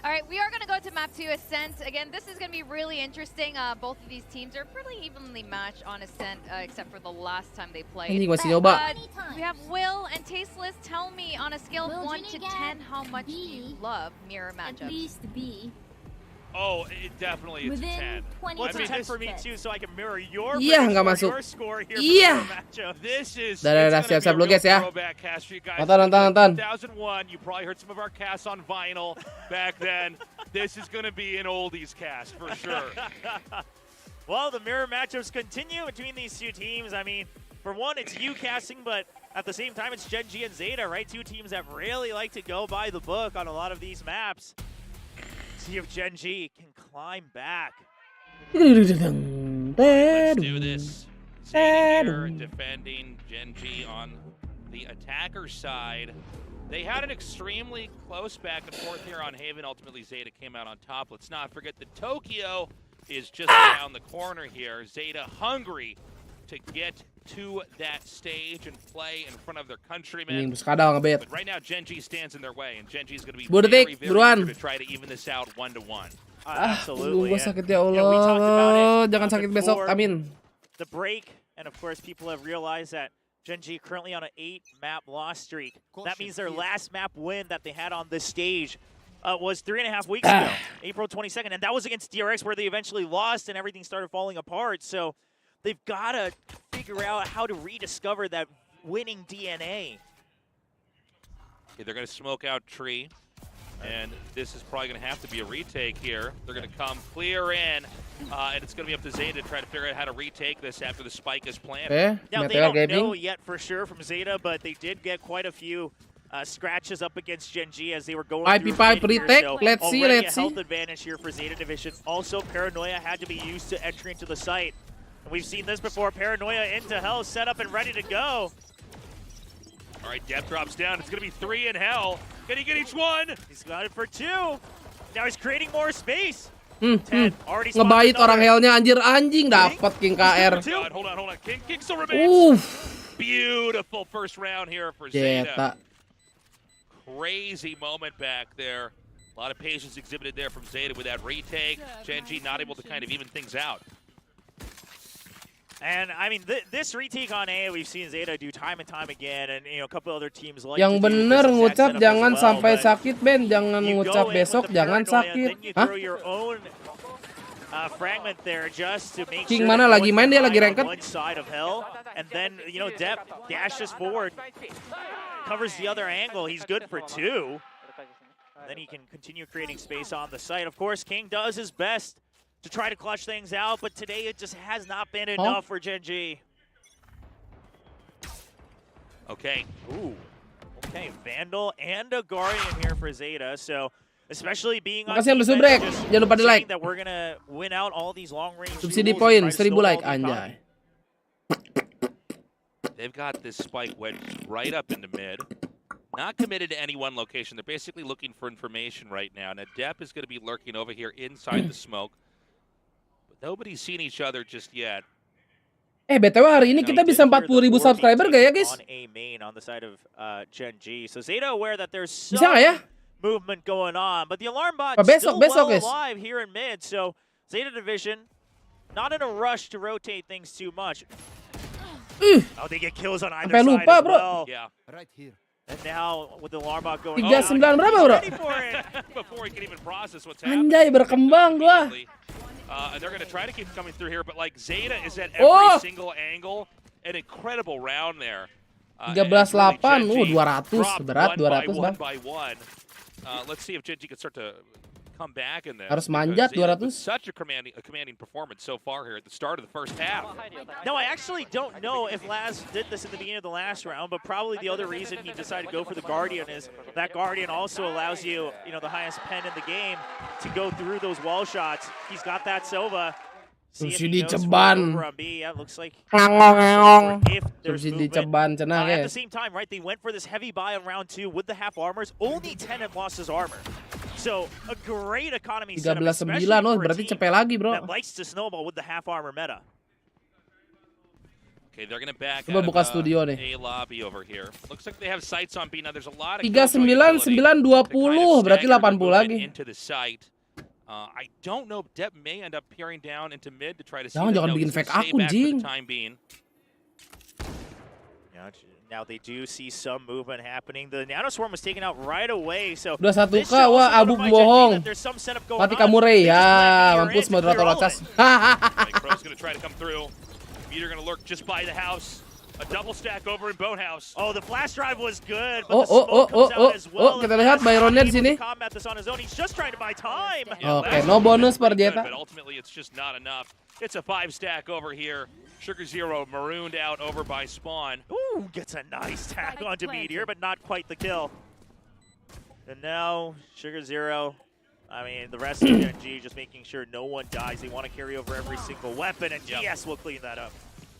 All right, we are going to go to map 2, Ascent. Again, this is going to be really interesting. Both of these teams are pretty evenly matched on Ascent, except for the last time they played. Anjing masih nyoba. We have Will and Tasteless. Tell me, on a scale of 1 to 10, how much do you love mirror matchups? At least B. Oh, it definitely is a 10. Well, it's a 10 for me too, so I can mirror your score here. Iya. This is siap lu guys ya. Nonton. 2001, you probably heard some of our casts on vinyl back then. This is going to be an oldies cast for sure. Well, the mirror matchups continue between these two teams. I mean, for one, it's you casting, but at the same time, it's Gen G and Zeta, right? Two teams that really like to go by the book on a lot of these maps. See if Gen G can climb back. Let's do this. Zeta here defending Gen G on the attacker side. They had an extremely close back and forth here on Haven. Ultimately, Zeta came out on top. Let's not forget that Tokyo is just around the corner here. Zeta hungry to get to that stage and play in front of their countrymen. But right now, Gen G stands in their way, and Gen G is going to be very eager to try to even this out 1-1. Absolutely. Sakit ya Allah. Jangan sakit besok. Amin. The break, and of course, people have realized that Gen G currently on an 8-map loss streak. That means their last map win that they had on this stage was 3.5 weeks ago, April 22nd, and that was against DRX, where they eventually lost and everything started falling apart. So they've got to figure out how to rediscover that winning DNA. Okay, they're going to smoke out Tree, and this is probably going to have to be a retake here. They're going to come clear in, and it's going to be up to Zeta to try to figure out how to retake this after the spike is planted. Now, they don't know yet for sure from Zeta, but they did get quite a few scratches up against Gen G as they were going through retake. So let's see. A health advantage here for Zeta Division. Also, Paranoia had to be used to entry into the site. We've seen this before. Paranoia into Hell, set up and ready to go. All right, Depth drops down. It's going to be 3 in Hell. Can he get each one? He's got it for 2. Now he's creating more space. 10. Ngebait orang Hellnya anjir, anjing dapat King KR. Hold on. King still remains. Beautiful first round here for Zeta. Crazy moment back there. A lot of patience exhibited there from Zeta with that retake. Gen G not able to kind of even things out. And I mean, this retake on A, we've seen Zeta do time and time again, and a couple other teams like. Yang bener ngucap jangan sampai sakit, Ben. Jangan ngucap besok, jangan sakit. Hah? Fragment there just to make King mana lagi main, dia lagi ranked. One side of Hell, and then Depp dashes forward, covers the other angle. He's good for 2. And then he can continue creating space on the site. Of course, King does his best to try to clutch things out, but today it just has not been enough for Gen G. Okay. Ooh. Okay, Vandal and a Guardian here for Zeta, so especially being on defense, jangan lupa di like. That we're gonna win out all these long-range subsidi poin 1000 like anjay. They've got this spike wedged right up into mid. Not committed to any one location. They're basically looking for information right now. Now, Depp is going to be lurking over here inside the smoke. Nobody's seen each other just yet. BTW hari ini kita bisa 40,000 subscriber gak ya, guys? On A main on the side of Gen G. So Zeta aware that there's some movement going on, but the alarm bot still well alive here in mid. So Zeta Division not in a rush to rotate things too much. Oh, they get kills on either side as well. Yeah. Right here. And now with the alarm bot going 39 berapa, bro? Before he can even process what's happening. Anjay, berkembang gua. And they're going to try to keep coming through here, but like Zeta is at every single angle. An incredible round there. 13-8, 200, berat 200 bang. Let's see if Genji can start to come back in there. Harus manjat 200. Such a commanding performance so far here at the start of the first half. No, I actually don't know if Laz did this at the beginning of the last round, but probably the other reason he decided to go for the Guardian is that Guardian also allows you, the highest pen in the game to go through those wall shots. He's got that Sova. Subsidi ceban. Yeah, looks like Subsidi ceban cenah at the guys. same time, right, they went for this heavy buy on round 2 with the half armors. Only 10 have lost his armor. So a great economy setup, 13-9, berarti cepet lagi, bro. that likes to snowball with the half armor meta. Okay, they're going to back Coba out buka of, studio nih. A lobby over here. Looks like they have sights on B. Now there's a lot of 39, 9, 20, berarti 80 lagi. into the site. I don't know if Dep may end up peering down into mid to try to see. Jangan bikin fake akun, Jing. Now they do see some movement happening. The Nano Swarm was taken out right away. So udah 1K, wah Abu bohong. Mati kamu Rey, ya mampus moderator Ocas. Crow's gonna try to come through. Meteor gonna lurk just by the house. A double stack over in Boathouse. Oh, the flash drive was good, but the smoke comes out as well. Kita lihat Byronnya di sini. Combat this on his own. He's just trying to buy time. Oke, no bonus per Jeta. But ultimately, it's just not enough. It's a 5 stack over here. Sugar Zero marooned out over by Spawn. Ooh, gets a nice tag onto Meteor, but not quite the kill. And now Sugar Zero. I mean, the rest of GNG just making sure no one dies. They want to carry over every single weapon, and GS will clean that up.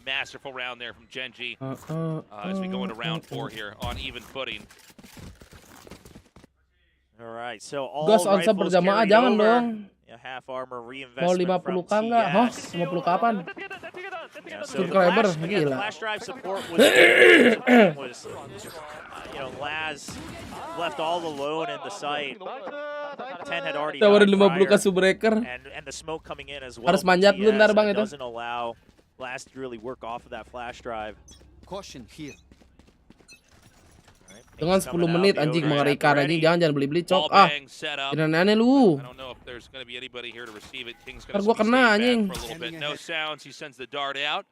Masterful round there from Genji as we go into round 4 here on even footing. All right, so all Gas onsa rifles berjamaah carried jangan over. dong. Yeah, half armor Mau reinvestment 50k enggak? Hos, 50 kapan? Yeah, so Subscriber, the gila. flash drive support was, Laz left all alone in the site. 10 had already Tawarin died 50k prior, subbreaker. and the smoke coming in as well. Harus manjat dulu ntar bang itu. Doesn't allow Laz to really work off of that flash drive. Caution here. Dengan 10 menit anjing mengerikan anjing, jangan beli-beli cok. Ah. Jangan aneh lu. I don't know if there's going to be anybody here to receive it. King's Ntar going gua to kena anjing. for a little bit. No sounds. He sends the dart out.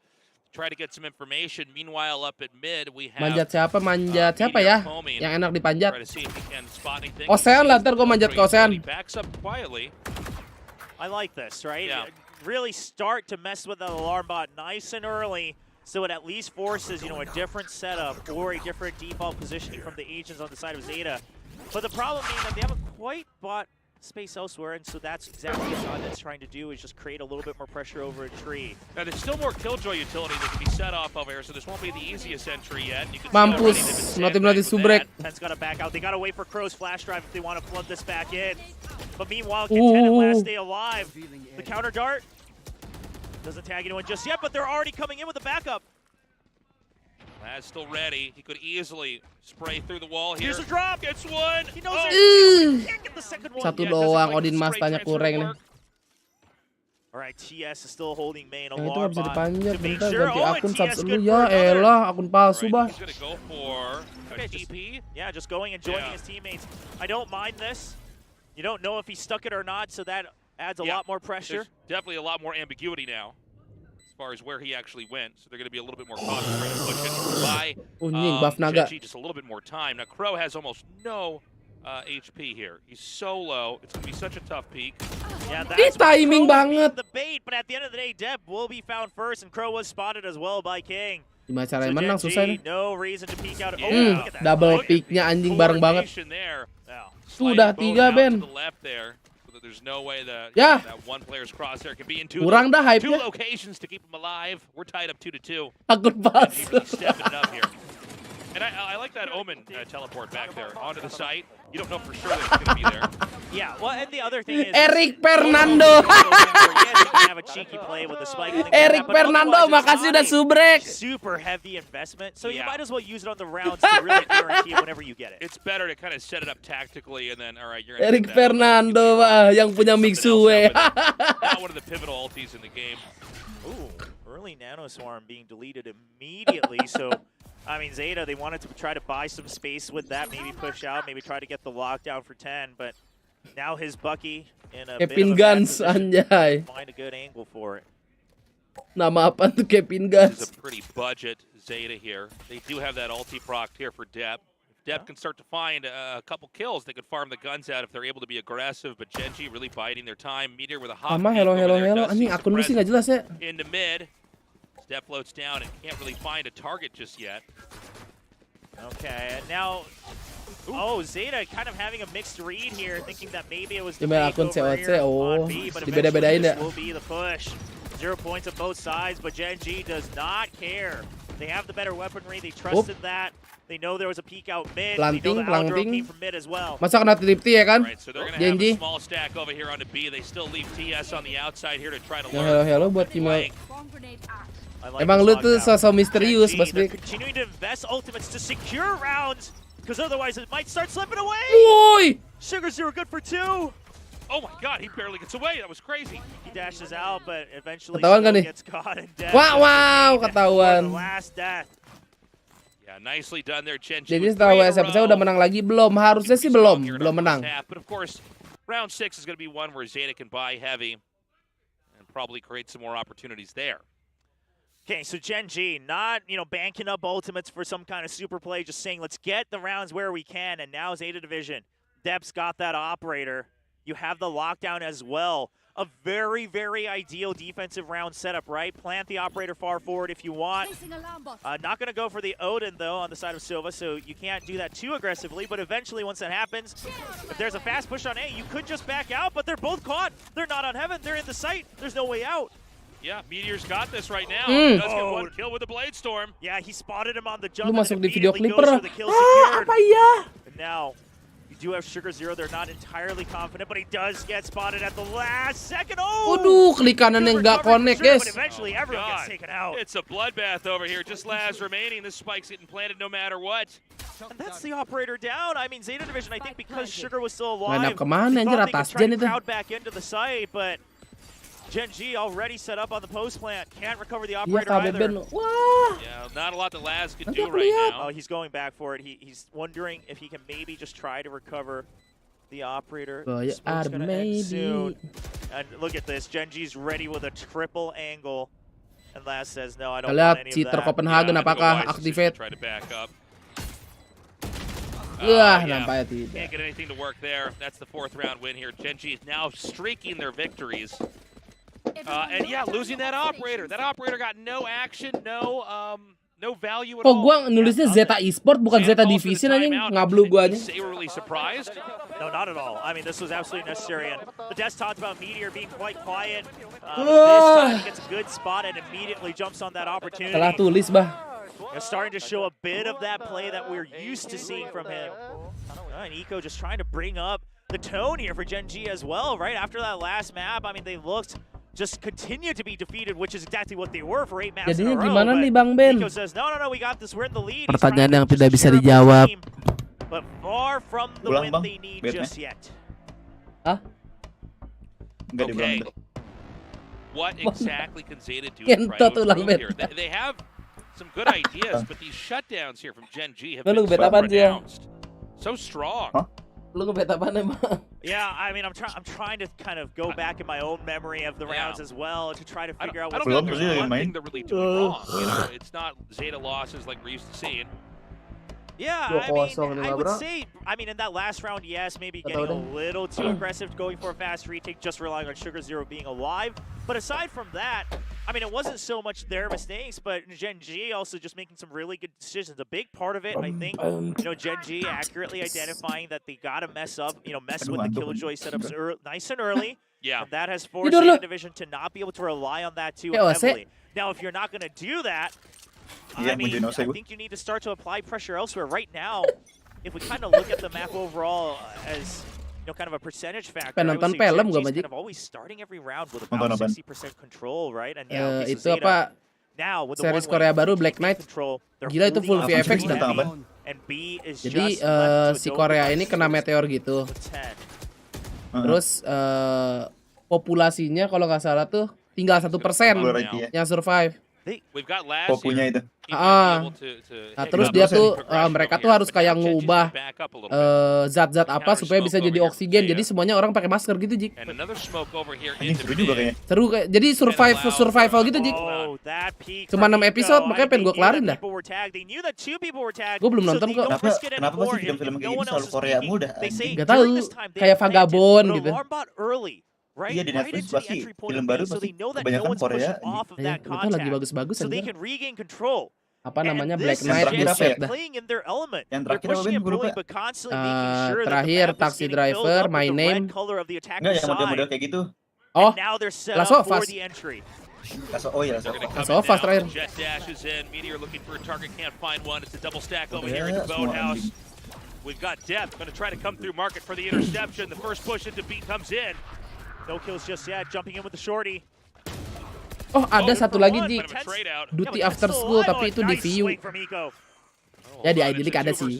Try to get some information. Meanwhile, up at mid, we have Manjat siapa? Manjat siapa ya? Yang enak dipanjat. Try to see if he can spot anything. Ocean lah, ntar gua manjat ke Ocean. He backs up quietly. I like this, right? Yeah. Really start to mess with that alarm bot nice and early, so it at least forces, a different setup or a different default positioning from the agents on the side of Zeta. But the problem being that they haven't quite bought space elsewhere, and so that's exactly what Zeta's trying to do, is just create a little bit more pressure over a tree. Now, there's still more Killjoy utility that can be set off over here, so this won't be the easiest entry yet. You can Mampus, mati subrek. Ten's got to back out. They got to wait for Crow's flash drive if they want to flood this back in. But meanwhile, can 10 and Laz stay alive? The counter dart doesn't tag anyone just yet, but they're already coming in with the backup. Laz still ready. He could easily spray through the wall here. Here's a drop. Gets one. He knows it. Can't get the second one. Satu doang, Odin Mas tanya kurang nih. All right, TS is still holding main. Yang itu gak bisa Alarm dipanjat, to make bentar sure. ganti Oh, akun and subs TS dulu good ya, for another. elah akun palsu bah. He's gonna go for a TP. Yeah, just going and joining his teammates. I don't mind this. You don't know if he stuck it or not, so that adds a lot more pressure. There's definitely a lot more ambiguity now as far as where he actually went. So they're going to be a little bit more cautious trying to push it by Genji just a little bit more time. Now Crow has almost no HP here. He's so low. It's going to be such a tough peak. Yeah, Ih, timing banget. The bait, but at the end of the day, Deb will be found first, and Crow was spotted as well by King. Gimana caranya menang susah nih. No reason to peek out. Look at that. Double picknya anjing bareng banget. Sudah 3 Ben. There's no way that, yeah. That one player's crosshair can be in two locations to keep him alive. We're tied up 2-2. Akun palsu. Stepping it up here. And I like that Omen teleport back there onto the site. You don't know for sure that it's going to be there. Yeah, well, and the other thing is... Eric Fernando. Have a cheeky play with the spike. Eric Fernando, makasih udah subrek. Super heavy investment, so you might as well use it on the rounds to really guarantee it whenever you get it. It's better to kind of set it up tactically, and then, all right, you're Eric Fernando, yang punya Mixue. Not one of the pivotal ultis in the game. Ooh, early Nano Swarm being deleted immediately, so... I mean, Zeta, they wanted to try to buy some space with that, maybe push out, maybe try to get the lockdown for 10, but Now his Bucky in a Kevin bit of a bad Guns, position. anjay. Find a good angle for it. Nama apa tuh Kevin This is Guns? a pretty budget Zeta here. They do have that ulti proc here for Deb. If Deb can start to find a couple kills, they could farm the guns out if they're able to be aggressive. But Genji really biding their time. Meteor with a hot Sama peek hello over hello there hello. does Anjing see akun lu sih some nggak jelas ya. presence into mid. Step floats down and can't really find a target just yet. Okay, and now, Zeta kind of having a mixed read here, thinking that maybe it was the Coba akun takeover COC, here oh, on B, but dibeda-bedain eventually ya. this will be the push. 0 points on both sides, but Genji does not care. They have the better weaponry, they trusted that. They know there was a peek out mid. Planting, they know the Aldro planting. came from mid as well. Masa kena tripti ya kan? Right, so they're gonna have a Genji. small stack over here on the B. They still leave TS on the outside here to try to Ya learn. hello hello buat Kimo. I like Emang this lu tuh lockdown. sosok misterius, Genji, Mas they're Big. continuing to invest ultimates to secure rounds, because otherwise it might start slipping away. Woi! Sugar Zero good for 2. Oh my god, he barely gets away. That was crazy. He dashes out, but eventually Ketahuan still kan nih? gets caught and dead. Wow, For ketahuan. the last death. Yeah, nicely done there, Genji. Jadi with setelah 3 in a WSFC row. udah menang lagi belum? Harusnya sih belum menang. But of course, round 6 is going to be one where Zeta can buy heavy and probably create some more opportunities there. Okay, so Genji not, banking up ultimates for some kind of super play, just saying let's get the rounds where we can. And now Zeta Division, Dep's got that operator. You have the lockdown as well. A very, very ideal defensive round setup, right? Plant the operator far forward if you want. Not going to go for the Odin, though, on the side of Silva, so you can't do that too aggressively. But eventually, once that happens, if there's a fast push on A, you could just back out, but they're both caught. They're not on Heaven. They're in the site. There's no way out. Yeah, Meteor's got this right now. Mm. Does get one kill with the Blade Storm. Yeah, he spotted him on the Lu jump. and masuk di video immediately clipper. goes for the kill Ah, secured. apa ya? And now, you do have Sugar Zero. They're not entirely confident, but he does get spotted at the last second. Oh! Waduh, klik kanan yang nggak connect, guys. But eventually, everyone gets taken out. It's a bloodbath over here. Just Laz remaining. This spike's getting planted no matter what. And that's the operator down. I mean, Zeta Division, I think because Sugar was still alive, Main up kemana, anjir, thought they atas could try gen to itu. crowd back into the site, but Genji already set up on the post plant. Can't recover the Iya operator KB either. Ben. Wah. Yeah, not a lot that Laz could Nanti do aku right lihat. now. Oh, he's going back for it. He's wondering if he can maybe just try to recover the operator. Boy, Smoke's gonna end maybe. soon. And look at this. Genji's ready with a triple angle. And Laz says, no, I don't want Lihat any of cheater that. Copenhagen Yeah, I think a apakah wise decision to activate? try to back up. Wah, Yeah, nampaknya tidak. can't get anything to work there. That's the 4th round win here. Genji is now streaking their victories. And yeah, losing that operator. That operator got no action, no value at Kok all. gua nulisnya Zeta Esport bukan Zeta Division anjing, ngablu gua anjing. They were really surprised. No, not at all. I mean, this was absolutely necessary. And the Des talked about Meteor being quite quiet. This time he gets a good spot and immediately jumps on that opportunity. Salah tulis, bah. Starting to show a bit of that play that we're used to seeing from him. And Eco just trying to bring up the tone here for Genji as well, right? After that last map, I mean, they looked just continue to be defeated, which is exactly what they were for 8 maps in a Jadinya row. gimana But nih Bang Ben? Eco says, no, we got this. We're in the lead. He's Pertanyaan trying to yang tidak bisa secure the dijawab. team, but far from the Ulang, win Bang. they need Bete. just yet. Hah? Enggak Okay. dibilang. What exactly can Zeta do to Kento try to tulang improve here? beta. They have some good ideas, but these shutdowns here from Genji have Lu been beta so apaan sih ya? pronounced. So strong. Lu ngebet apaan emang? Yeah, I mean, I'm trying to kind of go back in my own memory of the rounds as well to try to figure out I what's don't going think there's on. one thing they're really doing wrong. You know, it's not Zeta losses like we're used to seeing. Yeah, I mean, I would say, in that last round, yes, maybe getting a little too aggressive, going for a fast retake, just relying on Sugar Zero being alive. But aside from that, I mean, it wasn't so much their mistakes, but Genji also just making some really good decisions. A big part of it, I think, Genji accurately identifying that they got to mess with the Killjoy setups nice and early. Yeah. And that has forced Zeta Division to not be able to rely on that too heavily. Now, if you're not going to do that, I mean, I think you need to start to apply pressure elsewhere. Right now, if we kind of look at the map overall as kind of a percentage factor, I would say Genji's kind of always starting every round with about 60% control, right? And now Itu apa? Series Korea baru Black Knight. Gila itu full VFX dah. Jadi si Korea ini kena meteor gitu. Terus populasinya kalau nggak salah tuh tinggal 1% yang survive. We've got Laz Popunya itu. Nah, terus dia tuh mereka tuh harus kayak ngubah zat-zat apa supaya bisa jadi oksigen. Jadi semuanya orang pakai masker gitu, Jik. Seru juga kayaknya. Seru kayak jadi survival gitu, Jik. Cuma 6 episode, makanya pengen gue kelarin dah. Gue belum nonton kok. Kenapa sih film-film kayak gini selalu Korea muda? Gak tahu, kayak Vagabond gitu. Iya di Netflix pasti film baru pasti kebanyakan Korea. Ya, itu lagi bagus-bagus aja. Apa namanya Black Yang Knight terakhir apa buset ya? dah. Yang terakhir apa Ben? Gue lupa. Terakhir Taxi Driver, My Name. Enggak yang model-model kayak gitu. Oh, Last of Us. Oh iya, Last of Us terakhir. Jet dashes in. Meteor looking for a target, can't find one. It's a double stack over Yeah, here in the semua boathouse. anjing. We've got Depth going to try to come through market for the interception. The first push into beat comes in. No kills just yet. Jumping in with the shorty. Oh, ada satu lagi di Duty After School, tapi itu di VU. Ya di Idyllic ada sih.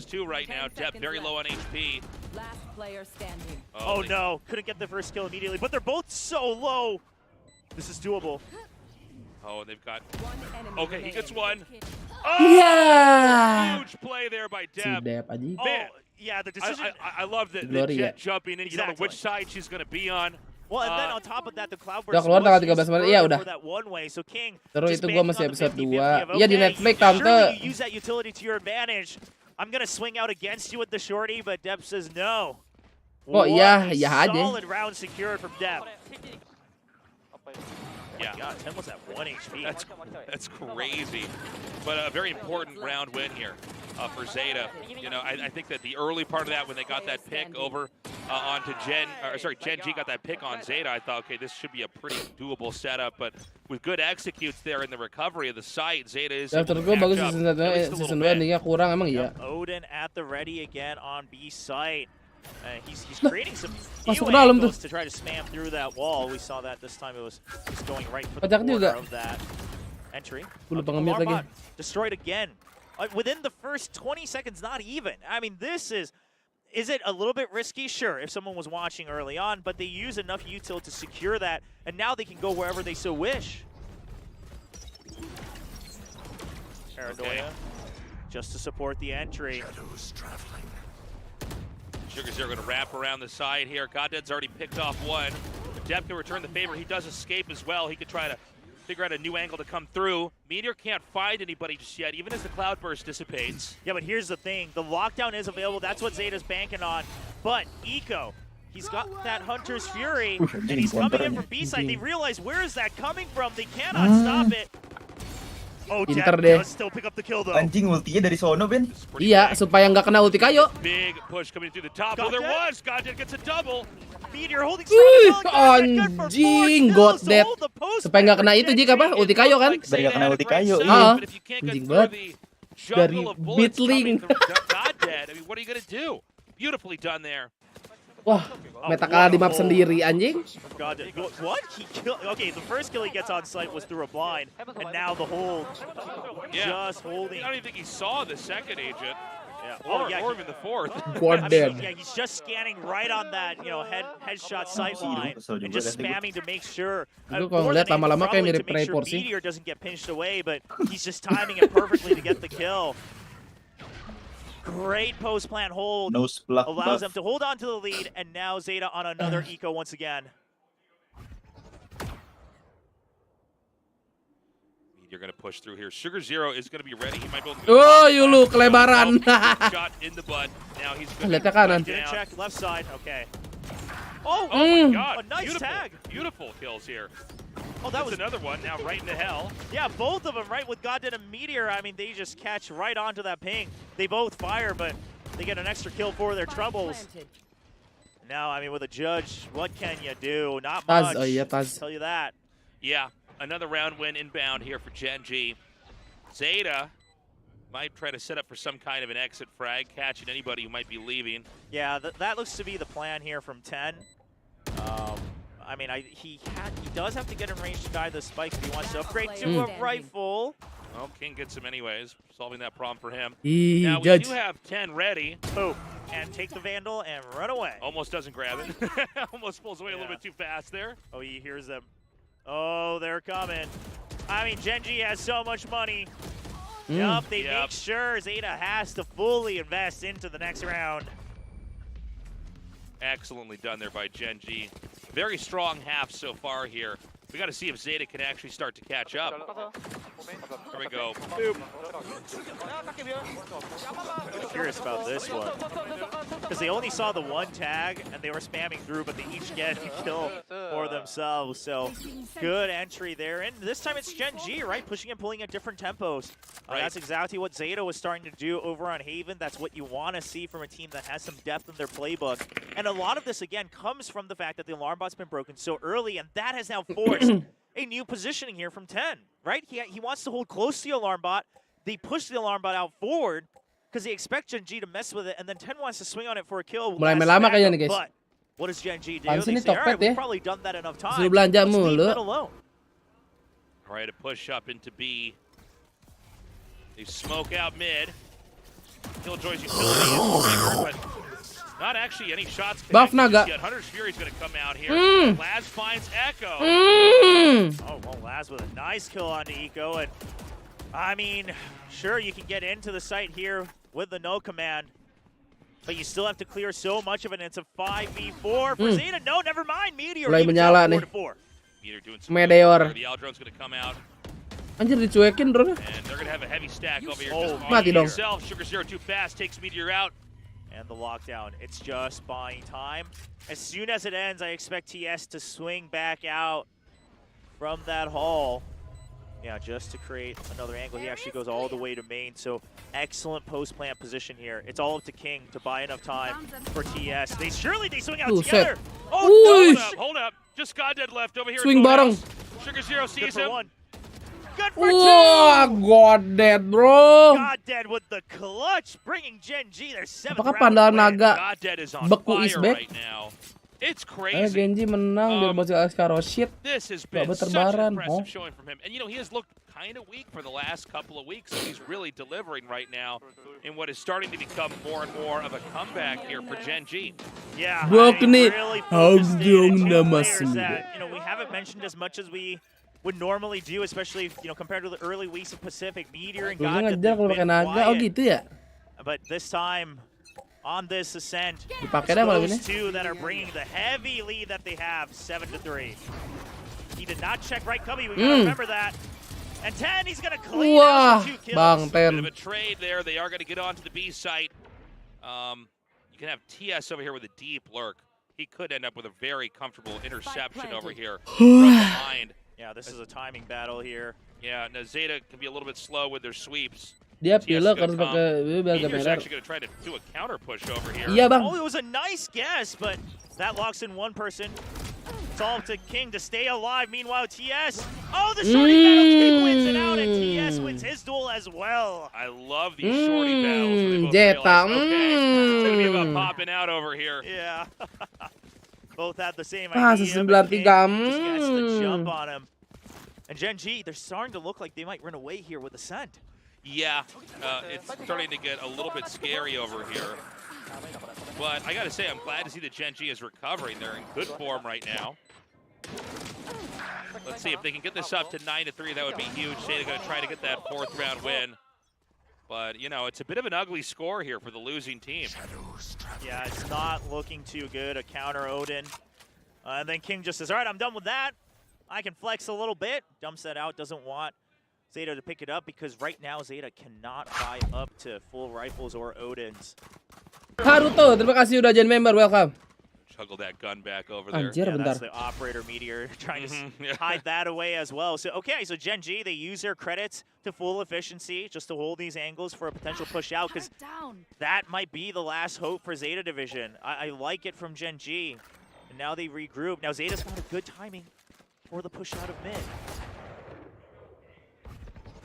Oh no, couldn't get the first kill immediately, but they're both so low. This is doable. Oh, they've got. Okay, he gets one. Yeah. Huge play there by Si Deb. Deb aja. Man, yeah, the decision. I love the Glory, Jet ya. jumping in. You don't know which side she's going to be on. Well, and then on top of that, the Cloudburst Udah keluar tanggal 13 Maret. Iya udah. So King, Terus itu gua masih episode 2. Iya okay, di Netflix tante. surely you use that utility to your advantage. I'm gonna swing out against you with the shorty, but Deb says no. Oh iya, iya aja. Solid round secured from Deb. Yeah, God, 10 was at 1 HP. That's crazy, but a very important round win here for Zeta. You know, I think that the early part of that when they got that pick over onto Gen G got that pick on Zeta, I thought, okay, this should be a pretty doable setup. But with good executes there in the recovery of the site, Zeta is. Ya terus gue bagus season 2 endingnya kurang emang iya. Odin at the ready again on B site. He's creating some Masuk new dalam angles to tuh. try to spam through that wall. We saw that this time it was just going right for the Pajak corner juga. of that entry. Gue lupa nge-mute lagi. Destroyed again. Within the first 20 seconds, not even. I mean, this is it a little bit risky? Sure, if someone was watching early on, but they use enough util to secure that, and now they can go wherever they so wish. Paranoia, just to support the entry. Sugars are going to wrap around the side here. Goddead's already picked off one. Deb can return the favor. He does escape as well. He could try to figure out a new angle to come through. Meteor can't find anybody just yet, even as the Cloudburst dissipates. Yeah, but here's the thing. The lockdown is available. That's what Zeta's banking on. But Eco, he's got that Hunter's Fury, and he's coming in from B-side. They realize, where is that coming from? They cannot stop it. Oh, Pinter Deb deh. does still pick up the kill, though. Anjing ultinya dari sono Ben. Iya, supaya nggak kena ulti kayo. Big push coming through the top. Well, there was. Goddead gets a double. Meteor holding Anjing, God dead. Supaya nggak kena itu Jik apa? Ulti kayo kan? Biar nggak kena ulti kayo. Anjing banget. Dari Beatling. Goddead. I mean, what are you gonna do? Beautifully done there. Wah, meta kalah di map sendiri anjing. Goddead. What? He killed. Okay, the first kill he gets on site was through a blind, and now the hold. Just holding. I don't even think he saw the second agent. Yeah. Or even the fourth. Goddead. Yeah, he's just scanning right on that, headshot sight line and just spamming to make sure. Itu kalau ngeliat lama-lama kayak mirip Preypor sih. Meteor doesn't get pinched away, but he's just timing it perfectly to get the kill. Great post-plant hold. Allows them to hold on to the lead, and now Zeta on another eco once again. You're going to push through here. Sugar Zero is going to be ready. He might be able to Oh, Yulu kelebaran. shot in the butt. Now he's Lihat ke kanan. Didn't check left side. Okay. Oh my God! A nice tag. Beautiful kills here. Oh, that was another one. Now right into hell. Yeah, both of them right with Goddead and Meteor. I mean, they just catch right onto that ping. They both fire, but they get an extra kill for their troubles. Now, I mean, with a judge, what can you do? Not much. Oh iya, Taz. I'll tell you that. Yeah, another round win inbound here for Gen G. Zeta might try to set up for some kind of an exit frag, catching anybody who might be leaving. Yeah, that looks to be the plan here from 10. I mean, he does have to get in range to guide the spike if he wants to upgrade to a rifle. Well, King gets him anyways, solving that problem for him. Now we do have 10 ready. Boom. And take the Vandal and run away. Almost doesn't grab it. Almost pulls away a little bit too fast there. Oh, he hears them. Oh, they're coming. I mean, Genji has so much money. Yup, they make sure Zeta has to fully invest into the next round. Excellently done there by Genji. Very strong half so far here. We got to see if Zeta can actually start to catch up. Here we go. Boop. I'm curious about this one. Because they only saw the one tag, and they were spamming through, but they each get a kill for themselves. So, good entry there. And this time it's Genji, right? Pushing and pulling at different tempos. Right. That's exactly what Zeta was starting to do over on Haven. That's what you want to see from a team that has some depth in their playbook. And a lot of this, again, comes from the fact that the alarm bot's been broken so early, and that has now forced a new positioning here from 10, right? He wants to hold close to the alarm bot. They push the alarm bot out forward because they expect Genji to mess with it, and then 10 wants to swing on it for a kill. Mulai main lama kayaknya nih, guys. But what does Genji do? Pansin They nih say, all right, Tokped we've ya. probably done that enough time. Suruh belanja Let's leave mulu. it alone. All right, a push up into B. They smoke out mid. Killjoy's utility is triggered, but not actually any shots Buff connected Naga. yet. Hunter's Fury's going to come out here. Mm. Laz finds Echo. Oh, well, Laz with a nice kill onto Eco. And, I mean, sure, you can get into the site here with the no command, but you still have to clear so much of it, and it's a 5v4 for Zeta. No, never mind. Meteor Mulai evens menyala out nih. 4-4. Meteor doing some Meteor. good. The Aldron's going to come out, Anjir dicuekin drone. and they're going to have a heavy stack over here. Oh, Just mati dong. himself. Sugar Zero too fast, takes Meteor out. And the lockdown. It's just buying time. As soon as it ends, I expect TS to swing back out from that hall. Yeah, just to create another angle. He actually goes all the way to main. So excellent post-plant position here. It's all up to King to buy enough time for TS. They swing out together. Set. Oh, no! Hold up. Just Goddead left over here. Swing at bareng. Boathouse. Sugar Zero sees Good for him. one. Good for Wah, two! Goddead, bro. Goddead with the clutch, bringing Genji their 7th Apakah round Pandal win. Naga Goddead is on beku is fire back? right now. It's Eh, crazy. Genji menang dia berhasil Askaro shit. This has Gak been such an berterbaran. impressive Oh. showing from him. And, you know, he has looked kind of weak for the last couple of weeks, so he's really delivering right now in what is starting to become more and more of a comeback here for Genji. Yeah, Bok nih. really Hang focused in dong two nama players semua. that, you know, we haven't mentioned as much as we would normally do, especially, you know, compared to the early weeks of Pacific. Meteor and Dulunya God ngejar kalau pakai naga. Oh gitu ya. But this time, on this ascent, Dipakai dah malam ini. those two that are bringing the heavy lead that they have, 7-3. He did not check right cubby. We gotta remember that. And 10, he's gonna clean Wah, out for 2 kills. Bang Bit of Ten. a trade there. They are going to get onto the B site. You can have TS over here with a deep lurk. He could end up with a very comfortable interception over here from behind. Yeah, this is a timing battle here. Yeah, now Zeta can be a little bit slow with their sweeps. Dia TS pilek gonna harus come. pakai biar gak Meteor's merah. actually going to try to do a counter push over here. Iya bang. Oh, it was a nice guess, but that locks in one person. It's all up to King to stay alive. Meanwhile, TS. Oh, the shorty battle. King wins it out, and TS wins his duel as well. I love these shorty battles. Where they both Zeta. realize, okay, it's going to be about popping out over here. Yeah. Both had the same Ah, idea, but King 993. just gets the jump on him. And Genji, they're starting to look like they might run away here with Ascent. Yeah, it's starting to get a little bit scary over here. But I got to say, I'm glad to see that Genji is recovering. They're in good form right now. Let's see if they can get this up to 9-3. That would be huge. Zeta going to try to get that 4th round win. But, you know, it's a bit of an ugly score here for the losing team. Yeah, it's not looking too good. A counter Odin. And then King just says, all right, I'm done with that. I can flex a little bit. Dumps that out. Doesn't want Zeta to pick it up because right now Zeta cannot buy up to full rifles or Odins. Haruto, terima kasih udah join member. Welcome. Juggle that gun back over there. Anjir, Yeah, that's bentar. the operator Meteor trying to yeah. hide that away as well. So, okay, so Genji, they use their credits to full efficiency just to hold these angles for a potential push out because that might be the last hope for Zeta Division. I like it from Genji. And now they regroup. Now Zeta's got a good timing for the push out of mid.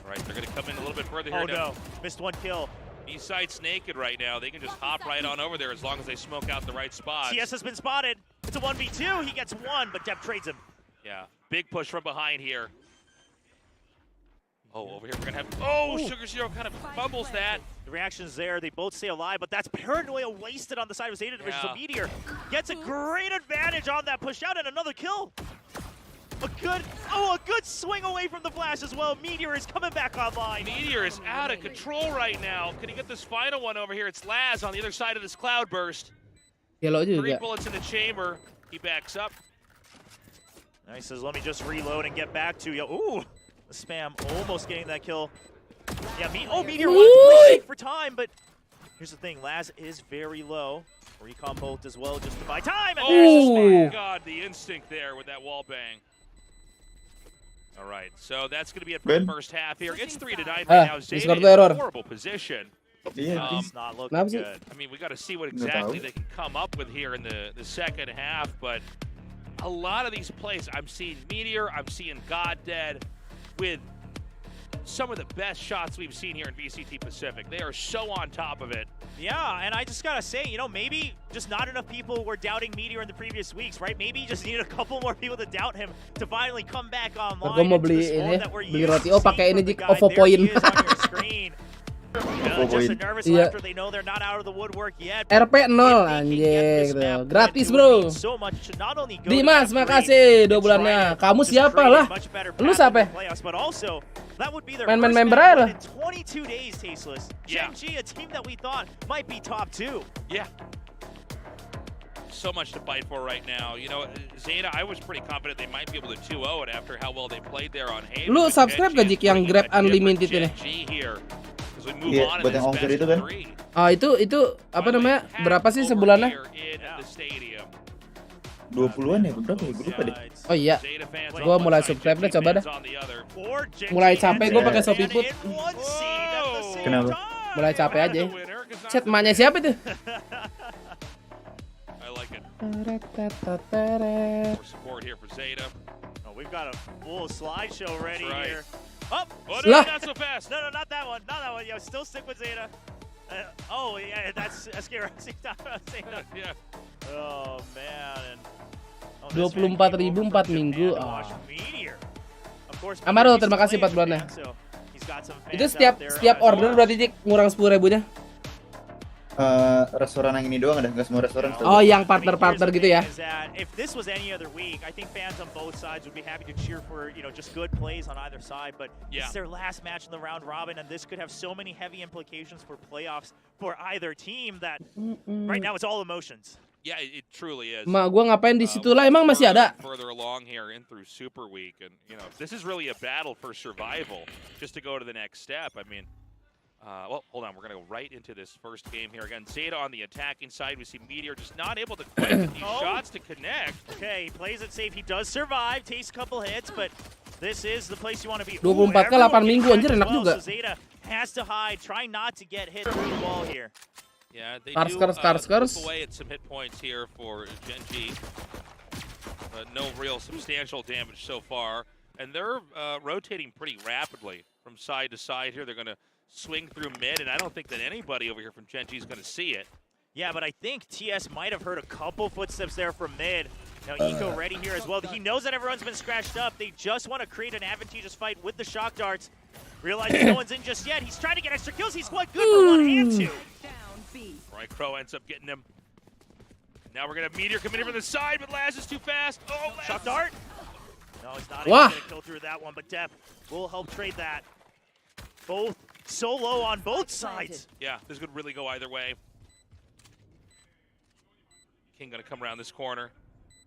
All right, they're going to come in a little bit further here. Oh now. no, missed one kill. East side's naked right now. They can just hop right on over there as long as they smoke out the right spots. TS has been spotted. It's a 1v2. He gets one, but Depp trades him. Yeah, big push from behind here. Oh, over here we're going to have... Oh, Ooh. Sugar Zero kind of fumbles that. The reaction's there. They both stay alive, but that's paranoia wasted on the side of Zeta Division. Yeah. So Meteor gets a great advantage on that push out and another kill. A good swing away from the flash as well. Meteor is coming back online. Meteor is out of control right now. Can he get this final one over here? It's Laz on the other side of this cloud burst. Yellow 3 juga. bullets in the chamber. He backs up. Now he says, let me just reload and get back to you. Ooh, the spam almost getting that kill. Yeah, Meteor wants to play safe for time, but here's the thing, Laz is very low. Recon bolt as well just to buy time, and there's the spam. Oh God, the instinct there with that wall bang. All right, so that's going to be it for the first half here. It's 3-9 right now. Zeta in a horrible position. It's not looking good. I mean, we got to see what exactly they can come up with here in the second half, but a lot of these plays, I'm seeing Meteor, I'm seeing God Dead with some of the best shots we've seen here in VCT Pacific. They are so on top of it. Yeah, and I just gotta say, you know, maybe just not enough people were doubting Meteor in the previous weeks, right? Maybe you just need a couple more people to doubt him to finally come back online. Aku mau beli ini, beli roti. Oh, pakai ini Jik, OVO Point. Iya. RP 0 anjing gitu. Gratis, Bro. Dimas, makasih 2 bulannya. Kamu siapa lah? Lu siapa? Main-main member aja lah. 22 days, Tasteless. Gen.G, a team that we thought might be top 2. Yeah. So much to fight for right now. You know, Zeta, I was pretty confident they might be able to 2-0 it after how well they played there on Haven. Lu subscribe gak Jik yang Grab Unlimited ini? Iya, buat yang ongkir itu kan. Ah, itu apa namanya? Berapa sih sebulannya? 20-an ya, berapa ya? Gue lupa deh. Oh iya. Gua mulai subscribe deh, coba dah. Mulai capek gua pakai Shopee Food. Kenapa? Mulai capek aja. Chat emaknya siapa itu? More support here for Zeta. Oh, we've got a full slideshow ready here. Oh, no, not so fast. No, not that one. Not that one. Yo, still stick with Zeta. Oh, yeah, that's Zeta. Yeah. Oh, man. 24.000 4 minggu. Amaro, terima kasih 4 bulannya. Itu setiap order berarti Jik ngurang 10.000-nya. Restoran yang ini doang ada, nggak semua restoran. Oh, yang partner-partner gitu ya. If this was any other week, I think fans on both sides would be happy to cheer for, you know, just good plays on either side. But it's their last match in the round robin, and this could have so many heavy implications for playoffs for either team that right now it's all emotions. Yeah, it truly is. Mak gua ngapain di situ lah, emang masih ada? Further along here in through Super Week, and you know, this is really a battle for survival just to go to the next step. I mean. Well, hold on. We're going to go right into this first game here. Again, Zeta on the attacking side. We see Meteor just not able to quite get these shots to connect. Okay, he plays it safe. He does survive. Takes a couple hits, but this is the place you want to be. 24 ke 8 minggu anjir enak juga. So Zeta has to hide, try not to get hit through the wall here. Yeah, they Skars. chip away at some hit points here for Gen.G. No real substantial damage so far. And they're rotating pretty rapidly from side to side here. They're going to swing through mid, and I don't think that anybody over here from Gen.G is going to see it. Yeah, but I think TS might have heard a couple footsteps there from mid. Now Eco ready here as well. He knows that everyone's been scratched up. They just want to create an advantageous fight with the shock darts. Realizing no one's in just yet. He's trying to get extra kills. He's quite good for 1 and 2. Right, Crow ends up getting him. Now we're going to have Meteor coming in from the side, but Laz is too fast. Oh, Laz. Shock dart. No, he's not able to get a kill through that one, but Dep will help trade that. Both so low on both sides. Yeah, this could really go either way. King gonna come around this corner.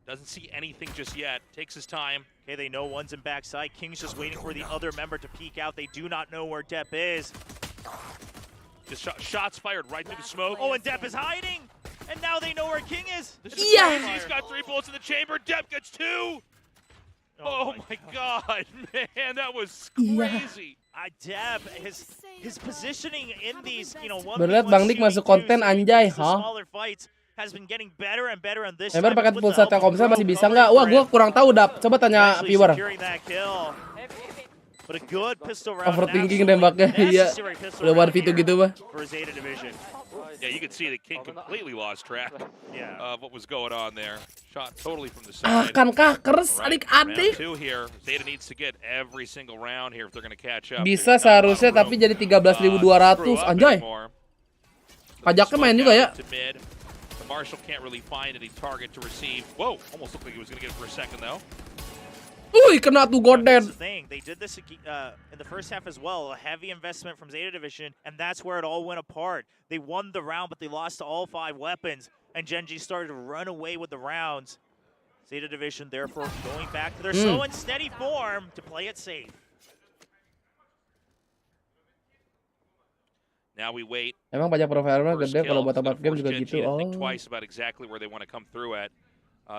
Doesn't see anything just yet. Takes his time. Okay, they know one's in backside. King's just waiting for the other member to peek out. They do not know where Dep is. Just shots fired right through the smoke. Oh, and Dep is hiding. And now they know where King is. This is crazy. He's got 3 bullets in the chamber. Dep gets 2. Oh my God, man, that was crazy. Deb, his positioning in these, you know, Berat Bang Dik masuk konten anjay, smaller fights has been getting better and better on this. Member pakai pulsa Telkomsel masih bisa nggak? Wah, gua kurang tahu Dap. Coba tanya viewer. But a good pistol round. Overthinking nembaknya, iya. Udah war itu gitu mah. Yeah, you can see the King completely lost track of what was going on there. Shot totally from the side. Akankah keras adik-adik? Here. Zeta needs to get every single round here if they're going to catch up. Bisa seharusnya tapi jadi 13.200 anjay. Pajaknya main juga ya. Marshall can't really find any target to receive. Whoa, almost looked like he was going to get it for a second though. Kena tuh godet. That's the thing. They did this in the first half as well. A heavy investment from Zeta Division, and that's where it all went apart. They won the round, but they lost to all 5 weapons, and Gen G started to run away with the rounds. Zeta Division, therefore, going back to their slow and steady form to play it safe. Now we wait. Emang banyak profile gede kalau buat tempat game juga Gen gitu. G to think twice about exactly where they want to come through at.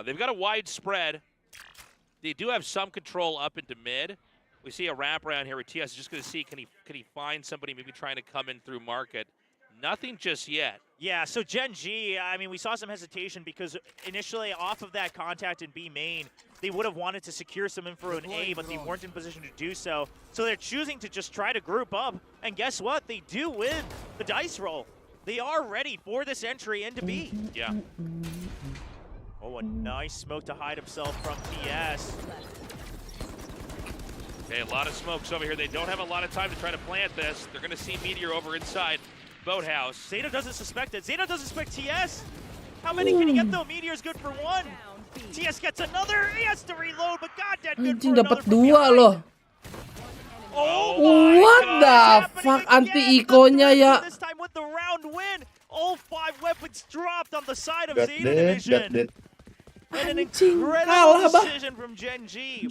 They've got a wide spread. They do have some control up into mid. We see a wraparound here with TS. Just going to see can he find somebody maybe trying to come in through market. Nothing just yet. Yeah, so Gen G, I mean, we saw some hesitation because initially off of that contact in B main, they would have wanted to secure some info in A, but they weren't in position to do so. So they're choosing to just try to group up. And guess what? They do win the dice roll. They are ready for this entry into B. Yeah. Oh, a nice smoke to hide himself from TS. Okay, a lot of smokes over here. They don't have a lot of time to try to plant this. They're going to see Meteor over inside Boathouse. Zeta doesn't suspect it. Zeta doesn't suspect TS. How many can he get though? Meteor's good for 1. TS gets another. He has to reload, but goddamn good for dapat another. 2 loh. Oh what the fuck, anti-eco-nya ya. This time with the round win. All 5 weapons dropped on the side of Zeta Division. And an incredible decision from Gen G.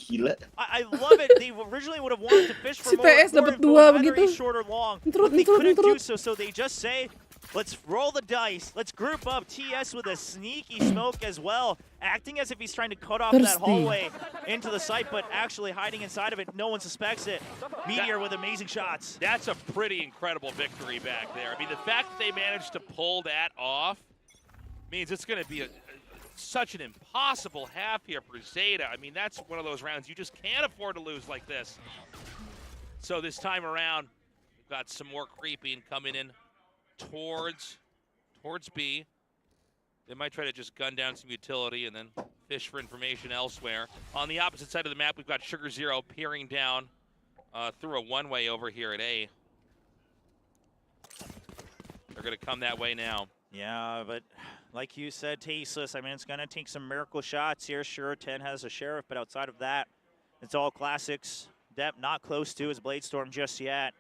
I love it. They originally would have wanted to fish for more info, either short or long, but they couldn't do so. So they just say, let's roll the dice. Let's group up TS with a sneaky smoke as well, acting as if he's trying to cut off that hallway into the site, but actually hiding inside of it. No one suspects it. Meteor with amazing shots. That's a pretty incredible victory back there. I mean, the fact that they managed to pull that off means it's going to be such an impossible half here for Zeta. I mean, that's one of those rounds you just can't afford to lose like this. So this time around, we've got some more creeping coming in towards B. They might try to just gun down some utility and then fish for information elsewhere. On the opposite side of the map, we've got Sugar Zero peering down through a one-way over here at A. They're going to come that way now. Yeah, but like you said, Tasteless, I mean, it's going to take some miracle shots here. Sure, 10 has a Sheriff, but outside of that, it's all classics. Depp not close to his Bladestorm just yet.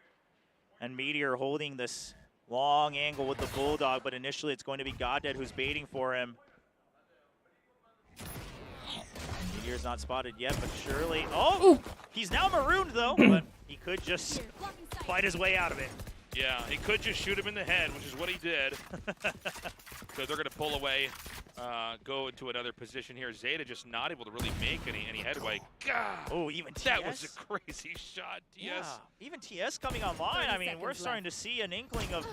And Meteor holding this long angle with the Bulldog, but initially it's going to be Goddead who's baiting for him. Meteor's not spotted yet, but surely... Oh! He's now marooned, though, but he could just fight his way out of it. Yeah, he could just shoot him in the head, which is what he did. So they're going to pull away, go into another position here. Zeta just not able to really make any headway. God, oh, even TS? That was a crazy shot, TS. Yeah, even TS coming online. I mean, we're starting to see an inkling of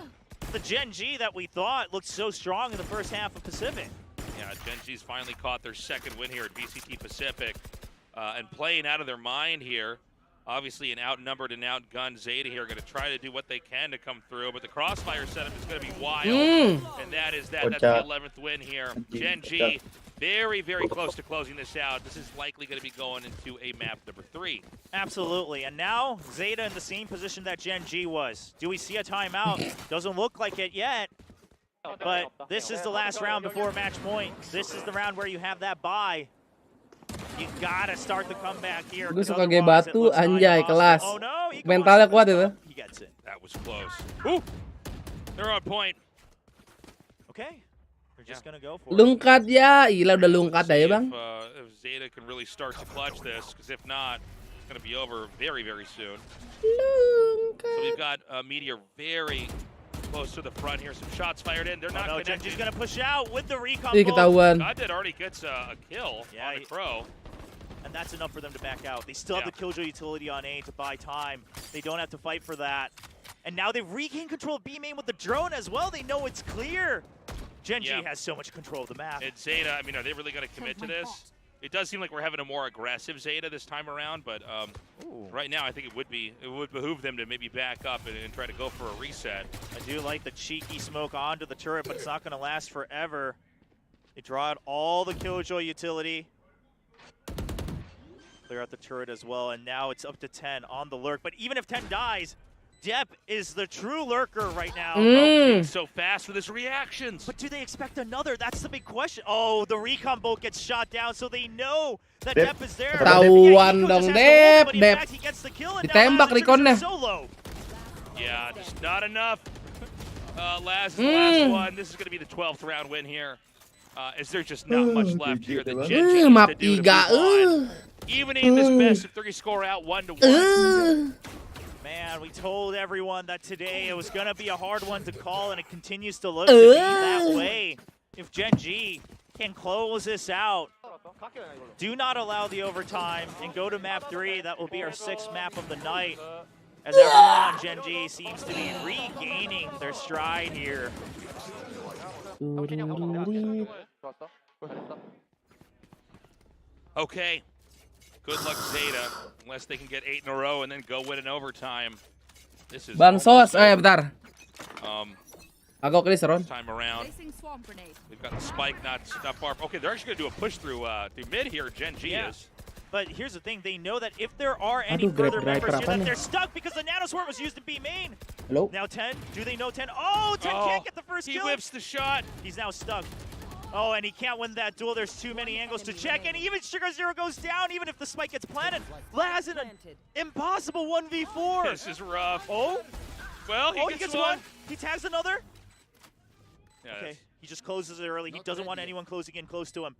the Gen G that we thought looked so strong in the first half of Pacific. Yeah, Gen G's finally caught their second win here at VCT Pacific and playing out of their mind here. Obviously, an outnumbered and outgunned Zeta here going to try to do what they can to come through, but the crossfire setup is going to be wild, and that's the 11th win here. Gen G, very, very close to closing this out. This is likely going to be going into a map number 3. Absolutely, and now Zeta in the same position that Gen G was. Do we see a timeout? Doesn't look like it yet, but this is the last round before match point. This is the round where you have that bye. You gotta start the comeback here. Gue suka gay batu, anjay, kelas. Oh, no, mentalnya kuat itu. He gets it. That was close. Ooh, they're on point. Okay, they're just gonna go for it. Lungkat ya, gila udah lungkat ya bang. If Zeta can really start to clutch this, because if not, it's gonna be over very, very soon. Lungkat. So we've got Meteor very close to the front here. Some shots fired in. They're not connected. Genji's gonna push out with the recon. Goddead already gets a kill on the Crow. And that's enough for them to back out. They still have the Killjoy utility on A to buy time. They don't have to fight for that. And now they've regained control of B main with the drone as well. They know it's clear. Gen G has so much control of the map. And Zeta, I mean, are they really going to commit to this? It does seem like we're having a more aggressive Zeta this time around, but right now I think it would behoove them to maybe back up and try to go for a reset. I do like the cheeky smoke onto the turret, but it's not going to last forever. They draw out all the Killjoy utility. Clear out the turret as well, and now it's up to 10 on the lurk. But even if 10 dies, Depp is the true lurker right now. He's so fast with his reactions. But do they expect another? That's the big question. Oh, the recon bolt gets shot down, so they know that Depp. Depp is there. Ketahuan dong, Depp. Ditembak reconnya. Yeah, just not enough. Last one. This is going to be the 12th round win here. Is there just not much left here that Gen G needs to do to move on. Evening this best of 3 score out 1-1. Man, we told everyone that today it was going to be a hard one to call, and it continues to look to be that way. If Gen G can close this out, do not allow the overtime, and go to map 3. That will be our 6th map of the night, as everyone on Gen G seems to be regaining their stride here. Okay. Good luck, Zeta, unless they can get 8 in a row and then go win in overtime. This is Bansos, bentar. Agak kali seron. Time around. We've got the spike not far. Okay, they're actually going to do a push through mid here. Gen G is. But here's the thing, they know that if there are any further members here, that they're stuck because the nanoswarm was used to be main. Hello? Now 10, do they know 10? Oh, 10 can't get the first kill. He whips the shot. He's now stuck. Oh, and he can't win that duel. There's too many angles to check, and even Sugar Zero goes down, even if the spike gets planted. Laz in an impossible 1v4. This is rough. Oh, well, he gets one. He tags another. Yeah, okay, he just closes it early. He doesn't want anyone closing in close to him.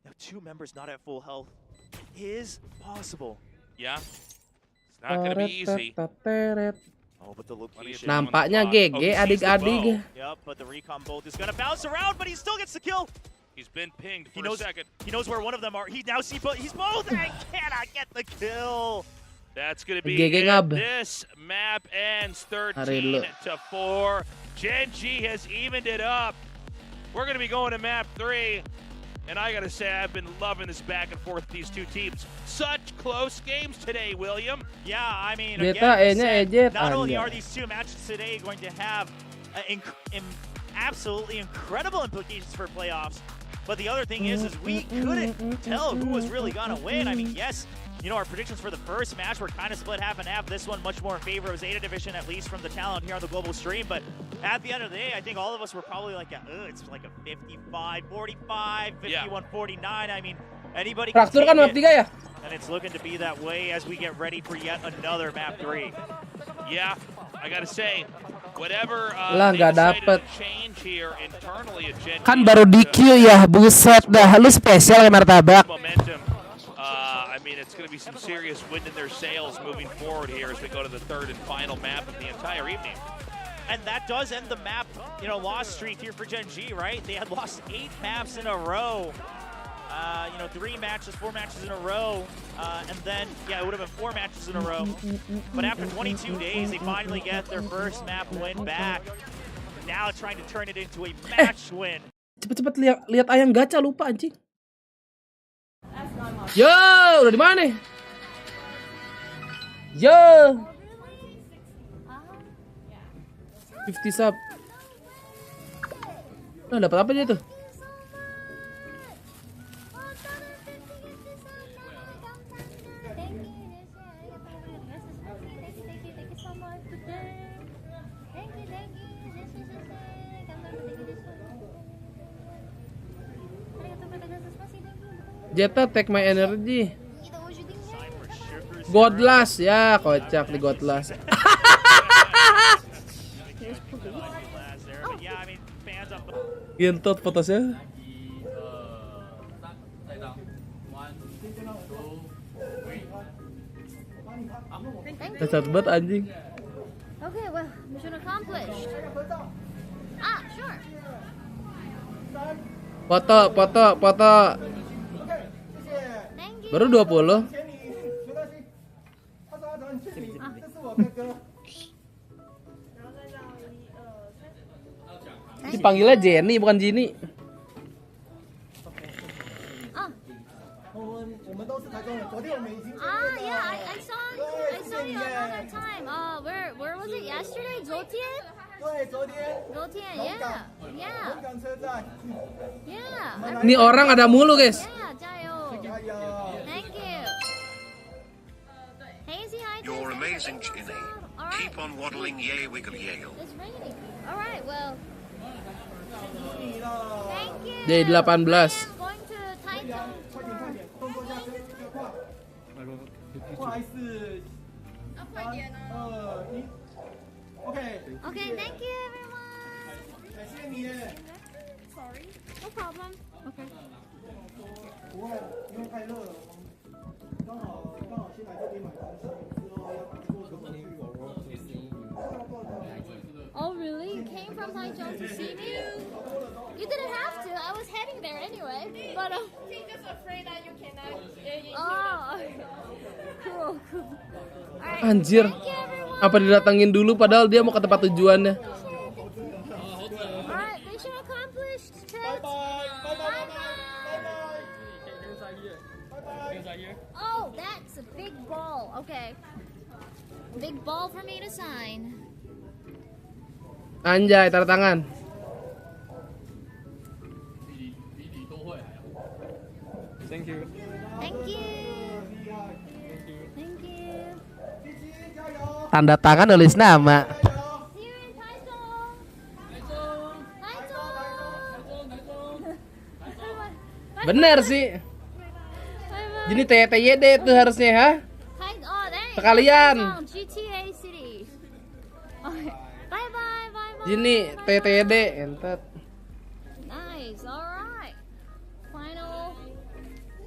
Now 2 members not at full health. It is possible. Yeah, it's not going to be easy. Oh, but the location. Nampaknya GG adik-adik. Yep, but the recon bolt is going to bounce around, but he still gets the kill. He's been pinged for a second. He knows where one of them are. He now sees both. He's both and cannot get the kill. That's going to be it. This map ends 13-4. Gen G has evened it up. We're going to be going to map 3. And I got to say, I've been loving this back and forth with these two teams. Such close games today, William. Yeah, I mean, again, not only are these 2 matches today going to have absolutely incredible implications for playoffs, but the other thing is we couldn't tell who was really going to win. I mean, yes, you know, our predictions for the first match were kind of split half and half. This one much more in favor of Zeta Division, at least from the talent here on the global stream. But at the end of the day, I think all of us were probably like, it's like a 55-45, 51-49. I mean, anybody can take it. And it's looking to be that way as we get ready for yet another map 3. Yeah, I got to say, whatever nggak dapet. Change here internally at Gen Kan baru di Q ya, buset dah. Lu spesial ya martabak. Momentum. I mean, it's going to be some serious wind in their sails moving forward here as we go to the 3rd and final map of the entire evening. And that does end the map, you know, loss streak here for Gen G, right? They had lost 8 maps in a row. You know, 3 matches, 4 matches in a row. And then, yeah, it would have been 4 matches in a row. But after 22 days, they finally get their first map win back. Now trying to turn it into a match win. Cepet-cepet lihat ayam gacha, lupa anjing. Yo, udah di mana? Yo. 50 sub. Nah, dapat apa dia tuh? Jetta take my energy. Godless ya, kocak di Godless. Gentot fotonya. Dasar banget anjing. Okay, well, mission accomplished. Ah, sure. Foto. Baru 20. Dipanggilnya Jenny bukan Jinny. Yeah, I saw you another time. Where was it yesterday? Zoltian? Zoltian, yeah. Ini orang ada mulu, guys. Thank you. Hey, say hi. You're amazing, Ginny. Alright. Keep on waddling, yay, wiggle, yale. It's raining. All right, well. Thank you. Day 18. I am going to Taichung. Okay, thank you everyone. Sorry. No problem. Okay. Oh really? You came from Taichung to see me? You didn't have to. I was heading there anyway. But He's just afraid that you cannot. oh, cool. Alright, Anjir. thank you everyone. Apa didatengin dulu padahal dia mau ke tempat tujuannya. Alright, mission accomplished. Bye bye. Oh, that's a big ball. Okay. Big ball for me to sign. Anjay, tanda tangan. Thank you. Thank you. Thank you. Tanda tangan nulis nama. Bener sih. Jadi TTYD itu harusnya ha? Sekalian. GTA City. Okay. Bye bye. Ini TTYD entet. Nice. All right. Final.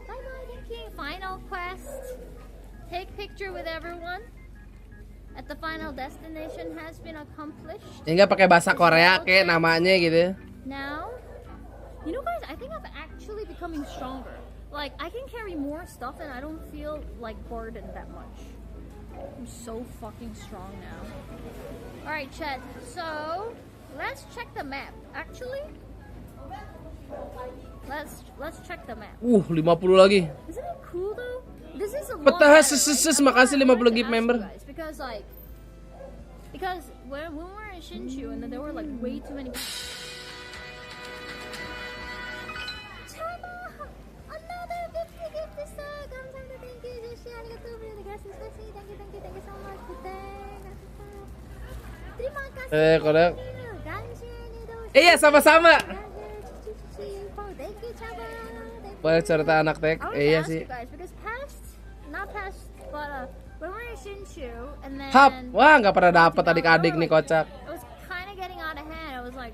Bye bye. Thank you. Final quest. Take picture with everyone at the final destination has been accomplished. Enggak pakai bahasa Korea kayak namanya gitu. Now, you know guys, I think I'm actually becoming stronger. Like I can carry more stuff and I don't feel like burdened that much. I'm so fucking strong now. All right, chat. So, let's check the map. Actually, let's check the map. 50 lagi. Isn't it cool though? This is a lot Petah better, seses right? makasih I wanted 50 to gift ask you member. guys, because when we were in Shinshu and then there were like way too many people. Another 50 gift is so 감사합니다. Thank you. Joshi, arigatou. Thank you so much. Terima kasih. Kodak. Iya, sama-sama. Thank you, Chaba. Banyak cerita anak tek. Iya sih. When we're in Shinshu and then Hap, wah nggak pernah dapet adik-adik nih kocak. it was kind of getting out of hand. I was like,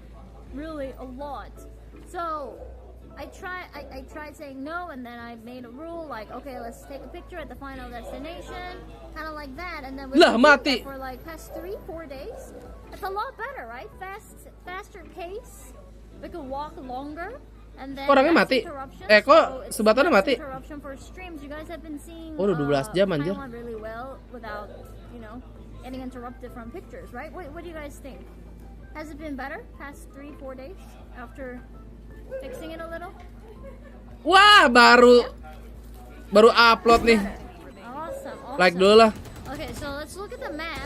really a lot. So I tried saying no, and then I made a rule like, okay, let's take a picture at the final destination, kind of like that. And then we Lah, mati. for like past 3-4 days. It's a lot better, right? Faster pace. We could walk longer. And then Orangnya less mati. interruptions, Kok so it's sebatannya less mati? interruption for streams. You guys have been seeing Oh, udah 12 jam anjir. Taiwan really well without, getting interrupted from pictures, right? What do you guys think? Has it been better past 3-4 days after fixing it a little? Wah, baru upload nih. Awesome. Like dulu lah. Okay, so let's look at the map.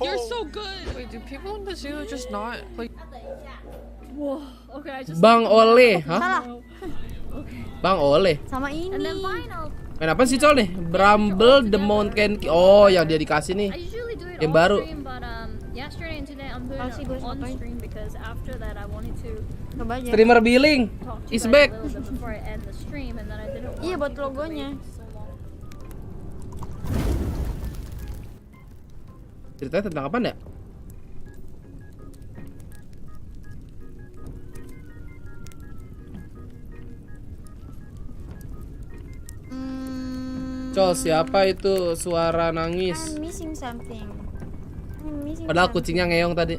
You're so good. Wait, do people in the zoo just not like? Whoa. Okay, I just. Bang Ole, hah? Salah. Bang Ole. Sama ini. And then final. Main apa sih Col nih? Bramble the Mountain King. Oh, yang dia dikasih nih. I usually do it Yang off baru. stream, but yesterday and today I'm doing Pasti gue it on sampai. stream because after that I wanted to Coba aja. Streamer billing talk to is you back. guys a little bit before I end the stream, and then I didn't. Iya, want buat to logonya. wait so long. Ceritanya tentang apa ya? Col, siapa itu suara nangis? I'm missing something. Padahal kucingnya ngeong tadi.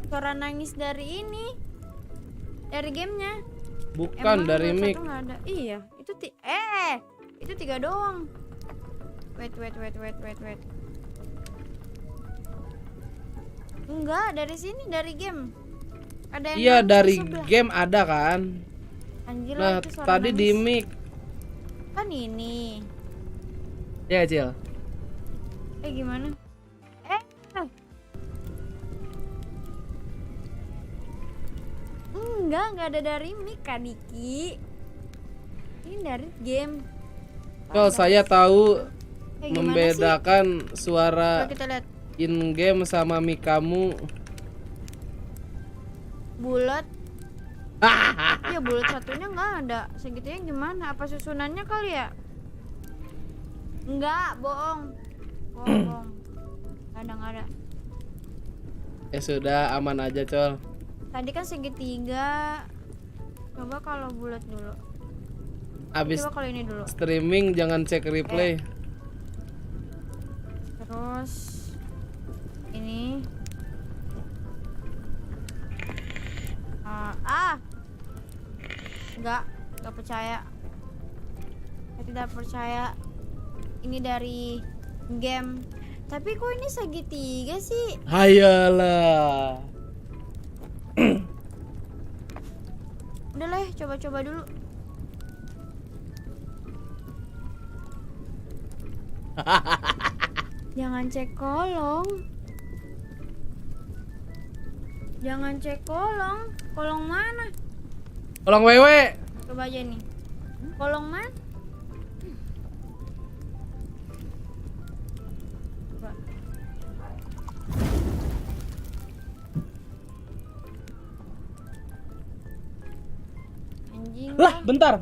Suara nangis dari ini. Dari gamenya. Bukan Emang dari satu mic. nggak ada. Iya, itu itu 3 doang. Wait. Enggak, dari sini, dari game. Ada yang Iya, nangis dari di sebelah. game ada kan. Anjir, Nah, itu suara tadi di nangis. mic. Kan ini. Ya, Cil. Gimana? Enggak ada dari mic, Kak Diki. Ini dari game. Kalau saya tahu Kayak gimana membedakan suara Coba kita lihat. in game sama mic kamu. Bulat. Iya bulat satunya nggak ada. Segitunya gimana? Apa susunannya kali ya? Enggak, bohong. Bohong. Nggak ada. Ya sudah, aman aja, Col. Tadi kan segitiga. Coba kalau bulat dulu. Abis Coba kalau ini dulu. streaming jangan cek replay. Terus ini. Nggak percaya. Saya tidak percaya. Ini dari game. Tapi kok ini segitiga sih? Hayalah. Udah lah, coba-coba dulu. Jangan cek kolong. Jangan cek kolong. Kolong mana? Kolong wewe. Coba aja nih. Kolong mana? Coba. Anjing. Lah, bentar.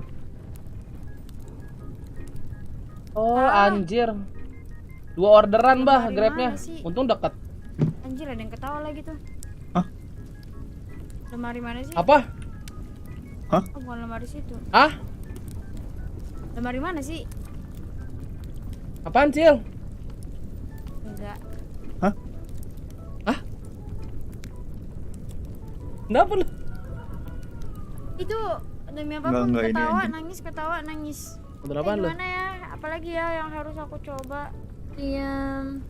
Oh, anjir. 2 orderan, Bah, Dari Grabnya. mana sih? Untung dekat. Anjir, ada yang ketawa lagi tuh. Hah? Lemari mana sih? Apa? Oh, bukan lemari situ. Hah? Lemari mana sih? Apaan, Cil? Enggak. Hah? Kenapa lu? Itu demi apapun Enggak, ini ketawa, anjing. nangis, ketawa, nangis. Bener apaan lu? Gimana ya? Apalagi ya yang harus aku coba? Iya.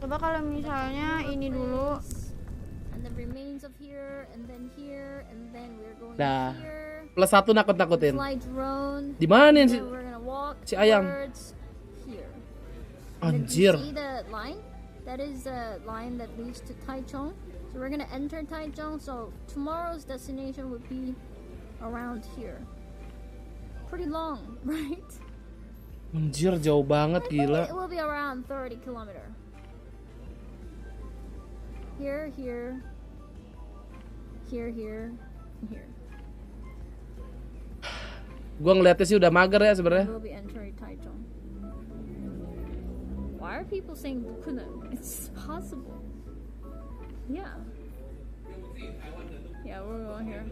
Coba kalau misalnya ini dulu. And the remains of here, and then here, and then we're going Dah. here. +1 nakut-nakutin. Fly drone. Di mana and sih? then we're gonna walk Si ayam? towards here. And then Anjir. you see the line? That is the line that leads to Taichung. So we're gonna enter Taichung. So tomorrow's destination would be around here. Pretty long, right? Anjir, jauh banget, gila. It will be around 30 kilometer. Here, here, here, and here. Gua ngeliatnya sih udah mager ya sebenarnya. We'll be entering Taichung. Why are people saying Bukuna? It's possible. Yeah. Yeah, we're going here.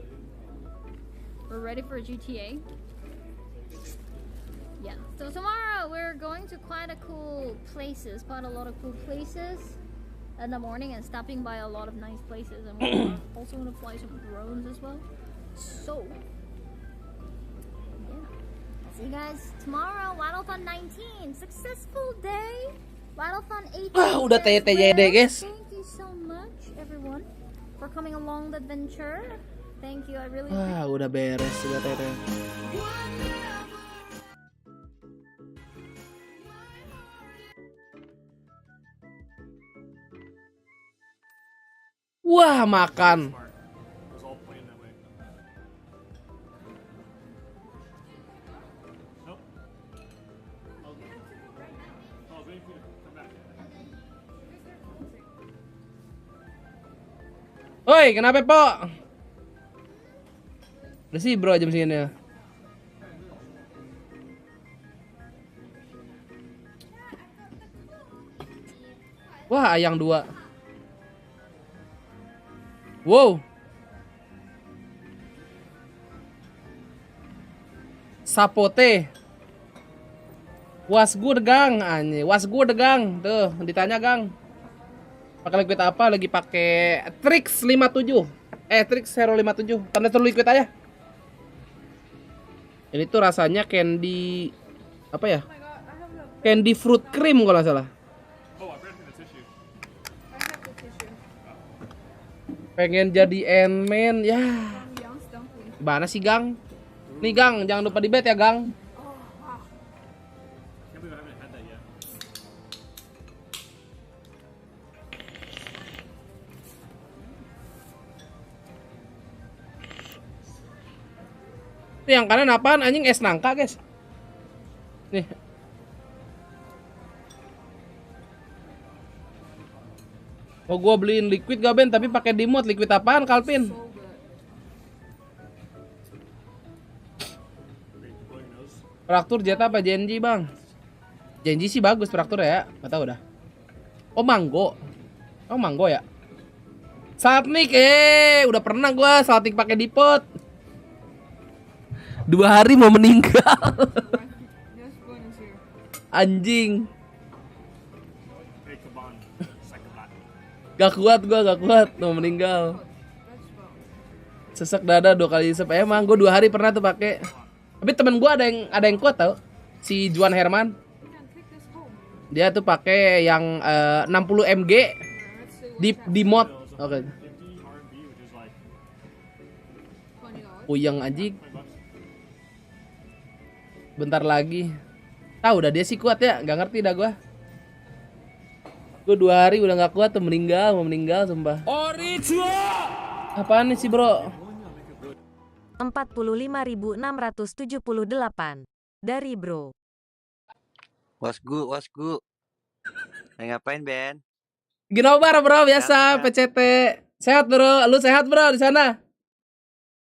We're ready for GTA. Yeah. So tomorrow we're going to quite a lot of cool places in the morning and stopping by a lot of nice places, and we're also gonna fly some drones as well. So yeah. See you guys tomorrow. Battlefront 19. Successful day. Battlefront 18. Udah TTJD, guys. Thank you so much everyone for coming along the adventure. Thank you. I really Udah beres udah TT. Wah, makan. Oi, kenapa, Po? Udah sih, bro, jam segini ya. Wah, ayang 2. Wow. Sapote. Was good, Gang. Anjir, was good, Gang. Tuh, ditanya, Gang. Pakai liquid apa? Lagi pakai Trix 57. Trix Hero 57. Tanda seru liquid aja. Ini tuh rasanya candy apa ya? Candy fruit cream kalau nggak salah. Pengen jadi Ant-Man ya. Mana sih, Gang? Nih, Gang, jangan lupa di bet ya, Gang. Yang kanan apaan? Anjing es nangka, guys. Nih. Oh, gua beliin liquid gak Ben, tapi pakai dimod. Liquid apaan, Kalvin? Fraktur Jeta apa Genji, Bang? Genji sih bagus fraktur ya. Gak tau dah. Oh, Manggo. Oh, Manggo ya. Saltnik, udah pernah gua saltnik pakai dipot. 2 hari mau meninggal. Anjing. Gak kuat mau meninggal. Sesek dada 2 kali isep. Emang gue 2 hari pernah tuh pakai. Tapi temen gue ada yang kuat tau. Si Juan Herman. Dia tuh pakai yang 60 mg di mod. Oke. Puyeng anjing. Bentar lagi. Tahu udah dia sih kuat ya, nggak ngerti dah gue. Gue 2 hari udah nggak kuat tuh mau meninggal sumpah. Apaan nih sih bro? 45.678 dari bro. Wasgu. Ngapain Ben? Ginobar bro, biasa PCT. Sehat bro, lu sehat bro di sana?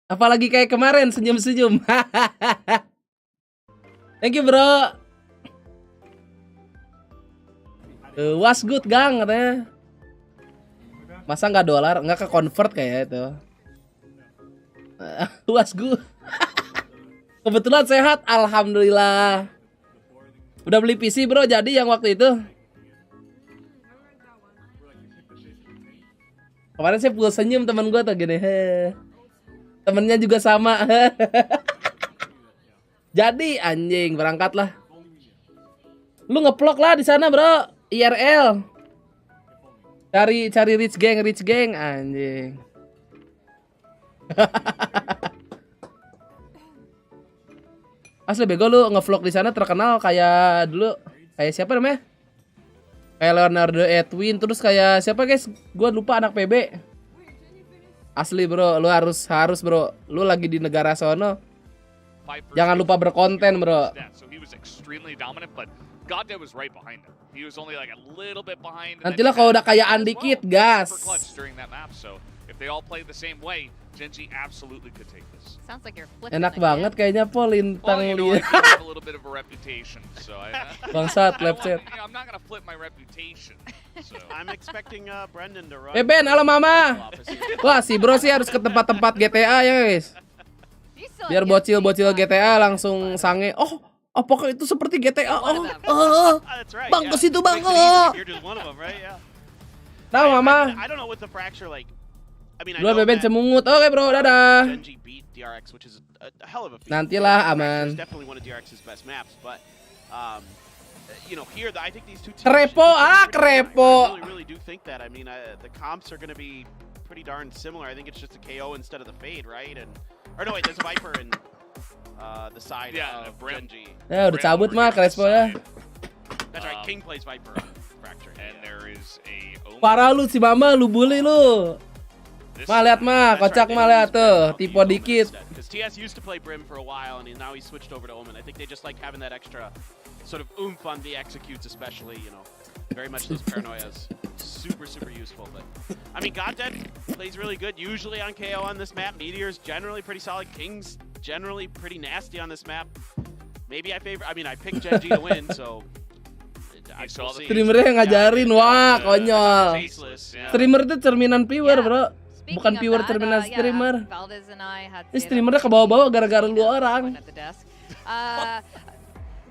Apalagi kayak kemarin senyum-senyum. Thank you bro. Was good gang katanya. Masa nggak dolar, nggak ke convert kayak itu. Was good. Kebetulan sehat, alhamdulillah. Udah beli PC bro, jadi yang waktu itu. Kemarin saya full senyum teman gue tuh gini. Temennya juga sama. Jadi anjing berangkat lah. Lu ngeplok lah di sana bro. IRL. Cari rich gang anjing. Asli bego lu ngevlog di sana terkenal kayak dulu kayak siapa namanya? Kayak Leonardo Edwin terus kayak siapa guys? Gua lupa anak PB. Asli bro, lu harus bro. Lu lagi di negara sono. Jangan lupa berkonten bro. Goddead was right behind him. He was only like a little bit behind. Nantilah kalau udah kayaan dikit, gas. So if they all play the same way, Genji absolutely could take this. Sounds like you're flipping. Enak banget kayaknya po lintang dia. I have a little bit of a reputation, so bangsat lapset. I'm not gonna flip my reputation. So I'm expecting Brendan to run. Ben, halo mama. Wah, si bro sih harus ke tempat-tempat GTA ya guys. Biar bocil-bocil GTA langsung sange. Oh, apakah itu seperti GTA? Bang ke situ bang. Tahu mama. Dua beben semungut. Oke bro, dadah. Nantilah aman. Krepo krepo. The comps are going to be pretty darn similar. I think it's just a KO instead of the fade, right? Or no, wait, there's a Viper in the side of Genji. Ya udah cabut mah Crespo ya. That's right, King plays Viper Fracture. And there is a parah lu si mama, lu bully lu. Mah lihat mah, kocak mah lihat tuh, tipe dikit. Because TS used to play Brim for a while and now he's switched over to Omen. I think they just like having that extra sort of oomph on the executes, especially, you know. Very much those paranoias. Super useful. But I mean, Goddead plays really good usually on KO on this map. Meteor's generally pretty solid. King's generally pretty nasty on this map. Maybe I picked Genji to win, so streamernya yang ngajarin, wah konyol. Streamer itu cerminan viewer bro, bukan viewer cerminan streamer. Ini streamernya ke bawah-bawah gara-gara lu orang.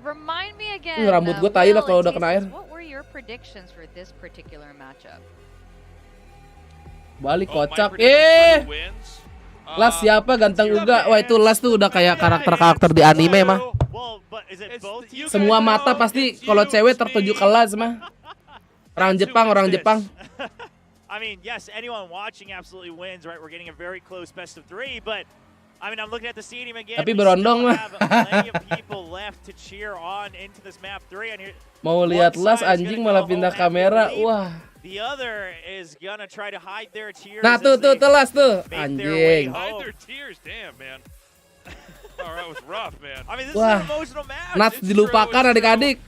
Remind me again. Rambut gue tai lah kalau udah kena air. What were your predictions for this particular matchup? Balik kocak. Las siapa ganteng juga. Wah itu Las tuh udah kayak karakter di anime mah. Semua mata pasti kalau cewek tertuju ke Las mah. Orang Jepang. I mean, yes, anyone watching absolutely wins, right? We're getting a very close best of 3, but I mean, I'm looking at the stadium again. Tapi berondong mah. Mau lihat Las anjing malah pindah kamera. Wah. Nah tuh Las tuh anjing. Wah. Nats dilupakan adik-adik.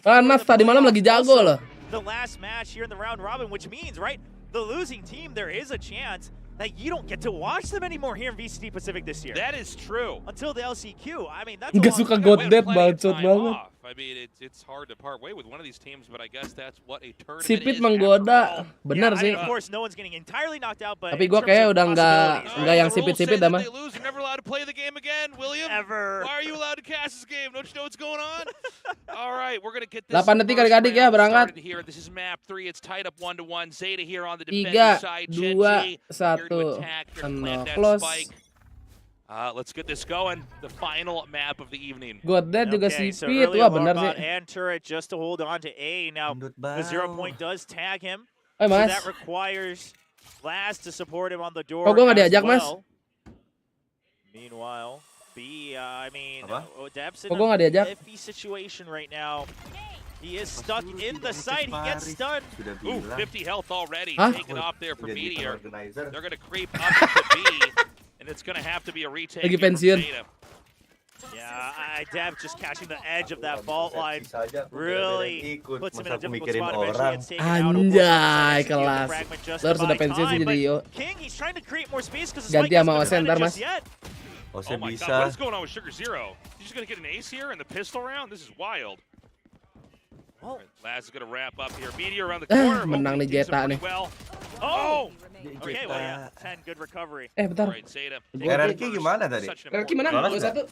Nats tadi malam lagi jago loh. the last match here in the round robin, which means, right, the losing team, there is a chance that you don't get to watch them anymore here in VCT Pacific this year. That is true. Until the LCQ. I mean, that's Nggak suka godet bacot banget. I mean, it's hard to part way with one of these teams, but I guess that's what a tournament Sipit is. menggoda, bener I sih. mean, of course, no one's getting entirely knocked out, but Tapi gua kayak udah nggak yang sipit-sipit dah mah. They lose, you're never allowed to play the game again, William. Ever. Why are you allowed to cast this game? Don't you know what's going on? All right, we're gonna get this. 8 detik adik-adik ya berangkat. Here, this is map 3. It's tied up 1-1. Zeta here on the defender 3, side. 2, 1, close. Let's get this going. The final map of the evening. Godet juga Okay, so sipit, early wah bener alarm sih. and turret just to hold on to A. Now, the 0 point does tag him. Mas. So that requires Laz to support him on the door. Kok gua nggak diajak, Mas? Meanwhile, B, I mean, Deb's in Kok gua nggak diajak? a iffy situation right now. He is stuck in the site. He gets stunned. Ooh, 50 health already. Huh? Taken off there for Meteor. They're going to creep up to B, and it's going to have to be a retake. Lagi pensiun. Yeah, Deb just catching the edge of that fault line really puts him in a difficult spot. Eventually gets taken out. Anjay, kelas. Lo harus udah pensiun sih jadi yo. King, he's trying to create more space because Ganti sama Ose ntar, Mas. Oh my God, what is going on with Sugar Zero? He's just going to get an ace here in the pistol round? This is wild. Oh. Laz is going to wrap up here. Meteor around the corner. Menang nih Jeta nih. Well. Oh! Okay, well, yeah, 10, good recovery. Bentar. RRQ gimana tadi? RRQ menang, Lolos 2-1.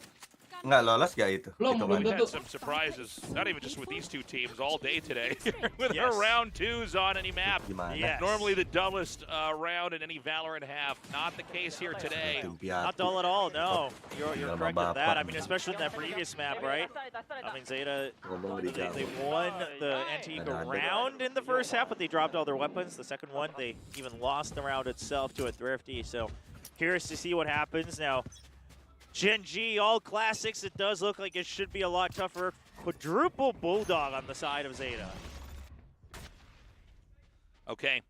Nggak lolos gak itu? Belum Had some surprises, not even just with these two teams, all day today. With our round 2s on any map. Yes. Normally the dullest round in any Valorant half. Not the case here today. Not dull at all, no. You're correct with that. I mean, especially in that previous map, right? I mean, Zeta, they won the Antigua round in the first half, but they dropped all their weapons. The second one, they even lost the round itself to a Thrifty. So, curious to see what happens now. Gen G, all classics. It does look like it should be a lot tougher. Quadruple Bulldog on the side of Zeta. Okay,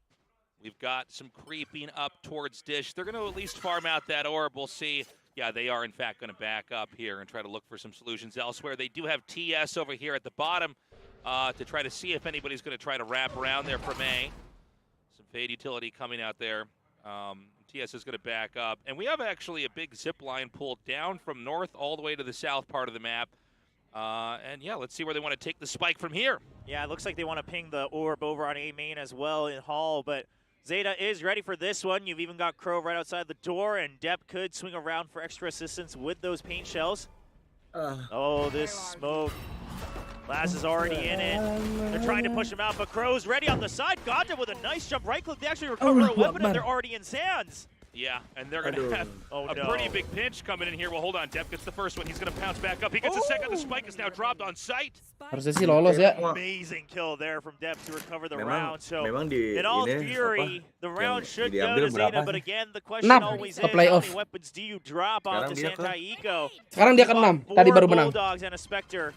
we've got some creeping up towards Dish. They're going to at least farm out that orb. We'll see. Yeah, they are, in fact, going to back up here and try to look for some solutions elsewhere. They do have TS over here at the bottom to try to see if anybody's going to try to wrap around there from A. Some Fade utility coming out there. TS is going to back up. And we have actually a big zip line pulled down from north all the way to the south part of the map. And yeah, let's see where they want to take the spike from here. Yeah, it looks like they want to ping the orb over on A main as well in Hall, but Zeta is ready for this one. You've even got Crow right outside the door, and Depp could swing around for extra assistance with those paint shells. Oh, this smoke. Laz is already in it. They're trying to push him out, but Crow's ready on the side. Ganda with a nice jump right click. They actually recover a weapon, and they're already in Sands. Yeah, and they're going to have a pretty big pinch coming in here. Well, hold on. Depp gets the first one. He's going to pounce back up. He gets a second. The spike is now dropped on sight. Harusnya sih lolos ya. Amazing kill there from Depp to recover the round. So, in all theory, the round should go to Zeta, but again, the question always is, how many weapons do you drop onto Santai-Eco? Sekarang dia ke-6, tadi baru menang. Bulldogs and a Spectre.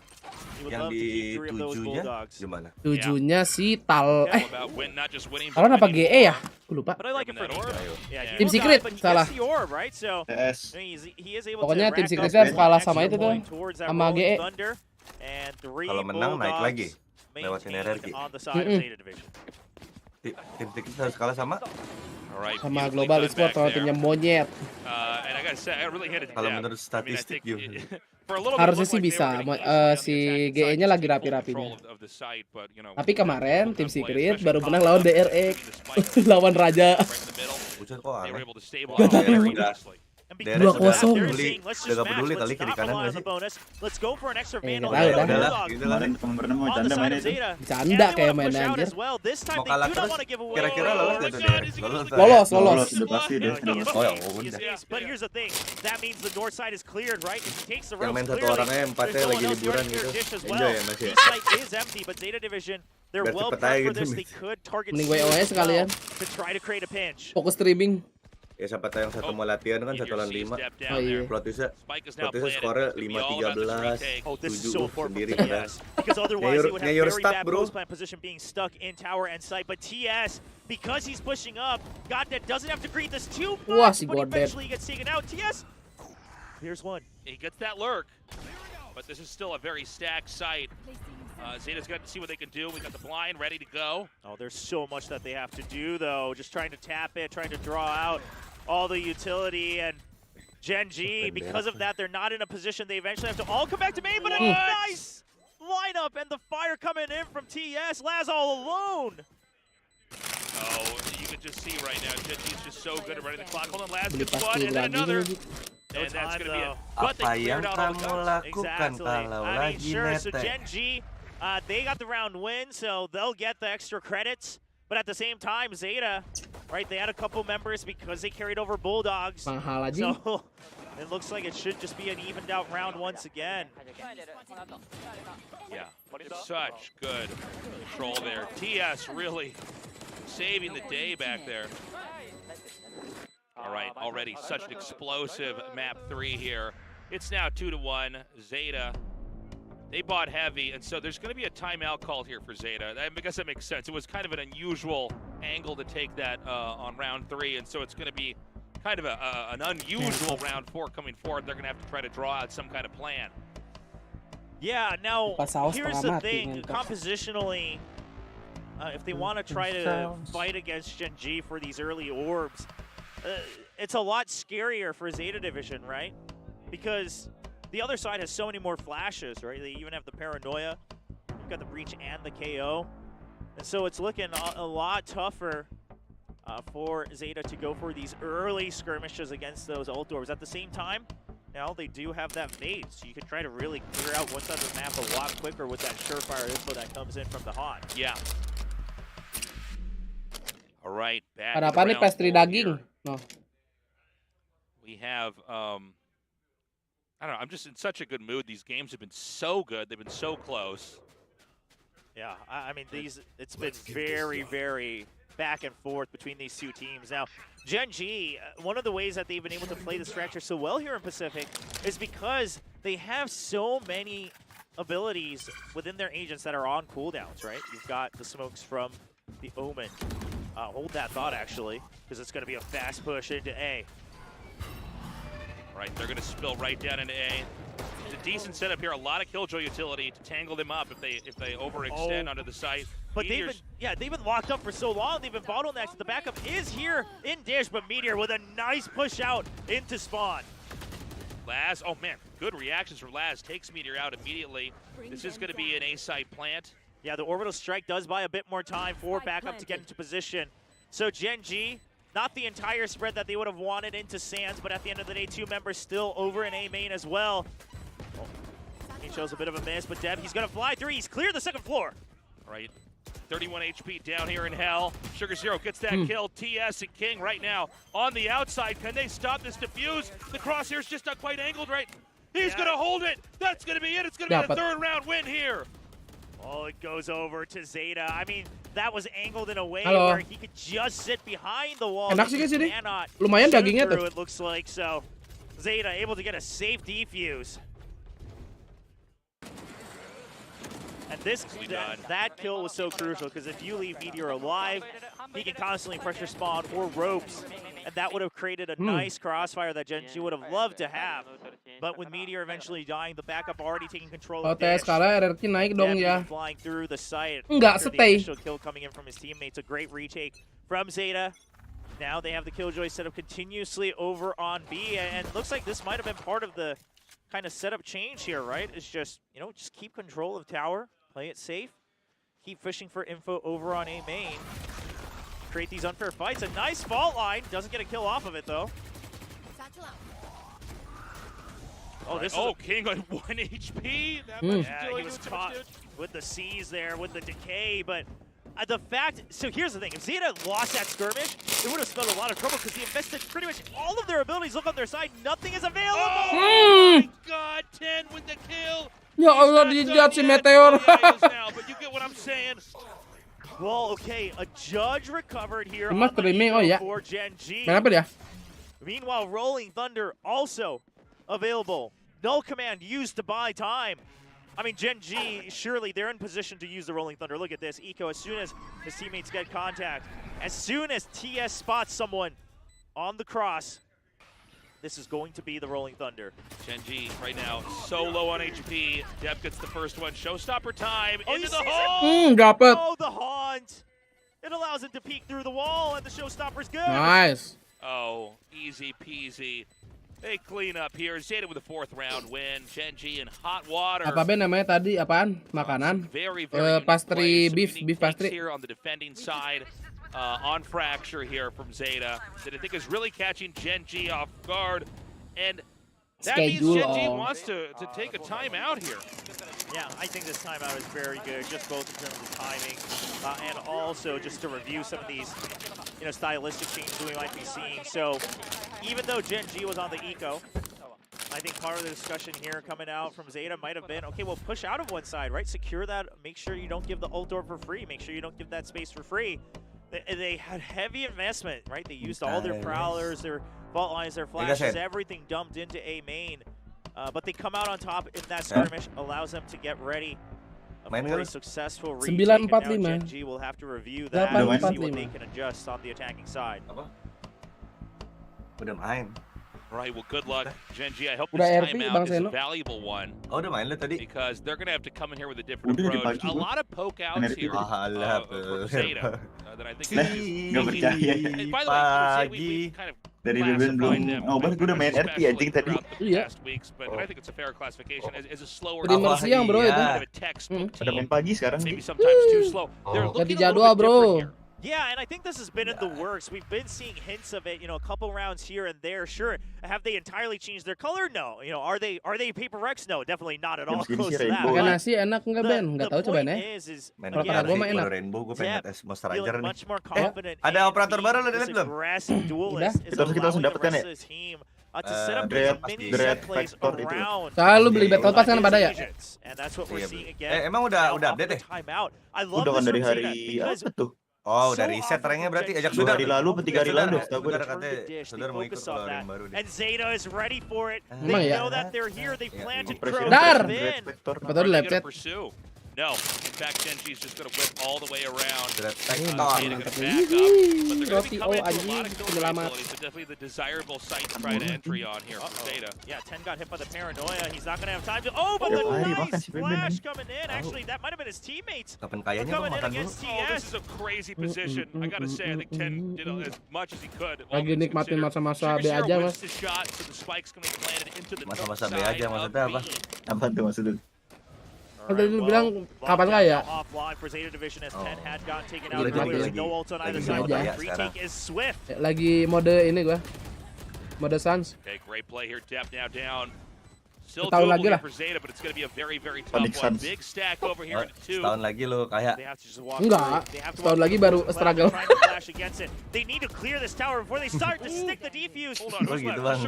Yang di 7-nya gimana? 7-nya si Tal Talon apa GE ya? Aku lupa. Tim Secret salah. Pokoknya Tim Secretnya kalah sama itu tuh, sama GE. Kalau menang naik lagi lewat RRQ. Tim Secret harus kalah sama Global Esport kalau timnya monyet. Kalau menurut statistik harusnya sih bisa. Si GE-nya lagi rapi-rapinya. Tapi kemarin Tim Secret baru menang lawan DRX, lawan Raja. 2-0. Udah gak peduli kali kiri kanan gak sih? Bercanda kayak main anjir. Mau kalah terus kira-kira lolos gak tuh DRX? Lolos. Udah pasti deh. Oh ya udah. Yang main satu orangnya 4-nya lagi liburan gitu. Enjoy ya Mas ya. Biar cepet aja gitu. Mending WOS sekalian. Fokus streaming. Ya siapa tahu yang satu mau latihan kan 1 lawan 5. Oh iya. Plotisnya skornya 5-13, 7 sendiri kan. Nyayor stuck bro. Wah si Godet. Here's one. He gets that lurk, but this is still a very stacked site. Zeta's got to see what they can do. We got the blind ready to go. Oh, there's so much that they have to do, though. Just trying to tap it, trying to draw out all the utility. And Gen G, because of that, they're not in a position. They eventually have to all come back to main, but a nice lineup and the fire coming in from TS. Laz all alone. Oh, you can just see right now, Gen G's just so good at running the clock. Hold on, Laz gets one, and then another. And that's going to be it. But they cleared out all the guns. Exactly. I mean, sure, so Gen G, they got the round win, so they'll get the extra credits. But at the same time, Zeta, right, they had a couple members because they carried over Bulldogs. So it looks like it should just be an evened out round once again. Yeah, such good control there. TS really saving the day back there. All right, already such an explosive map 3 here. It's now 2-1. Zeta, they bought heavy, and so there's going to be a timeout called here for Zeta. I guess that makes sense. It was kind of an unusual angle to take that on round 3, and so it's going to be kind of an unusual round 4 coming forward. They're going to have to try to draw out some kind of plan. Yeah, now, here's the thing. Compositionally, if they want to try to fight against Gen G for these early orbs, it's a lot scarier for Zeta Division, right? Because the other side has so many more flashes, right? They even have the Paranoia. You've got the Breach and the KO. And so it's looking a lot tougher for Zeta to go for these early skirmishes against those ult orbs. At the same time, now they do have that bait, so you can try to really clear out one side of the map a lot quicker with that surefire info that comes in from the Haunt. Yeah. All right, back Ada apa nih pastry daging? No. We have, I don't know, I'm just in such a good mood. These games have been so good. They've been so close. Yeah, I mean, it's been very, very back and forth between these two teams. Now, Gen G, one of the ways that they've been able to play this fracture so well here in Pacific is because they have so many abilities within their agents that are on cooldowns, right? You've got the smokes from the Omen. Hold that thought, actually, because it's going to be a fast push into A. Right, they're going to spill right down into A. It's a decent setup here. A lot of Killjoy utility to tangle them up if they overextend onto the site. But they've been locked up for so long. They've been bottlenecked. The backup is here in Dish, but Meteor with a nice push out into spawn. Laz, oh man, good reactions from Laz. Takes Meteor out immediately. This is going to be an A site plant. Yeah, the orbital strike does buy a bit more time for backup to get into position. So Gen G, not the entire spread that they would have wanted into Sands, but at the end of the day, 2 members still over in A main as well. Oh, he shows a bit of a miss, but Deb, he's going to fly through. He's cleared the second floor. All right, 31 HP down here in Hell. Sugar Zero gets that kill. TS and King right now on the outside. Can they stop this defuse? The crosshair's just not quite angled right. He's going to hold it. That's going to be it. It's going to be a 3rd round win here. Oh, it goes over to Zeta. I mean, that was angled in a way where he could just sit behind the wall. Enak sih guys ini. Lumayan dagingnya tuh. It looks like so. Zeta able to get a safe defuse. And that kill was so crucial because if you leave Meteor alive, he can constantly pressure spawn or ropes, and that would have created a nice crossfire that Gen G would have loved to have. But with Meteor eventually dying, the backup already taking control of TS kalah, RRQ naik dong ya. Flying through the site. Enggak stay. The initial kill coming in from his teammates, a great retake from Zeta. Now they have the Killjoy set up continuously over on B, and looks like this might have been part of the kind of setup change here, right? It's just, you know, just keep control of tower, play it safe, keep fishing for info over on A main, create these unfair fights. A nice fault line, doesn't get a kill off of it though. Oh, this King on 1 HP. Yeah, he was caught with the C's there, with the decay, but the fact, so here's the thing, if Zeta lost that skirmish, it would have spelled a lot of trouble because he invested pretty much all of their abilities. Look on their side, nothing is available. Oh my God, 10 with the kill. Ya Allah, dijat si Meteor. But you get what I'm saying. Well, okay, a judge recovered here on the for Gen G. Kenapa dia? Meanwhile, Rolling Thunder also available. Null command used to buy time. I mean, Gen G, surely they're in position to use the Rolling Thunder. Look at this. Eco, as soon as his teammates get contact, as soon as TS spots someone on the cross, this is going to be the Rolling Thunder. Genji right now so low on HP. Deb gets the first one. Showstopper time into the hole. hole. Drop it. Oh, the haunt. It allows him to peek through the wall, and the Showstopper's good. Nice. Oh, easy peasy. They clean up here. Zeta with a 4th round win. Genji in hot water. Apa Ben namanya tadi apaan? Makanan? Very Pastry beef pastry. Here on the defending side. On Fracture here from Zeta that I think is really catching Genji off guard, and that means Genji wants to take a timeout here. Yeah, I think this timeout is very good, just both in terms of timing and also just to review some of these, stylistic changes we might be seeing. So even though Genji was on the eco, I think part of the discussion here coming out from Zeta might have been, okay, well, push out of one side, right? Secure that. Make sure you don't give the ult door for free. Make sure you don't give that space for free. They had heavy investment, right? They used all their prowlers, their vault lines, their flashes, everything dumped into A main. But they come out on top in that skirmish, allows them to get ready. A very successful retake, and now Genji will have to review that and see what they can adjust on the attacking side. Udah main. Right, well, good luck, Genji. I hope this timeout is a valuable one. Oh, udah main lu tadi. Because they're going to have to come in here with a different approach. A lot of poke outs here for Zeta that I think is... And by the way, we kind of dari dulu belum. Oh, baru gue udah main RP anjing tadi. Iya. But I think it's a fair classification as a slower... Primer siang, bro, itu. Udah main pagi sekarang. Maybe sometimes too slow. They're looking a little bit different here. Yeah, and I think this has been in the works. We've been seeing hints of it, a couple rounds here and there. Sure, have they entirely changed their color? No. Are they Paper Rex? No, definitely not at all close to that. Makan nasi enak enggak Ben? Enggak tahu cobain ya. Kalau pada gua mah enak. Rainbow gua pengen tes Monster Ranger nih. Ada operator baru lo lihat belum? Udah. Kita langsung dapet kan ya? Dread Factor itu. Selalu beli battle pass kan pada ya? Emang udah update ya? Udah kan dari hari apa tuh? Oh, udah reset ranknya berarti ajak Sudar. 2 hari lalu, 3 hari lalu. Sudar katanya, Sudar mau ikut kalau yang baru deh. And Zeta is ready for it. They know that they're here. They planted crows. Dar. In. Betul lepet. No, in fact, Genji's just going to whip all the way around. Roti O anjing, penyelamat. But definitely the desirable site to try to entry on here for Zeta. Yeah, 10 got hit by the paranoia. He's not going to have time to... Oh, but the nice flash coming in. Actually, that might have been his teammates. Coming in against TS. Oh, this is a crazy position. I got to say, I think 10 did as much as he could. Lagi nikmatin masa-masa B aja, Mas. Masa-masa B aja maksudnya apa? Apa tuh maksudnya? Kan tadi lu bilang kapan nggak ya? Lagi mode ini gua. Mode Sans. Setahun lagi lah. Setahun lagi lo kayak. Enggak. Setahun lagi baru struggle. Gitu bang.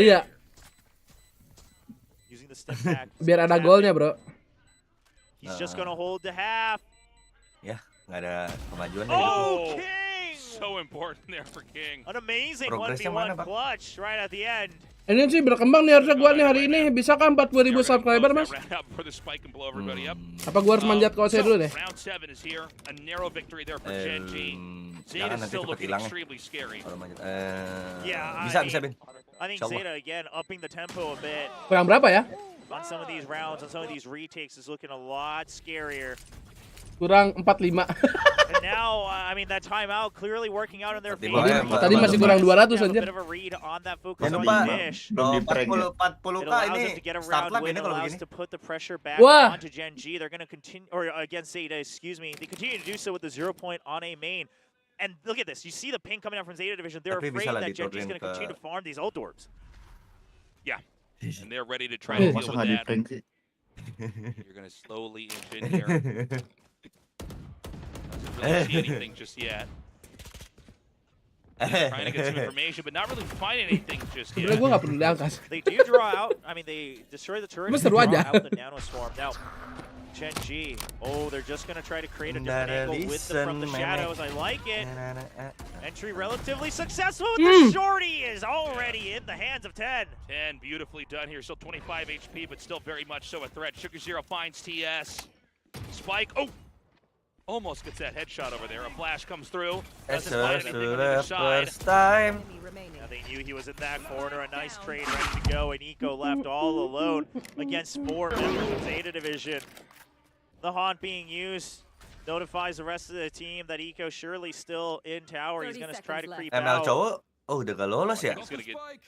Iya. Biar ada golnya bro. He's just gonna hold the half. Ya, nggak ada kemajuan. Oh, King! So important there for King. An amazing 1v1 clutch right at the end. Ini sih berkembang nih harusnya gua nih hari ini. Bisa kan 40.000 subscriber, Mas? Apa gua harus manjat ke OC dulu deh? Jangan nanti cepet hilang. Bisa Ben. I think Zeta again upping the tempo a bit. Kurang berapa ya? On some of these rounds, on some of these retakes, is looking a lot scarier. Kurang 45. And now, I mean, that timeout clearly working out in their favor. Tadi masih kurang 200 anjir. Jangan lupa, 40k ini start lag ini kalau begini. Wah. They're going to continue, or against Zeta, excuse me. They continue to do so with the 0 point on A main. And look at this. You see the ping coming out from Zeta Division. They're afraid that Genji's going to continue to farm these ult orbs. Yeah. And they're ready to try to deal with that. You're going to slowly inch in here. Doesn't really see anything just yet. Trying to get some information, but not really finding anything just yet. They do draw out. I mean, they destroy the turret and draw out the nano swarm. Now, Genji. Oh, they're just going to try to create a different angle with them from the shadows. I like it. Entry relatively successful. The shorty is already in the hands of 10. 10, beautifully done here. Still 25 HP, but still very much so a threat. Sugar Zero finds TS. Spike. Oh! Almost gets that headshot over there. A flash comes through. Doesn't find anything on the other side. First time. Now they knew he was in that corner. A nice trade ready to go, and Eco left all alone against 4 members of Zeta Division. The haunt being used notifies the rest of the team that Eco surely still in tower. He's going to try to creep ML out. cowok, udah gak lolos ya?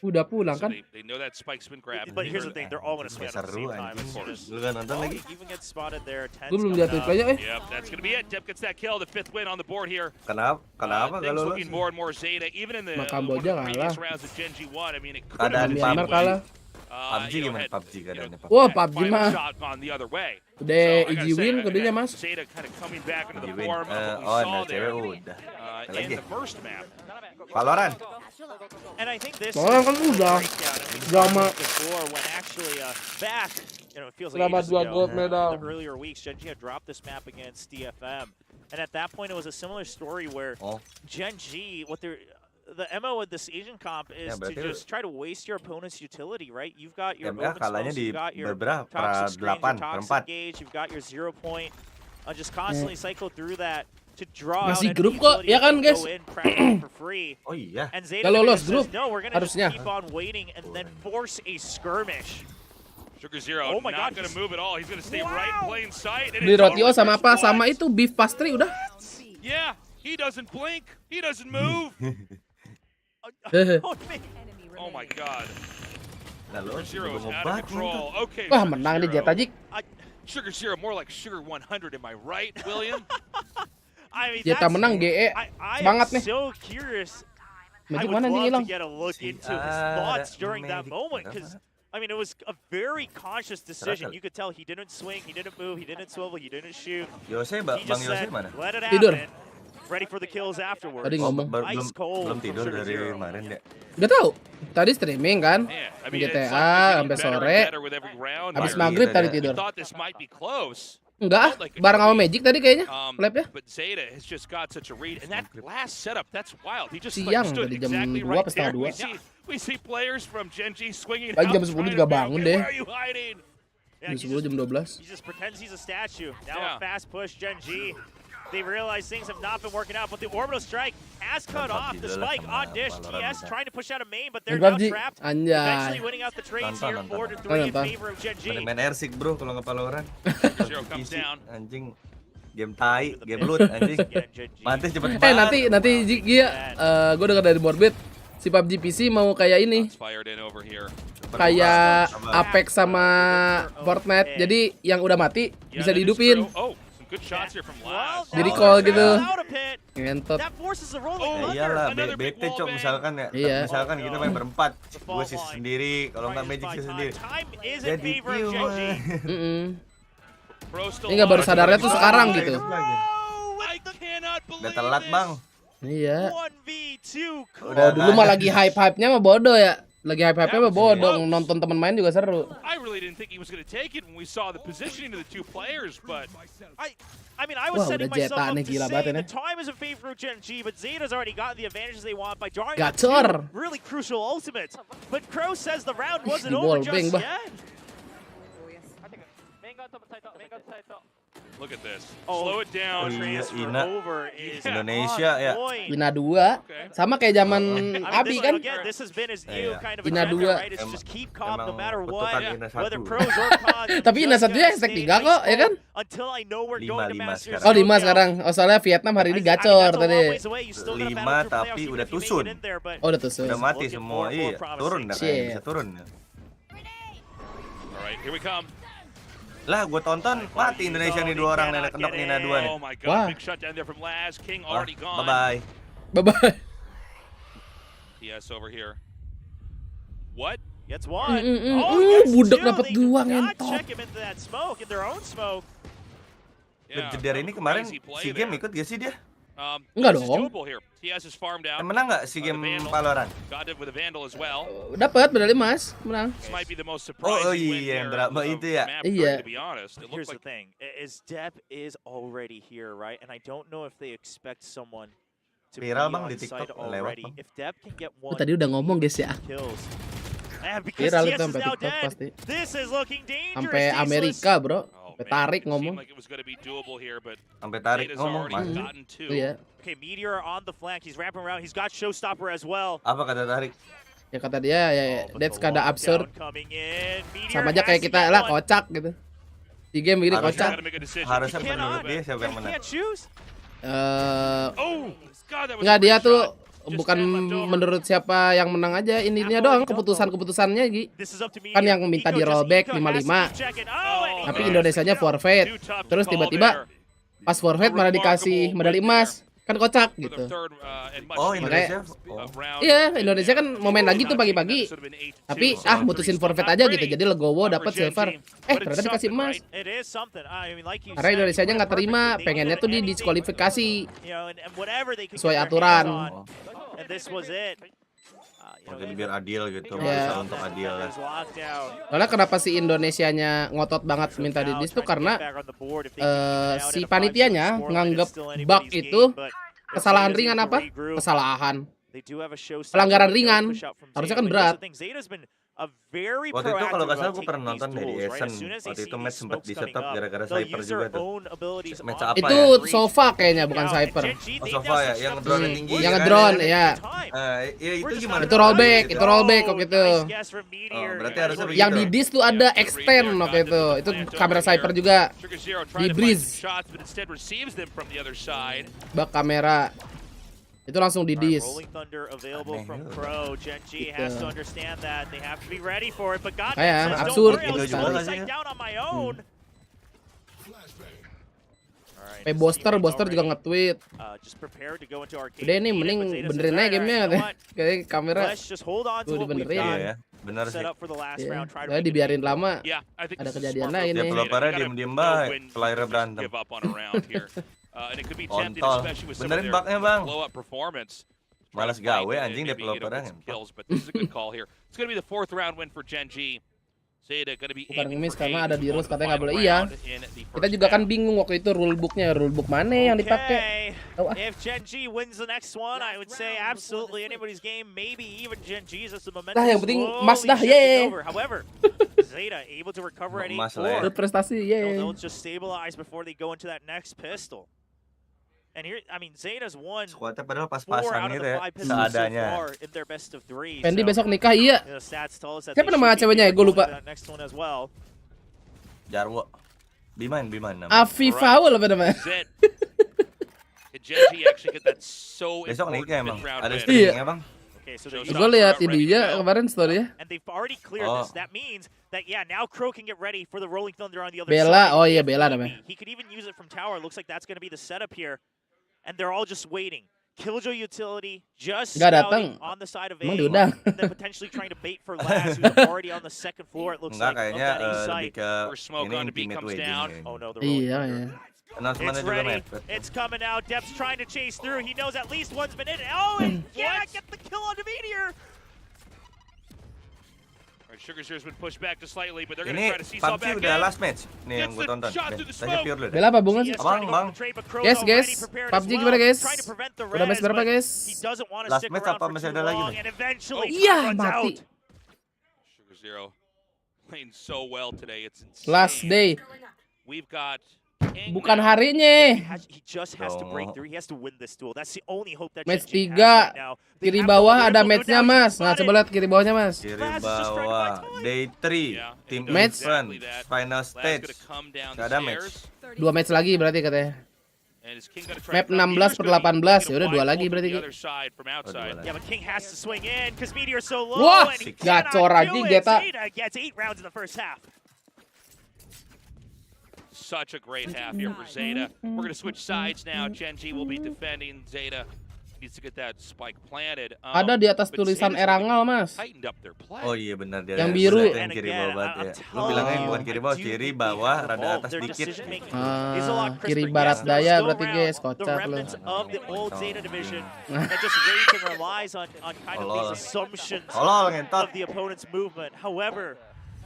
Udah pulang kan? They know that spike's been grabbed. But here's the thing, they're all going to swing at the same time. Lu gak nonton lagi? Even get spotted there. Gue belum lihat replaynya Yep, that's going to be it. Dep gets that kill, the 5th win on the board here. Kenapa gak Things lolos? looking more and more Zeta, even in the Kamboja previous kalah. rounds of Gen G1. I mean, it could Keadaan have been PUBG. kalah. PUBG gimana PUBG keadaannya? Wah, PUBG mah. on the other way. Udah easy win kedenya, Mas. Zeta kind of coming back into the Win. form of what we Oh, saw nah there cewek udah. Ada in lagi. the first map. Valorant. And I think this Valorant kan udah drama. before when actually back, it feels like Selama ages 2 ago, gold medal. the earlier weeks, Gen G had dropped this map against DFM. And at that point, it was a similar story where Gen G, the MO with this Asian comp is to just try to waste your opponent's utility, right? You've got your movement kalahnya spells, di you've got your berapa? toxic screens, your 8, toxic gauge, you've got your 0 point. Just constantly cycle through that to draw Masih out grup enemy kok, utility ya kan, and guys? go in practically for free. Oh iya. And Zeta Gak lolos Division grup, says, no, we're gonna just harusnya. keep on waiting and then force a skirmish. Sugar Zero Oh my not God, going to move at all. He's going to stay right in plain sight. And Beli it roti totally sama apa? works. Sama itu beef pastry udah. Yeah, he doesn't blink. He doesn't move. Oh my God. Sugar Zero is out of control. Okay. Wah, Sugar menang nih Zero. Jetajik. Sugar Zero, more like Sugar 100. Am I right, William? I mean, Jeta menang GE. Semangat nih. So curious. I Magic would mana anjing love hilang? to get a look into his thoughts during that moment because I mean, it was a very conscious decision. You could tell he didn't swing, he didn't move, he didn't swivel, he didn't shoot. Yose, He Bang just Yose said, mana? let it Tidur. happen. Ready for the kills afterwards. Tadi ngomong. Ice cold Belum from tidur Sugar dari Zero. kemarin deh. Udah tahu. Tadi streaming kan. Yeah, I mean, it's GTA like sampai sore. with every round Habis here. maghrib tadi We tidur. thought this might be close. Enggak, bareng sama Magic tadi kayaknya. Lab ya. But Zeta has just got such a read, and that last setup, that's wild. He just Siang, stood tadi jam exactly 2 right apa setengah there. 2. We see players from Gen G swinging Pagi out, jam 10 trying juga to bangun figure, deh. Where are you hiding? Jam 10 jam 12. He just pretends he's a statue. Now a fast push, Gen G. They realize things have not been working out, but the orbital strike has cut off the spike on Dish. TS trying to push out a main, but they're now trapped. Eventually winning out the trades here, 4-3 in favor of Gen G. Main Ersik bro, kalau nggak Valorant. Zero comes down. Anjing, game tai, game loot, anjing. Mantis cepet banget. Nanti Gia, gue dengar dari Morbid, si PUBG PC mau kayak ini. Kayak Apex sama Fortnite. Jadi yang udah mati bisa dihidupin. Good shots here from Laz. Di recall gitu. Ngentot. Iyalah, bete cok misalkan ya. Iya. Misalkan kita main berempat, gue sih sendiri, kalau nggak Magic sih sendiri. Jadi Ini nggak baru sadarnya tuh sekarang gitu. Udah telat bang. Iya. Oh, dulu mah lagi hype-hype-nya mah bodoh ya. Lagi hype-hype-nya mah bodoh, nonton teman main juga seru. I really didn't think he was going to take it when we saw the positioning of the two players, but I mean, I was setting myself up to gila say banget the time is in favor of Gen G, but Zeta's already gotten the advantages they want by drawing Gacor. really crucial ultimates. But Crow says the round wasn't Di over wallbang, just bah. yet. look at this. Slow it down. Ina Indonesia ya. Ina 2 sama kayak zaman Abi kan. This has been his new kind of Ina agenda, 2. right? It's just keep calm no matter Betulan what, Ina 1. whether pros or cons. Tapi Ina 1 ya hashtag 3 kok, ya kan? Until I know we're going to Masters. Oh 5 sekarang. Oh soalnya Vietnam hari ini gacor tadi. 5 tapi udah tusun. Oh udah tusun. Udah mati semua. Iya, turun dah kayak bisa turun. Alright, here we come. Lah, gue tonton mati Indonesia nih 2 orang nenek kedok Nina 2 nih. Oh my god, big shutdown there from Laz. King already gone. Bye-bye. Bye-bye. TS over here. What? Gets one. Budak dapat 2 ngentot. Check him into that smoke, in their own smoke. Jedar ini kemarin si game ikut gak sih dia? Enggak dong. TS is farmed out. Menang nggak si game Valorant? Got it with a Vandal as well. Dapat medali emas, menang. This might be the most surprising Oh iya, yang drama itu ya. Iya. To be honest, it Here's looks the thing, is Dep is already here, right? And I don't know if they expect someone to Viral be bang on di TikTok site lewat already. bang. If Dep can get Oh, one tadi udah ngomong guys ya. kills. And because Viral TS itu is sampai now TikTok dead, pasti. this is looking dangerous. Sampai Amerika, bro. Sampai tarik ngomong. Sampai tarik ngomong. Iya. Okay, Meteor on the flank. He's wrapping around. He's got Showstopper as well. Apa kata tarik? Ya kata dia ya that's kinda absurd. Sama aja kayak kita lah kocak gitu. Di game begini kocak. Harusnya menurut dia siapa yang menang? Enggak, dia tuh bukan menurut siapa yang menang aja, ininya doang keputusannya Gi. Kan yang minta di rollback 55. Tapi Indonesianya forfeit. Terus tiba-tiba pas forfeit malah dikasih medali emas. Kan kocak gitu. Oh, Indonesia. Iya, Indonesia kan mau main lagi tuh pagi-pagi. Tapi mutusin forfeit aja gitu. Jadi legowo dapat silver. Ternyata dikasih emas. Karena Indonesianya nggak terima, pengennya tuh didiskualifikasi sesuai aturan. Jadi biar adil gitu, berusaha untuk adil lah. Soalnya kenapa si Indonesianya ngotot banget minta didis tuh karena si panitianya nganggep bug itu kesalahan ringan apa? Kesalahan. Pelanggaran ringan. Harusnya kan berat. Waktu itu kalau nggak salah gue pernah nonton dari Essen. Waktu itu match sempat di setup gara-gara Cyper juga tuh. Match apa itu ya? Sofa kayaknya bukan Cyper. Oh, Sofa ya, yang ngedrone tinggi. Yang ngedrone ya. Iya itu gimana? Itu rollback kok gitu. Oh, berarti harusnya begitu. Yang di disk tuh ada extend waktu itu. Itu kamera Cyper juga. Di breeze. Bak kamera. Itu langsung di dis. Kayak absurd. Booster juga nge-tweet. Udah ini mending benerin aja gamenya. Kayak kamera tuh dibenerin. Iya, bener sih. Soalnya dibiarin lama. Ada kejadian lain nih. Developernya diem-diem baik, playernya berantem. Kontol. Benerin bugnya bang. Malas gawe anjing developernya. Bukan ngemis karena ada virus katanya nggak boleh. Iya. Kita juga kan bingung waktu itu rulebooknya. Rulebook mana yang dipakai? If Gen G wins the next one, I would say absolutely anybody's game, maybe even Gen G's as the momentum. Nah, yang penting Mas dah, ye. However, Zeta able to recover at 8-4. Berprestasi, ye. They'll just stabilize before they go into that next pistol. And here, I mean, Zeta's won. Skuadnya padahal pas-pasan gitu ya, seadanya. Fendi besok nikah, iya. Siapa nama ceweknya ya? Gue lupa. Jarwo. Biman namanya. Afifaul apa namanya? Besok nikah emang. Ada streamingnya bang. Gue lihat ininya kemarin story ya. Bella, oh iya Bella namanya. And they're all just waiting. Killjoy utility just datang. on the side of A. Emang diundang. And then potentially trying to bait for Laz, who's already on the second floor. It looks like kayaknya lebih ke ini intimate wedding. Oh no, iya. It's ready. It's coming out. Depth's trying to chase through. He knows at least one's been in. Oh, and yeah, get the kill on the Meteor. Sugar Zero's been pushed back just slightly, but they're going to try to see PUBG udah last match. Nih yang gue tonton. Tanya pure dulu. Bella apa bunga sih? Bang. Guys, PUBG gimana guys? Udah match berapa guys? Last match apa masih ada lagi nih? Iya, mati. Sugar Zero playing so well today. It's insane. Last day. We've got bukan harinya. Match 3. Kiri bawah ada matchnya mas. Nah coba lihat kiri bawahnya mas. Kiri bawah. Day 3. Team match. Final stage. Gak ada match. 2 match lagi berarti katanya. Map 16/18. Ya udah 2 lagi berarti. Wah, gacor aja Geta. Such a great half here for Zeta. We're going to switch sides now. Gen G will be defending. Zeta needs to get that spike planted. Ada di atas tulisan Erangal, Mas. Oh iya benar dia. Yang biru. Yang kiri bawah banget ya. Lu bilangnya bukan kiri bawah, kiri bawah, rada atas dikit. Kiri barat daya berarti guys, kocak lu. Tolol ngentot.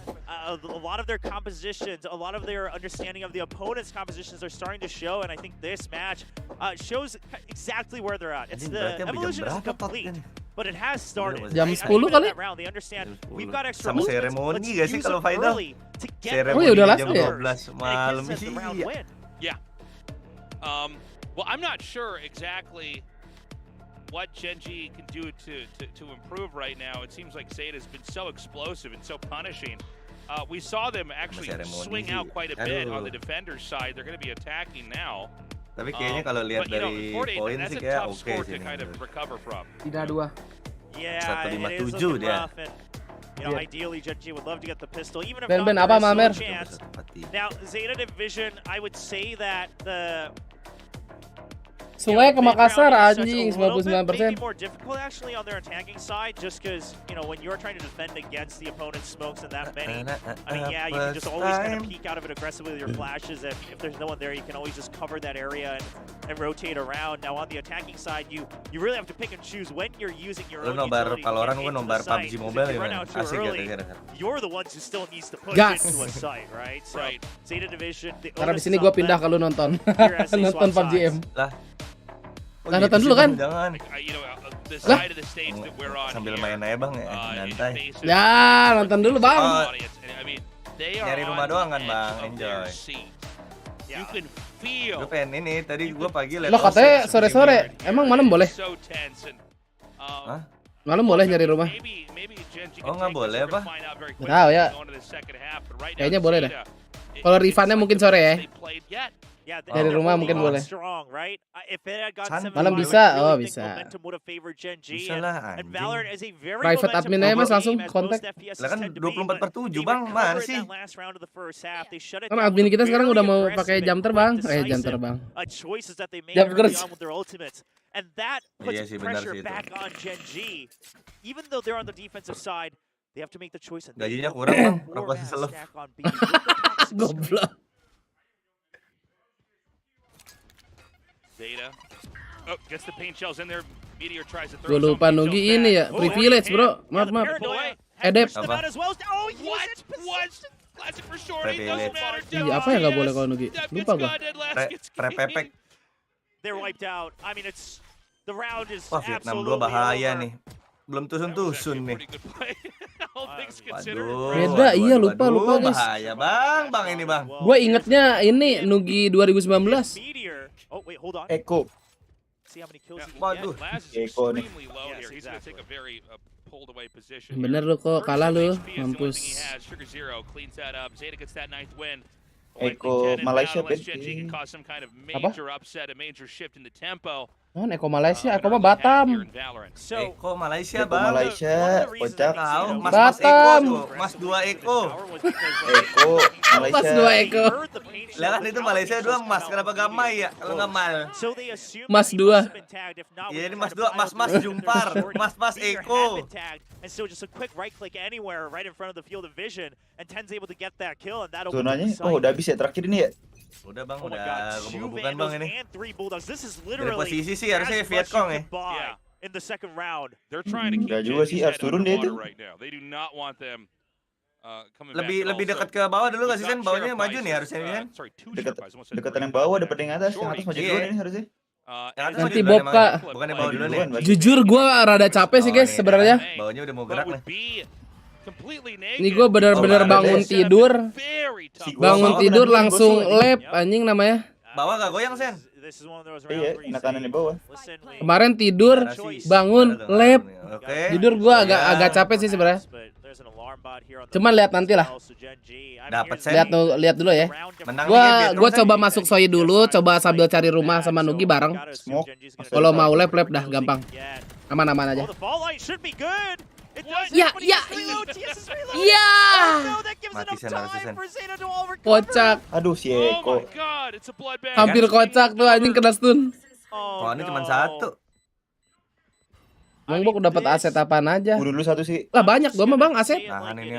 A lot of their compositions, a lot of their understanding of the opponent's compositions are starting to show, and I think this match shows exactly where they're at. It's the evolution isn't complete, but it has started. Jam 10 kali? They understand we've got extra sama seremoni gak sih kalau final? Oh ya udah last jam ya? 12 malam Yeah. Well, I'm not sure exactly what Genji can do to improve right now. It seems like Zeta's been so explosive and so punishing. We saw them actually swing out quite a bit on the defender's side. They're going to be attacking now. Tapi kayaknya kalau lihat dari poin sih kayak oke sih. Tidak dua. Yeah, it is looking rough, and you know, ideally Genji would love to get the pistol, even if not, apa Mamer? Chance. Now, Zeta Division, I would say that the Sungai ke Makassar anjing 99%. maybe more difficult actually on their attacking side, just because you know when you're trying to defend against the opponent's smokes and that many. I mean, yeah, you can just always kind of peek out of it aggressively with your flashes, and if there's no one there, you can always just cover that area and rotate around. Now on the attacking side, you really have to pick and choose when you're using your own utility kalau orang gue nombar PUBG Mobile ya, asik ya. You're the ones who still needs to push into a site, right? So Zeta Division. Karena di sini gue pindah kalau nonton. Nonton PUBG M. Lah. Nah, nonton dulu kan? Jangan. Sambil main aja bang ya, nyantai. Ya, nonton dulu bang. Nyari rumah doang kan bang, enjoy. Gue pengen ini, tadi gue pagi liat. Lo katanya sore-sore, emang malam boleh? Hah? Malam boleh nyari rumah? Oh nggak boleh apa? Nggak tahu ya. Kayaknya boleh deh. Kalau refundnya mungkin sore ya. Dari rumah mungkin boleh. Malam bisa, oh bisa. Bisa lah anjing. Private admin aja mas langsung kontak. Lah kan 24/7 bang, mana sih? Kan admin kita sekarang udah mau pakai jam terbang. Jam terbang. Jam kerja. And that puts Iya sih, benar pressure sih itu. back on Genji. Even though they're on the defensive side, they have to make the choice. And Gajinya kurang bang, rokok selef. Goblok. Zeta. Oh, gets the paint shells in there. Meteor tries to throw. Gue lupa Nugi ini ya, privilege bro. Maaf. Edep. Apa? What? Classic for shorty. Doesn't matter. Iya, apa yang nggak boleh kalau Nugi? Lupa gue. Prepepek. They're wiped out. I mean, it's the round is Wah, Vietnam 2 bahaya nih. Belum tusun-tusun nih. Beda, iya lupa guys. Bahaya bang ini bang. Gue ingetnya ini Nugi 2019. Oh wait, hold on. Eko. See how many kills he Waduh. Eko nih. Bener lu kok kalah lu, mampus. Eko Malaysia Apa? Oh, Eko Malaysia, Eko mah Batam. Eko Malaysia Eko bang. Malaysia, kocak. Tahu, Mas Batam. Eko tuh, Mas 2 Eko. Eko Malaysia. Mas 2 Eko. Lah kan itu Malaysia doang Mas, kenapa gak Mai ya? Kalau nggak Mal. Mas 2. Iya ini Mas 2, Mas Jumpar, Mas Eko. And so just a quick right click anywhere right in front of the field of vision, and Ten's able to get that kill, and that'll Zonanya, oh udah habis ya terakhir ini ya? Udah bang, udah bukan bang ini. Dari Dari posisi sih harusnya Vietcong ya. In the second round. They're trying to keep Udah juga sih harus turun dia itu. right now. They do not want them Lebih dekat ke bawah dulu nggak sih Sen? Bawahnya maju nih harusnya nih Sen. Dekatan yang bawah daripada yang atas maju duluan ini harusnya. Nanti Boka. Bukannya bawah dulu nih. Jujur gue rada capek sih guys sebenarnya. Bawahnya udah mau gerak nih. Ini gue benar-benar bangun tidur. Bangun tidur langsung lab anjing namanya. Bawah gak goyang Sen? Iya, kanan di bawah. Kemarin tidur, bangun, lab. Tidur gue agak capek sih sebenarnya. Cuman lihat nanti lah. Dapat Sen. Lihat dulu ya. Gua coba masuk soi dulu, coba sambil cari rumah sama Nugi bareng. Kalau mau lab dah gampang. Aman-aman aja. Ya. Mati Sen, harus Sen. Kocak. Aduh si Eko. Hampir kocak tuh anjing kena stun. Oh ini cuma satu. Bang Bok dapat aset apaan aja? Bunuh dulu satu sih. Lah banyak gua mah Bang aset. Tahan ini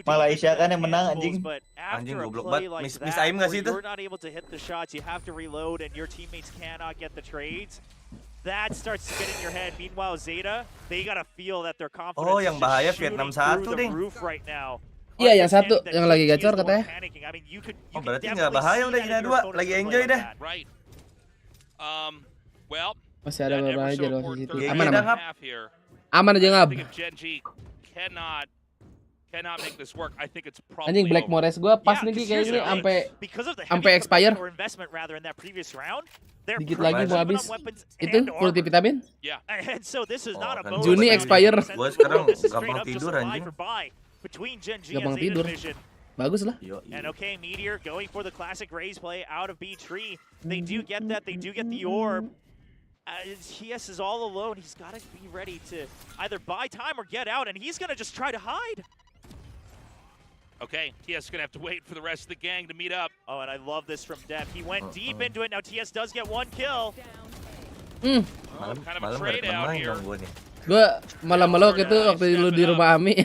Malaysia kan yang menang anjing. Anjing goblok banget. Miss aim enggak sih itu? That starts to get in your head. Meanwhile, Zeta, they gotta feel that their confidence. Oh, yang bahaya Vietnam 1 ding. Iya, yang satu yang lagi gacor katanya. Oh, berarti nggak bahaya udah Ina 2, lagi enjoy deh. Masih ada beberapa aja loh di situ. Aman. Aman aja ngap. cannot make this work, I think it's probably Anjing Black over. Morris gua pas nih kayaknya sampai expire. Dikit lagi mau habis. Itu multivitamin? Yeah. And so this is not a Juni expire. Gua sekarang gampang tidur anjing. Gampang tidur. Bagus lah. And okay, Meteor going for the classic raise play out of B3. They do get that. They do get the orb. TS is all alone. He's got to be ready to either buy time or get out, and he's going to just try to hide. Okay, TS is going to have to wait for the rest of the gang to meet up. Oh, and I love this from Dev. He went deep into it. Now TS does get one kill. Kind of a trade out here. Gua malah melok itu waktu lu di rumah Ami.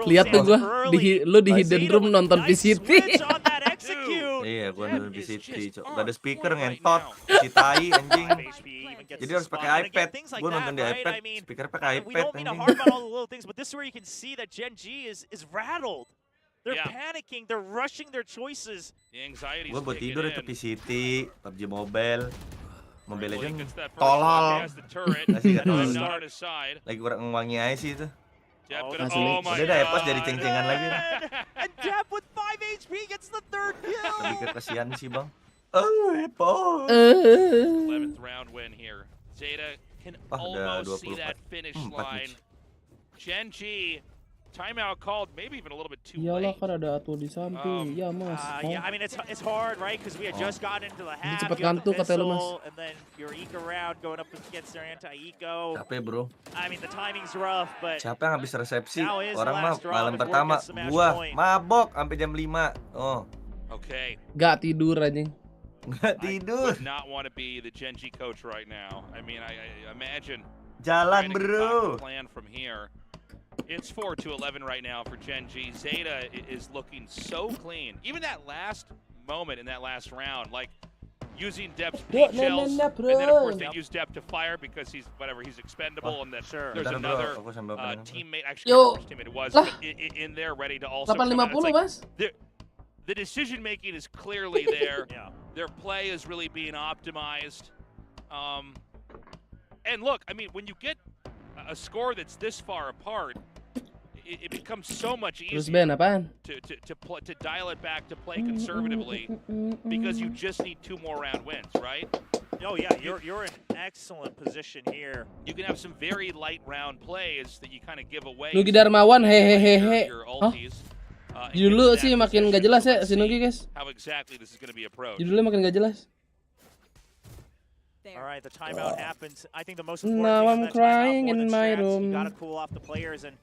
Lihat tuh gua lu di hidden room nonton VCT. Iya, gua nonton VCT, Cok. Gak ada speaker ngentot, si tai anjing. Jadi harus pakai iPad. Gua nonton di iPad, speaker pakai iPad anjing. But this is where you can see that Gen G is rattled. They're panicking, they're rushing their choices. The anxiety. Gua buat tidur itu VCT, PUBG Mobile. Mobile Legends tolol. Lagi kurang wangi aja sih itu. Udah dah Epos jadi ceng-cengan lagi. And Depp with 5 HP gets the third kill. Tapi kasihan sih bang. Oh Epos. 11th round win here. Zeta can almost see that finish line. Gen G. Timeout called, maybe even a little bit too late. Iyalah kan ada Atu di samping. Ya mas. Yeah, I mean it's hard, right? Because we had just gotten into the half. Cepet ngantuk kata lu mas. And then your eco round going up against their anti-eco. Capek bro. I mean the timing's rough, but. Siapa yang habis resepsi? Orang mah malam pertama. Gua mabok sampai jam 5. Oh. Okay. Gak tidur anjing. Gak tidur. I would not want to be the Gen G coach right now. I mean, I imagine. Jalan bro. Plan from here. It's 4-11 right now for Gen G. Zeta is looking so clean. Even that last moment in that last round, like using Depp's peak shells, and then of course they use Depp to fire because he's expendable, and then there's another teammate, actually I don't know which teammate it was, but in there ready to also come out. It's like the decision making is clearly there. Their play is really being optimized. And look, I mean, when you get a score that's this far apart, it becomes so much easier to dial it back, to play conservatively, because you just need 2 more round wins, right? Oh yeah, you're in excellent position here. You can have some very light round plays that you kind of give away. Nugi Darmawan hehehe. Judul sih makin gak jelas ya si Nugi guys. How exactly this is going to be approached? Judulnya makin gak jelas. All right, the timeout happens. I think the most Now I'm crying in my room. You gotta cool off the players, and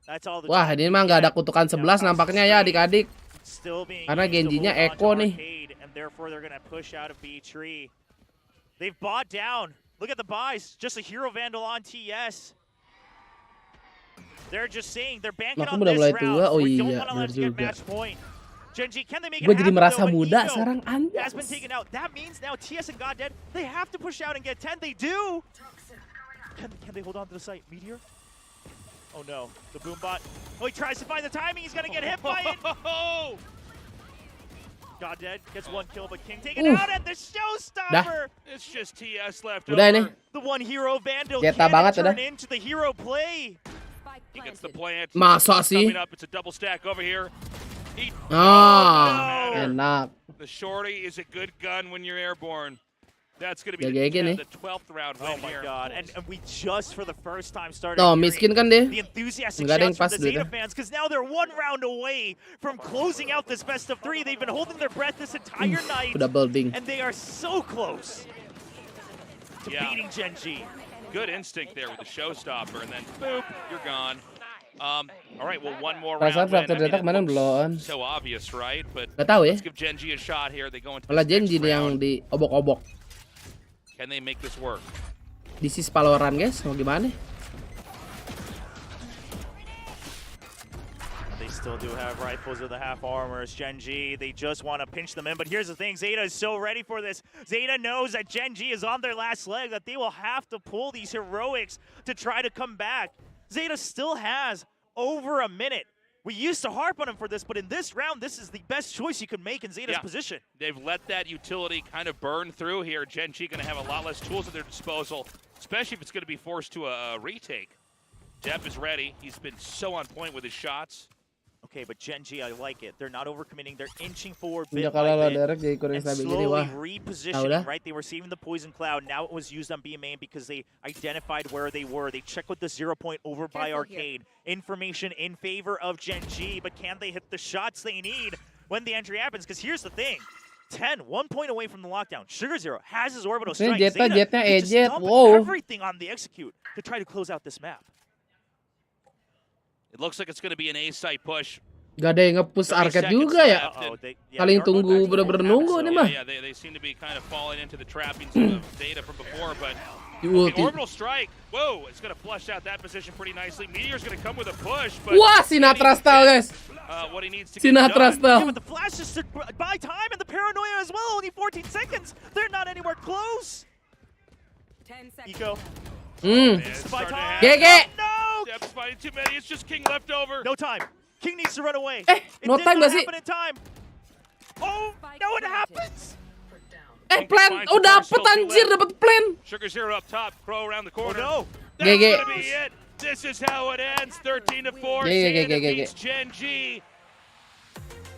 that's all. Wah, ini mah nggak ada kutukan 11 nampaknya ya adik-adik. Karena Genjinya Eko nih. And therefore they're gonna push out of B3. They've bought down. Look at the buys. Just a hero vandal on TS. They're just saying they're banking on this round. Oh We don't iya, want to let benar it get juga. match point. Genji, can they make it Gue jadi happen, merasa though? muda Eco sekarang has been taken out. That means now TS and Goddead, they have to push out and get 10. They do. Can they hold on to the site? Meteor? Oh no, the boom bot. Oh, he tries to find the timing. He's gonna get hit by it. Goddead gets 1 kill, but King taken out at the showstopper. It's just TS left Udah over. The one hero vandal Geta can banget turn udah. into the hero play. He gets the plant. Masa sih? Coming up, it's a double stack over here. Enak. The shorty is a good gun when you're airborne. That's going to be the 12th round win here. Oh my god, and we just for the first time started Tuh, miskin kan deh. the enthusiastic Nggak ada yang shouts pas from the Zeta duitnya. fans, because now they're 1 round away from closing out this best of 3. They've been holding their breath this entire night, Udah building. and they are so close to beating Gen G. Good instinct there with the showstopper, and then boop, you're gone. All right, well, 1 more round Perasaan win. faktor data kemarin belum. So obvious, right? But Gak tahu ya. let's give Gen G a shot here. They go into Malah this next Genji nih yang round. diobok-obok. Can they make this work? This is Valorant guys, mau gimana? They still do have rifles with the half armors. Gen G, they just want to pinch them in. But here's the thing, Zeta is so ready for this. Zeta knows that Gen G is on their last leg, that they will have to pull these heroics to try to come back. Zeta still has over a minute. We used to harp on him for this, but in this round, this is the best choice you could make in Zeta's position. They've let that utility kind of burn through here. Gen G going to have a lot less tools at their disposal, especially if it's going to be forced to a retake. Depp is ready. He's been so on point with his shots. Okay, but Gen G, I like it. They're not overcommitting. They're inching forward bit Udah kalau by bit direct jadi kurang and stabil gini slowly wah. repositioning, right? They were saving the poison cloud. Now it was used on B main because they identified where they were. They checked with the 0 point over by Arcade. Information in favor of Gen G, but can they hit the shots they need when the entry happens? Because here's the thing. 1 point away from the lockdown. Sugar Zero has his orbital strike. Zeta could just dump everything on the execute to try to close out this map. It looks like it's going to be an A-site push. Gak ada yang nge-push arcade juga ya. Saling tunggu bener-bener nunggu nih mah. Yeah, they seem to be kind of falling into the trappings of Zeta from before, but the orbital strike. Whoa, it's going to flush out that position pretty nicely. Meteor's going to come with a push, but wah, Sinatra style, guys. What he needs to get Sinatra done. style. Yeah, but the flash just stood by time and the paranoia as well. Only 14 seconds. They're not anywhere close. 10 seconds. Eco. GG. No! Depp's fighting too many. It's just King left over. No time. King needs to run away. No time gak sih? In time. Oh, no, it happens. Plan. Oh, dapet anjir, dapet plan. Sugar Zero up top. Crow around the corner. Oh, no. That's GG. gonna be it. This is how it ends. 13-4. Zeta defeats Gen G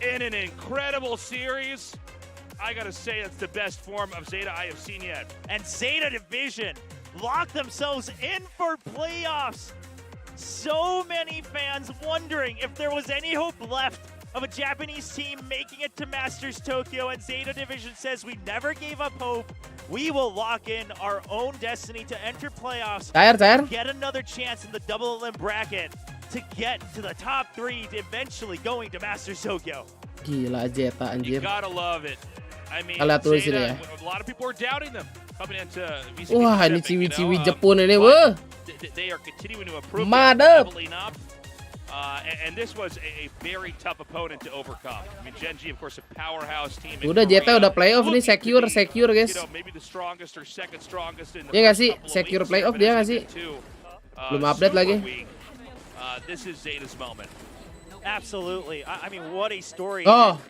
in an incredible series. I gotta say, that's the best form of Zeta I have seen yet. And Zeta Division lock themselves in for playoffs. So many fans wondering if there was any hope left of a Japanese team making it to Masters Tokyo, and Zeta Division says we never gave up hope. We will lock in our own destiny to enter playoffs, get another chance in the double elim bracket to get to the top 3 to eventually going to Masters Tokyo. Gila Zeta anjir. You gotta love it. I mean, Zeta, a lot of people are doubting them coming into VCT wah, ini Pacific, ciwi-ciwi Jepun ini, wah. They are continuing to improve, Madep. leveling up. And this was a very tough opponent to overcome. I mean, Gen G, of course, a powerhouse team. Udah Zeta udah playoff nih, secure guys. Maybe the strongest or second strongest in the Iya nggak sih, secure playoff dia nggak sih? Belum update lagi. This is Zeta's moment. Absolutely. I mean, what a story. Oh.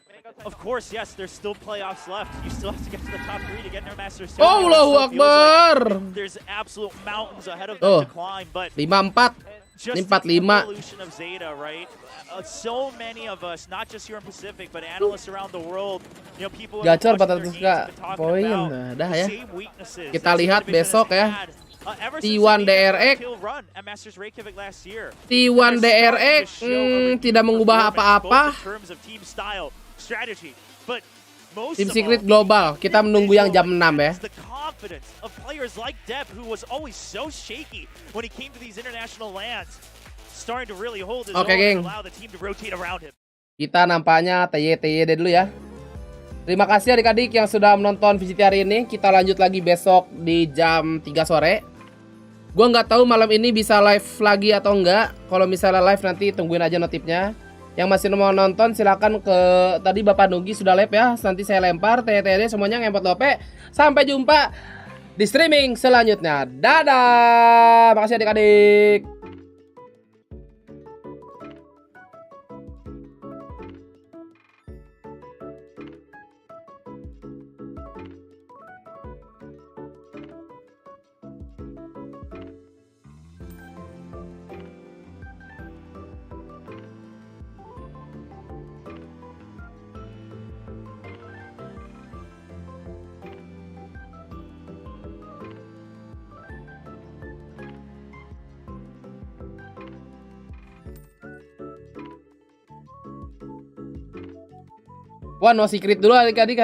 Of course, yes, there's still playoffs left. You still have to get to the top 3 to get into Masters. Allahu Akbar. Like there's absolute mountains ahead of them to climb, but 5-4. just Ini the 4-5. evolution of Zeta, right? So many of us, not just here in Pacific, but analysts around the world, you know, people Gacor 400k poin. Nah, dah ya. Kita lihat besok ya. T1 DRX T1 DRX tidak mengubah apa-apa. Tim Secret global. Kita menunggu yang jam 6 ya. Oke, geng. Kita nampaknya TY dulu ya. Terima kasih adik-adik yang sudah menonton VCT hari ini. Kita lanjut lagi besok di jam 3 sore. Gua nggak tahu malam ini bisa live lagi atau enggak. Kalau misalnya live nanti tungguin aja notifnya. Yang masih mau nonton silakan ke tadi Bapak Nugi sudah live ya. Nanti saya lempar TY semuanya ngempet lope. Sampai jumpa di streaming selanjutnya. Dadah. Makasih adik-adik. Wah, no secret dulu adik-adik.